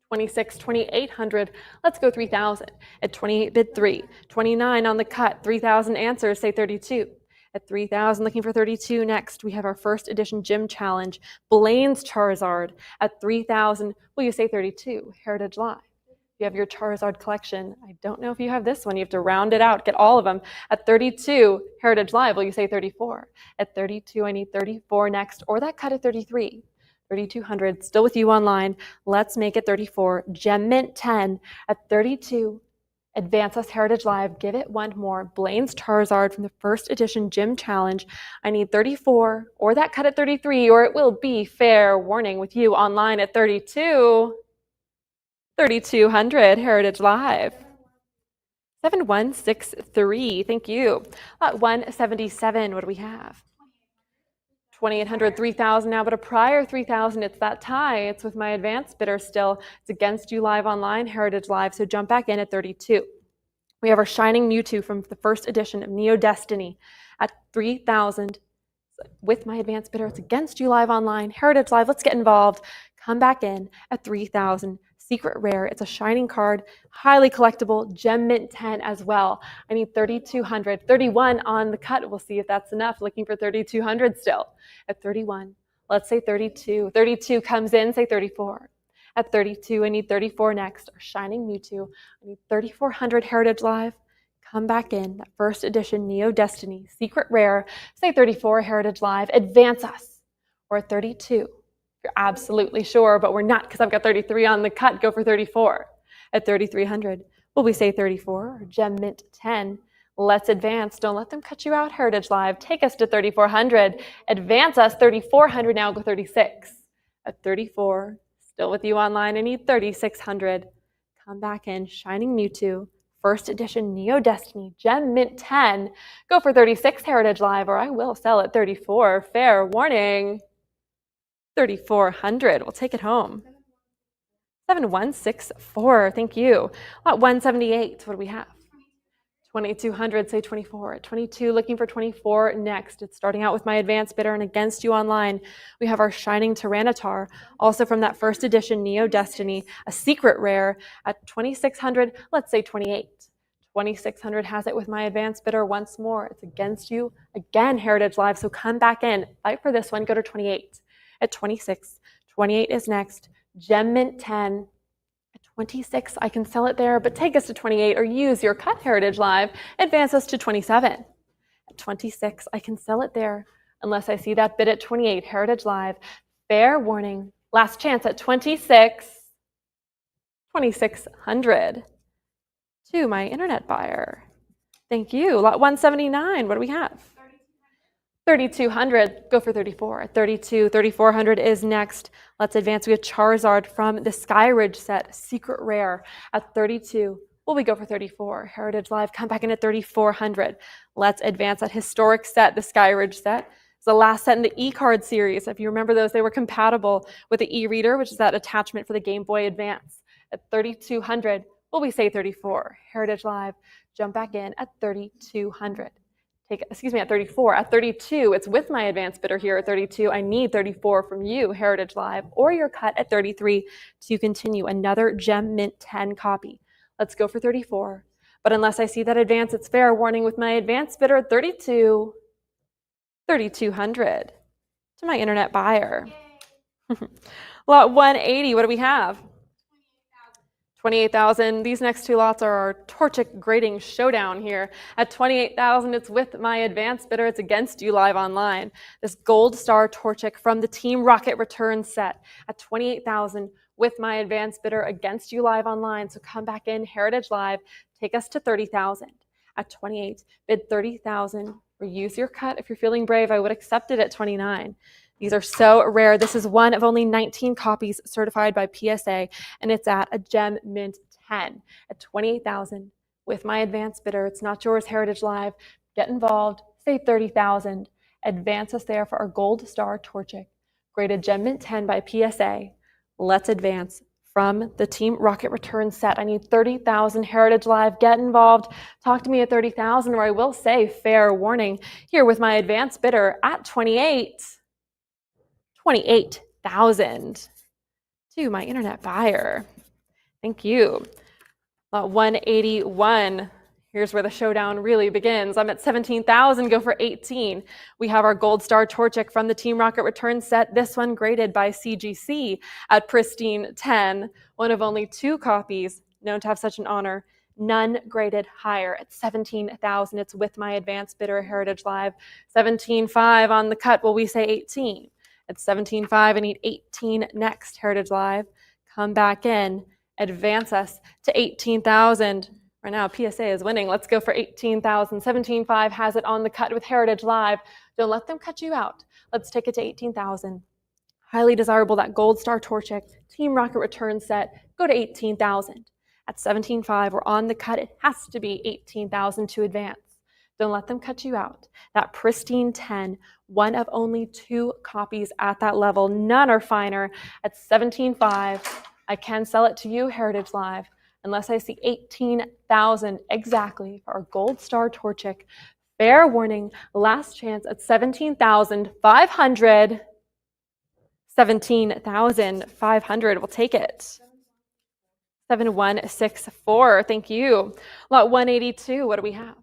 26, 2,800. Let's go 3,000. At 28, bid 3. 29 on the cut. 3,000 answers, say 32. At 3,000, looking for 32 next. We have our first edition Gym Challenge, Blaine's Charizard. At 3,000, will you say 32? Heritage Live. You have your Charizard collection. I don't know if you have this one. You have to round it out, get all of them. At 32, Heritage Live, will you say 34? At 32, I need 34 next, or that cut at 33. 3,200, still with you online. Let's make it 34. Gem Mint 10 at 32. Advance us Heritage Live. Give it one more. Blaine's Charizard from the first edition Gym Challenge. I need 34, or that cut at 33, or it will be fair warning with you online at 32. 3,200 Heritage Live. 7163, thank you. Lot 177, what do we have? 2,800, 3,000 now, but a prior 3,000, it's that tie. It's with my advanced bidder still. It's against you live online, Heritage Live, so jump back in at 32. We have our Shining Mewtwo from the first edition of Neo Destiny at 3,000. With my advanced bidder, it's against you live online, Heritage Live, let's get involved. Come back in at 3,000. Secret rare, it's a shining card, highly collectible, Gem Mint 10 as well. I need 3,200, 31 on the cut. We'll see if that's enough. Looking for 3,200 still. At 31, let's say 32. 32 comes in, say 34. At 32, I need 34 next. Our Shining Mewtwo, I need 3,400 Heritage Live. Come back in, that first edition Neo Destiny, secret rare, say 34 Heritage Live. Advance us. Or at 32. You're absolutely sure, but we're not because I've got 33 on the cut. Go for 34. At 3,300, will we say 34 or Gem Mint 10? Let's advance. Don't let them cut you out, Heritage Live. Take us to 3,400. Advance us. 3,400 now. Go 36. At 34, still with you online. I need 3,600. Come back in. Shining Mewtwo. First edition Neo Destiny. Gem Mint 10. Go for 36, Heritage Live, or I will sell at 34. Fair warning. 3,400. We'll take it home. 7164. Thank you. Lot 178. What do we have? 2,200. Say 24. 22. Looking for 24 next. It's starting out with my advanced bidder and against you online. We have our Shining Tyranitar, also from that first edition Neo Destiny, a secret rare at 2,600. Let's say 28. 2,600 has it with my advanced bidder once more. It's against you again, Heritage Live. So come back in. Fight for this one. Go to 28. At 26, 28 is next. Gem Mint 10. At 26, I can sell it there, but take us to 28 or use your cut, Heritage Live. Advance us to 27. At 26, I can sell it there unless I see that bid at 28, Heritage Live. Fair warning. Last chance at 26. 2,600. To my internet buyer. Thank you. Lot 179. What do we have? 3,200, go for 34. 32, 3,400 is next. Let's advance. We have Charizard from the Skyridge set, secret rare at 32. Will we go for 34? Heritage Live, come back in at 3,400. Let's advance that historic set, the Skyridge set. It's the last set in the e-card series. If you remember those, they were compatible with the e-reader, which is that attachment for the Game Boy Advance. At 3,200, will we say 34? Heritage Live, jump back in at 3,200. At 34. At 32, it's with my advanced bidder here at 32. I need 34 from you, Heritage Live, or your cut at 33 to continue another Gem Mint 10 copy. Let's go for 34. But unless I see that advance, it's fair warning with my advanced bidder at 32. 3,200 to my internet buyer. Lot 180, what do we have? 28,000. These next two lots are our Torchic grading showdown here. At 28,000, it's with my advanced bidder. It's against you live online. This Gold Star Torchic from the Team Rocket return set at 28,000 with my advanced bidder against you live online. So come back in, Heritage Live, take us to 30,000. At 28, bid 30,000 or use your cut. If you're feeling brave, I would accept it at 29. These are so rare. This is one of only 19 copies certified by PSA, and it's at a Gem Mint 10 at 28,000 with my advanced bidder. It's not yours, Heritage Live. Get involved, say 30,000. Advance us there for our Gold Star Torchic, graded Gem Mint 10 by PSA. Let's advance from the Team Rocket return set. I need 30,000, Heritage Live. Get involved. Talk to me at 30,000, or I will say fair warning here with my advanced bidder at 28,000 to my internet buyer. Thank you. 181. Here's where the showdown really begins. I'm at 17,000, go for 18. We have our Gold Star Torchic from the Team Rocket return set. This one graded by CGC at pristine 10. One of only 2 copies known to have such an honor. None graded higher at 17,000. It's with my advanced bidder, Heritage Live. 17.5 on the cut. Will we say 18? At 17.5, I need 18 next, Heritage Live. Come back in, advance us to 18,000. Right now, PSA is winning. Let's go for 18,000. 17.5 has it on the cut with Heritage Live. Don't let them cut you out. Let's take it to 18,000. Highly desirable, that Gold Star Torchic Team Rocket return set. Go to 18,000. At 17.5, we're on the cut. It has to be 18,000 to advance. Don't let them cut you out. That pristine 10, one of only 2 copies at that level. None are finer. At 17.5, I can sell it to you, Heritage Live, unless I see 18,000 exactly for our Gold Star Torchic. Fair warning, last chance at 17,500. 17,500, we'll take it. 7164, thank you. Lot 182, what do we have?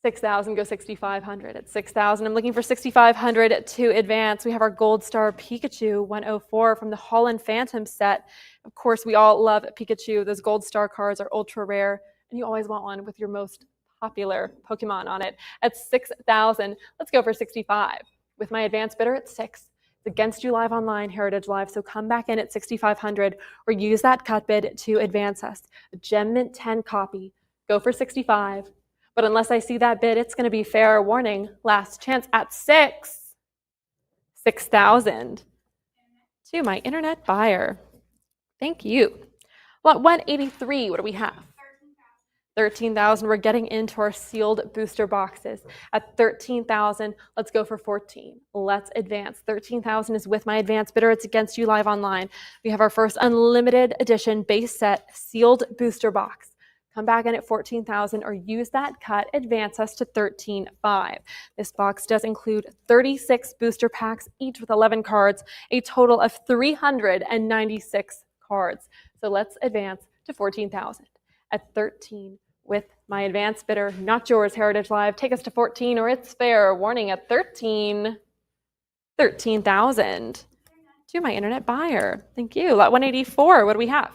6,000, go 6,500. At 6,000, I'm looking for 6,500 to advance. We have our Gold Star Pikachu 104 from the Holland Phantom set. Of course, we all love Pikachu. Those Gold Star cards are ultra rare, and you always want one with your most popular Pokemon on it. At 6,000, let's go for 65. With my advanced bidder at 6. It's against you live online, Heritage Live, so come back in at 6,500 or use that cut bid to advance us. A Gem Mint 10 copy, go for 65. But unless I see that bid, it's going to be fair warning. Last chance at 6,000 to my internet buyer. Thank you. Lot 183, what do we have? 13,000, we're getting into our sealed booster boxes. At 13,000, let's go for 14. Let's advance. 13,000 is with my advanced bidder. It's against you live online. We have our first unlimited edition base set sealed booster box. Come back in at 14,000 or use that cut, advance us to 13.5. This box does include 36 booster packs, each with 11 cards, a total of 396 cards. So let's advance to 14,000. At 13 with my advanced bidder, not yours, Heritage Live. Take us to 14 or it's fair. Warning at 13,000 to my internet buyer. Thank you. Lot 184, what do we have?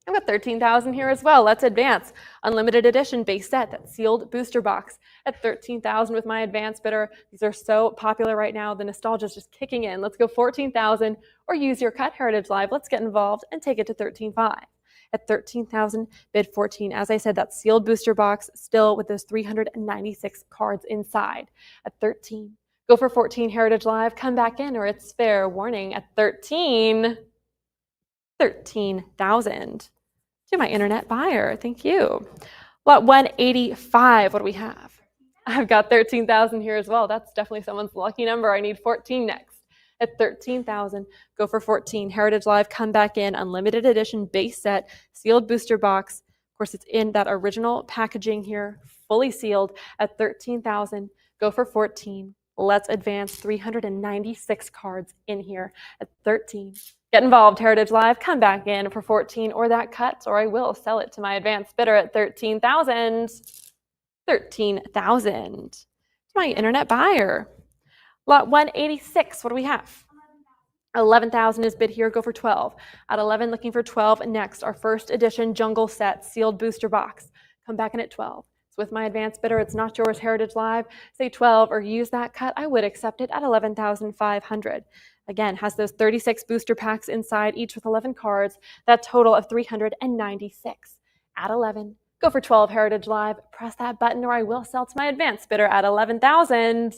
I've got 13,000 here as well. Let's advance. Unlimited edition base set, that sealed booster box at 13,000 with my advanced bidder. These are so popular right now. The nostalgia is just kicking in. Let's go 14,000 or use your cut, Heritage Live. Let's get involved and take it to 13.5. At 13,000, bid 14. As I said, that sealed booster box still with those 396 cards inside. At 13, go for 14, Heritage Live. Come back in or it's fair warning at 13,000 to my internet buyer. Thank you. Lot 185, what do we have? I've got 13,000 here as well. That's definitely someone's lucky number. I need 14 next. At 13,000, go for 14. Heritage Live, come back in. Unlimited edition base set, sealed booster box. Of course, it's in that original packaging here, fully sealed. At 13,000, go for 14. Let's advance. 396 cards in here at 13. Get involved, Heritage Live. Come back in for 14 or that cut, or I will sell it to my advanced bidder at 13,000. 13,000 to my internet buyer. Lot 186, what do we have? 11,000 is bid here, go for 12. At 11, looking for 12 next, our first edition jungle set sealed booster box. Come back in at 12. It's with my advanced bidder, it's not yours, Heritage Live. Say 12 or use that cut, I would accept it at 11,500. Again, has those 36 booster packs inside, each with 11 cards, that total of 396. At 11, go for 12, Heritage Live. Press that button or I will sell to my advanced bidder at 11,000.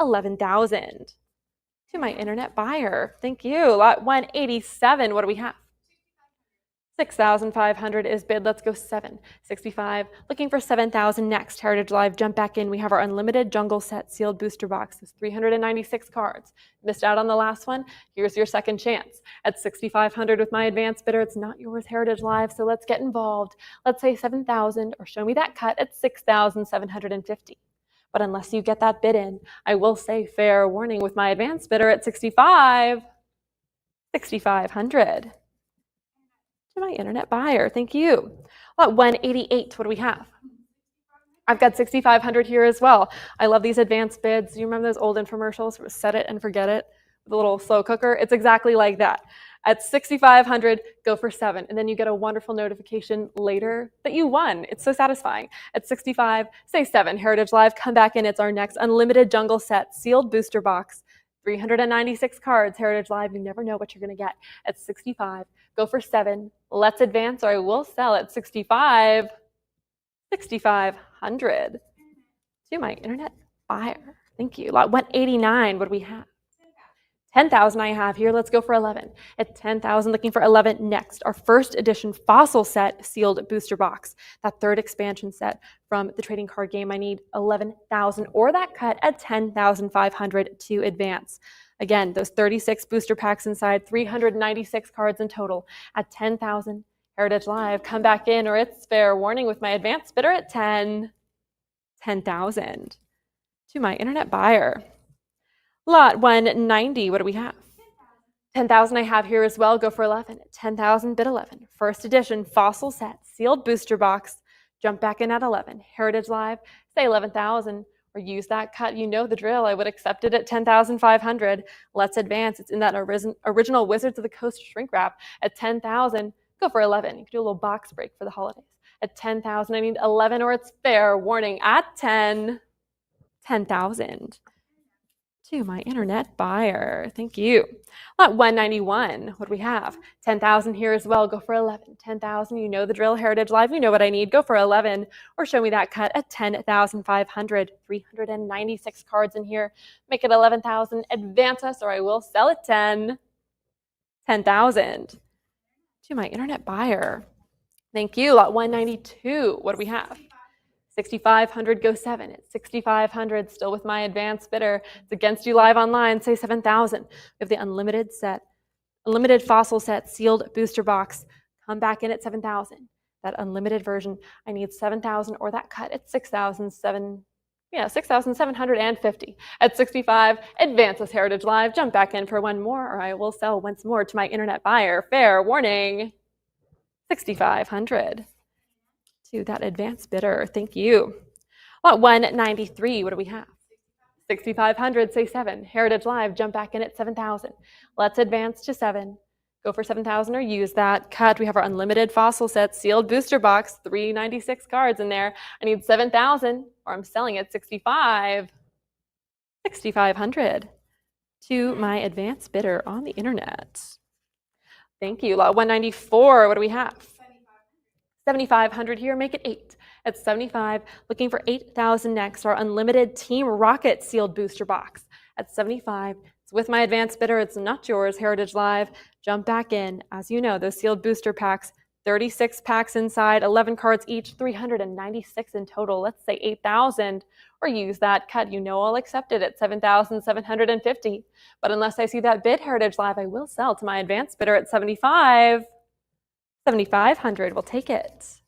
11,000. To my internet buyer. Thank you. Lot 187. What do we have? 6,500 is bid. Let's go 7. 65. Looking for 7,000 next. Heritage Live, jump back in. We have our unlimited jungle set sealed booster box. There's 396 cards. Missed out on the last one? Here's your second chance. At 6,500 with my advanced bidder, it's not yours, Heritage Live, so let's get involved. Let's say 7,000 or show me that cut at 6,750. But unless you get that bid in, I will say fair warning with my advanced bidder at 6,500. To my internet buyer, thank you. Lot 188, what do we have? I've got 6,500 here as well. I love these advanced bids. You remember those old infomercials, set it and forget it? The little slow cooker? It's exactly like that. At 6,500, go for 7. And then you get a wonderful notification later that you won. It's so satisfying. At 65, say 7. Heritage Live, come back in. It's our next unlimited jungle set, sealed booster box. 396 cards. Heritage Live, you never know what you're going to get. At 65, go for 7. Let's advance or I will sell at 65. 6,500. To my internet buyer. Thank you. Lot 189, what do we have? 10,000 I have here. Let's go for 11. At 10,000, looking for 11 next. Our first edition fossil set sealed booster box. That third expansion set from the trading card game. I need 11,000 or that cut at 10,500 to advance. Again, those 36 booster packs inside, 396 cards in total. At 10,000, Heritage Live, come back in or it's fair warning with my advanced bidder at 10,000. To my internet buyer. Lot 190, what do we have? 10,000 I have here as well, go for 11. 10,000, bid 11. First edition fossil set, sealed booster box, jump back in at 11. Heritage Live, say 11,000 or use that cut. You know the drill, I would accept it at 10,500. Let's advance, it's in that original Wizards of the Coast shrink wrap. At 10,000, go for 11. You can do a little box break for the holidays. At 10,000, I need 11 or it's fair warning at 10,000. To my internet buyer. Thank you. Lot 191. What do we have? 10,000 here as well. Go for 11. 10,000. You know the drill. Heritage Live. You know what I need. Go for 11 or show me that cut at 10,500. 396 cards in here. Make it 11,000. Advance us or I will sell it 10,000. To my internet buyer. Thank you. Lot 192. What do we have? 6,500, go 7. It's 6,500, still with my advanced bidder. It's against you live online, say 7,000. We have the unlimited fossil set, sealed booster box. Come back in at 7,000. That unlimited version, I need 7,000 or that cut at 6,750. At 65, advance us Heritage Live. Jump back in for one more or I will sell once more to my internet buyer. Fair warning, 6,500. To that advanced bidder. Thank you. Lot 193, what do we have? 6,500, say 7. Heritage Live, jump back in at 7,000. Let's advance to 7. Go for 7,000 or use that cut. We have our unlimited fossil set, sealed booster box, 396 cards in there. I need 7,000 or I'm selling at 6,500 to my advanced bidder on the internet. Thank you. Lot 194, what do we have? 7,500 here, make it 8. At 75, looking for 8,000 next, our unlimited Team Rocket sealed booster box. At 75, it's with my advanced bidder, it's not yours, Heritage Live. Jump back in. As you know, those sealed booster packs, 36 packs inside, 11 cards each, 396 in total. Let's say 8,000 or use that cut. You know I'll accept it at 7,750. But unless I see that bid, Heritage Live, I will sell to my advanced bidder at 7,500, we'll take it.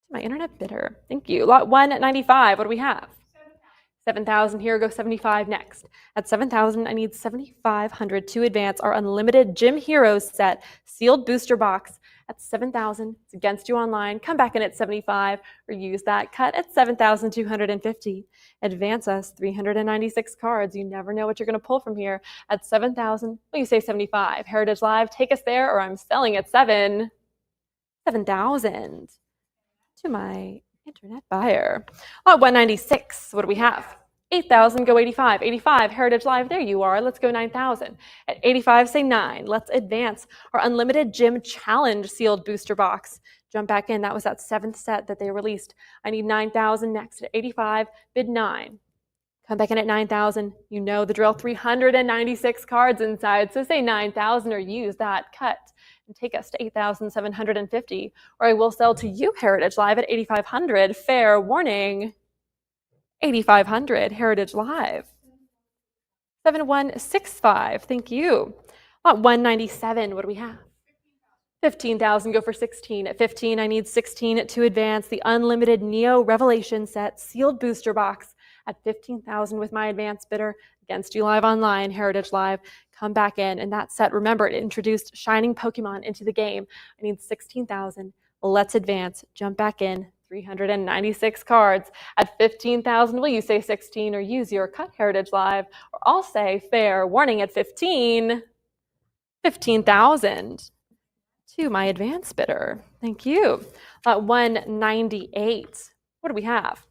My internet bidder, thank you. Lot 195, what do we have? 7,000 here, go 75 next. At 7,000, I need 7,500 to advance our unlimited Gym Heroes set, sealed booster box. at 7,000. It's against you online. Come back in at 75 or use that cut at 7,250. Advance us 396 cards. You never know what you're going to pull from here at 7,000. Well, you say 75. Heritage Live, take us there or I'm selling at 7,000 to my internet buyer. Lot 196, what do we have? 8,000, go 85. 85, Heritage Live, there you are. Let's go 9,000. At 85, say 9. Let's advance our Unlimited Gym Challenge sealed booster box. Jump back in. That was that 7th set that they released. I need 9,000 next. At 85, bid 9. Come back in at 9,000. You know the drill. 396 cards inside. So say 9,000 or use that cut and take us to 8,750. Or I will sell to you, Heritage Live, at 8,500. Fair warning. 8,500, Heritage Live. 7165, thank you. Lot 197, what do we have? 15,000, go for 16. At 15, I need 16 to advance the Unlimited Neo Revelation set sealed booster box at 15,000 with my advance bidder against you live online, Heritage Live. Come back in. And that set, remember, it introduced Shining Pokemon into the game. I need 16,000. Let's advance. Jump back in. 396 cards at 15,000. Will you say 16 or use your cut, Heritage Live? Or I'll say fair warning at 15,000 to my advance bidder. Thank you. 198. What do we have?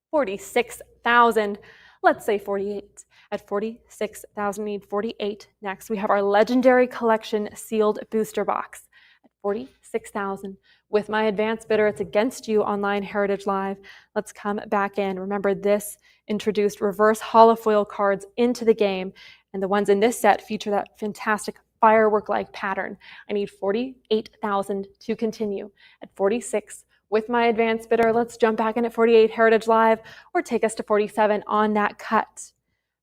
46,000. Let's say 48. At 46,000, we need 48 next. We have our Legendary Collection sealed booster box at 46,000. With my advance bidder, it's against you online, Heritage Live. Let's come back in. Remember, this introduced reverse holofoil cards into the game, and the ones in this set feature that fantastic firework-like pattern. I need 48,000 to continue. At 46, with my advance bidder, let's jump back in at 48, Heritage Live, or take us to 47 on that cut.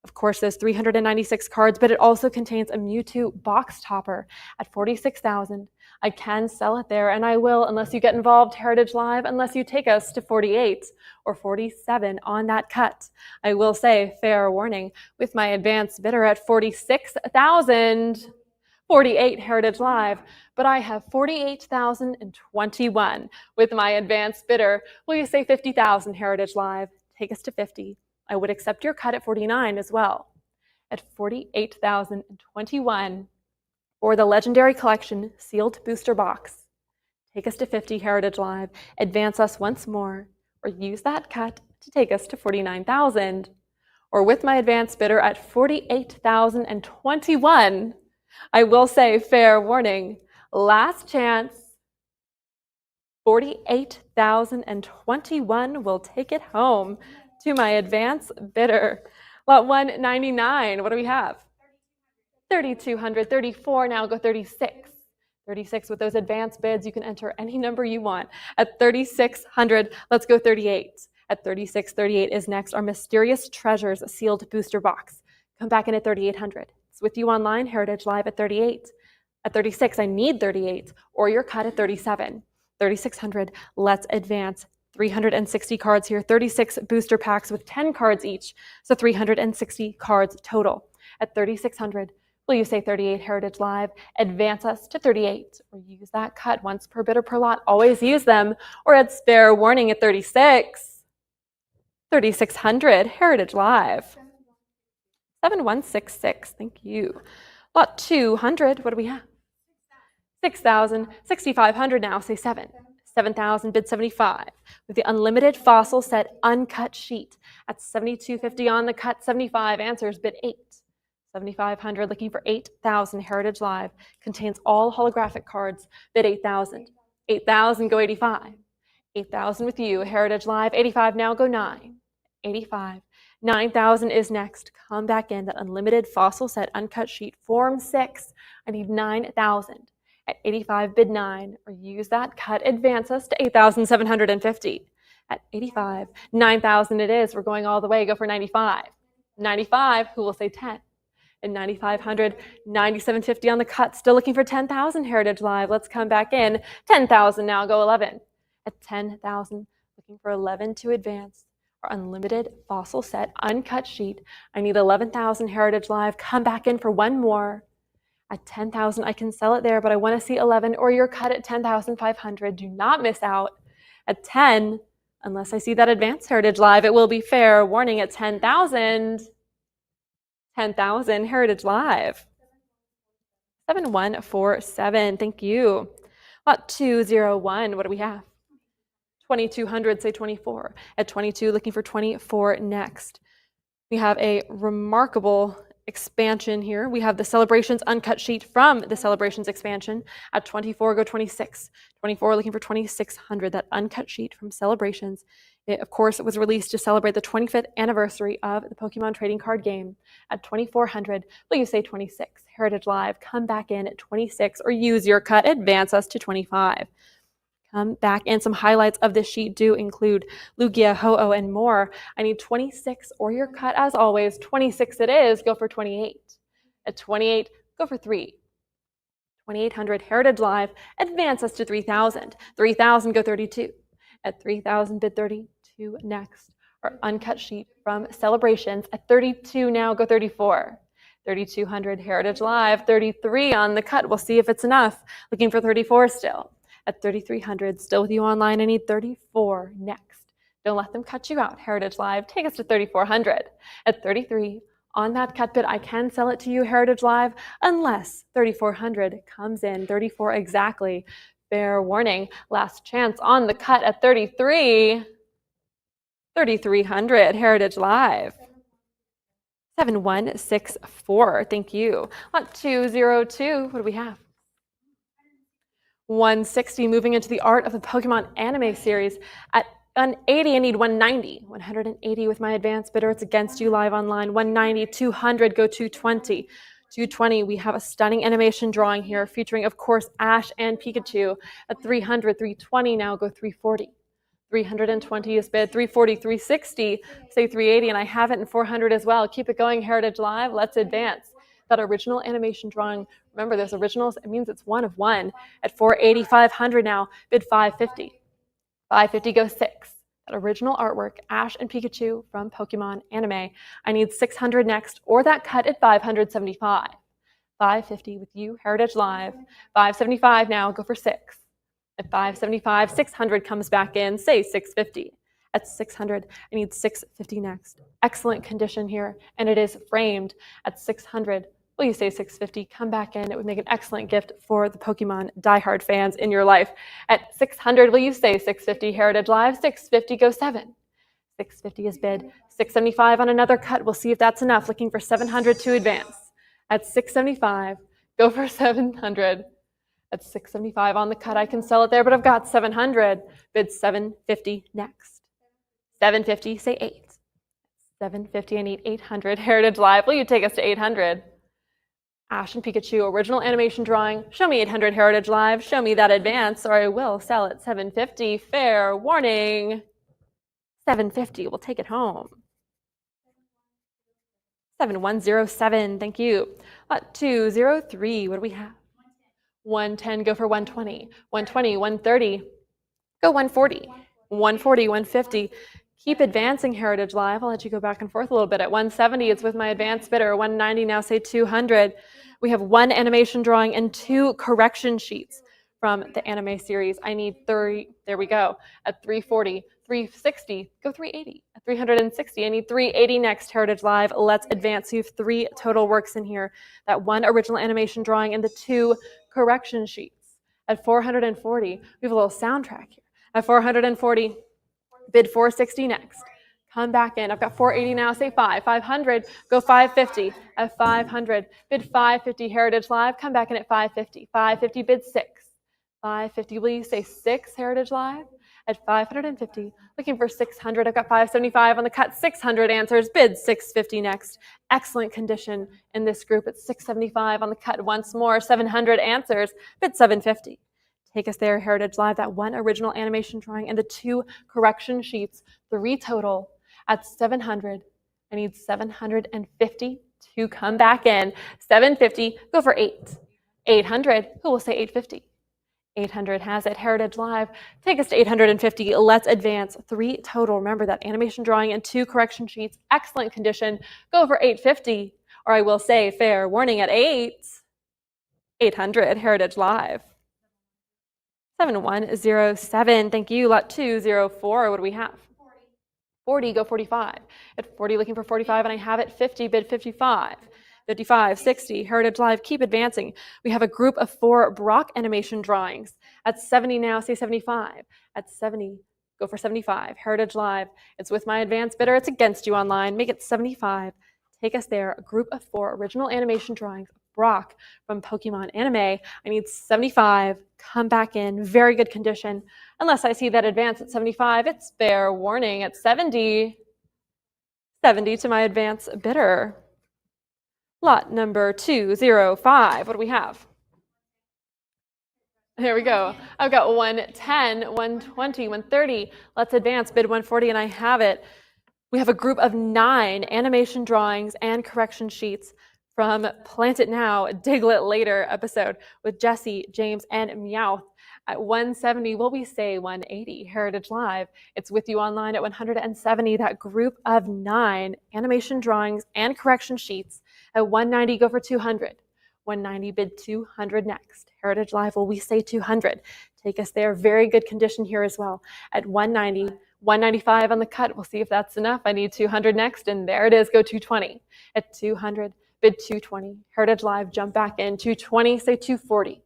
Of course, there's 396 cards, but it also contains a Mewtwo box topper at 46,000. I can sell it there, and I will, unless you get involved, Heritage Live, unless you take us to 48 or 47 on that cut. I will say, fair warning, with my advance bidder at 46,000, 48 Heritage Live, but I have 48,021 with my advance bidder. Will you say 50,000 Heritage Live? Take us to 50. I would accept your cut at 49 as well. At 48,021 for the Legendary Collection sealed booster box. Take us to 50, Heritage Live. Advance us once more, or use that cut to take us to 49,000. Or with my advance bidder at 48,021, I will say, fair warning, last chance. 48,021 will take it home to my advance bidder. Lot 199, what do we have? 3,200, 34, now go 36. 36 with those advanced bids, you can enter any number you want. At 3,600, let's go 38. At 36, 38 is next, our Mysterious Treasures sealed booster box. Come back in at 3,800. It's with you online, Heritage Live at 38. At 36, I need 38, or your cut at 37. 3,600, let's advance. 360 cards here, 36 booster packs with 10 cards each, so 360 cards total. At 3,600, will you say 38 Heritage Live? Advance us to 38, or use that cut once per bidder per lot. Always use them, or at fair warning at 36. 3,600 Heritage Live. 7166, thank you. Lot 200, what do we have? 6,000, 6,500 now, say 7. 7,000, bid 75. With the Unlimited Fossil Set Uncut Sheet at 72.50 on the cut, 75 answers, bid 8. 7,500, looking for 8,000, Heritage Live. Contains all holographic cards, bid 8,000. 8,000, go 85. 8,000 with you, Heritage Live. 85 now, go 9. 85. 9,000 is next. Come back in. That Unlimited Fossil Set Uncut Sheet, Form 6. I need 9,000. At 85, bid 9, or use that cut, advance us to 8,750. At 85, 9,000 it is. We're going all the way. Go for 95. 95, who will say 10? At 9,500, 9,750 on the cut. Still looking for 10,000, Heritage Live. Let's come back in. 10,000 now, go 11. At 10,000, looking for 11 to advance. Our Unlimited Fossil Set Uncut Sheet. I need 11,000, Heritage Live. Come back in for one more. At 10,000, I can sell it there, but I want to see 11 or your cut at 10,500. Do not miss out. At 10, unless I see that Advanced Heritage Live, it will be fair warning at 10,000. 10,000 Heritage Live. 7147, thank you. Lot 201, what do we have? 2,200, say 24. At 22, looking for 24 next. We have a remarkable expansion here. We have the Celebrations uncut sheet from the Celebrations expansion. At 24, go 26. 24, looking for 2,600, that uncut sheet from Celebrations. It, of course, was released to celebrate the 25th anniversary of the Pokemon trading card game. At 2,400, will you say 26? Heritage Live, come back in at 26 or use your cut, advance us to 25. Come back, and some highlights of this sheet do include Lugia, Ho-Oh, and more. I need 26 or your cut as always. 26 it is, go for 28. At 28, go for 3. 2,800 Heritage Live, advance us to 3,000. 3,000, go 32. At 3,000, bid 32 next. Our uncut sheet from Celebrations. At 32 now, go 34. 3,200 Heritage Live, 33 on the cut. We'll see if it's enough. Looking for 34 still. At 3,300, still with you online, I need 34 next. Don't let them cut you out. Heritage Live, take us to 3,400. At 33, on that cut bid, I can sell it to you, Heritage Live, unless 3,400 comes in, 34 exactly. Fair warning, last chance on the cut at 33. 3,300, Heritage Live. 7164, thank you. Lot 202, what do we have? 160, moving into the Art of the Pokemon anime series. At 180, I need 190. 180 with my advanced bidder. It's against you live online. 190, 200, go 220. 220, we have a stunning animation drawing here featuring, of course, Ash and Pikachu. At 300, 320 now, go 340. 320 is bid. 340, 360, say 380, and I have it in 400 as well. Keep it going, Heritage Live. Let's advance. That original animation drawing, remember there's originals, it means it's one of one. At 480, 500 now, bid 550. 550 goes 6. That original artwork, Ash and Pikachu from Pokemon anime. I need 600 next, or that cut at 575. 550 with you, Heritage Live. 575 now, go for 6. At 575, 600 comes back in, say 650. At 600, I need 650 next. Excellent condition here, and it is framed. At 600, will you say 650? Come back in. It would make an excellent gift for the Pokemon diehard fans in your life. At 600, will you say 650? Heritage Live, 650, go 7. 650 is bid. 675 on another cut. We'll see if that's enough. Looking for 700 to advance. At 675, go for 700. At 675 on the cut, I can sell it there, but I've got 700. Bid 750 next. 750, say 8. 750, I need 800. Heritage Live, will you take us to 800? Ash and Pikachu, original animation drawing. Show me 800 Heritage Live. Show me that advance, or I will sell it. 750, fair warning. 750, we'll take it home. 7107, thank you. 203, what do we have? 110, go for 120. 120, 130, go 140. 140, 150. Keep advancing, Heritage Live. I'll let you go back and forth a little bit. At 170, it's with my advanced bidder. 190, now say 200. We have 1 animation drawing and 2 correction sheets from the anime series. I need 30. There we go. At 340, 360, go 380. At 360, I need 380 next, Heritage Live. Let's advance. You have 3 total works in here. That 1 original animation drawing and the 2 correction sheets. At 440, we have a little soundtrack here. At 440, bid 460 next. Come back in. I've got 480 now. Say 5. 500. Go 550. At 500, bid 550. Heritage Live. Come back in at 550. 550, bid 6. 550. Will you say 6, Heritage Live? At 550, looking for 600. I've got 575 on the cut. 600 answers. Bid 650 next. Excellent condition in this group. At 675 on the cut once more. 700 answers. Bid 750. Take us there, Heritage Live. That 1 original animation drawing and the 2 correction sheets. 3 total. At 700, I need 750 to come back in. 750, go for 8. 800, who will say 850? 800 has it. Heritage Live, take us to 850. Let's advance. 3 total. Remember that animation drawing and 2 correction sheets. Excellent condition. Go for 850, or I will say fair warning at 8. 800, Heritage Live. 7107, thank you. Lot 204, what do we have? 40, go 45. At 40, looking for 45, and I have it 50, bid 55. 55, 60, Heritage Live, keep advancing. We have a group of 4 Brock animation drawings. At 70 now, say 75. At 70, go for 75. Heritage Live, it's with my advanced bidder, it's against you online. Make it 75. Take us there. A group of 4 original animation drawings. Brock from Pokemon Anime. I need 75. Come back in. Very good condition. Unless I see that advance at 75, it's fair warning at 70. 70 to my advance bidder. Lot number 205. What do we have? Here we go. I've got 110, 120, 130. Let's advance. Bid 140, and I have it. We have a group of 9 animation drawings and correction sheets from Plant It Now, Diglett Later episode with Jesse, James, and Meowth. At 170, will we say 180? Heritage Live, it's with you online at 170. That group of 9 animation drawings and correction sheets. At 190, go for 200. 190, bid 200 next. Heritage Live, will we say 200? Take us there. Very good condition here as well. At 190, 195 on the cut. We'll see if that's enough. I need 200 next, and there it is. Go 220. At 200, bid 220. Heritage Live, jump back in. 220, say 240.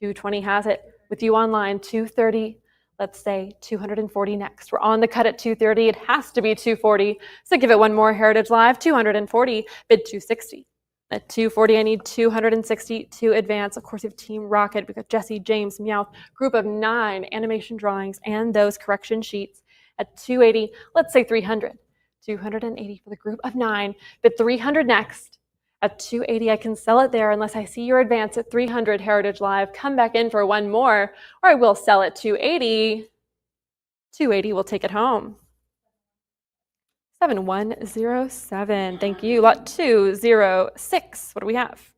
220 has it. With you online, 230. Let's say 240 next. We're on the cut at 230. It has to be 240. So give it one more, Heritage Live. 240, bid 260. At 240, I need 260 to advance. Of course, we have Team Rocket. We've got Jesse, James, Meowth, group of 9 animation drawings and those correction sheets. At 280, let's say 300. 280 for the group of 9, bid 300 next. At 280, I can sell it there unless I see your advance at 300, Heritage Live. Come back in for one more, or I will sell at 280. 280, we'll take it home. 7107, thank you. Lot 206, what do we have?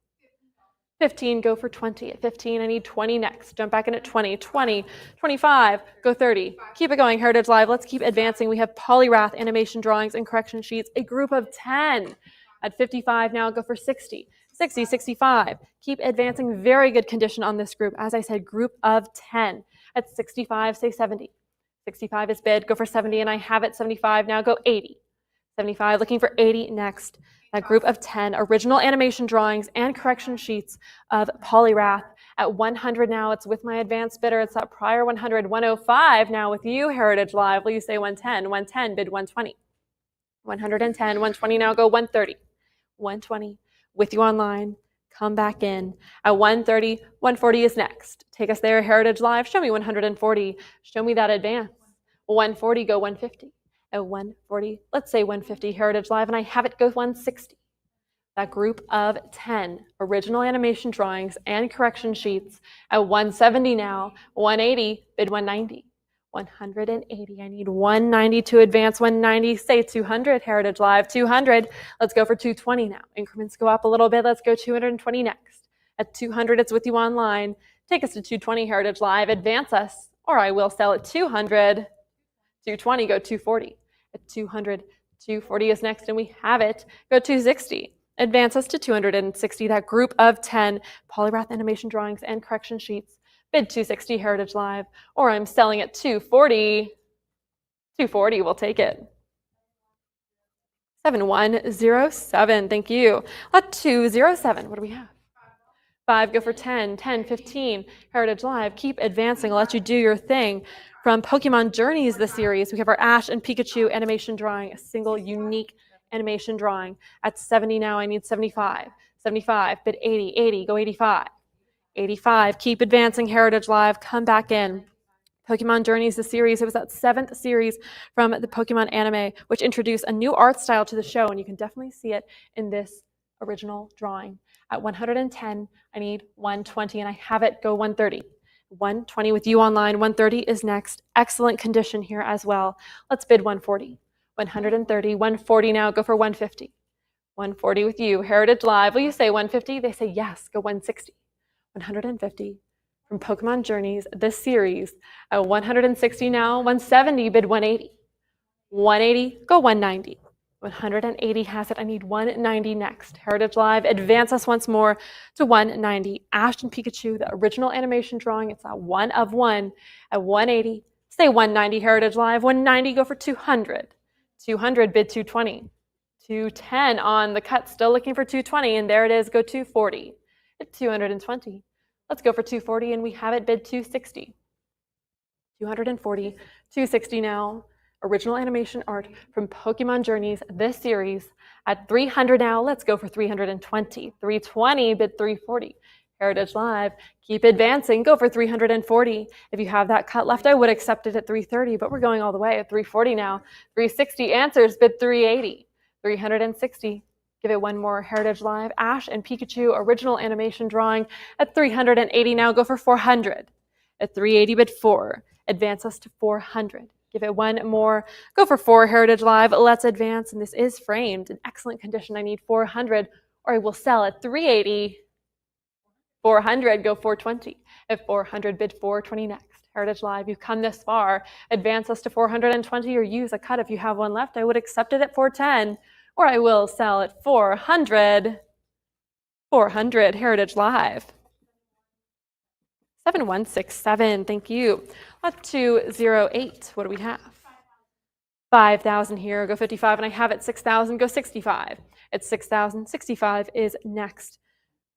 15, go for 20. At 15, I need 20 next. Jump back in at 20, 20, 25, go 30. Keep it going, Heritage Live. Let's keep advancing. We have Polyrath animation drawings and correction sheets, a group of 10. At 55 now, go for 60, 60, 65. Keep advancing. Very good condition on this group. As I said, group of 10. At 65, say 70. 65 is bid. Go for 70, and I have it. 75 now, go 80. 75, looking for 80 next. That group of 10 original animation drawings and correction sheets of Polyrath. At 100 now, it's with my advanced bidder. It's that prior 100. 105 now with you, Heritage Live. Will you say 110? 110, bid 120. 110, 120 now, go 130. 120, with you online. Come back in. At 130, 140 is next. Take us there, Heritage Live. Show me 140. Show me that advance. 140, go 150. At 140, let's say 150, Heritage Live, and I have it go 160. That group of 10 original animation drawings and correction sheets. At 170 now, 180, bid 190. 180, I need 190 to advance. 190, say 200, Heritage Live. 200, let's go for 220 now. Increments go up a little bit. Let's go 220 next. At 200, it's with you online. Take us to 220, Heritage Live. Advance us, or I will sell at 200. 220, go 240. At 200, 240 is next, and we have it. Go 260. Advance us to 260. That group of 10 Polyrath animation drawings and correction sheets. Bid 260, Heritage Live, or I'm selling at 240. 240, we'll take it. 7107, thank you. Lot 207, what do we have? 5, go for 10, 10, 15, Heritage Live. Keep advancing, I'll let you do your thing. From Pokemon Journeys, the series, we have our Ash and Pikachu animation drawing, a single unique animation drawing. At 70 now, I need 75. 75, bid 80, 80, go 85. 85, keep advancing, Heritage Live, come back in. Pokemon Journeys, the series, it was that 7th series from the Pokemon anime, which introduced a new art style to the show, and you can definitely see it in this original drawing. At 110, I need 120, and I have it go 130. 120 with you online, 130 is next. Excellent condition here as well. Let's bid 140. 130, 140 now, go for 150. 140 with you, Heritage Live. Will you say 150? They say yes, go 160. 150 from Pokemon Journeys, this series. At 160 now, 170, bid 180. 180, go 190. 180 has it. I need 190 next. Heritage Live, advance us once more to 190. Ashton Pikachu, the original animation drawing. It's a 1 of 1 at 180. Say 190, Heritage Live. 190, go for 200. 200, bid 220. 210 on the cut, still looking for 220, and there it is, go 240. At 220. Let's go for 240, and we have it bid 260. 240, 260 now. Original animation art from Pokemon Journeys, this series. At 300 now, let's go for 320. 320, bid 340. Heritage Live, keep advancing, go for 340. If you have that cut left, I would accept it at 330, but we're going all the way at 340 now. 360 answers, bid 380. 360, give it one more. Heritage Live, Ash and Pikachu, original animation drawing at 380 now, go for 400. At 380, bid 4. Advance us to 400. Give it one more. Go for 4, Heritage Live. Let's advance. And this is framed in excellent condition. I need 400, or I will sell at 380. 400, go 420. At 400, bid 420 next. Heritage Live, you've come this far. Advance us to 420 or use a cut if you have one left. I would accept it at 410, or I will sell at 400. 400, Heritage Live. 7167, thank you. Up to 08, what do we have? 5,000 here, go 55, and I have it 6,000, go 65. It's 6,000, 65 is next.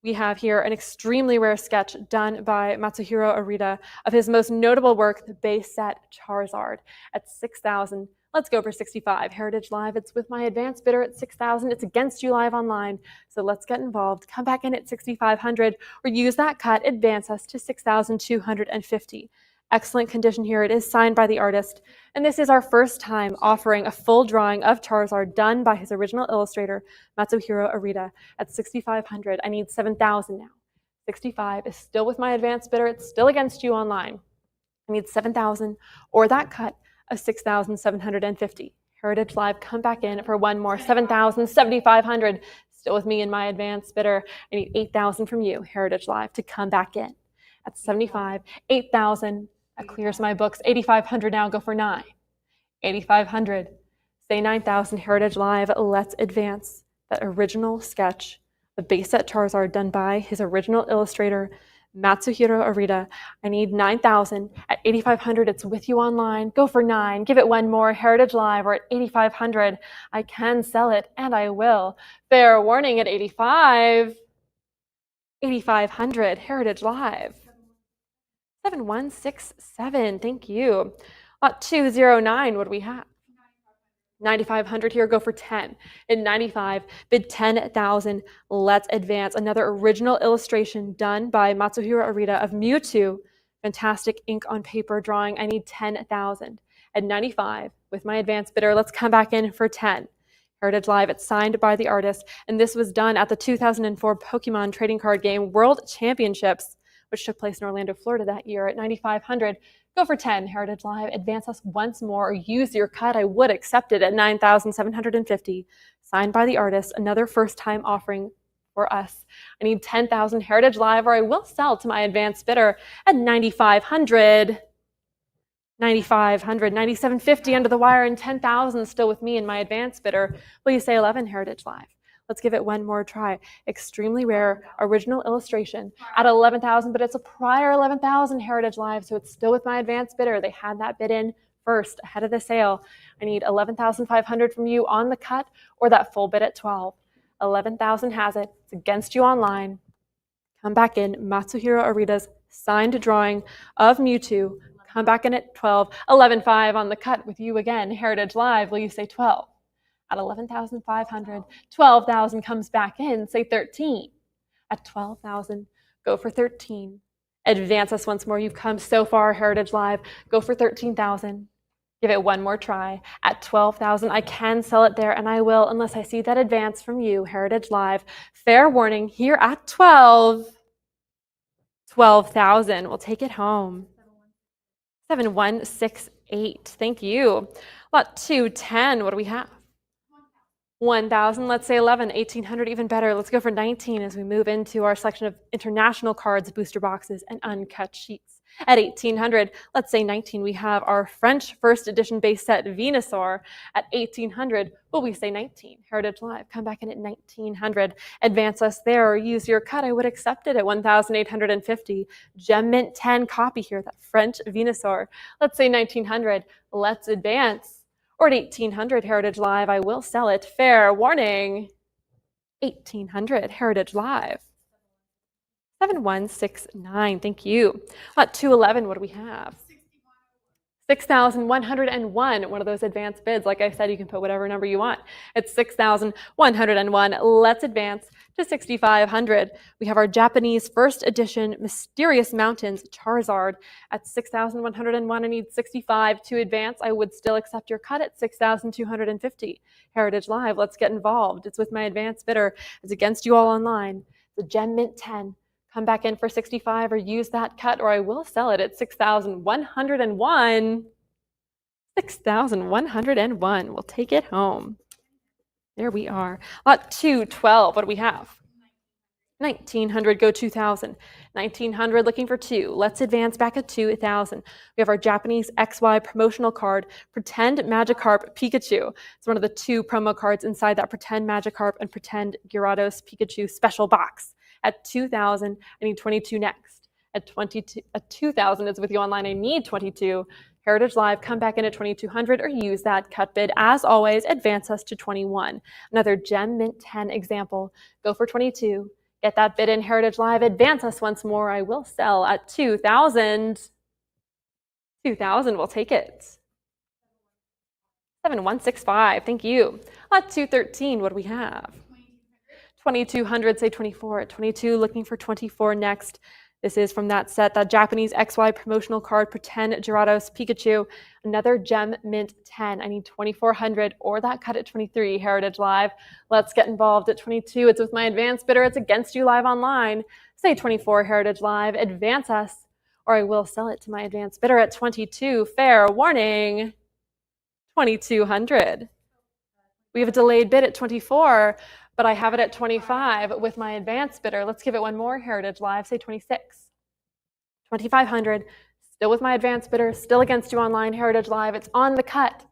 We have here an extremely rare sketch done by Matsuhiro Arita of his most notable work, the base set Charizard, at 6,000. Let's go for 65. Heritage Live, it's with my advanced bidder at 6,000. It's against you live online, so let's get involved. Come back in at 6,500 or use that cut, advance us to 6,250. Excellent condition here. It is signed by the artist, and this is our first time offering a full drawing of Charizard done by his original illustrator, Matsuhiro Arita, at 6,500. I need 7,000 now. 65 is still with my advanced bidder. It's still against you online. I need 7,000 or that cut of 6,750. Heritage Live, come back in for one more. 7,000, 7,500. Still with me in my advanced bidder. I need 8,000 from you, Heritage Live, to come back in. At 75, 8,000. That clears my books. 8,500 now, go for 9. 8,500. Say 9,000, Heritage Live. Let's advance. That original sketch, the base set Charizard done by his original illustrator, Matsuhiro Arita. I need 9,000. At 8,500, it's with you online. Go for 9. Give it one more. Heritage Live, or at 8,500. I can sell it, and I will. Fair warning at 85. 8,500. Heritage Live. 7167. Thank you. 209. What do we have? 9,500 here, go for 10. At 95, bid 10,000. Let's advance. Another original illustration done by Matsuhiro Arita of Mewtwo. Fantastic ink on paper drawing. I need 10,000. At 95, with my advanced bidder, let's come back in for 10. Heritage Live, it's signed by the artist, and this was done at the 2004 Pokemon Trading Card Game World Championships, which took place in Orlando, Florida that year. At 9,500. Go for 10, Heritage Live. Advance us once more or use your cut. I would accept it at 9,750. Signed by the artist, another first-time offering for us. I need 10,000 Heritage Live, or I will sell to my advanced bidder at 9,500. 9,500, 9,750 under the wire, and 10,000 still with me and my advanced bidder. Will you say 11, Heritage Live? Let's give it one more try. Extremely rare original illustration at 11,000, but it's a prior 11,000 Heritage Live, so it's still with my advanced bidder. They had that bid in first ahead of the sale. I need 11,500 from you on the cut or that full bid at 12. 11,000 has it. It's against you online. Come back in. Matsuhiro Arita's signed drawing of Mewtwo. Come back in at 12. 11,500 on the cut with you again. Heritage Live, will you say 12? At 11,500, 12,000 comes back in, say 13. At 12,000, go for 13. Advance us once more. You've come so far, Heritage Live. Go for 13,000. Give it one more try. At 12,000, I can sell it there, and I will unless I see that advance from you, Heritage Live. Fair warning, here at 12. 12,000. We'll take it home. 7168. Thank you. Lot 210. What do we have? 1,000, let's say 11, 1,800, even better. Let's go for 19 as we move into our selection of international cards, booster boxes, and uncut sheets. At 1,800, let's say 19, we have our French first edition base set Venusaur. At 1,800, will we say 19? Heritage Live, come back in at 1,900. Advance us there or use your cut. I would accept it at 1,850. Gem Mint 10 copy here, that French Venusaur. Let's say 1,900. Let's advance. Or at 1,800 Heritage Live, I will sell it. Fair warning. 1,800 Heritage Live. 7169, thank you. At 211, what do we have? 6,101, one of those advanced bids. Like I said, you can put whatever number you want. It's 6,101. Let's advance to 6,500. We have our Japanese first edition Mysterious Mountains Charizard at 6,101. I need 65 to advance. I would still accept your cut at 6,250. Heritage Live, let's get involved. It's with my advanced bidder. It's against you all online. The Gem Mint 10. Come back in for 65 or use that cut, or I will sell it at 6,101. 6,101. We'll take it home. There we are. Lot 212. What do we have? 1,900. Go 2,000. 1,900. Looking for 2. Let's advance back at 2,000. We have our Japanese XY promotional card, Pretend Magikarp Pikachu. It's one of the 2 promo cards inside that Pretend Magikarp and Pretend Gyarados Pikachu special box. At 2,000, I need 22 next. At 2,000, it's with you online. I need 22. Heritage Live, come back in at 2,200 or use that cut bid. As always, advance us to 21. Another Gem Mint 10 example. Go for 22. Get that bid in. Heritage Live, advance us once more. I will sell at 2,000. 2,000, we'll take it. 7165, thank you. At 213, what do we have? 2,200, say 24. At 22, looking for 24 next. This is from that set, that Japanese XY promotional card, Pretend Gyarados Pikachu. Another Gem Mint 10. I need 2,400 or that cut at 23. Heritage Live. Let's get involved at 22. It's with my advanced bidder. It's against you live online. Say 24, Heritage Live. Advance us or I will sell it to my advanced bidder at 22. Fair warning. 2,200. We have a delayed bid at 24. But I have it at 25 with my advanced bidder. Let's give it one more. Heritage Live, say 26. 2,500, still with my advanced bidder, still against you online. Heritage Live, it's on the cut.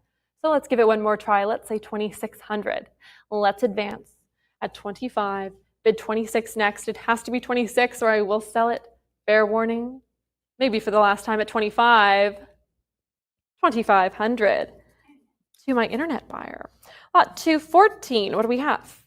So let's give it one more try. Let's say 2,600. Let's advance at 25. Bid 26 next. It has to be 26 or I will sell it. Fair warning. Maybe for the last time at 25. 2,500 to my internet buyer. Lot 214, what do we have?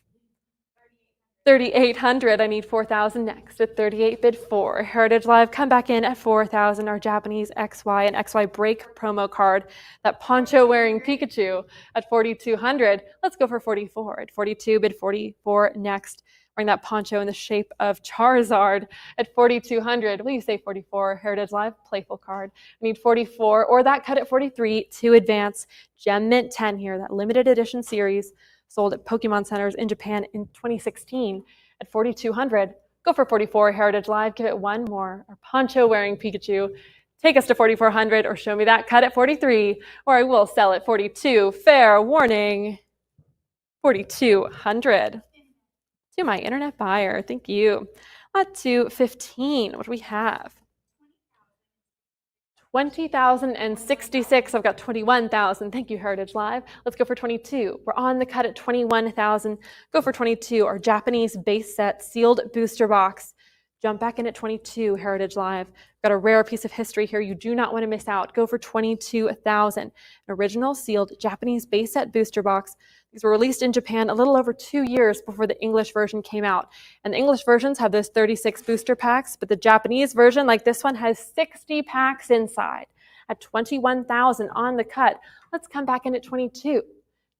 3,800. I need 4,000 next. At 38, bid 4. Heritage Live, come back in at 4,000. Our Japanese XY and XY break promo card. That poncho wearing Pikachu at 4,200. Let's go for 44. At 42, bid 44 next. Wearing that poncho in the shape of Charizard at 4,200. Will you say 44? Heritage Live, playful card. I need 44 or that cut at 43 to advance. Gem Mint 10 here, that limited edition series. Sold at Pokemon Centers in Japan in 2016 at 4,200. Go for 44, Heritage Live. Give it one more. Our poncho wearing Pikachu. Take us to 4,400 or show me that cut at 43 or I will sell at 42. Fair warning. 4,200. To my internet buyer. Thank you. Lot 215. What do we have? 20,066. I've got 21,000. Thank you, Heritage Live. Let's go for 22. We're on the cut at 21,000. Go for 22. Our Japanese base set sealed booster box. Jump back in at 22, Heritage Live. Got a rare piece of history here. You do not want to miss out. Go for 22,000. An original sealed Japanese base set booster box. These were released in Japan a little over 2 years before the English version came out. And the English versions have those 36 booster packs, but the Japanese version, like this one, has 60 packs inside. At 21,000 on the cut, let's come back in at 22.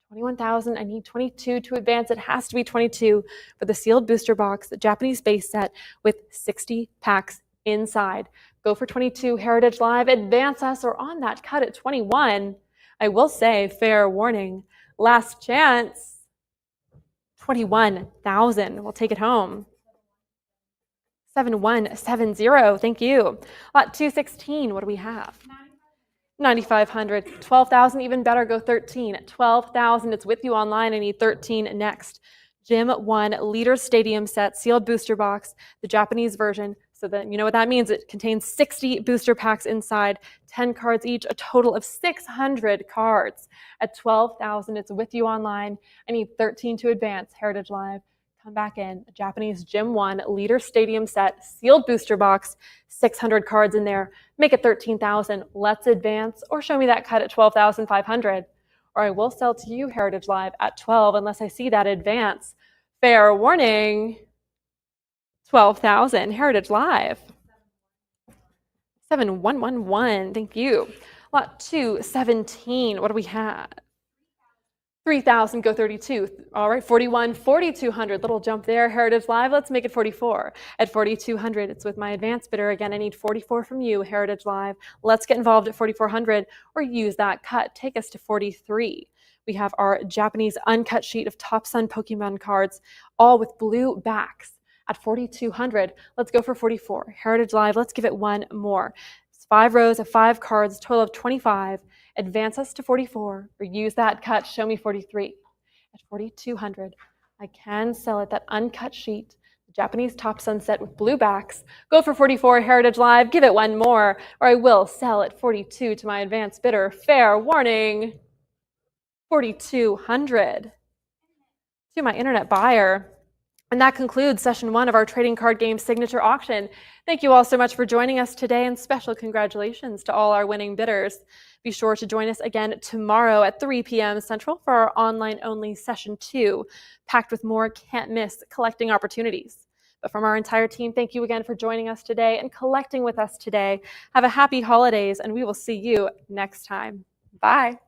21,000, I need 22 to advance. It has to be 22 for the sealed booster box, the Japanese base set with 60 packs inside. Go for 22, Heritage Live, advance us or on that cut at 21. I will say, fair warning, last chance, 21,000. We'll take it home. 7170, thank you. Lot 216, what do we have? 9,500, 12,000, even better, go 13. 12,000, it's with you online. I need 13 next. Gym 1 Leader Stadium set, sealed booster box, the Japanese version. So that you know what that means. It contains 60 booster packs inside, 10 cards each, a total of 600 cards. At 12,000, it's with you online. I need 13 to advance. Heritage Live. Come back in. Japanese Gym 1 Leader Stadium set, sealed booster box, 600 cards in there. Make it 13,000. Let's advance, or show me that cut at 12,500. Or I will sell to you, Heritage Live, at 12 unless I see that advance. Fair warning. 12,000. Heritage Live. 7111. Thank you. Lot 217. What do we have? 3,000, go 32. All right, 41, 4,200. Little jump there. Heritage Live, let's make it 44. At 4,200, it's with my advanced bidder. Again, I need 44 from you, Heritage Live. Let's get involved at 4,400 or use that cut. Take us to 43. We have our Japanese uncut sheet of Top Sun Pokemon cards, all with blue backs. At 4,200, let's go for 44. Heritage Live, let's give it one more. It's 5 rows of 5 cards, total of 25. Advance us to 44, or use that cut, show me 43. At 4,200, I can sell it, that uncut sheet, the Japanese Top Sun set with blue backs. Go for 44, Heritage Live, give it one more, or I will sell at 42 to my advanced bidder. Fair warning, 4,200 to my internet buyer. And that concludes session 1 of our trading card game signature auction. Thank you all so much for joining us today, and special congratulations to all our winning bidders. Be sure to join us again tomorrow at 3 p.m. Central for our online-only session 2, packed with more can't-miss collecting opportunities. But from our entire team, thank you again for joining us today and collecting with us today. Have a happy holidays, and we will see you next time. Bye.